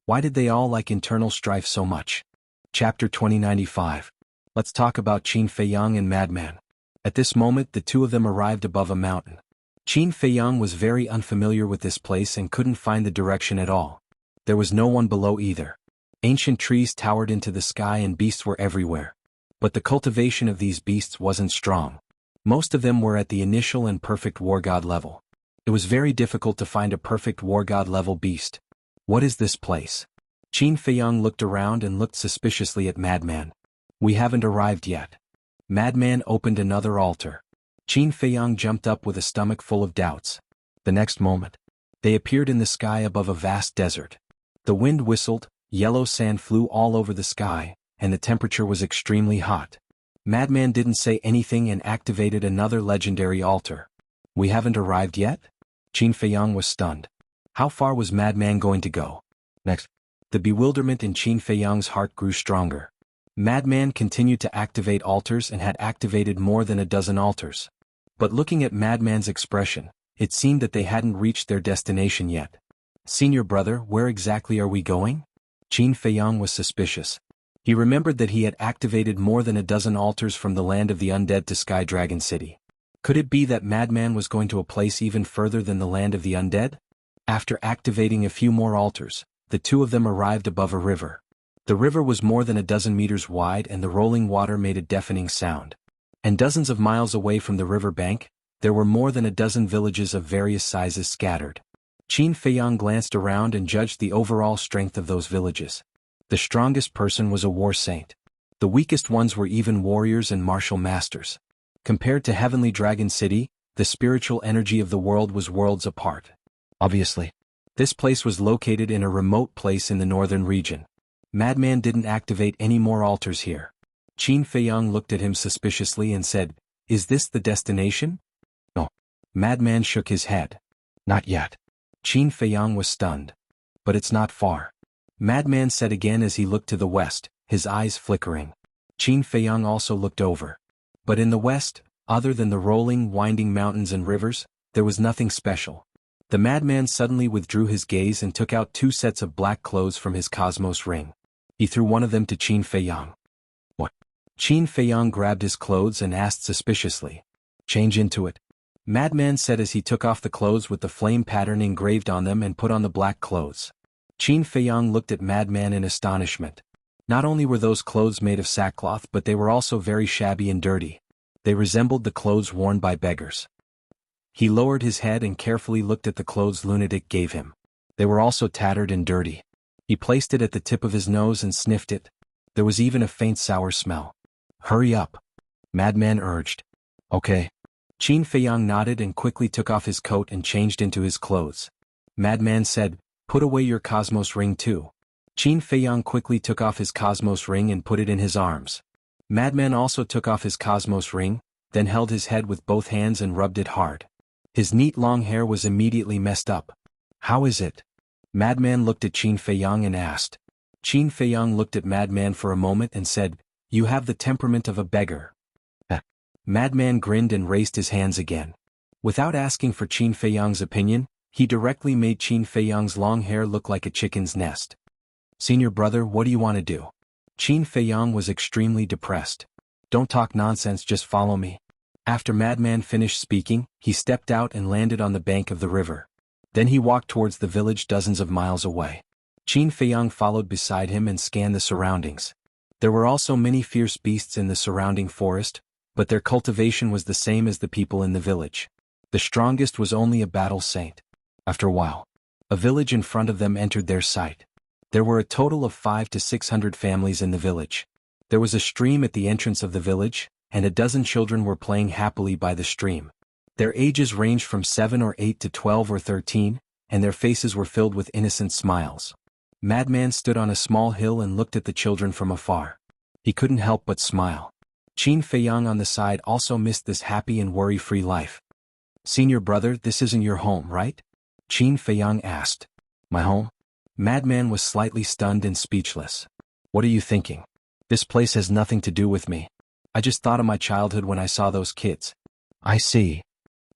Why did they all like internal strife so much? Chapter 2095. Let's talk about Qin Feiyang and Madman. At this moment the two of them arrived above a mountain. Qin Feiyang was very unfamiliar with this place and couldn't find the direction at all. There was no one below either. Ancient trees towered into the sky and beasts were everywhere. But the cultivation of these beasts wasn't strong. Most of them were at the initial and perfect war god level. It was very difficult to find a perfect war god level beast. What is this place? Qin Feiyang looked around and looked suspiciously at Madman. We haven't arrived yet. Madman opened another altar. Qin Feiyang jumped up with a stomach full of doubts. The next moment, they appeared in the sky above a vast desert. The wind whistled, yellow sand flew all over the sky, and the temperature was extremely hot. Madman didn't say anything and activated another legendary altar. We haven't arrived yet? Qin Feiyang was stunned. How far was Madman going to go? Next, the bewilderment in Qin Feiyang's heart grew stronger. Madman continued to activate altars and had activated more than a dozen altars. But looking at Madman's expression, it seemed that they hadn't reached their destination yet. Senior brother, where exactly are we going? Qin Feiyang was suspicious. He remembered that he had activated more than a dozen altars from the land of the undead to Sky Dragon City. Could it be that Madman was going to a place even further than the land of the undead? After activating a few more altars, the two of them arrived above a river. The river was more than a dozen meters wide and the rolling water made a deafening sound. And dozens of miles away from the river bank, there were more than a dozen villages of various sizes scattered. Qin Feiyang glanced around and judged the overall strength of those villages. The strongest person was a war saint. The weakest ones were even warriors and martial masters. Compared to Heavenly Dragon City, the spiritual energy of the world was worlds apart. Obviously, this place was located in a remote place in the northern region. Madman didn't activate any more altars here. Qin Feiyang looked at him suspiciously and said, "Is this the destination?" "No." Madman shook his head. "Not yet." Qin Feiyang was stunned. "But it's not far." Madman said again as he looked to the west, his eyes flickering. Qin Feiyang also looked over. But in the west, other than the rolling, winding mountains and rivers, there was nothing special. The madman suddenly withdrew his gaze and took out 2 sets of black clothes from his cosmos ring. He threw one of them to Qin Feiyang. "What?" Qin Feiyang grabbed his clothes and asked suspiciously. "Change into it." Madman said as he took off the clothes with the flame pattern engraved on them and put on the black clothes. Qin Feiyang looked at Madman in astonishment. Not only were those clothes made of sackcloth but they were also very shabby and dirty. They resembled the clothes worn by beggars. He lowered his head and carefully looked at the clothes lunatic gave him. They were also tattered and dirty. He placed it at the tip of his nose and sniffed it. There was even a faint sour smell. "Hurry up," Madman urged. "Okay." Qin Feiyang nodded and quickly took off his coat and changed into his clothes. Madman said, "Put away your cosmos ring too." Qin Feiyang quickly took off his cosmos ring and put it in his arms. Madman also took off his cosmos ring, then held his head with both hands and rubbed it hard. His neat long hair was immediately messed up. "How is it?" Madman looked at Qin Feiyang and asked. Qin Feiyang looked at Madman for a moment and said, "You have the temperament of a beggar." Madman grinned and raised his hands again. Without asking for Qin Feiyang's opinion, he directly made Qin Feiyang's long hair look like a chicken's nest. "Senior brother, what do you want to do?" Qin Feiyang was extremely depressed. "Don't talk nonsense, just follow me." After Madman finished speaking, he stepped out and landed on the bank of the river. Then he walked towards the village dozens of miles away. Qin Feiyang followed beside him and scanned the surroundings. There were also many fierce beasts in the surrounding forest, but their cultivation was the same as the people in the village. The strongest was only a battle saint. After a while, a village in front of them entered their sight. There were a total of 500 to 600 families in the village. There was a stream at the entrance of the village, and a dozen children were playing happily by the stream. Their ages ranged from 7 or 8 to 12 or 13, and their faces were filled with innocent smiles. Madman stood on a small hill and looked at the children from afar. He couldn't help but smile. Qin Feiyang on the side also missed this happy and worry-free life. "Senior brother, this isn't your home, right?" Qin Feiyang asked. "My home?" Madman was slightly stunned and speechless. "What are you thinking? This place has nothing to do with me. I just thought of my childhood when I saw those kids." "I see.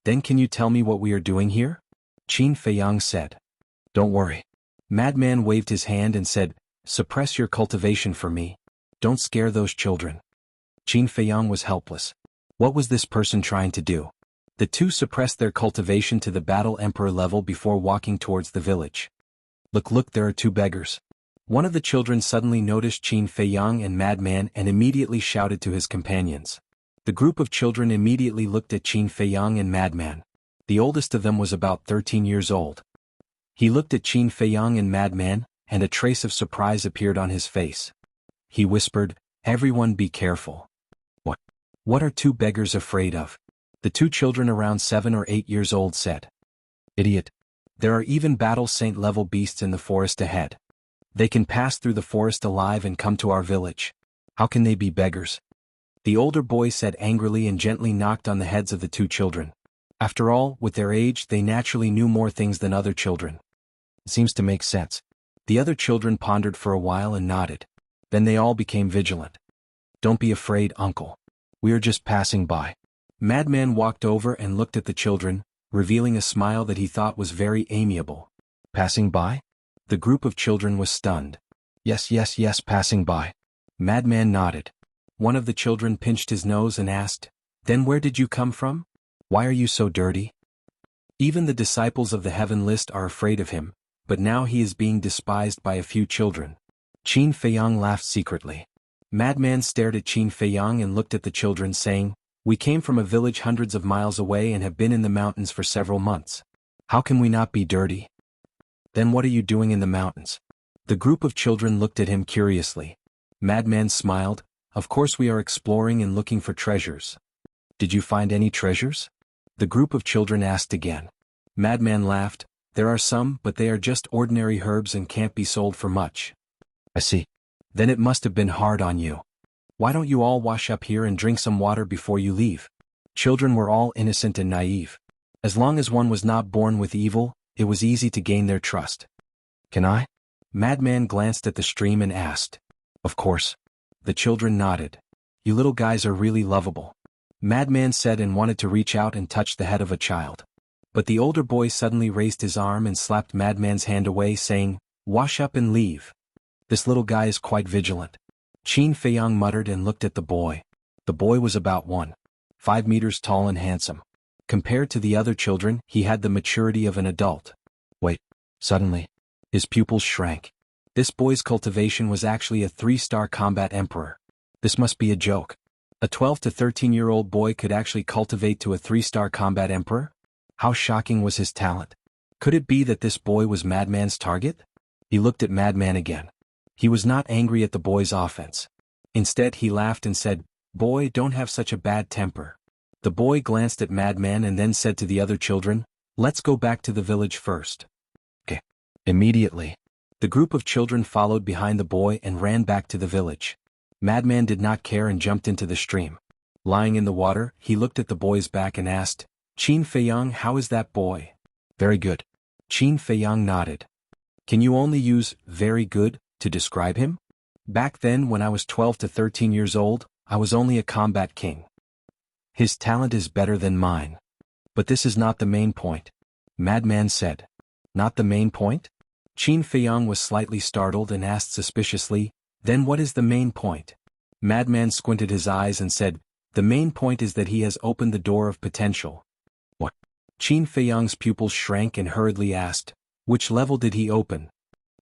Then can you tell me what we are doing here?" Qin Feiyang said. "Don't worry." Madman waved his hand and said, "Suppress your cultivation for me. Don't scare those children." Qin Feiyang was helpless. What was this person trying to do? The two suppressed their cultivation to the Battle Emperor level before walking towards the village. Look, there are 2 beggars." One of the children suddenly noticed Qin Feiyang and Madman and immediately shouted to his companions. The group of children immediately looked at Qin Feiyang and Madman. The oldest of them was about 13 years old. He looked at Qin Feiyang and Madman, and a trace of surprise appeared on his face. He whispered, "Everyone be careful." What are 2 beggars afraid of?" The 2 children around 7 or 8 years old said. "Idiot. There are even battle saint level beasts in the forest ahead. They can pass through the forest alive and come to our village. How can they be beggars?" The older boy said angrily and gently knocked on the heads of the 2 children. After all, with their age they naturally knew more things than other children. It seems to make sense. The other children pondered for a while and nodded. Then they all became vigilant. "Don't be afraid, uncle. We are just passing by." Madman walked over and looked at the children, revealing a smile that he thought was very amiable. "Passing by?" The group of children was stunned. Yes, passing by." Madman nodded. One of the children pinched his nose and asked, "Then where did you come from? Why are you so dirty?" Even the disciples of the Heaven List are afraid of him, but now he is being despised by a few children. Qin Feiyang laughed secretly. Madman stared at Qin Feiyang and looked at the children saying, "We came from a village hundreds of miles away and have been in the mountains for several months. How can we not be dirty?" Then what are you doing in the mountains? The group of children looked at him curiously. Madman smiled. Of course we are exploring and looking for treasures. Did you find any treasures? The group of children asked again. Madman laughed. There are some, but they are just ordinary herbs and can't be sold for much. I see. Then it must have been hard on you. Why don't you all wash up here and drink some water before you leave? Children were all innocent and naive. As long as one was not born with evil, it was easy to gain their trust. Can I? Madman glanced at the stream and asked. Of course. The children nodded. You little guys are really lovable. Madman said and wanted to reach out and touch the head of a child. But the older boy suddenly raised his arm and slapped Madman's hand away, saying, Wash up and leave. This little guy is quite vigilant. Qin Feiyang muttered and looked at the boy. The boy was about 1.5 meters tall and handsome. Compared to the other children, he had the maturity of an adult. Wait. Suddenly, his pupils shrank. This boy's cultivation was actually a 3-star combat emperor. This must be a joke. A 12 to 13-year-old boy could actually cultivate to a 3-star combat emperor? How shocking was his talent? Could it be that this boy was Madman's target? He looked at Madman again. He was not angry at the boy's offense. Instead he laughed and said, Boy, don't have such a bad temper. The boy glanced at Madman and then said to the other children, Let's go back to the village first. Okay. Immediately, the group of children followed behind the boy and ran back to the village. Madman did not care and jumped into the stream. Lying in the water, he looked at the boy's back and asked, Qin Feiyang, how is that boy? Very good. Qin Feiyang nodded. Can you only use very good to describe him? Back then when I was 12 to 13 years old, I was only a combat king. His talent is better than mine. But this is not the main point. Madman said. Not the main point? Qin Feiyang was slightly startled and asked suspiciously, Then what is the main point? Madman squinted his eyes and said, The main point is that he has opened the door of potential. What? Qin Feiyang's pupils shrank and hurriedly asked, Which level did he open?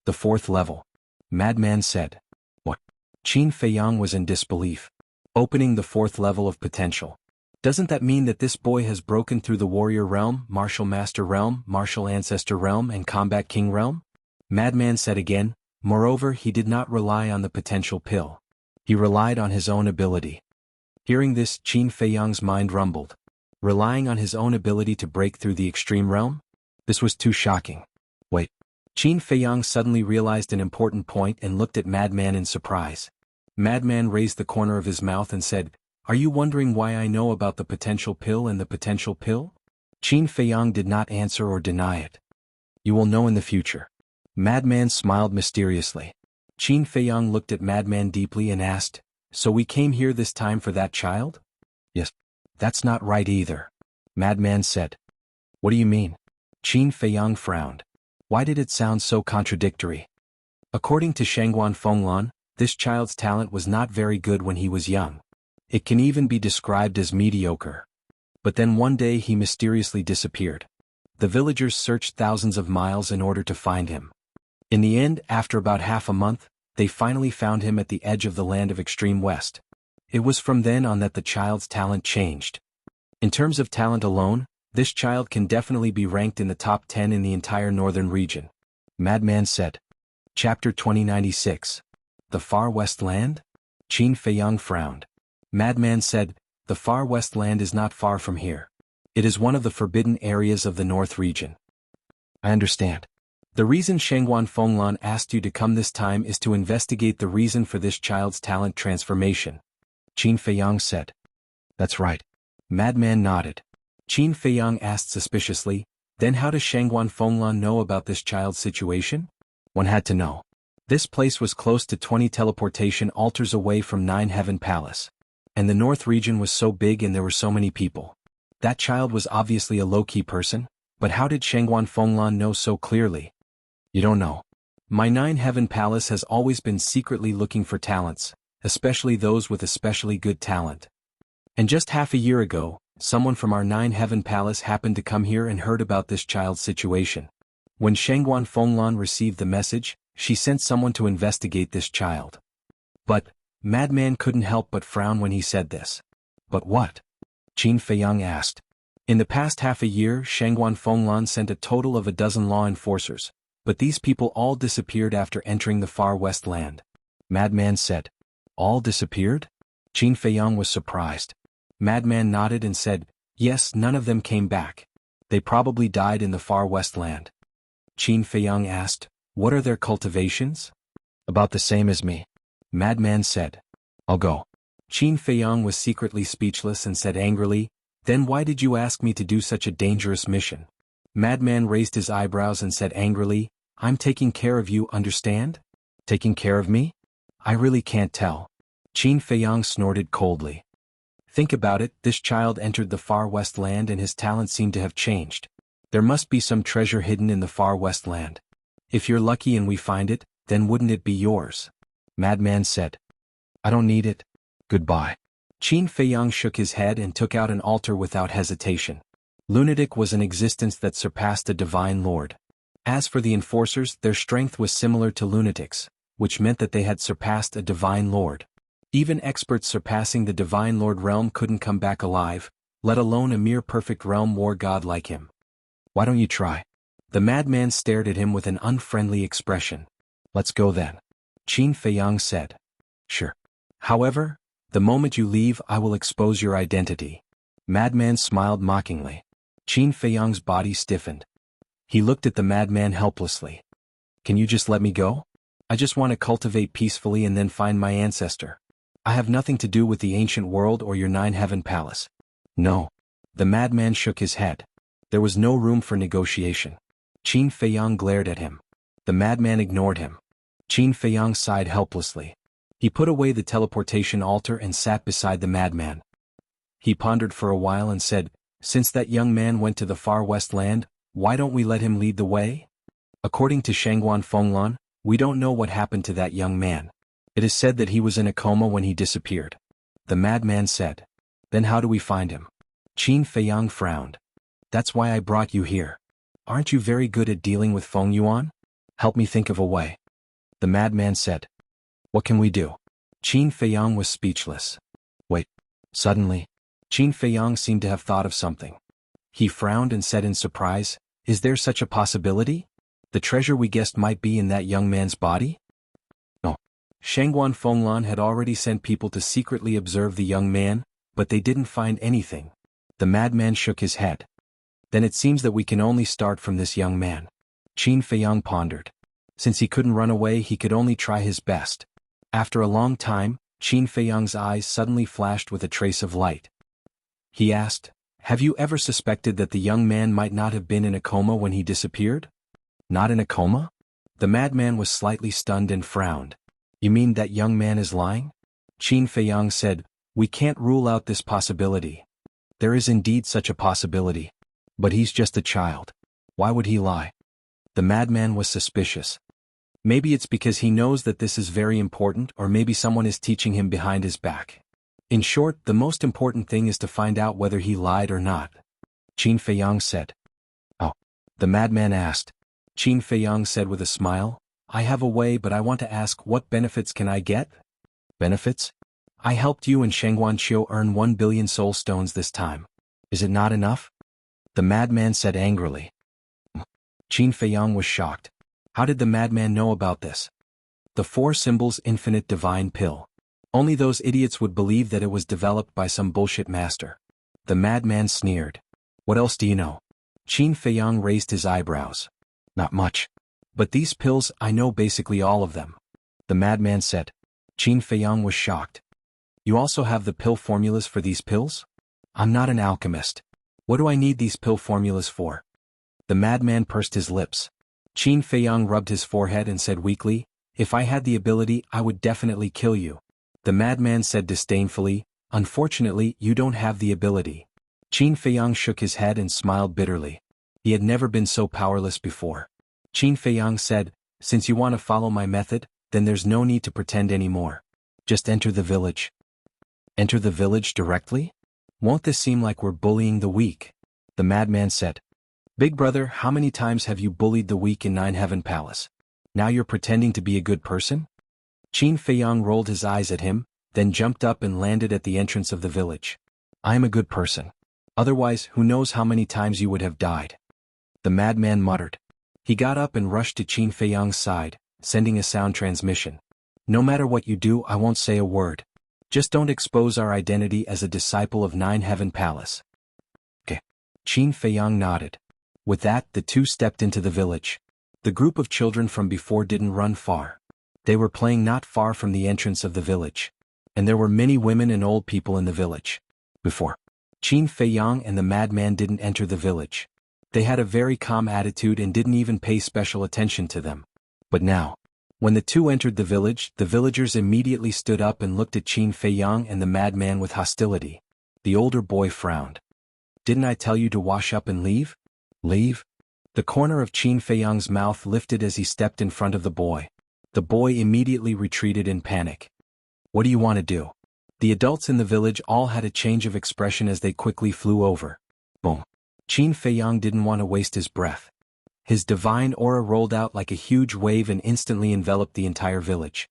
The 4th level. Madman said. What? Qin Feiyang was in disbelief. Opening the 4th level of potential. Doesn't that mean that this boy has broken through the warrior realm, martial master realm, martial ancestor realm, and combat king realm? Madman said again. Moreover, he did not rely on the potential pill. He relied on his own ability. Hearing this, Qin Feiyang's mind rumbled. Relying on his own ability to break through the extreme realm? This was too shocking. Wait. Qin Feiyang suddenly realized an important point and looked at Madman in surprise. Madman raised the corner of his mouth and said, Are you wondering why I know about the potential pill and the potential pill? Qin Feiyang did not answer or deny it. You will know in the future. Madman smiled mysteriously. Qin Feiyang looked at Madman deeply and asked, So we came here this time for that child? Yes. That's not right either. Madman said. What do you mean? Qin Feiyang frowned. Why did it sound so contradictory? According to Shangguan Fenglan, this child's talent was not very good when he was young. It can even be described as mediocre. But then one day he mysteriously disappeared. The villagers searched thousands of miles in order to find him. In the end, after about half a month, they finally found him at the edge of the land of Extreme West. It was from then on that the child's talent changed. In terms of talent alone, this child can definitely be ranked in the top 10 in the entire northern region. Madman said. Chapter 2096. The Far West Land? Qin Feiyang frowned. Madman said, The Far West Land is not far from here. It is one of the forbidden areas of the North region. I understand. The reason Shangguan Fenglan asked you to come this time is to investigate the reason for this child's talent transformation. Qin Feiyang said. That's right. Madman nodded. Qin Feiyang asked suspiciously, Then how does Shangguan Fenglan know about this child's situation? One had to know. This place was close to 20 teleportation altars away from 9 Heaven Palace. And the North region was so big and there were so many people. That child was obviously a low-key person, but how did Shangguan Fenglan know so clearly? You don't know. My 9 Heaven Palace has always been secretly looking for talents, especially those with especially good talent. And just half a year ago, someone from our 9 Heaven Palace happened to come here and heard about this child's situation. When Shangguan Fenglan received the message, she sent someone to investigate this child. But, Madman couldn't help but frown when he said this. But what? Qin Feiyang asked. In the past half a year, Shangguan Fenglan sent a total of 12 law enforcers, But these people all disappeared after entering the far west land. Madman said. All disappeared? Qin Feiyang was surprised. Madman nodded and said, yes, none of them came back. They probably died in the far west land. Qin Feiyang asked, what are their cultivations? About the same as me. Madman said. I'll go. Qin Feiyang was secretly speechless and said angrily, then why did you ask me to do such a dangerous mission? Madman raised his eyebrows and said angrily, I'm taking care of you, understand? Taking care of me? I really can't tell. Qin Feiyang snorted coldly. Think about it, this child entered the far west land and his talents seem to have changed. There must be some treasure hidden in the far west land. If you're lucky and we find it, then wouldn't it be yours? Madman said. I don't need it. Goodbye. Qin Feiyang shook his head and took out an altar without hesitation. Lunatic was an existence that surpassed a divine lord. As for the enforcers, their strength was similar to lunatics, which meant that they had surpassed a divine lord. Even experts surpassing the divine lord realm couldn't come back alive, let alone a mere perfect realm war god like him. Why don't you try? The madman stared at him with an unfriendly expression. Let's go then. Qin Feiyang said. Sure. However, the moment you leave I will expose your identity. Madman smiled mockingly. Qin Feiyang's body stiffened. He looked at the madman helplessly. Can you just let me go? I just want to cultivate peacefully and then find my ancestor. I have nothing to do with the ancient world or your nine-heaven palace. No. The madman shook his head. There was no room for negotiation. Qin Feiyang glared at him. The madman ignored him. Qin Feiyang sighed helplessly. He put away the teleportation altar and sat beside the madman. He pondered for a while and said, since that young man went to the far west land, why don't we let him lead the way? According to Shangguan Fenglan, we don't know what happened to that young man. It is said that he was in a coma when he disappeared. The madman said. Then how do we find him? Qin Feiyang frowned. That's why I brought you here. Aren't you very good at dealing with Feng Yuan? Help me think of a way. The madman said. What can we do? Qin Feiyang was speechless. Wait. Suddenly, Qin Feiyang seemed to have thought of something. He frowned and said in surprise, is there such a possibility? The treasure we guessed might be in that young man's body? No. Shangguan Fenglan had already sent people to secretly observe the young man, but they didn't find anything. The madman shook his head. Then it seems that we can only start from this young man. Qin Feiyang pondered. Since he couldn't run away, he could only try his best. After a long time, Qin Feiyang's eyes suddenly flashed with a trace of light. He asked, have you ever suspected that the young man might not have been in a coma when he disappeared? Not in a coma? The madman was slightly stunned and frowned. You mean that young man is lying? Qin Feiyang said, we can't rule out this possibility. There is indeed such a possibility. But he's just a child. Why would he lie? The madman was suspicious. Maybe it's because he knows that this is very important, or maybe someone is teaching him behind his back. In short, the most important thing is to find out whether he lied or not. Qin Feiyang said. Oh. The madman asked. Qin Feiyang said with a smile, I have a way, but I want to ask, what benefits can I get? Benefits? I helped you and Shangguan Qiu earn 1 billion soul stones this time. Is it not enough? The madman said angrily. Qin Feiyang was shocked. How did the madman know about this? The 4 symbols infinite divine pill. Only those idiots would believe that it was developed by some bullshit master. The madman sneered. What else do you know? Qin Feiyang raised his eyebrows. Not much. But these pills, I know basically all of them. The madman said. Qin Feiyang was shocked. You also have the pill formulas for these pills? I'm not an alchemist. What do I need these pill formulas for? The madman pursed his lips. Qin Feiyang rubbed his forehead and said weakly, if I had the ability, I would definitely kill you. The madman said disdainfully, unfortunately, you don't have the ability. Qin Feiyang shook his head and smiled bitterly. He had never been so powerless before. Qin Feiyang said, since you want to follow my method, then there's no need to pretend anymore. Just enter the village. Enter the village directly? Won't this seem like we're bullying the weak? The madman said. Big brother, how many times have you bullied the weak in Nine Heaven Palace? Now you're pretending to be a good person? Qin Feiyang rolled his eyes at him, then jumped up and landed at the entrance of the village. I am a good person. Otherwise, who knows how many times you would have died? The madman muttered. He got up and rushed to Qin Feiyang's side, sending a sound transmission. No matter what you do, I won't say a word. Just don't expose our identity as a disciple of Nine Heaven Palace. Okay. Qin Feiyang nodded. With that, the two stepped into the village. The group of children from before didn't run far. They were playing not far from the entrance of the village. And there were many women and old people in the village. Before, Qin Feiyang and the madman didn't enter the village. They had a very calm attitude and didn't even pay special attention to them. But now, when the two entered the village, the villagers immediately stood up and looked at Qin Feiyang and the madman with hostility. The older boy frowned. Didn't I tell you to wash up and leave? Leave? The corner of Qin Feiyang's mouth lifted as he stepped in front of the boy. The boy immediately retreated in panic. What do you want to do? The adults in the village all had a change of expression as they quickly flew over. Boom. Qin Feiyang didn't want to waste his breath. His divine aura rolled out like a huge wave and instantly enveloped the entire village.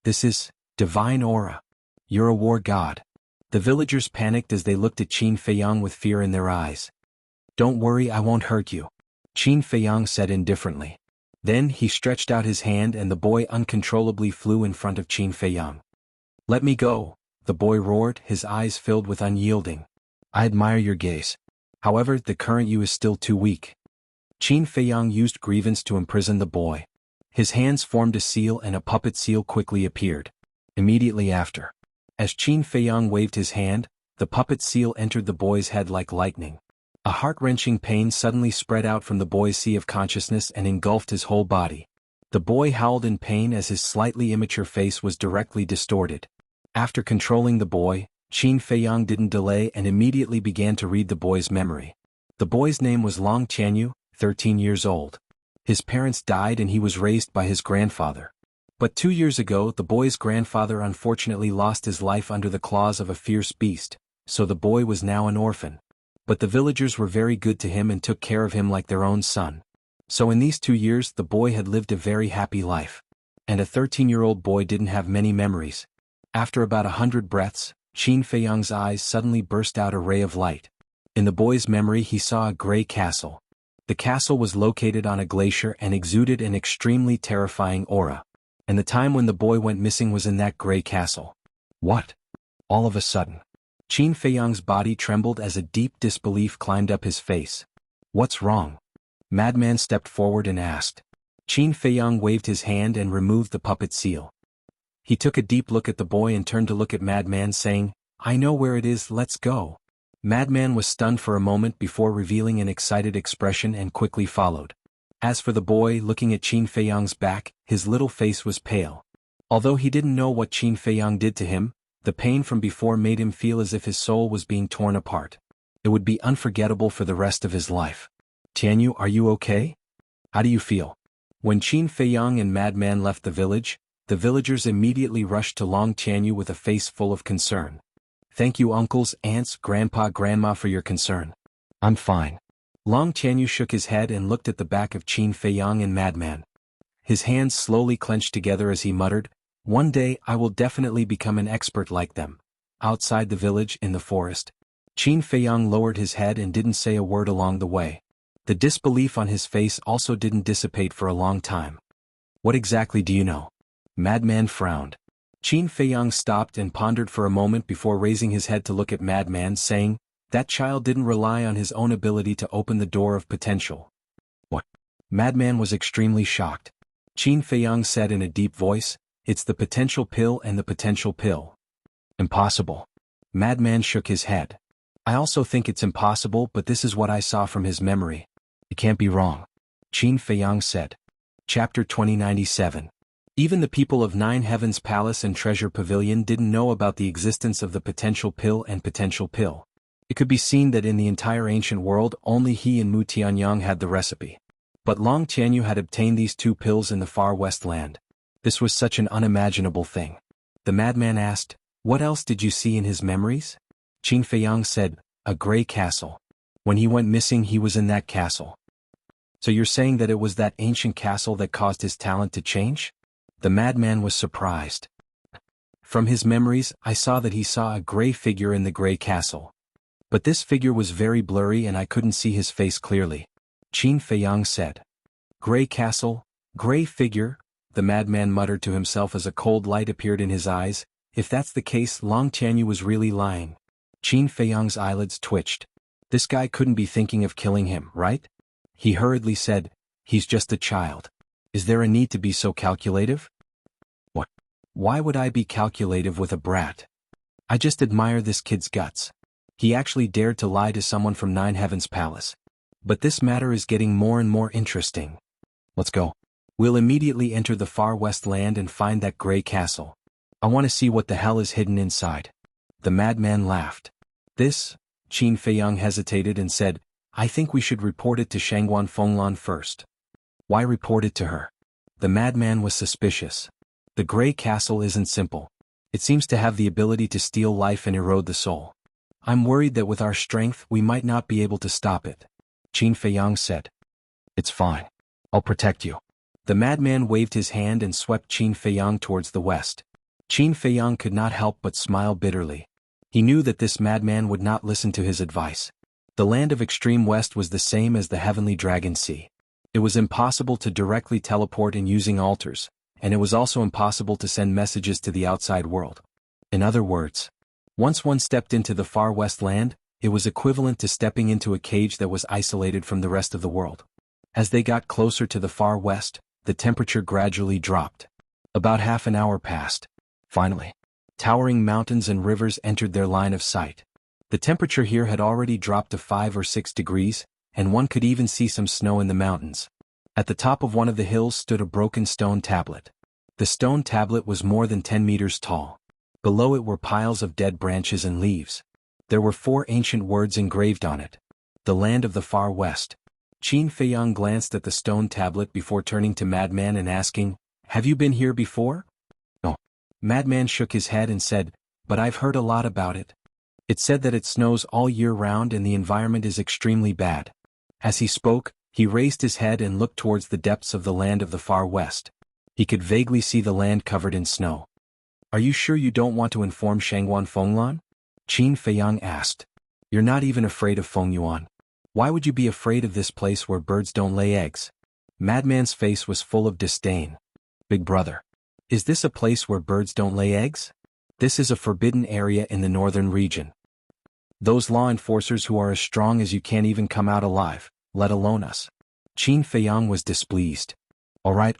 This is divine aura. You're a war god. The villagers panicked as they looked at Qin Feiyang with fear in their eyes. Don't worry, I won't hurt you, Qin Feiyang said indifferently. Then he stretched out his hand and the boy uncontrollably flew in front of Qin Feiyang. Let me go, the boy roared, his eyes filled with unyielding. I admire your gaze. However, the current you is still too weak. Qin Feiyang used grievance to imprison the boy. His hands formed a seal and a puppet seal quickly appeared. Immediately after, as Qin Feiyang waved his hand, the puppet seal entered the boy's head like lightning. A heart-wrenching pain suddenly spread out from the boy's sea of consciousness and engulfed his whole body. The boy howled in pain as his slightly immature face was directly distorted. After controlling the boy, Qin Feiyang didn't delay and immediately began to read the boy's memory. The boy's name was Long Tianyu, 13 years old. His parents died and he was raised by his grandfather. But 2 years ago, the boy's grandfather unfortunately lost his life under the claws of a fierce beast, so the boy was now an orphan. But the villagers were very good to him and took care of him like their own son. So in these 2 years, the boy had lived a very happy life. And a 13-year-old boy didn't have many memories. After about 100 breaths, Qin Feiyang's eyes suddenly burst out a ray of light. In the boy's memory he saw a gray castle. The castle was located on a glacier and exuded an extremely terrifying aura. And the time when the boy went missing was in that gray castle. What? All of a sudden, Qin Feiyang's body trembled as a deep disbelief climbed up his face. What's wrong? Madman stepped forward and asked. Qin Feiyang waved his hand and removed the puppet seal. He took a deep look at the boy and turned to look at Madman saying, I know where it is, let's go. Madman was stunned for a moment before revealing an excited expression and quickly followed. As for the boy looking at Qin Feiyang's back, his little face was pale. Although he didn't know what Qin Feiyang did to him, the pain from before made him feel as if his soul was being torn apart. It would be unforgettable for the rest of his life. Tianyu, are you okay? How do you feel? When Qin Feiyang and Madman left the village, the villagers immediately rushed to Long Tianyu with a face full of concern. Thank you uncles, aunts, grandpa, grandma for your concern. I'm fine. Long Tianyu shook his head and looked at the back of Qin Feiyang and Madman. His hands slowly clenched together as he muttered, One day I will definitely become an expert like them. Outside the village, in the forest, Qin Feiyang lowered his head and didn't say a word along the way. The disbelief on his face also didn't dissipate for a long time. What exactly do you know? Madman frowned. Qin Feiyang stopped and pondered for a moment before raising his head to look at Madman, saying, That child didn't rely on his own ability to open the door of potential. What? Madman was extremely shocked. Qin Feiyang said in a deep voice, It's the potential pill and the potential pill. Impossible. Madman shook his head. I also think it's impossible, but this is what I saw from his memory. It can't be wrong. Qin Feiyang said. Chapter 2097. Even the people of Nine Heavens Palace and Treasure Pavilion didn't know about the existence of the potential pill and potential pill. It could be seen that in the entire ancient world only he and Mu Tianyang had the recipe. But Long Tianyu had obtained these two pills in the far west land. This was such an unimaginable thing. The madman asked, What else did you see in his memories? Qin Feiyang said, A gray castle. When he went missing he was in that castle. So you're saying that it was that ancient castle that caused his talent to change? The madman was surprised. From his memories, I saw that he saw a gray figure in the gray castle. But this figure was very blurry and I couldn't see his face clearly. Qin Feiyang said. Gray castle, gray figure, the madman muttered to himself as a cold light appeared in his eyes. If that's the case, Long Tianyu was really lying. Qin Feiyang's eyelids twitched. This guy couldn't be thinking of killing him, right? He hurriedly said, "He's just a child. Is there a need to be so calculative?" "What? Why would I be calculative with a brat? I just admire this kid's guts. He actually dared to lie to someone from Nine Heavens Palace. But this matter is getting more and more interesting. Let's go. We'll immediately enter the far west land and find that gray castle. I want to see what the hell is hidden inside." The madman laughed. "This," Qin Feiyang hesitated and said, "I think we should report it to Shangguan Fenglan first." "Why report it to her?" The madman was suspicious. "The gray castle isn't simple. It seems to have the ability to steal life and erode the soul. I'm worried that with our strength we might not be able to stop it." Qin Feiyang said. "It's fine. I'll protect you." The madman waved his hand and swept Qin Feiyang towards the west. Qin Feiyang could not help but smile bitterly. He knew that this madman would not listen to his advice. The land of Extreme West was the same as the Heavenly Dragon Sea. It was impossible to directly teleport in using altars, and it was also impossible to send messages to the outside world. In other words, once one stepped into the far west land, it was equivalent to stepping into a cage that was isolated from the rest of the world. As they got closer to the far west, the temperature gradually dropped. About half an hour passed. Finally, towering mountains and rivers entered their line of sight. The temperature here had already dropped to 5 or 6 degrees, and one could even see some snow in the mountains. At the top of one of the hills stood a broken stone tablet. The stone tablet was more than 10 meters tall. Below it were piles of dead branches and leaves. There were 4 ancient words engraved on it. The land of the far west. Qin Feiyang glanced at the stone tablet before turning to Madman and asking, "Have you been here before?" "No." Madman shook his head and said, "But I've heard a lot about it. It said that it snows all year round and the environment is extremely bad." As he spoke, he raised his head and looked towards the depths of the land of the far west. He could vaguely see the land covered in snow. "Are you sure you don't want to inform Shangguan Fenglan?" Qin Feiyang asked. "You're not even afraid of Feng Yuan. Why would you be afraid of this place where birds don't lay eggs?" Madman's face was full of disdain. "Big brother. Is this a place where birds don't lay eggs? This is a forbidden area in the northern region. Those law enforcers who are as strong as you can't even come out alive, let alone us." Qin Feiyang was displeased. All right,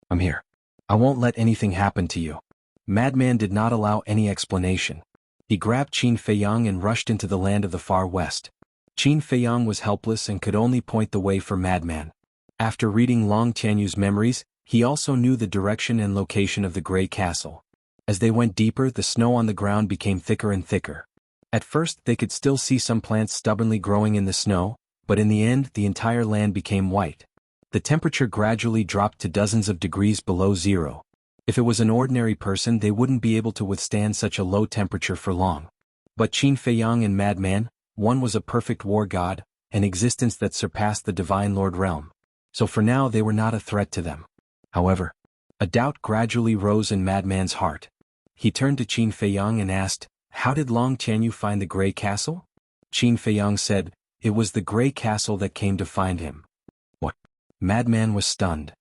I'm here. I won't let anything happen to you." Madman did not allow any explanation. He grabbed Qin Feiyang and rushed into the land of the far west. Qin Feiyang was helpless and could only point the way for Madman. After reading Long Tianyu's memories, he also knew the direction and location of the Grey Castle. As they went deeper, the snow on the ground became thicker and thicker. At first they could still see some plants stubbornly growing in the snow, but in the end the entire land became white. The temperature gradually dropped to dozens of degrees below zero. If it was an ordinary person they wouldn't be able to withstand such a low temperature for long. But Qin Feiyang and Madman, one was a perfect war god, an existence that surpassed the Divine Lord realm. So for now they were not a threat to them. However, a doubt gradually rose in Madman's heart. He turned to Qin Feiyang and asked, "How did Long Tianyu find the Grey Castle?" Qin Feiyang said, "It was the Grey Castle that came to find him." What? Madman was stunned.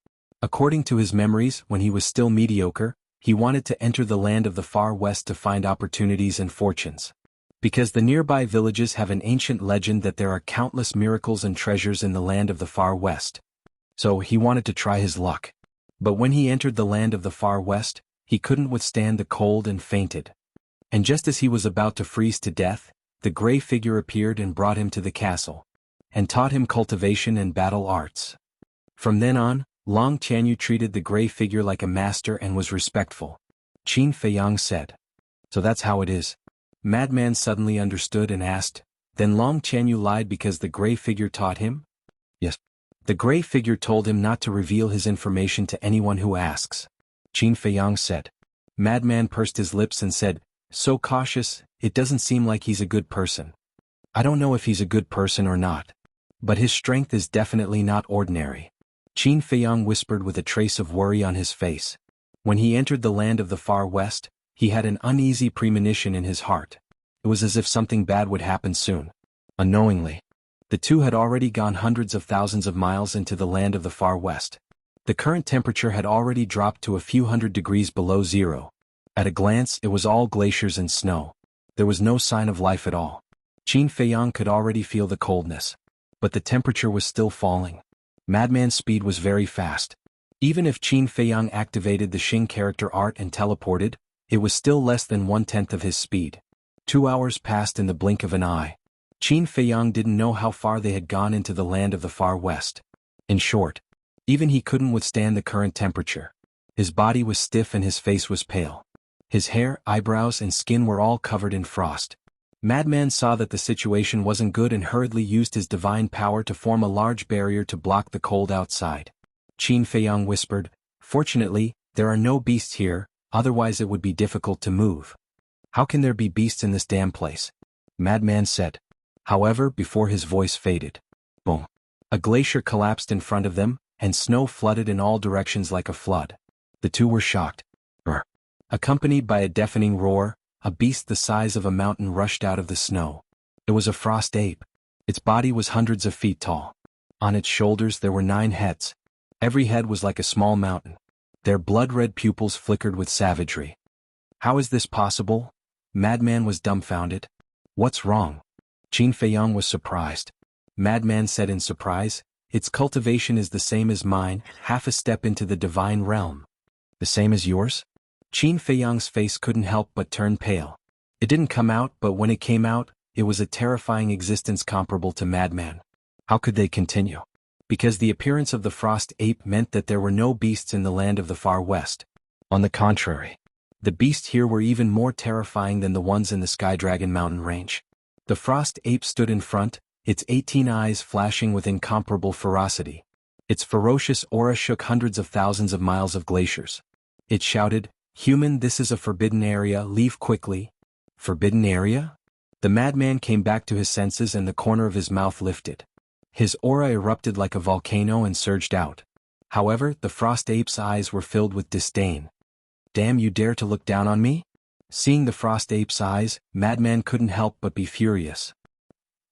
According to his memories, when he was still mediocre, he wanted to enter the land of the far west to find opportunities and fortunes. Because the nearby villages have an ancient legend that there are countless miracles and treasures in the land of the far west. So he wanted to try his luck. But when he entered the land of the far west, he couldn't withstand the cold and fainted. And just as he was about to freeze to death, the gray figure appeared and brought him to the castle, and taught him cultivation and battle arts. From then on, Long Tianyu treated the gray figure like a master and was respectful. Qin Feiyang said. "So that's how it is." Madman suddenly understood and asked, "Then Long Tianyu lied because the gray figure taught him?" "Yes." "The gray figure told him not to reveal his information to anyone who asks," Qin Feiyang said. Madman pursed his lips and said, "So cautious, it doesn't seem like he's a good person." "I don't know if he's a good person or not. But his strength is definitely not ordinary," Qin Feiyang whispered with a trace of worry on his face. When he entered the land of the far west, he had an uneasy premonition in his heart. It was as if something bad would happen soon. Unknowingly, The two had already gone hundreds of thousands of miles into the land of the far west. The current temperature had already dropped to a few hundred degrees below zero. At a glance, it was all glaciers and snow. There was no sign of life at all. Qin Feiyang could already feel the coldness. But the temperature was still falling. Madman's speed was very fast. Even if Qin Feiyang activated the Xing character art and teleported, it was still less than 1/10 of his speed. 2 hours passed in the blink of an eye. Qin Feiyang didn't know how far they had gone into the land of the far west. In short, even he couldn't withstand the current temperature. His body was stiff and his face was pale. His hair, eyebrows, and skin were all covered in frost. Madman saw that the situation wasn't good and hurriedly used his divine power to form a large barrier to block the cold outside. Qin Feiyang whispered, "Fortunately, there are no beasts here, otherwise it would be difficult to move." "How can there be beasts in this damn place?" Madman said. However, before his voice faded, boom! A glacier collapsed in front of them, and snow flooded in all directions like a flood. The two were shocked. Brr! Accompanied by a deafening roar, a beast the size of a mountain rushed out of the snow. It was a frost ape. Its body was hundreds of feet tall. On its shoulders there were 9 heads. Every head was like a small mountain. Their blood-red pupils flickered with savagery. "How is this possible?" Madman was dumbfounded. "What's wrong?" Qin Feiyang was surprised. Madman said in surprise, "Its cultivation is the same as mine, half a step into the divine realm." "The same as yours?" Qin Feiyang's face couldn't help but turn pale. It didn't come out, but when it came out, it was a terrifying existence comparable to Madman. How could they continue? Because the appearance of the frost ape meant that there were no beasts in the land of the far west. On the contrary, the beasts here were even more terrifying than the ones in the Sky Dragon mountain range. The frost ape stood in front, its 18 eyes flashing with incomparable ferocity. Its ferocious aura shook hundreds of thousands of miles of glaciers. It shouted, "Human, this is a forbidden area, leave quickly." Forbidden area? The madman came back to his senses and the corner of his mouth lifted. His aura erupted like a volcano and surged out. However, the frost ape's eyes were filled with disdain. "Damn, you dare to look down on me?" Seeing the frost ape's eyes, Madman couldn't help but be furious.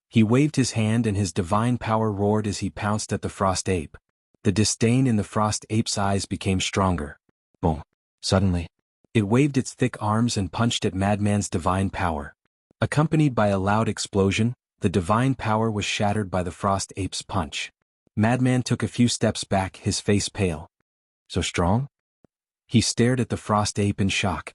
He waved his hand and his divine power roared as he pounced at the frost ape. The disdain in the frost ape's eyes became stronger. Boom! Suddenly, it waved its thick arms and punched at Madman's divine power. Accompanied by a loud explosion, the divine power was shattered by the frost ape's punch. Madman took a few steps back, his face pale. "So strong?" He stared at the frost ape in shock.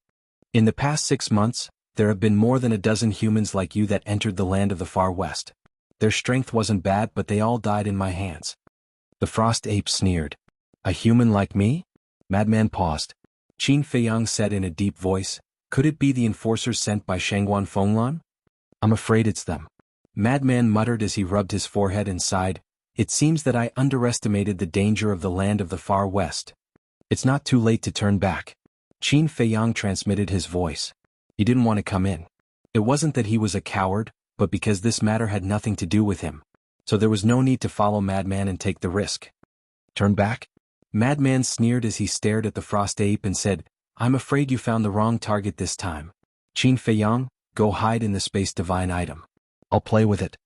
"In the past 6 months, there have been more than a dozen humans like you that entered the land of the far west. Their strength wasn't bad, but they all died in my hands." The frost ape sneered. "A human like me?" Madman paused. Qin Feiyang said in a deep voice, "Could it be the enforcers sent by Shangguan Fenglan?" "I'm afraid it's them." Madman muttered as he rubbed his forehead and sighed, "It seems that I underestimated the danger of the land of the far west. It's not too late to turn back." Qin Feiyang transmitted his voice. He didn't want to come in. It wasn't that he was a coward, but because this matter had nothing to do with him. So there was no need to follow Madman and take the risk. "Turn back?" Madman sneered as he stared at the frost ape and said, "I'm afraid you found the wrong target this time. Qin Feiyang, go hide in the space divine item. I'll play with it."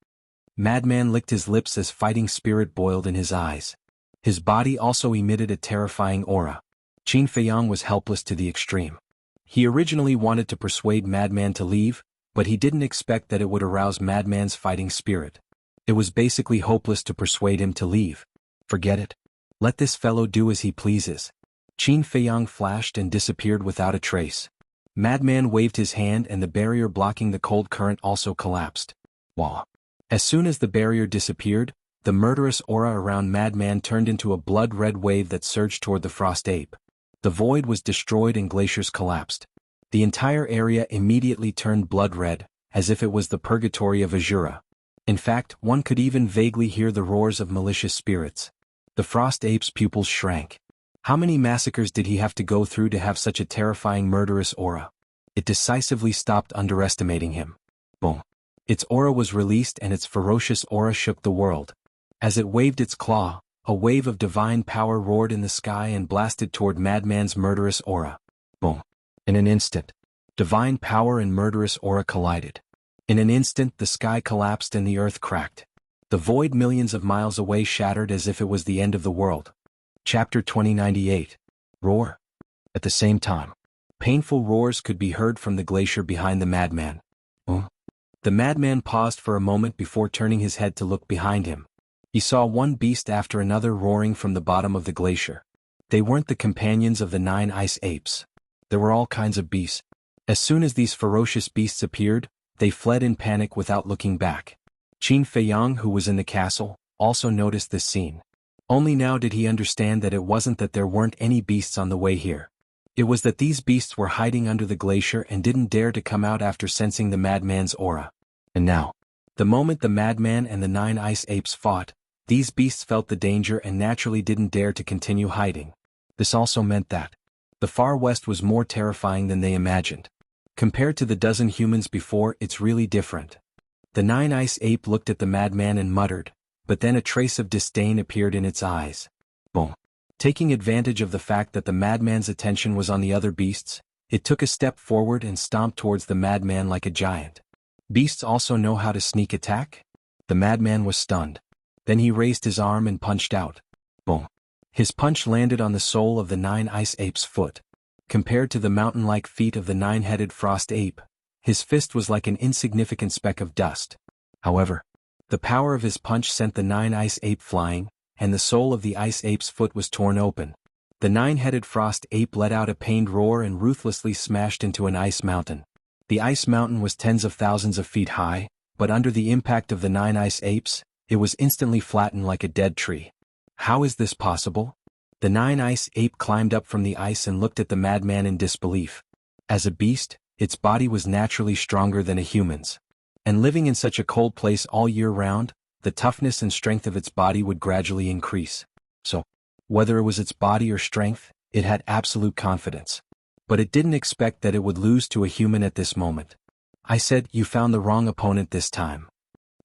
Madman licked his lips as fighting spirit boiled in his eyes. His body also emitted a terrifying aura. Qin Feiyang was helpless to the extreme. He originally wanted to persuade Madman to leave, but he didn't expect that it would arouse Madman's fighting spirit. It was basically hopeless to persuade him to leave. Forget it. Let this fellow do as he pleases. Qin Feiyang flashed and disappeared without a trace. Madman waved his hand and the barrier blocking the cold current also collapsed. Wah! As soon as the barrier disappeared, the murderous aura around Madman turned into a blood-red wave that surged toward the frost ape. The void was destroyed and glaciers collapsed. The entire area immediately turned blood-red, as if it was the purgatory of Azura. In fact, one could even vaguely hear the roars of malicious spirits. The frost ape's pupils shrank. How many massacres did he have to go through to have such a terrifying murderous aura? It decisively stopped underestimating him. Boom! Its aura was released and its ferocious aura shook the world. As it waved its claw, a wave of divine power roared in the sky and blasted toward Madman's murderous aura. Boom! In an instant, divine power and murderous aura collided. In an instant the sky collapsed and the earth cracked. The void millions of miles away shattered as if it was the end of the world. Chapter 2098. Roar. At the same time, painful roars could be heard from the glacier behind the madman. The madman paused for a moment before turning his head to look behind him. He saw one beast after another roaring from the bottom of the glacier. They weren't the companions of the 9 ice apes. There were all kinds of beasts. As soon as these ferocious beasts appeared, they fled in panic without looking back. Qin Feiyang, who was in the castle, also noticed this scene. Only now did he understand that it wasn't that there weren't any beasts on the way here. It was that these beasts were hiding under the glacier and didn't dare to come out after sensing the madman's aura. And now, the moment the madman and the 9 ice apes fought, these beasts felt the danger and naturally didn't dare to continue hiding. This also meant that the far west was more terrifying than they imagined. Compared to the dozen humans before, it's really different. The 9 ice ape looked at the madman and muttered, but then a trace of disdain appeared in its eyes. Boom. Taking advantage of the fact that the madman's attention was on the other beasts, it took a step forward and stomped towards the madman like a giant. Beasts also know how to sneak attack? The madman was stunned. Then he raised his arm and punched out. Boom. His punch landed on the sole of the 9 ice ape's foot. Compared to the mountain-like feet of the 9-headed frost ape, his fist was like an insignificant speck of dust. However, the power of his punch sent the 9 ice ape flying, and the sole of the ice ape's foot was torn open. The 9-headed frost ape let out a pained roar and ruthlessly smashed into an ice mountain. The ice mountain was tens of thousands of feet high, but under the impact of the 9 ice apes, it was instantly flattened like a dead tree. How is this possible? The 9 ice ape climbed up from the ice and looked at the madman in disbelief. As a beast, its body was naturally stronger than a human's. And living in such a cold place all year round, the toughness and strength of its body would gradually increase. So, whether it was its body or strength, it had absolute confidence. But it didn't expect that it would lose to a human at this moment. I said, you found the wrong opponent this time.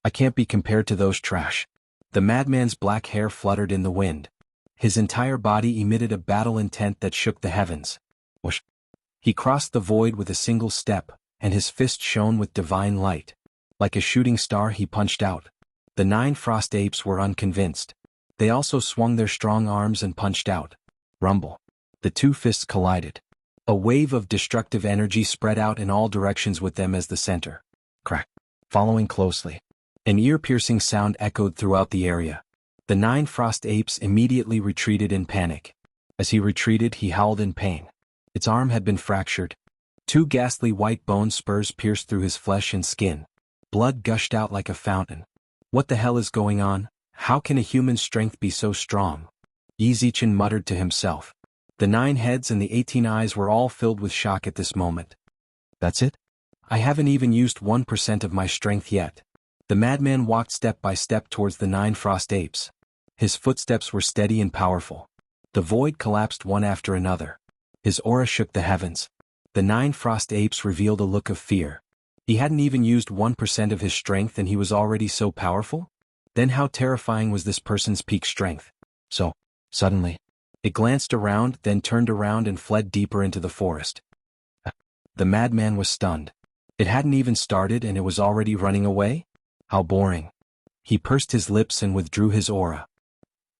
I can't be compared to those trash. The madman's black hair fluttered in the wind. His entire body emitted a battle intent that shook the heavens. Whoosh. He crossed the void with a single step, and his fist shone with divine light. Like a shooting star he punched out. The 9 frost apes were unconvinced. They also swung their strong arms and punched out. Rumble. The 2 fists collided. A wave of destructive energy spread out in all directions with them as the center. Crack. Following closely. An ear-piercing sound echoed throughout the area. The 9 frost apes immediately retreated in panic. As he retreated, he howled in pain. Its arm had been fractured. 2 ghastly white bone spurs pierced through his flesh and skin. Blood gushed out like a fountain. What the hell is going on? How can a human's strength be so strong? Yi Zichen muttered to himself. The 9 heads and the 18 eyes were all filled with shock at this moment. That's it? I haven't even used 1% of my strength yet. The madman walked step by step towards the 9 frost apes. His footsteps were steady and powerful. The void collapsed one after another. His aura shook the heavens. The 9 frost apes revealed a look of fear. He hadn't even used 1% of his strength and he was already so powerful? Then how terrifying was this person's peak strength? So, suddenly, it glanced around, then turned around and fled deeper into the forest. The madman was stunned. It hadn't even started and it was already running away? How boring. He pursed his lips and withdrew his aura.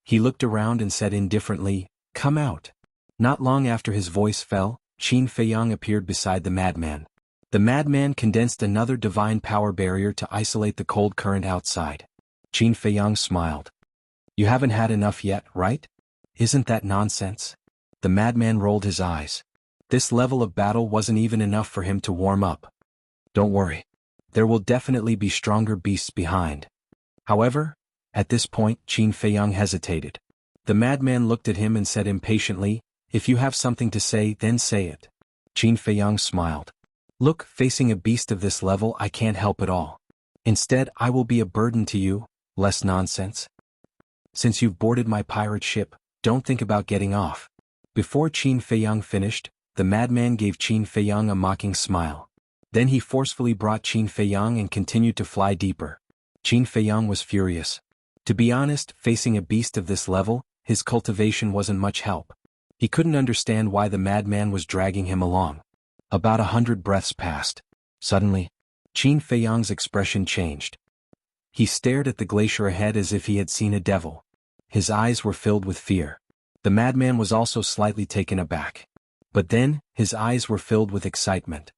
He looked around and said indifferently, "Come out." Not long after his voice fell, Qin Feiyang appeared beside the madman. The madman condensed another divine power barrier to isolate the cold current outside. Qin Feiyang smiled. You haven't had enough yet, right? Isn't that nonsense? The madman rolled his eyes. This level of battle wasn't even enough for him to warm up. Don't worry. There will definitely be stronger beasts behind. However, at this point, Qin Feiyang hesitated. The madman looked at him and said impatiently, "If you have something to say, then say it." Qin Feiyang smiled. "Look, facing a beast of this level I can't help at all. Instead, I will be a burden to you, less nonsense. Since you've boarded my pirate ship, don't think about getting off." Before Qin Feiyang finished, the madman gave Qin Feiyang a mocking smile. Then he forcefully brought Qin Feiyang and continued to fly deeper. Qin Feiyang was furious. To be honest, facing a beast of this level, his cultivation wasn't much help. He couldn't understand why the madman was dragging him along. About 100 breaths passed. Suddenly, Qin Feiyang's expression changed. He stared at the glacier ahead as if he had seen a devil. His eyes were filled with fear. The madman was also slightly taken aback. But then, his eyes were filled with excitement.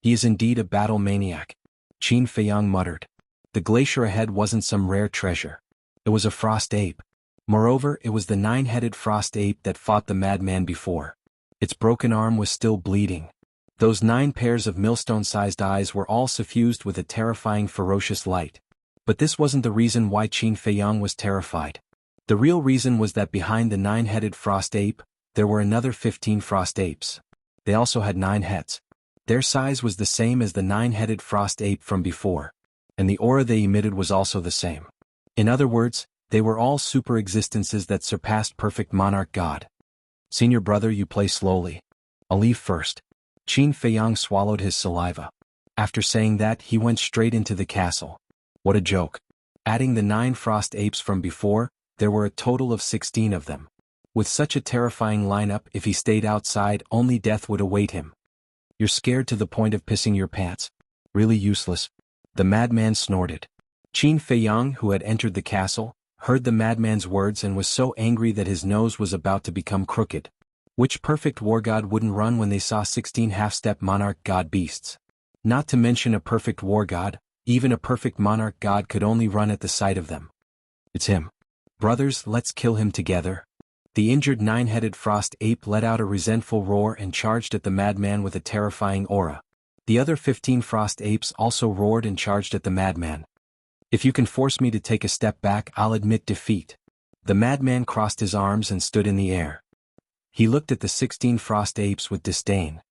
He is indeed a battle maniac, Qin Feiyang muttered. The glacier ahead wasn't some rare treasure. It was a frost ape. Moreover, it was the 9-headed frost ape that fought the madman before. Its broken arm was still bleeding. Those 9 pairs of millstone-sized eyes were all suffused with a terrifying ferocious light. But this wasn't the reason why Qin Feiyang was terrified. The real reason was that behind the 9-headed frost ape, there were another 15 frost apes. They also had 9 heads. Their size was the same as the 9-headed frost ape from before. And the aura they emitted was also the same. In other words, they were all super existences that surpassed perfect monarch god. Senior brother, you play slowly. I'll leave first. Qin Feiyang swallowed his saliva. After saying that, he went straight into the castle. What a joke. Adding the 9 frost apes from before, there were a total of 16 of them. With such a terrifying lineup, if he stayed outside, only death would await him. You're scared to the point of pissing your pants? Really useless. The madman snorted. Qin Feiyang, who had entered the castle, heard the madman's words and was so angry that his nose was about to become crooked. Which perfect war god wouldn't run when they saw 16 half-step monarch god beasts? Not to mention a perfect war god, even a perfect monarch god could only run at the sight of them. It's him. Brothers, let's kill him together. The injured 9-headed frost ape let out a resentful roar and charged at the madman with a terrifying aura. The other 15 frost apes also roared and charged at the madman. If you can force me to take a step back, I'll admit defeat. The madman crossed his arms and stood in the air. He looked at the 16 frost apes with disdain.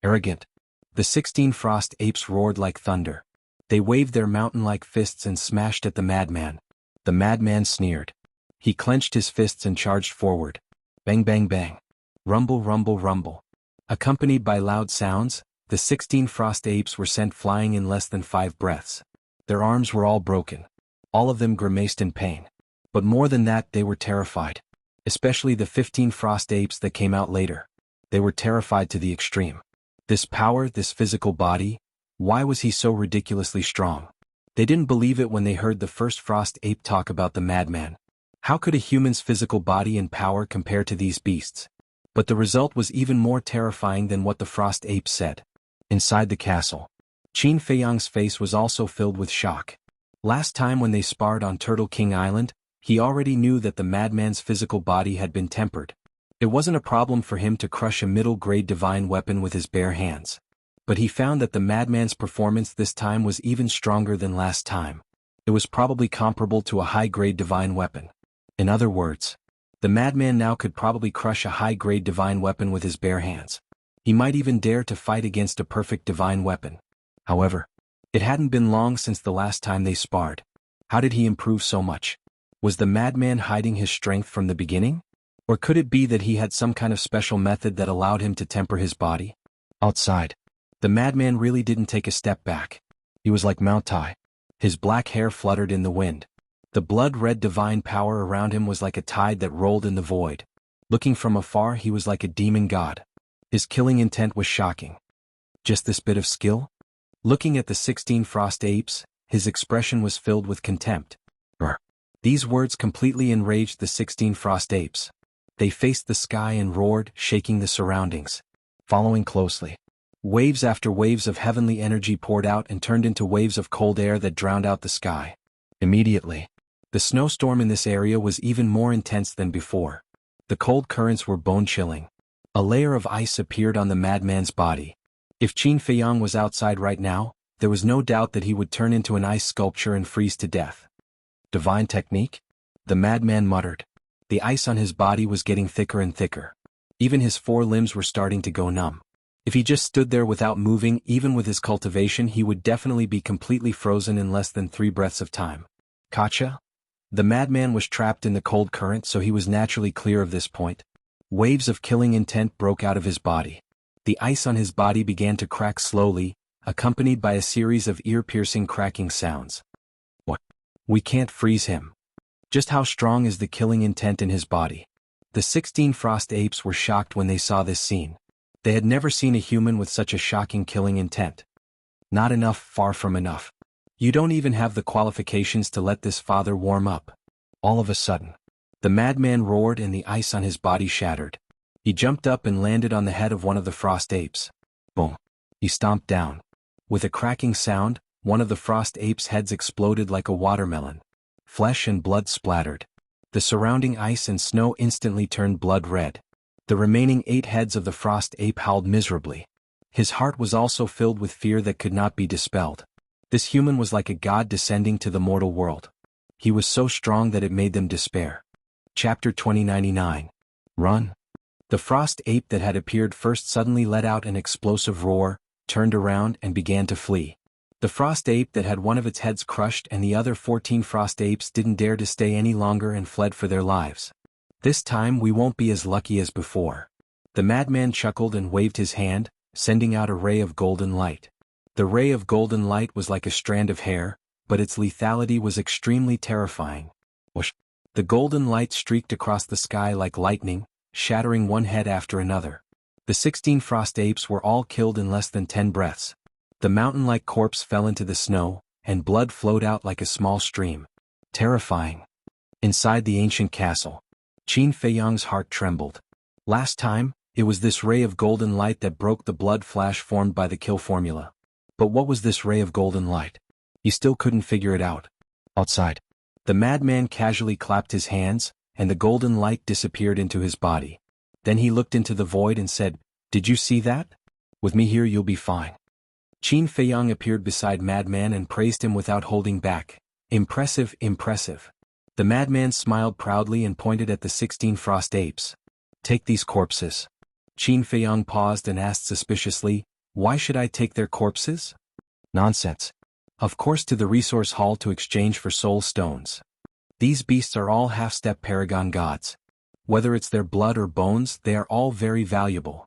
Arrogant. The 16 frost apes roared like thunder. They waved their mountain-like fists and smashed at the madman. The madman sneered. He clenched his fists and charged forward. Bang bang bang. Rumble rumble rumble. Accompanied by loud sounds, the 16 frost apes were sent flying in less than 5 breaths. Their arms were all broken. All of them grimaced in pain. But more than that, they were terrified. Especially the 15 frost apes that came out later. They were terrified to the extreme. This power, this physical body, why was he so ridiculously strong? They didn't believe it when they heard the first frost ape talk about the madman. How could a human's physical body and power compare to these beasts? But the result was even more terrifying than what the frost ape said. Inside the castle, Qin Feiyang's face was also filled with shock. Last time when they sparred on Turtle King Island, he already knew that the madman's physical body had been tempered. It wasn't a problem for him to crush a middle-grade divine weapon with his bare hands. But he found that the madman's performance this time was even stronger than last time. It was probably comparable to a high-grade divine weapon. In other words, the madman now could probably crush a high-grade divine weapon with his bare hands. He might even dare to fight against a perfect divine weapon. However, it hadn't been long since the last time they sparred. How did he improve so much? Was the madman hiding his strength from the beginning? Or could it be that he had some kind of special method that allowed him to temper his body? Outside, the madman really didn't take a step back. He was like Mount Tai. His black hair fluttered in the wind. The blood-red divine power around him was like a tide that rolled in the void. Looking from afar, he was like a demon god. His killing intent was shocking. Just this bit of skill? Looking at the 16 frost apes, his expression was filled with contempt. These words completely enraged the 16 frost apes. They faced the sky and roared, shaking the surroundings. Following closely, waves after waves of heavenly energy poured out and turned into waves of cold air that drowned out the sky. Immediately, the snowstorm in this area was even more intense than before. The cold currents were bone-chilling. A layer of ice appeared on the madman's body. If Qin Feiyang was outside right now, there was no doubt that he would turn into an ice sculpture and freeze to death. Divine technique? The madman muttered. The ice on his body was getting thicker and thicker. Even his 4 limbs were starting to go numb. If he just stood there without moving, even with his cultivation, he would definitely be completely frozen in less than 3 breaths of time. Gotcha? The madman was trapped in the cold current, so he was naturally clear of this point. Waves of killing intent broke out of his body. The ice on his body began to crack slowly, accompanied by a series of ear-piercing cracking sounds. What? We can't freeze him. Just how strong is the killing intent in his body? The 16 frost apes were shocked when they saw this scene. They had never seen a human with such a shocking killing intent. Not enough, far from enough. You don't even have the qualifications to let this father warm up. All of a sudden, the madman roared and the ice on his body shattered. He jumped up and landed on the head of one of the frost apes. Boom! He stomped down. With a cracking sound, one of the frost apes' heads exploded like a watermelon. Flesh and blood splattered. The surrounding ice and snow instantly turned blood red. The remaining 8 heads of the frost ape howled miserably. His heart was also filled with fear that could not be dispelled. This human was like a god descending to the mortal world. He was so strong that it made them despair. Chapter 2099. Run. The frost ape that had appeared first suddenly let out an explosive roar, turned around and began to flee. The frost ape that had one of its heads crushed and the other 14 frost apes didn't dare to stay any longer and fled for their lives. This time we won't be as lucky as before. The madman chuckled and waved his hand, sending out a ray of golden light. The ray of golden light was like a strand of hair, but its lethality was extremely terrifying. Whoosh! The golden light streaked across the sky like lightning, shattering one head after another. The 16 frost apes were all killed in less than 10 breaths. The mountain-like corpse fell into the snow, and blood flowed out like a small stream. Terrifying. Inside the ancient castle, Qin Feiyang's heart trembled. Last time, it was this ray of golden light that broke the blood flash formed by the kill formula. But what was this ray of golden light? He still couldn't figure it out. Outside, the madman casually clapped his hands, and the golden light disappeared into his body. Then he looked into the void and said, "Did you see that? With me here you'll be fine." Qin Feiyang appeared beside Madman and praised him without holding back. "Impressive, impressive." The madman smiled proudly and pointed at the 16 frost apes. "Take these corpses." Qin Feiyang paused and asked suspiciously, "Why should I take their corpses?" "Nonsense. Of course, to the resource hall to exchange for soul stones. These beasts are all half-step paragon gods. Whether it's their blood or bones, they are all very valuable.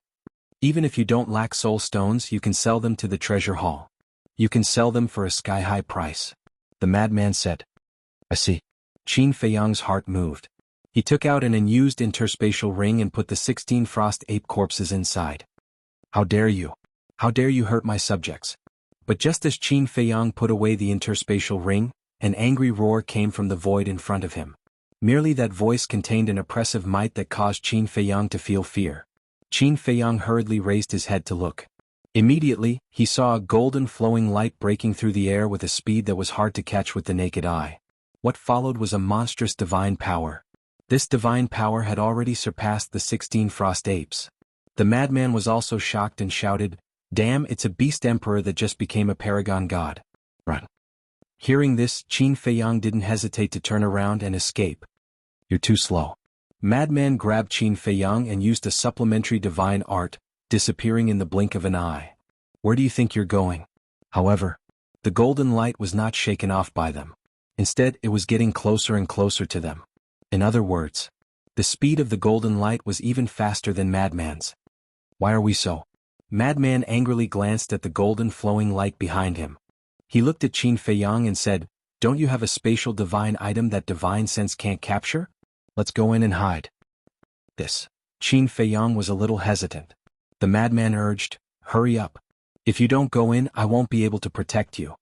Even if you don't lack soul stones, you can sell them to the treasure hall. You can sell them for a sky-high price." The madman said. "I see." Qin Feiyang's heart moved. He took out an unused interspatial ring and put the 16 frost ape corpses inside. "How dare you? How dare you hurt my subjects?" But just as Qin Feiyang put away the interspatial ring, an angry roar came from the void in front of him. Merely that voice contained an oppressive might that caused Qin Feiyang to feel fear. Qin Feiyang hurriedly raised his head to look. Immediately, he saw a golden flowing light breaking through the air with a speed that was hard to catch with the naked eye. What followed was a monstrous divine power. This divine power had already surpassed the 16 frost apes. The madman was also shocked and shouted, "Damn, it's a beast emperor that just became a paragon god. Run." Hearing this, Qin Feiyang didn't hesitate to turn around and escape. "You're too slow." Madman grabbed Qin Feiyang and used a supplementary divine art, disappearing in the blink of an eye. "Where do you think you're going?" However, the golden light was not shaken off by them. Instead, it was getting closer and closer to them. In other words, the speed of the golden light was even faster than Madman's. "Why are we so?" Madman angrily glanced at the golden flowing light behind him. He looked at Qin Feiyang and said, "Don't you have a spatial divine item that divine sense can't capture? Let's go in and hide." This. Qin Feiyang was a little hesitant. The madman urged, "Hurry up. If you don't go in, I won't be able to protect you."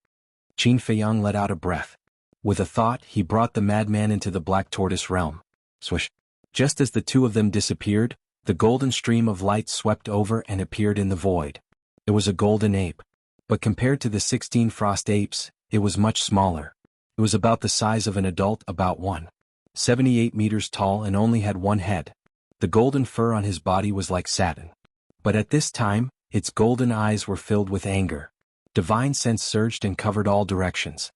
Qin Feiyang let out a breath. With a thought, he brought the madman into the Black Tortoise realm. Swish. Just as the two of them disappeared, the golden stream of light swept over and appeared in the void. It was a golden ape. But compared to the 16 frost apes, it was much smaller. It was about the size of an adult, about 1.78 meters tall, and only had one head. The golden fur on his body was like satin. But at this time, its golden eyes were filled with anger. Divine sense surged and covered all directions.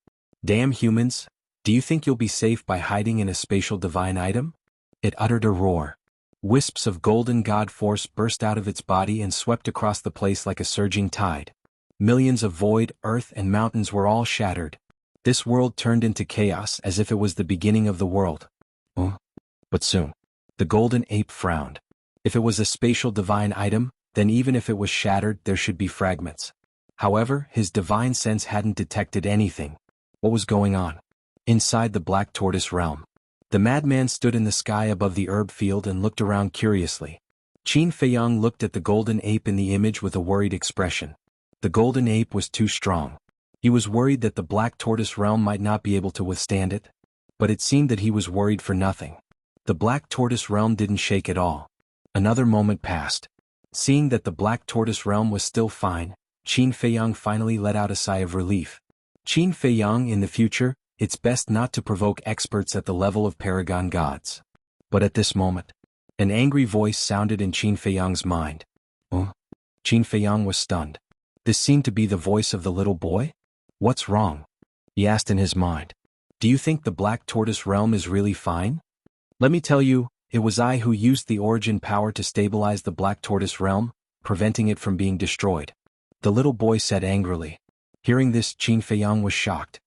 "Damn humans, do you think you'll be safe by hiding in a spatial divine item?" It uttered a roar. Wisps of golden god force burst out of its body and swept across the place like a surging tide. Millions of void, earth, and mountains were all shattered. This world turned into chaos as if it was the beginning of the world. But soon, the golden ape frowned. If it was a spatial divine item, then even if it was shattered, there should be fragments. However, his divine sense hadn't detected anything. What was going on? Inside the Black Tortoise realm, the madman stood in the sky above the herb field and looked around curiously. Qin Feiyang looked at the golden ape in the image with a worried expression. The golden ape was too strong. He was worried that the Black Tortoise realm might not be able to withstand it. But it seemed that he was worried for nothing. The Black Tortoise realm didn't shake at all. Another moment passed. Seeing that the Black Tortoise realm was still fine, Qin Feiyang finally let out a sigh of relief. Qin Feiyang, in the future, it's best not to provoke experts at the level of paragon gods. But at this moment, an angry voice sounded in Qin Feiyang's mind. Oh? Qin Feiyang was stunned. This seemed to be the voice of the little boy? What's wrong? He asked in his mind. Do you think the Black Tortoise realm is really fine? Let me tell you, it was I who used the origin power to stabilize the Black Tortoise realm, preventing it from being destroyed. The little boy said angrily. Hearing this, Qin Feiyang was shocked.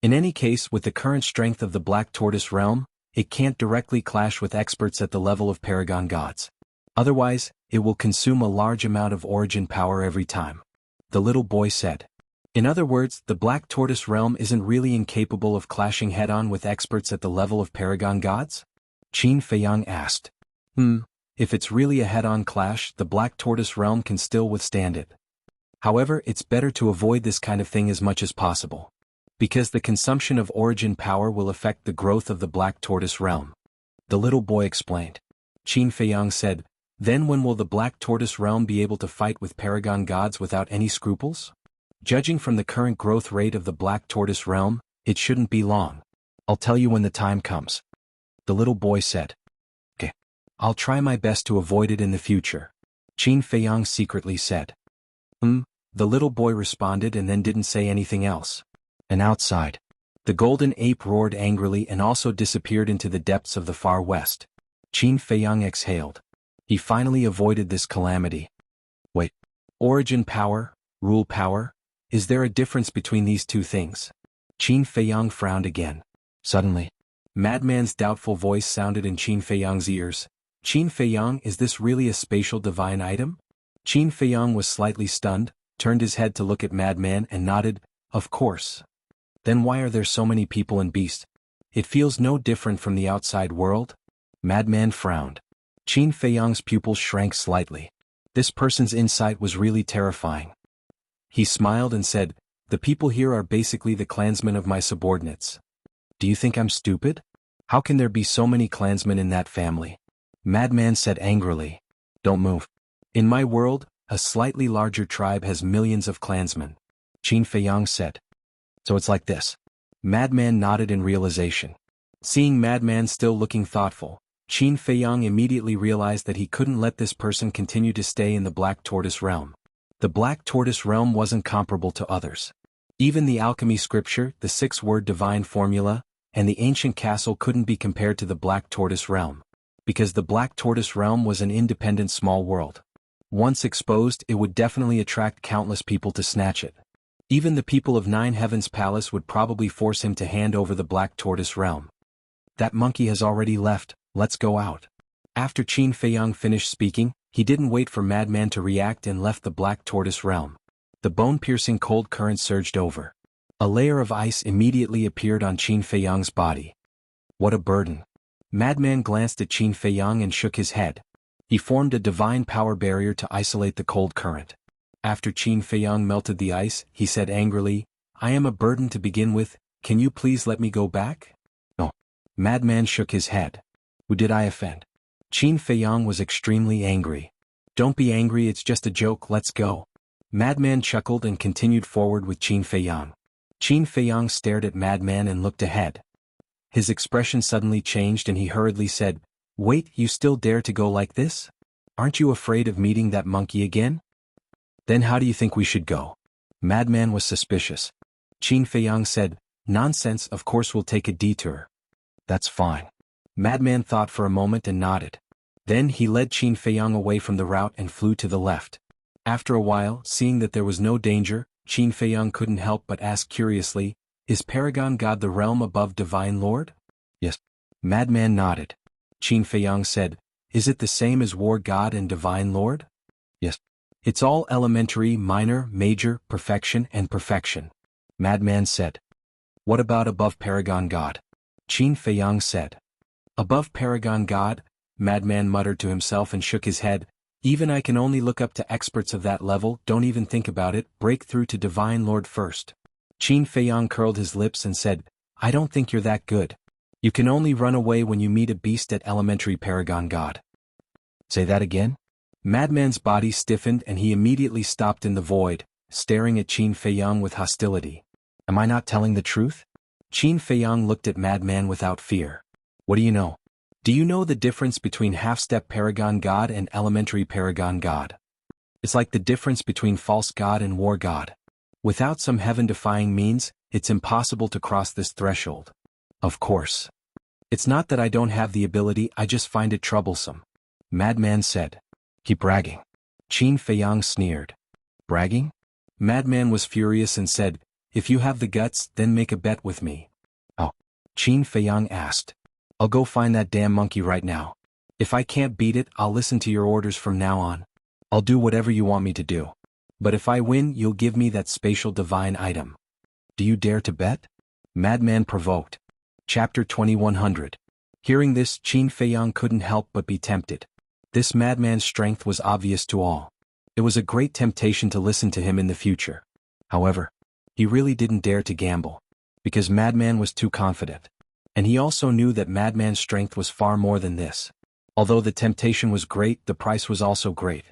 In any case, with the current strength of the Black Tortoise realm, it can't directly clash with experts at the level of paragon gods. Otherwise, it will consume a large amount of origin power every time. The little boy said. In other words, the Black Tortoise realm isn't really incapable of clashing head-on with experts at the level of paragon gods? Qin Feiyang asked. If it's really a head-on clash, the Black Tortoise realm can still withstand it. However, it's better to avoid this kind of thing as much as possible. Because the consumption of origin power will affect the growth of the Black Tortoise realm. The little boy explained. Qin Feiyang said, Then when will the Black Tortoise realm be able to fight with paragon gods without any scruples? Judging from the current growth rate of the Black Tortoise realm, it shouldn't be long. I'll tell you when the time comes. The little boy said. Okay. I'll try my best to avoid it in the future. Qin Feiyang secretly said. The little boy responded and then didn't say anything else. And outside, the golden ape roared angrily and also disappeared into the depths of the far west. Qin Feiyang exhaled. He finally avoided this calamity. Wait. Origin power, rule power? Is there a difference between these two things? Qin Feiyang frowned again. Suddenly, Madman's doubtful voice sounded in Qin Feiyang's ears. Qin Feiyang, is this really a spatial divine item? Qin Feiyang was slightly stunned, turned his head to look at Madman and nodded, Of course. Then why are there so many people and beasts? It feels no different from the outside world? Madman frowned. Qin Feiyang's pupils shrank slightly. This person's insight was really terrifying. He smiled and said, The people here are basically the clansmen of my subordinates. Do you think I'm stupid? How can there be so many clansmen in that family? Madman said angrily. Don't move. In my world, a slightly larger tribe has millions of clansmen. Qin Feiyang said. So it's like this. Madman nodded in realization. Seeing Madman still looking thoughtful, Qin Feiyang immediately realized that he couldn't let this person continue to stay in the Black Tortoise realm. The Black Tortoise realm wasn't comparable to others. Even the alchemy scripture, the 6-word divine formula, and the ancient castle couldn't be compared to the Black Tortoise realm. Because the Black Tortoise realm was an independent small world. Once exposed, it would definitely attract countless people to snatch it. Even the people of Nine Heavens Palace would probably force him to hand over the Black Tortoise realm. That monkey has already left, let's go out. After Qin Feiyang finished speaking, he didn't wait for Madman to react and left the Black Tortoise realm. The bone-piercing cold current surged over. A layer of ice immediately appeared on Qin Feiyang's body. What a burden. Madman glanced at Qin Feiyang and shook his head. He formed a divine power barrier to isolate the cold current. After Qin Feiyang melted the ice, he said angrily, I am a burden to begin with, can you please let me go back? No. Madman shook his head. Who did I offend? Qin Feiyang was extremely angry. Don't be angry, it's just a joke, let's go. Madman chuckled and continued forward with Qin Feiyang. Qin Feiyang stared at Madman and looked ahead. His expression suddenly changed and he hurriedly said, Wait, you still dare to go like this? Aren't you afraid of meeting that monkey again? Then how do you think we should go? Madman was suspicious. Qin Feiyang said, Nonsense, of course we'll take a detour. That's fine. Madman thought for a moment and nodded. Then he led Qin Feiyang away from the route and flew to the left. After a while, seeing that there was no danger, Qin Feiyang couldn't help but ask curiously, Is Paragon God the realm above Divine Lord? Yes. Madman nodded. Qin Feiyang said, Is it the same as War God and Divine Lord? Yes. It's all elementary, minor, major, perfection and perfection. Madman said. What about above Paragon God? Qin Feiyang said. Above Paragon God? Madman muttered to himself and shook his head. Even I can only look up to experts of that level, don't even think about it, break through to Divine Lord first. Qin Feiyang curled his lips and said, I don't think you're that good. You can only run away when you meet a beast at elementary Paragon God. Say that again? Madman's body stiffened and he immediately stopped in the void, staring at Qin Feiyang with hostility. Am I not telling the truth? Qin Feiyang looked at Madman without fear. What do you know? Do you know the difference between half-step Paragon God and elementary Paragon God? It's like the difference between false God and war God. Without some heaven-defying means, it's impossible to cross this threshold. Of course. It's not that I don't have the ability, I just find it troublesome. Madman said. Keep bragging. Qin Feiyang sneered. Bragging? Madman was furious and said, if you have the guts, then make a bet with me. Oh. Qin Feiyang asked. I'll go find that damn monkey right now. If I can't beat it, I'll listen to your orders from now on. I'll do whatever you want me to do. But if I win, you'll give me that spatial divine item. Do you dare to bet? Madman provoked. Chapter 2100. Hearing this, Qin Feiyang couldn't help but be tempted. This madman's strength was obvious to all. It was a great temptation to listen to him in the future. However, he really didn't dare to gamble, because Madman was too confident. And he also knew that Madman's strength was far more than this. Although the temptation was great, the price was also great.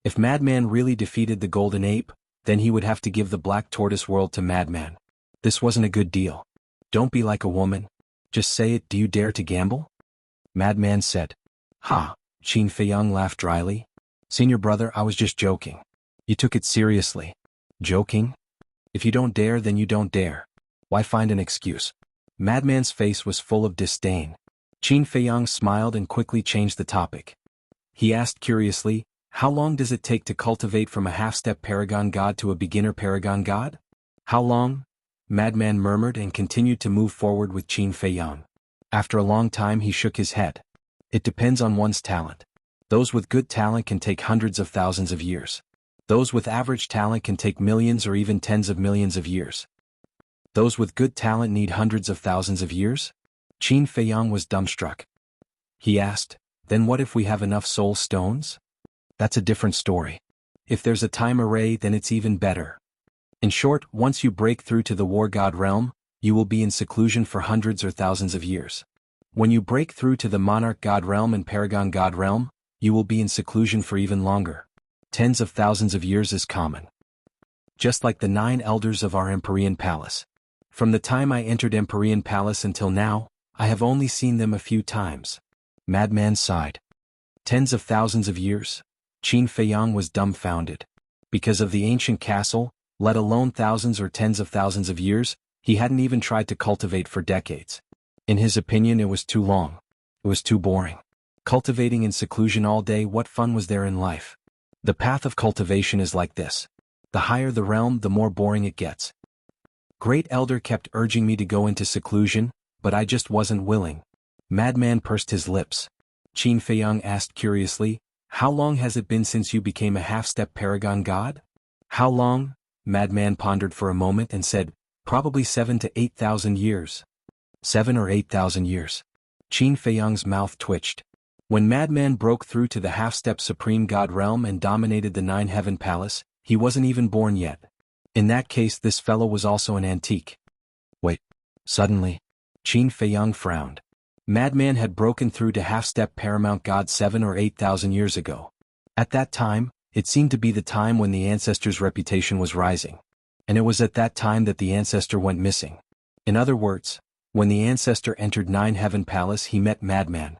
If Madman really defeated the Golden Ape, then he would have to give the Black Tortoise world to Madman. This wasn't a good deal. Don't be like a woman. Just say it, do you dare to gamble? Madman said. Ha! Qin Feiyang laughed dryly. Senior brother, I was just joking. You took it seriously. Joking? If you don't dare, then you don't dare. Why find an excuse? Madman's face was full of disdain. Qin Feiyang smiled and quickly changed the topic. He asked curiously, how long does it take to cultivate from a half-step Paragon God to a beginner Paragon God? How long? Madman murmured and continued to move forward with Qin Feiyang. After a long time he shook his head. It depends on one's talent. Those with good talent can take hundreds of thousands of years. Those with average talent can take millions or even tens of millions of years. Those with good talent need hundreds of thousands of years? Qin Feiyang was dumbstruck. He asked, then what if we have enough soul stones? That's a different story. If there's a time array, then it's even better. In short, once you break through to the War God realm, you will be in seclusion for hundreds or thousands of years. When you break through to the Monarch God realm and Paragon God realm, you will be in seclusion for even longer. Tens of thousands of years is common. Just like the 9 elders of our Empyrean Palace. From the time I entered Empyrean Palace until now, I have only seen them a few times. Madman sighed. Tens of thousands of years? Qin Feiyang was dumbfounded. Because of the ancient castle, let alone thousands or tens of thousands of years, he hadn't even tried to cultivate for decades. In his opinion, it was too long. It was too boring. Cultivating in seclusion all day, what fun was there in life? The path of cultivation is like this. The higher the realm, the more boring it gets. Great Elder kept urging me to go into seclusion, but I just wasn't willing. Madman pursed his lips. Qin Feiyang asked curiously, how long has it been since you became a half-step Paragon God? How long? Madman pondered for a moment and said, probably 7,000 to 8,000 years. 7 or 8,000 years. Qin Feiyang's mouth twitched. When Madman broke through to the half-step Supreme God realm and dominated the 9 Heaven Palace, he wasn't even born yet. In that case, this fellow was also an antique. Wait. Suddenly, Qin Feiyang frowned. Madman had broken through to half-step Paramount God 7 or 8,000 years ago. At that time, it seemed to be the time when the ancestor's reputation was rising. And it was at that time that the ancestor went missing. In other words, when the ancestor entered 9 Heaven Palace, he met Madman.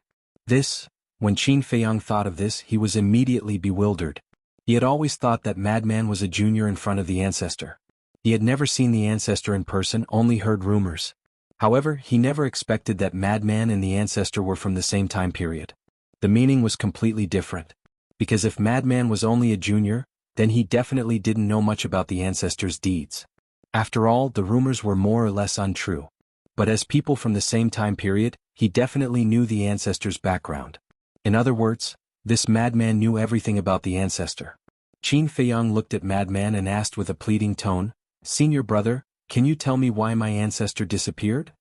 When Qin Feiyang thought of this, he was immediately bewildered. He had always thought that Madman was a junior in front of the ancestor. He had never seen the ancestor in person, only heard rumors. However, he never expected that Madman and the ancestor were from the same time period. The meaning was completely different. Because if Madman was only a junior, then he definitely didn't know much about the ancestor's deeds. After all, the rumors were more or less untrue. But as people from the same time period, he definitely knew the ancestor's background. In other words, this Madman knew everything about the ancestor. Qin Feiyang looked at Madman and asked with a pleading tone, Senior brother, can you tell me why my ancestor disappeared?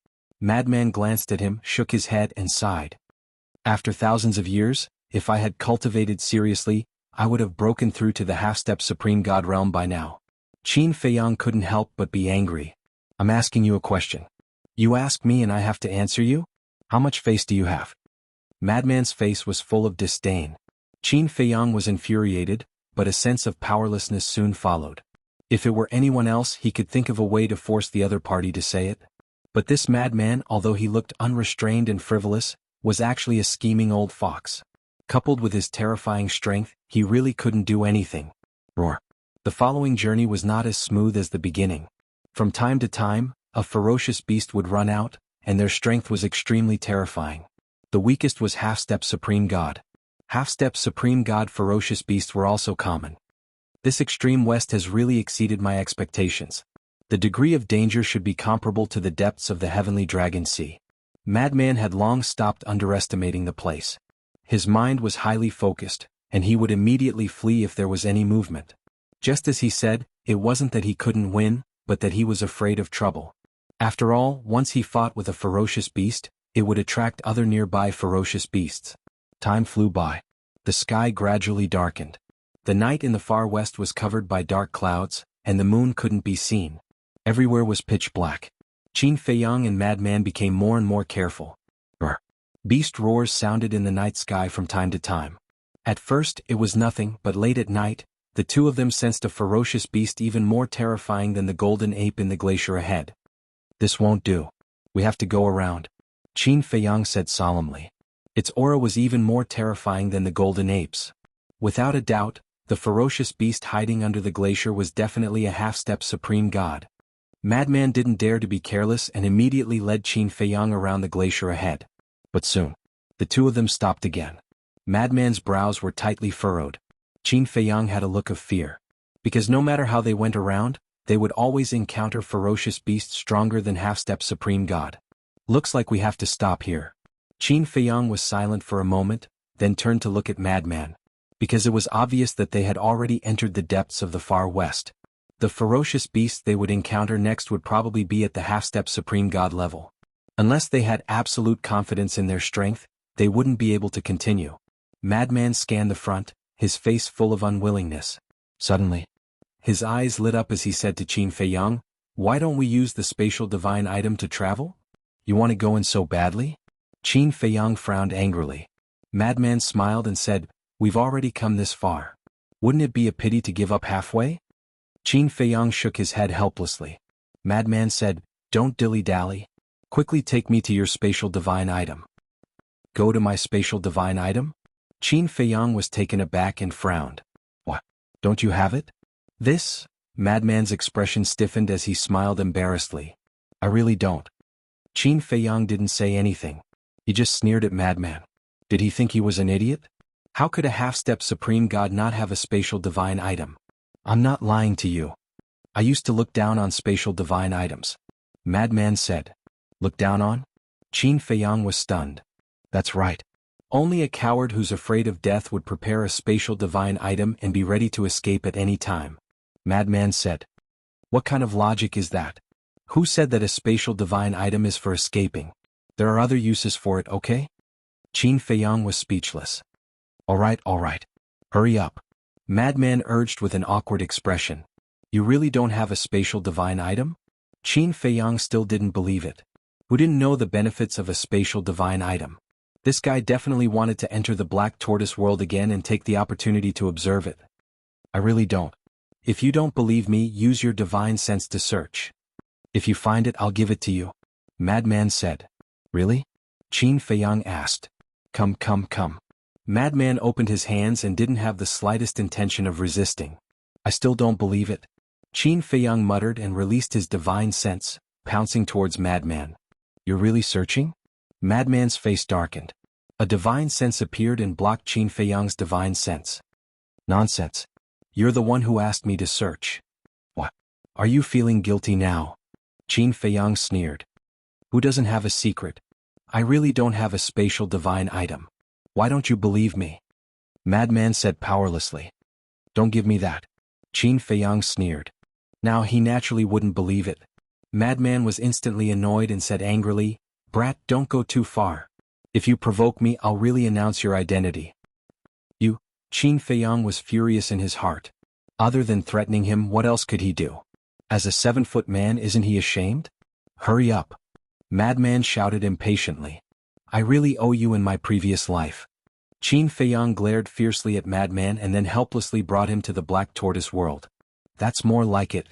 Madman glanced at him, shook his head and sighed. After thousands of years, if I had cultivated seriously, I would have broken through to the half-step Supreme God realm by now. Qin Feiyang couldn't help but be angry. I'm asking you a question. You ask me and I have to answer you? How much face do you have? Madman's face was full of disdain. Qin Feiyang was infuriated, but a sense of powerlessness soon followed. If it were anyone else, he could think of a way to force the other party to say it. But this madman, although he looked unrestrained and frivolous, was actually a scheming old fox. Coupled with his terrifying strength, he really couldn't do anything. Roar. The following journey was not as smooth as the beginning. From time to time, a ferocious beast would run out, and their strength was extremely terrifying. The weakest was Half-Step Supreme God. Half-Step Supreme God ferocious beasts were also common. This extreme west has really exceeded my expectations. The degree of danger should be comparable to the depths of the heavenly dragon sea. Madman had long stopped underestimating the place. His mind was highly focused, and he would immediately flee if there was any movement. Just as he said, it wasn't that he couldn't win, but that he was afraid of trouble. After all, once he fought with a ferocious beast, it would attract other nearby ferocious beasts. Time flew by. The sky gradually darkened. The night in the far west was covered by dark clouds, and the moon couldn't be seen. Everywhere was pitch black. Qin Feiyang and Madman became more and more careful. Brr. Beast roars sounded in the night sky from time to time. At first, it was nothing, but late at night, the two of them sensed a ferocious beast even more terrifying than the golden ape in the glacier ahead. This won't do. We have to go around. Qin Feiyang said solemnly. Its aura was even more terrifying than the golden ape's. Without a doubt, the ferocious beast hiding under the glacier was definitely a half-step supreme god. Madman didn't dare to be careless and immediately led Qin Feiyang around the glacier ahead. But soon, the two of them stopped again. Madman's brows were tightly furrowed. Qin Feiyang had a look of fear. Because no matter how they went around, they would always encounter ferocious beasts stronger than half-step supreme god. Looks like we have to stop here. Qin Feiyang was silent for a moment, then turned to look at Madman. Because it was obvious that they had already entered the depths of the far west. The ferocious beast they would encounter next would probably be at the half-step supreme god level. Unless they had absolute confidence in their strength, they wouldn't be able to continue. Madman scanned the front, his face full of unwillingness. Suddenly, his eyes lit up as he said to Qin Feiyang, "Why don't we use the spatial divine item to travel? You want to go in so badly?" Qin Feiyang frowned angrily. Madman smiled and said, "We've already come this far. Wouldn't it be a pity to give up halfway?" Qin Feiyang shook his head helplessly. Madman said, "Don't dilly-dally. Quickly take me to your spatial divine item." "Go to my spatial divine item?" Qin Feiyang was taken aback and frowned. "What? Don't you have it?" "This?" Madman's expression stiffened as he smiled embarrassedly. "I really don't." Qin Feiyang didn't say anything. He just sneered at Madman. Did he think he was an idiot? How could a half-step supreme god not have a spatial divine item? "I'm not lying to you. I used to look down on spatial divine items." Madman said. "Look down on?" Qin Feiyang was stunned. "That's right. Only a coward who's afraid of death would prepare a spatial divine item and be ready to escape at any time." Madman said. "What kind of logic is that? Who said that a spatial divine item is for escaping? There are other uses for it, okay?" Qin Feiyang was speechless. All right. Hurry up." Madman urged with an awkward expression. "You really don't have a spatial divine item?" Qin Feiyang still didn't believe it. Who didn't know the benefits of a spatial divine item? This guy definitely wanted to enter the Black Tortoise world again and take the opportunity to observe it. "I really don't. If you don't believe me, use your divine sense to search. If you find it, I'll give it to you," Madman said. "Really?" Qin Feiyang asked. Come. Madman opened his hands and didn't have the slightest intention of resisting. "I still don't believe it." Qin Feiyang muttered and released his divine sense, pouncing towards Madman. "You're really searching?" Madman's face darkened. A divine sense appeared and blocked Qin Feiyang's divine sense. "Nonsense. You're the one who asked me to search." "What? Are you feeling guilty now?" Qin Feiyang sneered. "Who doesn't have a secret? I really don't have a spatial divine item. Why don't you believe me?" Madman said powerlessly. "Don't give me that." Qin Feiyang sneered. Now he naturally wouldn't believe it. Madman was instantly annoyed and said angrily, "Brat, don't go too far. If you provoke me, I'll really announce your identity." "You?" Qin Feiyang was furious in his heart. Other than threatening him, what else could he do? As a 7-foot man, isn't he ashamed? Hurry up. Madman shouted impatiently. I really owe you in my previous life. Qin Feiyang glared fiercely at Madman and then helplessly brought him to the Black Tortoise world. That's more like it.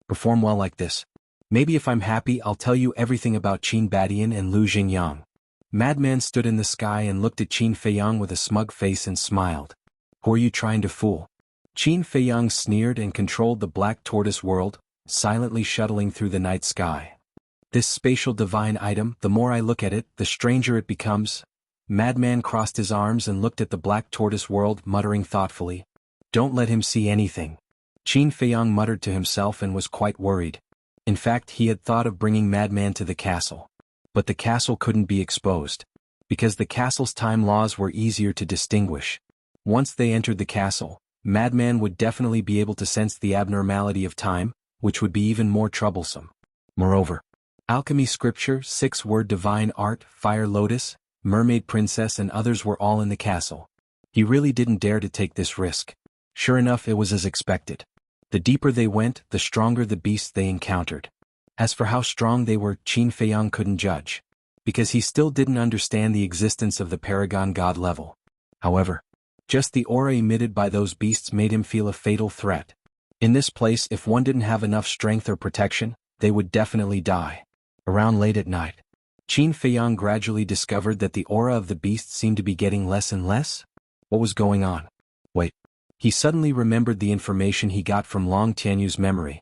Perform well like this. Maybe if I'm happy I'll tell you everything about Qin Badian and Lu Xingyang. Madman stood in the sky and looked at Qin Feiyang with a smug face and smiled. Who are you trying to fool? Qin Feiyang sneered and controlled the Black Tortoise world, silently shuttling through the night sky. This spatial divine item, the more I look at it, the stranger it becomes. Madman crossed his arms and looked at the Black Tortoise world, muttering thoughtfully. Don't let him see anything. Qin Feiyang muttered to himself and was quite worried. In fact, he had thought of bringing Madman to the castle. But the castle couldn't be exposed. Because the castle's time laws were easier to distinguish. Once they entered the castle, Madman would definitely be able to sense the abnormality of time, which would be even more troublesome. Moreover, alchemy scripture, 6-word divine art, fire lotus, mermaid princess and others were all in the castle. He really didn't dare to take this risk. Sure enough, it was as expected. The deeper they went, the stronger the beasts they encountered. As for how strong they were, Qin Feiyang couldn't judge. Because he still didn't understand the existence of the Paragon God level. However, just the aura emitted by those beasts made him feel a fatal threat. In this place, if one didn't have enough strength or protection, they would definitely die. Around late at night, Qin Feiyang gradually discovered that the aura of the beasts seemed to be getting less and less. What was going on? Wait. He suddenly remembered the information he got from Long Tianyu's memory.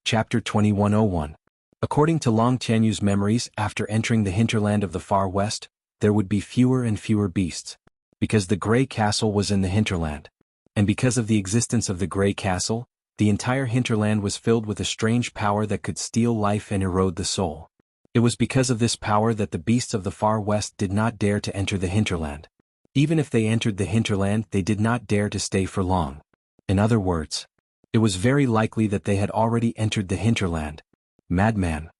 Chapter 2101. According to Long Tianyu's memories, after entering the hinterland of the Far West, there would be fewer and fewer beasts. Because the Grey Castle was in the hinterland. And because of the existence of the Grey Castle, the entire hinterland was filled with a strange power that could steal life and erode the soul. It was because of this power that the beasts of the Far West did not dare to enter the hinterland. Even if they entered the hinterland, they did not dare to stay for long. In other words, it was very likely that they had already entered the hinterland. Madman.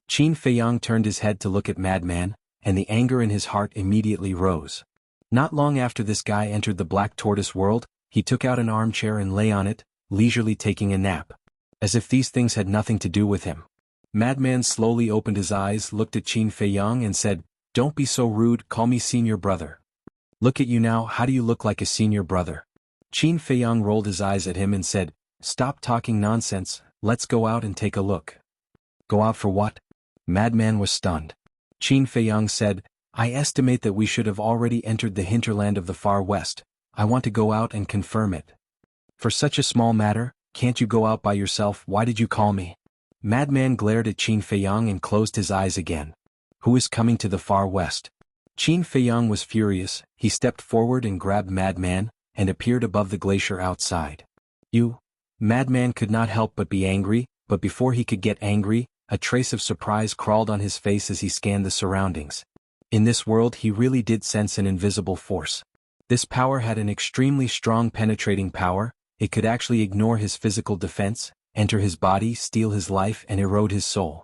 Qin Feiyang turned his head to look at Madman, and the anger in his heart immediately rose. Not long after this guy entered the Black Tortoise world, he took out an armchair and lay on it, leisurely taking a nap. As if these things had nothing to do with him. Madman slowly opened his eyes, looked at Qin Feiyang and said, Don't be so rude, call me senior brother. Look at you now, how do you look like a senior brother? Qin Feiyang rolled his eyes at him and said, Stop talking nonsense, let's go out and take a look. Go out for what? Madman was stunned. Qin Feiyang said, I estimate that we should have already entered the hinterland of the Far West. I want to go out and confirm it. For such a small matter, can't you go out by yourself? Why did you call me? Madman glared at Qin Feiyang and closed his eyes again. Who is coming to the Far West? Qin Feiyang was furious. He stepped forward and grabbed Madman, and appeared above the glacier outside. You? Madman could not help but be angry, but before he could get angry, a trace of surprise crawled on his face as he scanned the surroundings. In this world he really did sense an invisible force. This power had an extremely strong penetrating power. It could actually ignore his physical defense, enter his body, steal his life and erode his soul.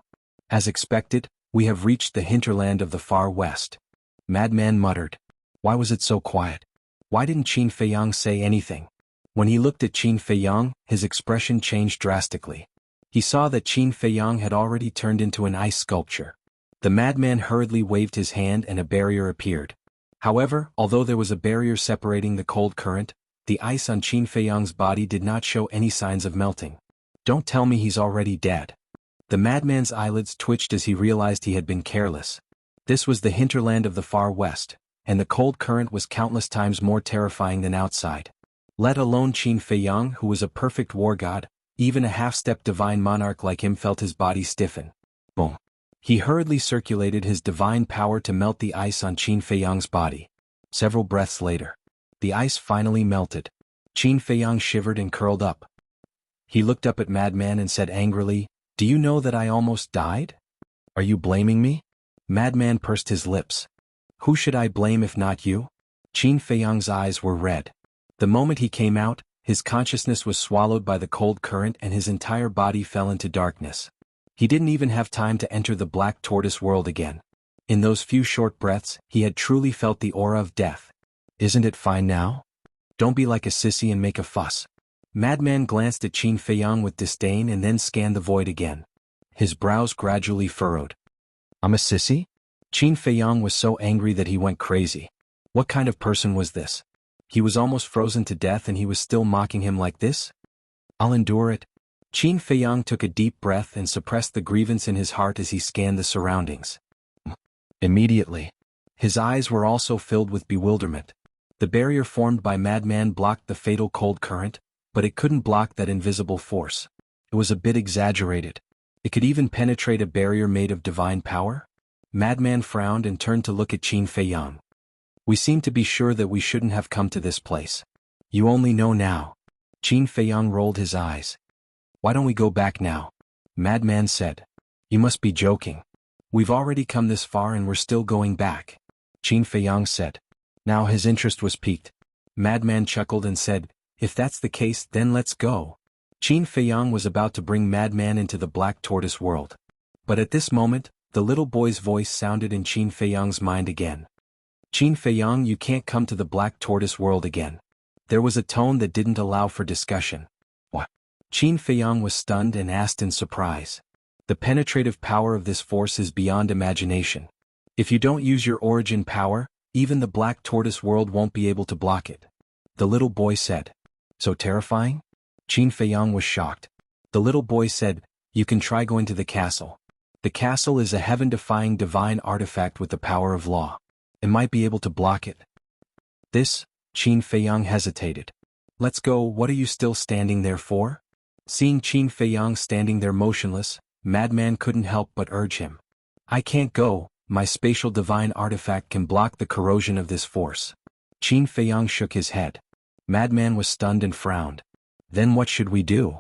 As expected, we have reached the hinterland of the Far West. Madman muttered. Why was it so quiet? Why didn't Qin Feiyang say anything? When he looked at Qin Feiyang, his expression changed drastically. He saw that Qin Feiyang had already turned into an ice sculpture. The madman hurriedly waved his hand and a barrier appeared. However, although there was a barrier separating the cold current, the ice on Qin Feiyang's body did not show any signs of melting. Don't tell me he's already dead. The madman's eyelids twitched as he realized he had been careless. This was the hinterland of the Far West, and the cold current was countless times more terrifying than outside. Let alone Qin Feiyang, who was a perfect war god, even a half-step divine monarch like him felt his body stiffen. Boom. He hurriedly circulated his divine power to melt the ice on Qin Feiyang's body. Several breaths later, the ice finally melted. Qin Feiyang shivered and curled up. He looked up at Madman and said angrily, Do you know that I almost died? Are you blaming me? Madman pursed his lips. Who should I blame if not you? Qin Feiyang's eyes were red. The moment he came out, his consciousness was swallowed by the cold current and his entire body fell into darkness. He didn't even have time to enter the Black Tortoise world again. In those few short breaths, he had truly felt the aura of death. Isn't it fine now? Don't be like a sissy and make a fuss. Madman glanced at Qin Feiyang with disdain and then scanned the void again. His brows gradually furrowed. I'm a sissy? Qin Feiyang was so angry that he went crazy. What kind of person was this? He was almost frozen to death and he was still mocking him like this? I'll endure it. Qin Feiyang took a deep breath and suppressed the grievance in his heart as he scanned the surroundings. Immediately, his eyes were also filled with bewilderment. The barrier formed by Madman blocked the fatal cold current, but it couldn't block that invisible force. It was a bit exaggerated. It could even penetrate a barrier made of divine power? Madman frowned and turned to look at Qin Feiyang. We seem to be sure that we shouldn't have come to this place. You only know now. Qin Feiyang rolled his eyes. Why don't we go back now? Madman said. You must be joking. We've already come this far and we're still going back. Qin Feiyang said. Now his interest was piqued. Madman chuckled and said, if that's the case, then let's go. Qin Feiyang was about to bring Madman into the Black Tortoise world. But at this moment, the little boy's voice sounded in Qin Feiyang's mind again. Qin Feiyang, you can't come to the Black Tortoise world again. There was a tone that didn't allow for discussion. What? Qin Feiyang was stunned and asked in surprise. The penetrative power of this force is beyond imagination. If you don't use your origin power, even the Black Tortoise world won't be able to block it. The little boy said. So terrifying? Qin Feiyang was shocked. The little boy said, you can try going to the castle. The castle is a heaven-defying divine artifact with the power of law. It might be able to block it. This? Qin Feiyang hesitated. Let's go, what are you still standing there for? Seeing Qin Feiyang standing there motionless, Madman couldn't help but urge him. I can't go, my spatial divine artifact can block the corrosion of this force. Qin Feiyang shook his head. Madman was stunned and frowned. Then what should we do?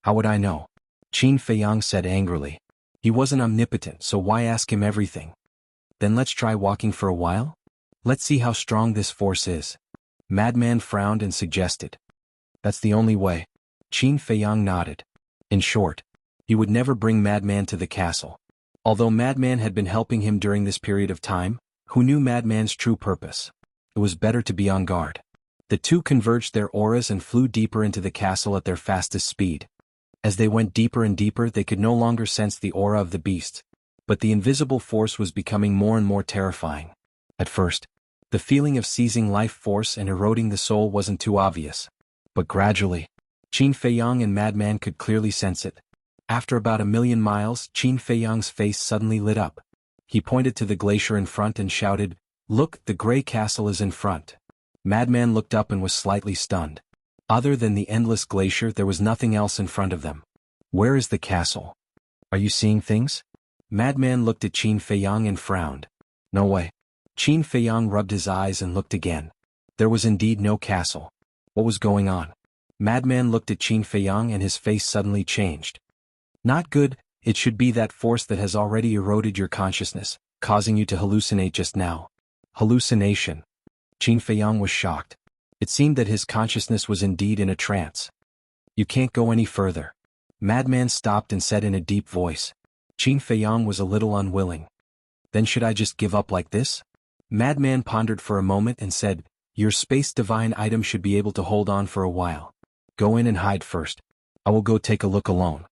How would I know? Qin Feiyang said angrily. He wasn't omnipotent, so why ask him everything? Then let's try walking for a while? Let's see how strong this force is. Madman frowned and suggested. That's the only way. Qin Feiyang nodded. In short, he would never bring Madman to the castle. Although Madman had been helping him during this period of time, who knew Madman's true purpose? It was better to be on guard. The two converged their auras and flew deeper into the castle at their fastest speed. As they went deeper and deeper, they could no longer sense the aura of the beast, but the invisible force was becoming more and more terrifying. At first, the feeling of seizing life force and eroding the soul wasn't too obvious. But gradually, Qin Feiyang and Madman could clearly sense it. After about 1,000,000 miles, Qin Feiyang's face suddenly lit up. He pointed to the glacier in front and shouted, "Look, the gray castle is in front." Madman looked up and was slightly stunned. Other than the endless glacier, there was nothing else in front of them. Where is the castle? Are you seeing things? Madman looked at Qin Feiyang and frowned. No way. Qin Feiyang rubbed his eyes and looked again. There was indeed no castle. What was going on? Madman looked at Qin Feiyang and his face suddenly changed. Not good, it should be that force that has already eroded your consciousness, causing you to hallucinate just now. Hallucination. Qin Feiyang was shocked. It seemed that his consciousness was indeed in a trance. You can't go any further. Madman stopped and said in a deep voice. Qin Feiyang was a little unwilling. Then should I just give up like this? Madman pondered for a moment and said, your space divine item should be able to hold on for a while. Go in and hide first. I will go take a look alone.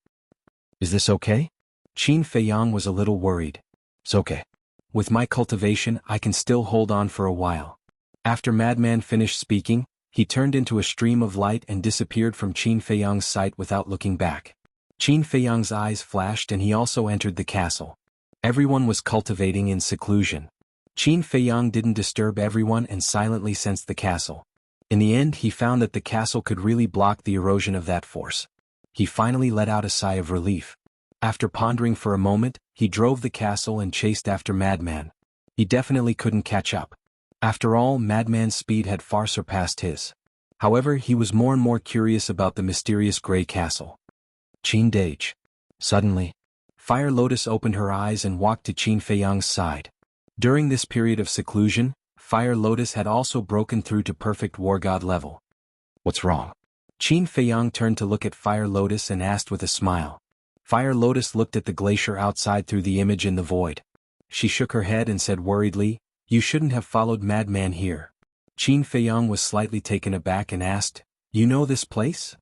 Is this okay? Qin Feiyang was a little worried. It's okay. With my cultivation, I can still hold on for a while. After Madman finished speaking, he turned into a stream of light and disappeared from Qin Feiyang's sight without looking back. Qin Feiyang's eyes flashed and he also entered the castle. Everyone was cultivating in seclusion. Qin Feiyang didn't disturb everyone and silently sensed the castle. In the end, he found that the castle could really block the erosion of that force. He finally let out a sigh of relief. After pondering for a moment, he drove the castle and chased after Madman. He definitely couldn't catch up. After all, Madman's speed had far surpassed his. However, he was more and more curious about the mysterious gray castle. Qin Dage. Suddenly, Fire Lotus opened her eyes and walked to Qin Feiyang's side. During this period of seclusion, Fire Lotus had also broken through to perfect war god level. What's wrong? Qin Feiyang turned to look at Fire Lotus and asked with a smile. Fire Lotus looked at the glacier outside through the image in the void. She shook her head and said worriedly, you shouldn't have followed Madman here. Qin Feiyang was slightly taken aback and asked, you know this place?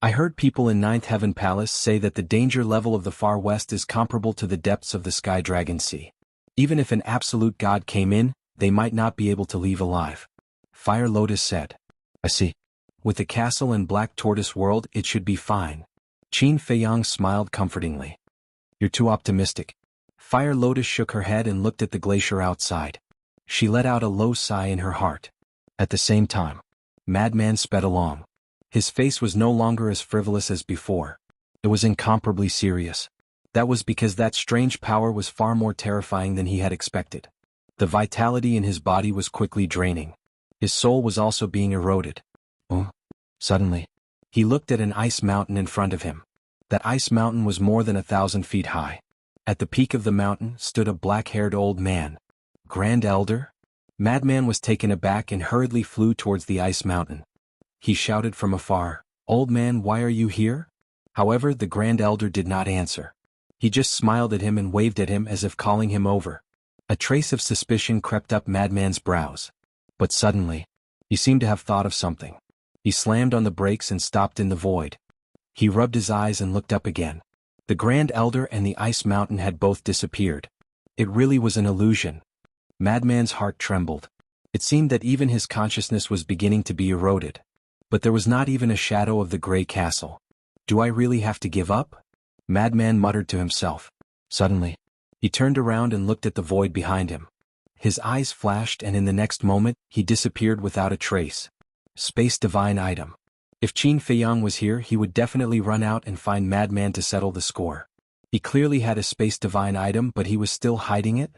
I heard people in Ninth Heaven Palace say that the danger level of the far west is comparable to the depths of the Sky Dragon Sea. Even if an absolute god came in, they might not be able to leave alive. Fire Lotus said. I see. With the castle and Black Tortoise world, it should be fine. Qin Feiyang smiled comfortingly. You're too optimistic. Fire Lotus shook her head and looked at the glacier outside. She let out a low sigh in her heart. At the same time, Madman sped along. His face was no longer as frivolous as before. It was incomparably serious. That was because that strange power was far more terrifying than he had expected. The vitality in his body was quickly draining. His soul was also being eroded. Oh. Suddenly, he looked at an ice mountain in front of him. That ice mountain was more than 1,000 feet high. At the peak of the mountain stood a black-haired old man. Grand Elder? Madman was taken aback and hurriedly flew towards the ice mountain. He shouted from afar, "Old man, why are you here?" However, the Grand Elder did not answer. He just smiled at him and waved at him as if calling him over. A trace of suspicion crept up Madman's brows. But suddenly, he seemed to have thought of something. He slammed on the brakes and stopped in the void. He rubbed his eyes and looked up again. The Grand Elder and the ice mountain had both disappeared. It really was an illusion. Madman's heart trembled. It seemed that even his consciousness was beginning to be eroded. But there was not even a shadow of the gray castle. Do I really have to give up? Madman muttered to himself. Suddenly, he turned around and looked at the void behind him. His eyes flashed and in the next moment, he disappeared without a trace. Space Divine Item. If Qin Feiyang was here, he would definitely run out and find Madman to settle the score. He clearly had a Space Divine Item, but he was still hiding it?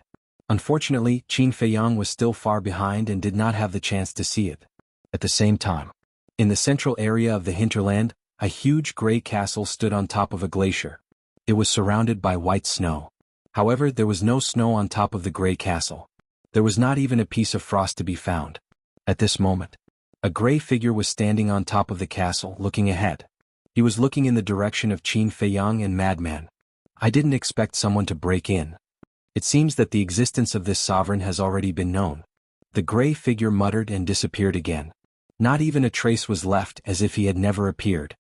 Unfortunately, Qin Feiyang was still far behind and did not have the chance to see it. At the same time, in the central area of the hinterland, a huge gray castle stood on top of a glacier. It was surrounded by white snow. However, there was no snow on top of the gray castle. There was not even a piece of frost to be found. At this moment, a gray figure was standing on top of the castle, looking ahead. He was looking in the direction of Qin Feiyang and Madman. I didn't expect someone to break in. It seems that the existence of this sovereign has already been known. The gray figure muttered and disappeared again. Not even a trace was left, as if he had never appeared.